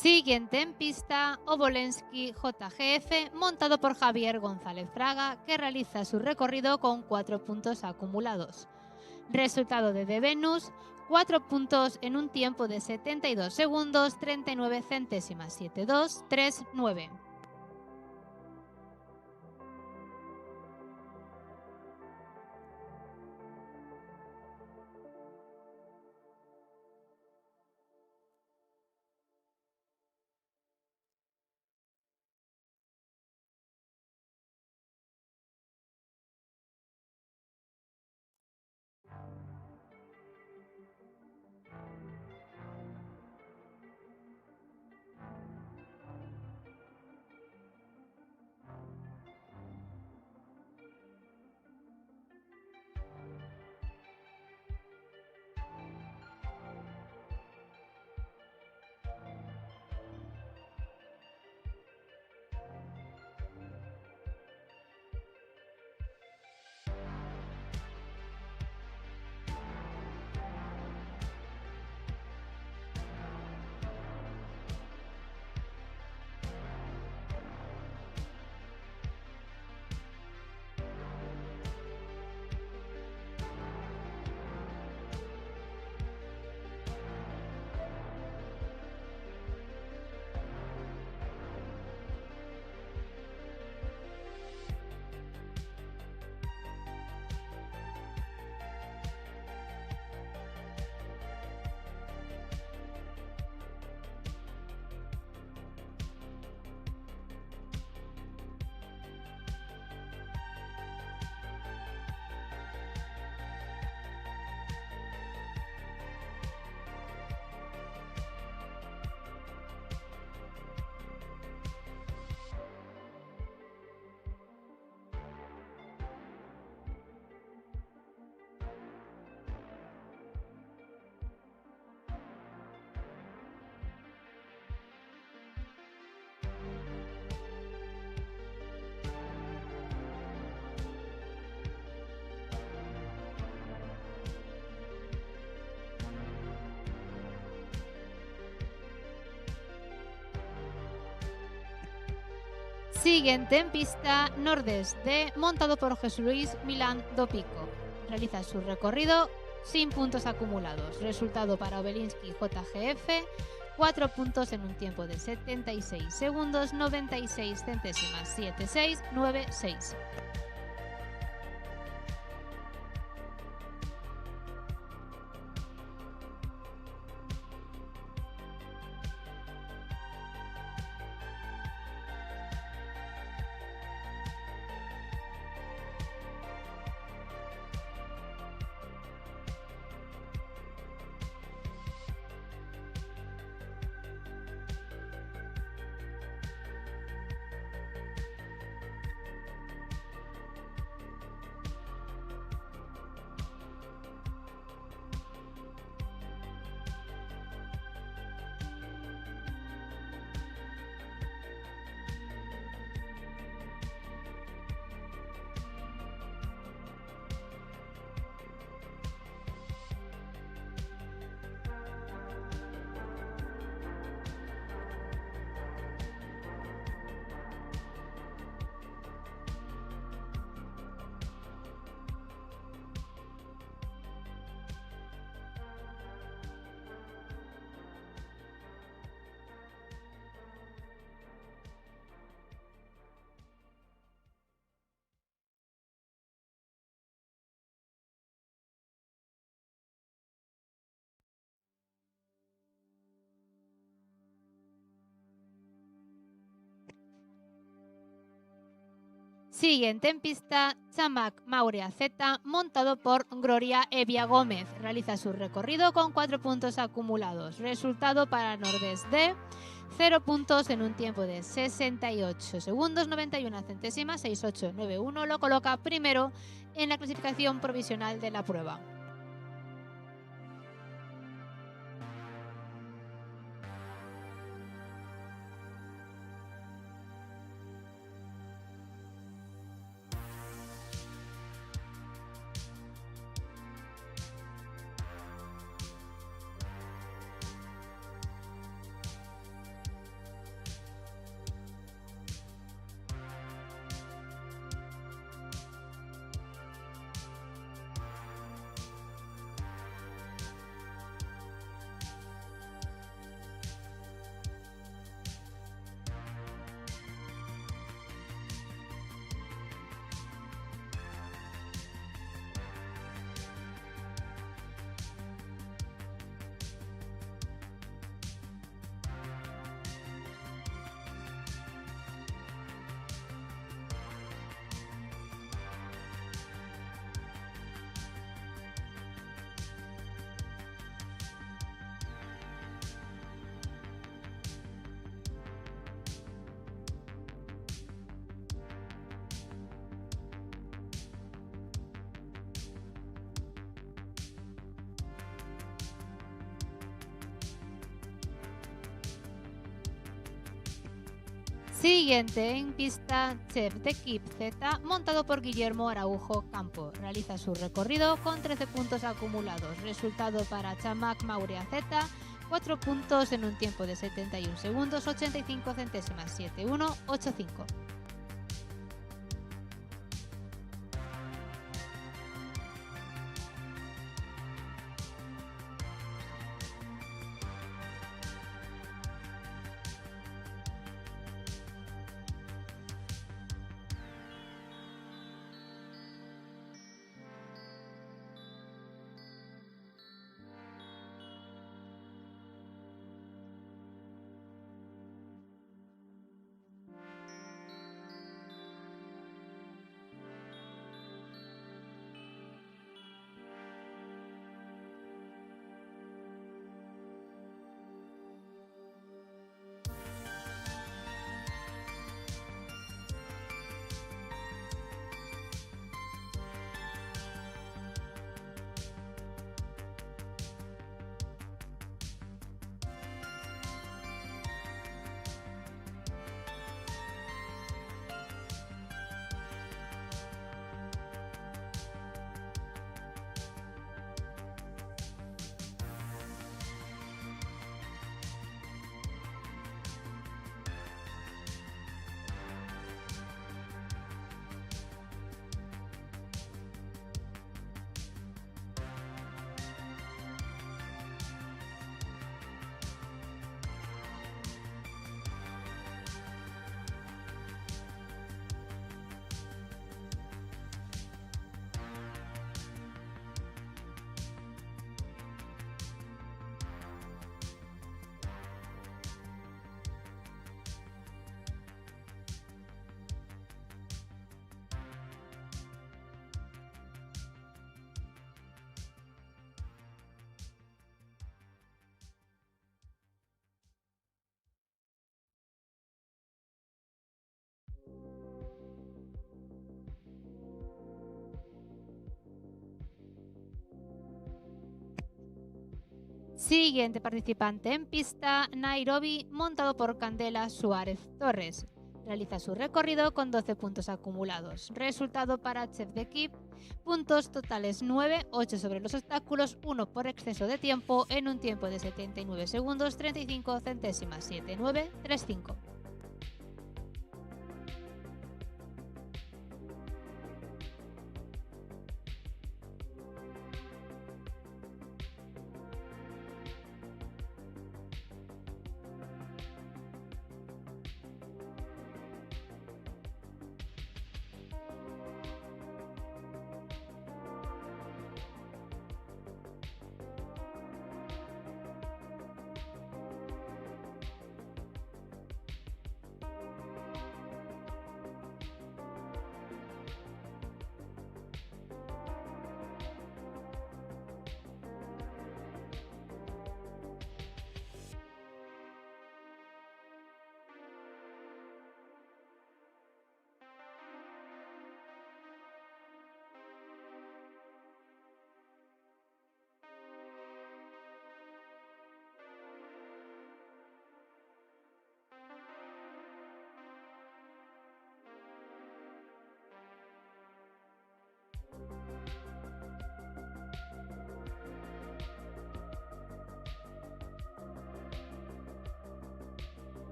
B: Siguiente en pista, Obolensky JGF, montado por Javier González Fraga, que realiza su recorrido con 4 puntos acumulados. Resultado de Venus, 4 puntos en un tiempo de 72 segundos, 39 centésimas, 7239. Siguiente en pista, Nordés D, montado por Jesús Luis Milán do Pico. Realiza su recorrido sin puntos acumulados. Resultado para Obolensky JGF, 4 puntos en un tiempo de 76 segundos, 96 centésimas, 7696. Siguiente en pista, Chamac Maurea Z, montado por Gloria Evia Gómez. Realiza su recorrido con 4 puntos acumulados. Resultado para Nordés D, 0 puntos en un tiempo de 68 segundos, 91 centésimas, 6891. Lo coloca primero en la clasificación provisional de la prueba. Siguiente en pista, Chef de Kip Z, montado por Guillermo Araujo Campo. Realiza su recorrido con 13 puntos acumulados. Resultado para Chamac Maurea Z, 4 puntos en un tiempo de 71 segundos, 85 centésimas, 7185. Siguiente participante en pista, Nairobi, montado por Candela Suárez Torres. Realiza su recorrido con 12 puntos acumulados. Resultado para Chef de Kip, puntos totales 9, 8 sobre los obstáculos, 1 por exceso de tiempo en un tiempo de 79 segundos, 35 centésimas, 7935.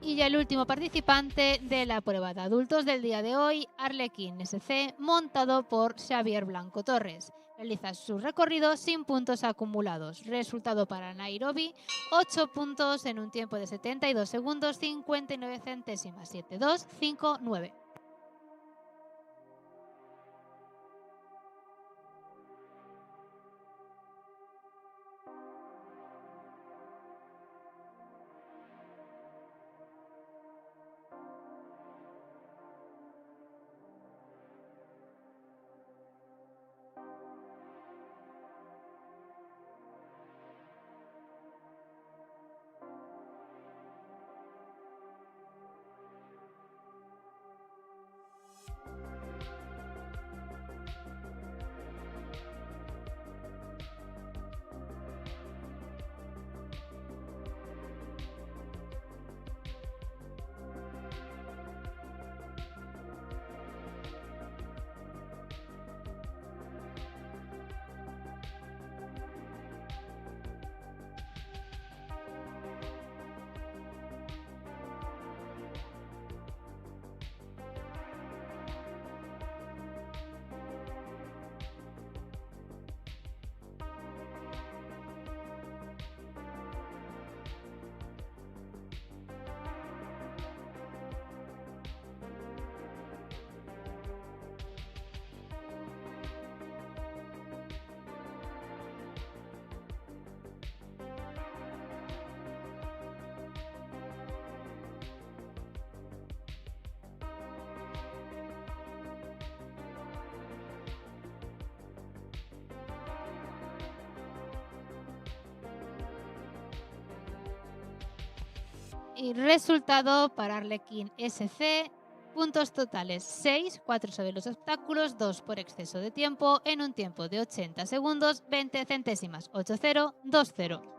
B: Y ya el último participante de la prueba de adultos del día de hoy, Arlequín SC, montado por Xavier Blanco Torres. Realiza su recorrido sin puntos acumulados. Resultado para Nairobi, 8 puntos en un tiempo de 72 segundos, 59 centésimas, 7259. Y resultado para Arlequín SC. Puntos totales 6, 4 sobre los obstáculos, 2 por exceso de tiempo, en un tiempo de 80 segundos, 20 centésimas, 8-0, 2-0.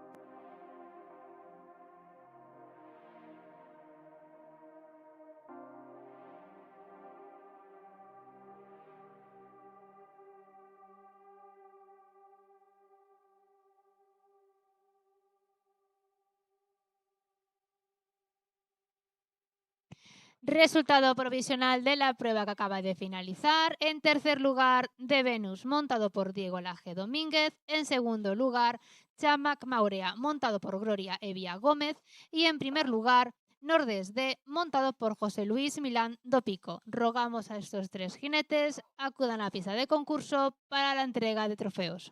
B: Resultado provisional de la prueba que acaba de finalizar. En tercer lugar, De Venus, montado por Diego Laje Domínguez. En segundo lugar, Chamac Maurea, montado por Gloria Evia Gómez. Y en primer lugar, Nordés D, montado por José Luis Milán Dopico. Rogamos a estos 3 jinetes acudan a la pista de concurso para la entrega de trofeos.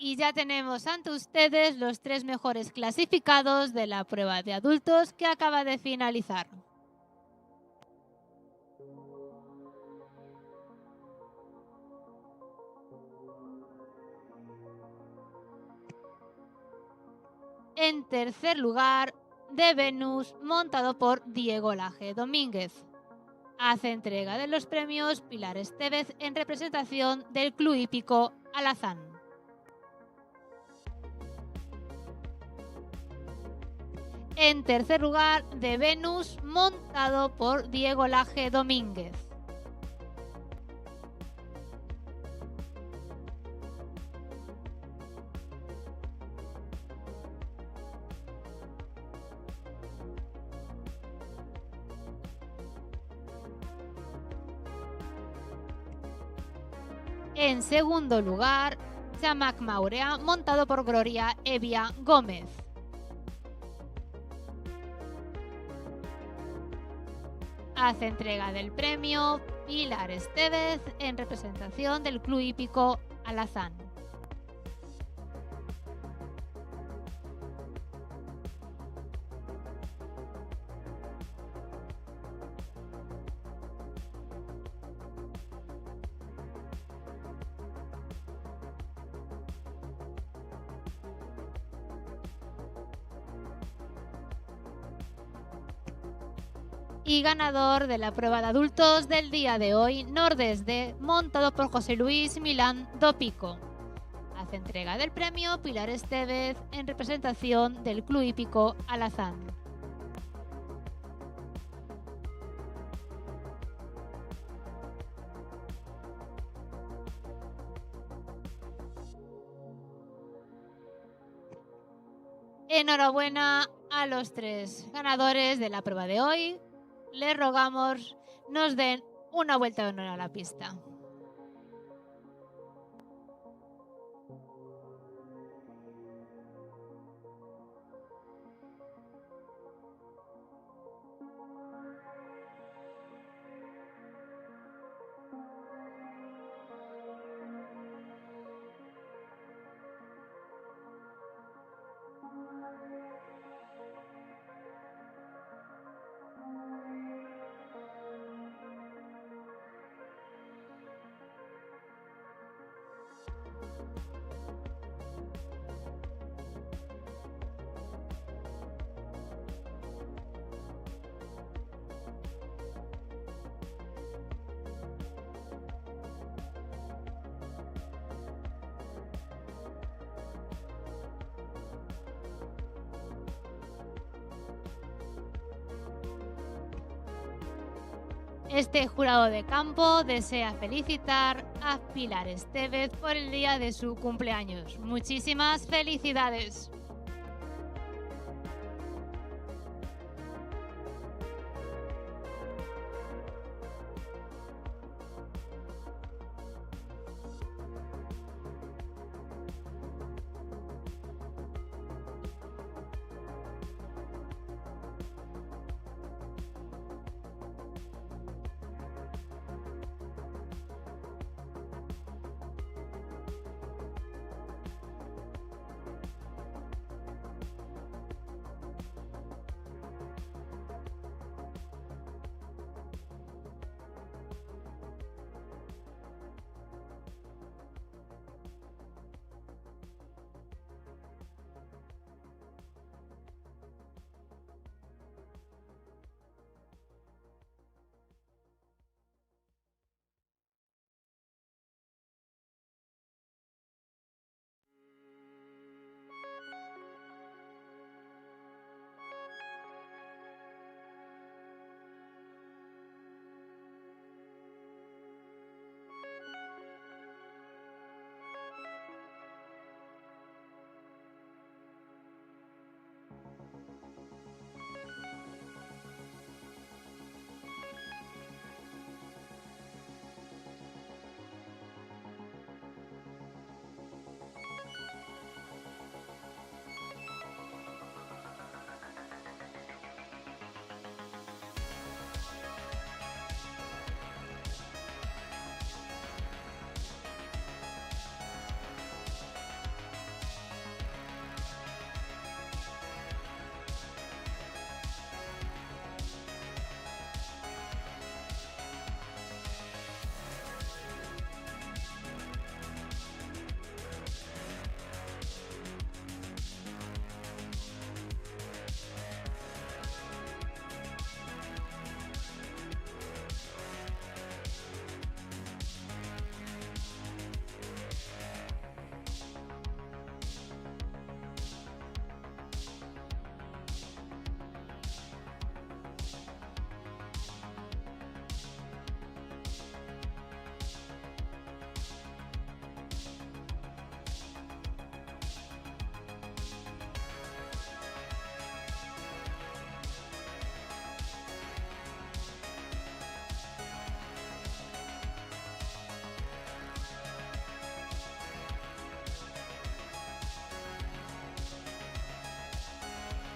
B: Y ya tenemos ante ustedes los 3 mejores clasificados de la prueba de adultos que acaba de finalizar. En tercer lugar, de Venus, montado por Diego Laje Domínguez. Hace entrega de los premios Pilar Estevez en representación del Club Hípico Alazán. En tercer lugar, de Venus, montado por Diego Laje Domínguez. En segundo lugar, Chamac Maurea, montado por Gloria Evia Gómez. Hace entrega del premio Pilar Estevez en representación del Club Hípico Alazán. Y ganador de la prueba de adultos del día de hoy, Nordeste, montado por José Luis Milán Dopico. Hace entrega del premio Pilar Estevez en representación del Club Hípico Alazán. Enhorabuena a los 3 ganadores de la prueba de hoy. Les rogamos nos den una vuelta de honor a la pista. Este jurado de campo desea felicitar a Pilar Estevez por el día de su cumpleaños. Muchísimas felicidades.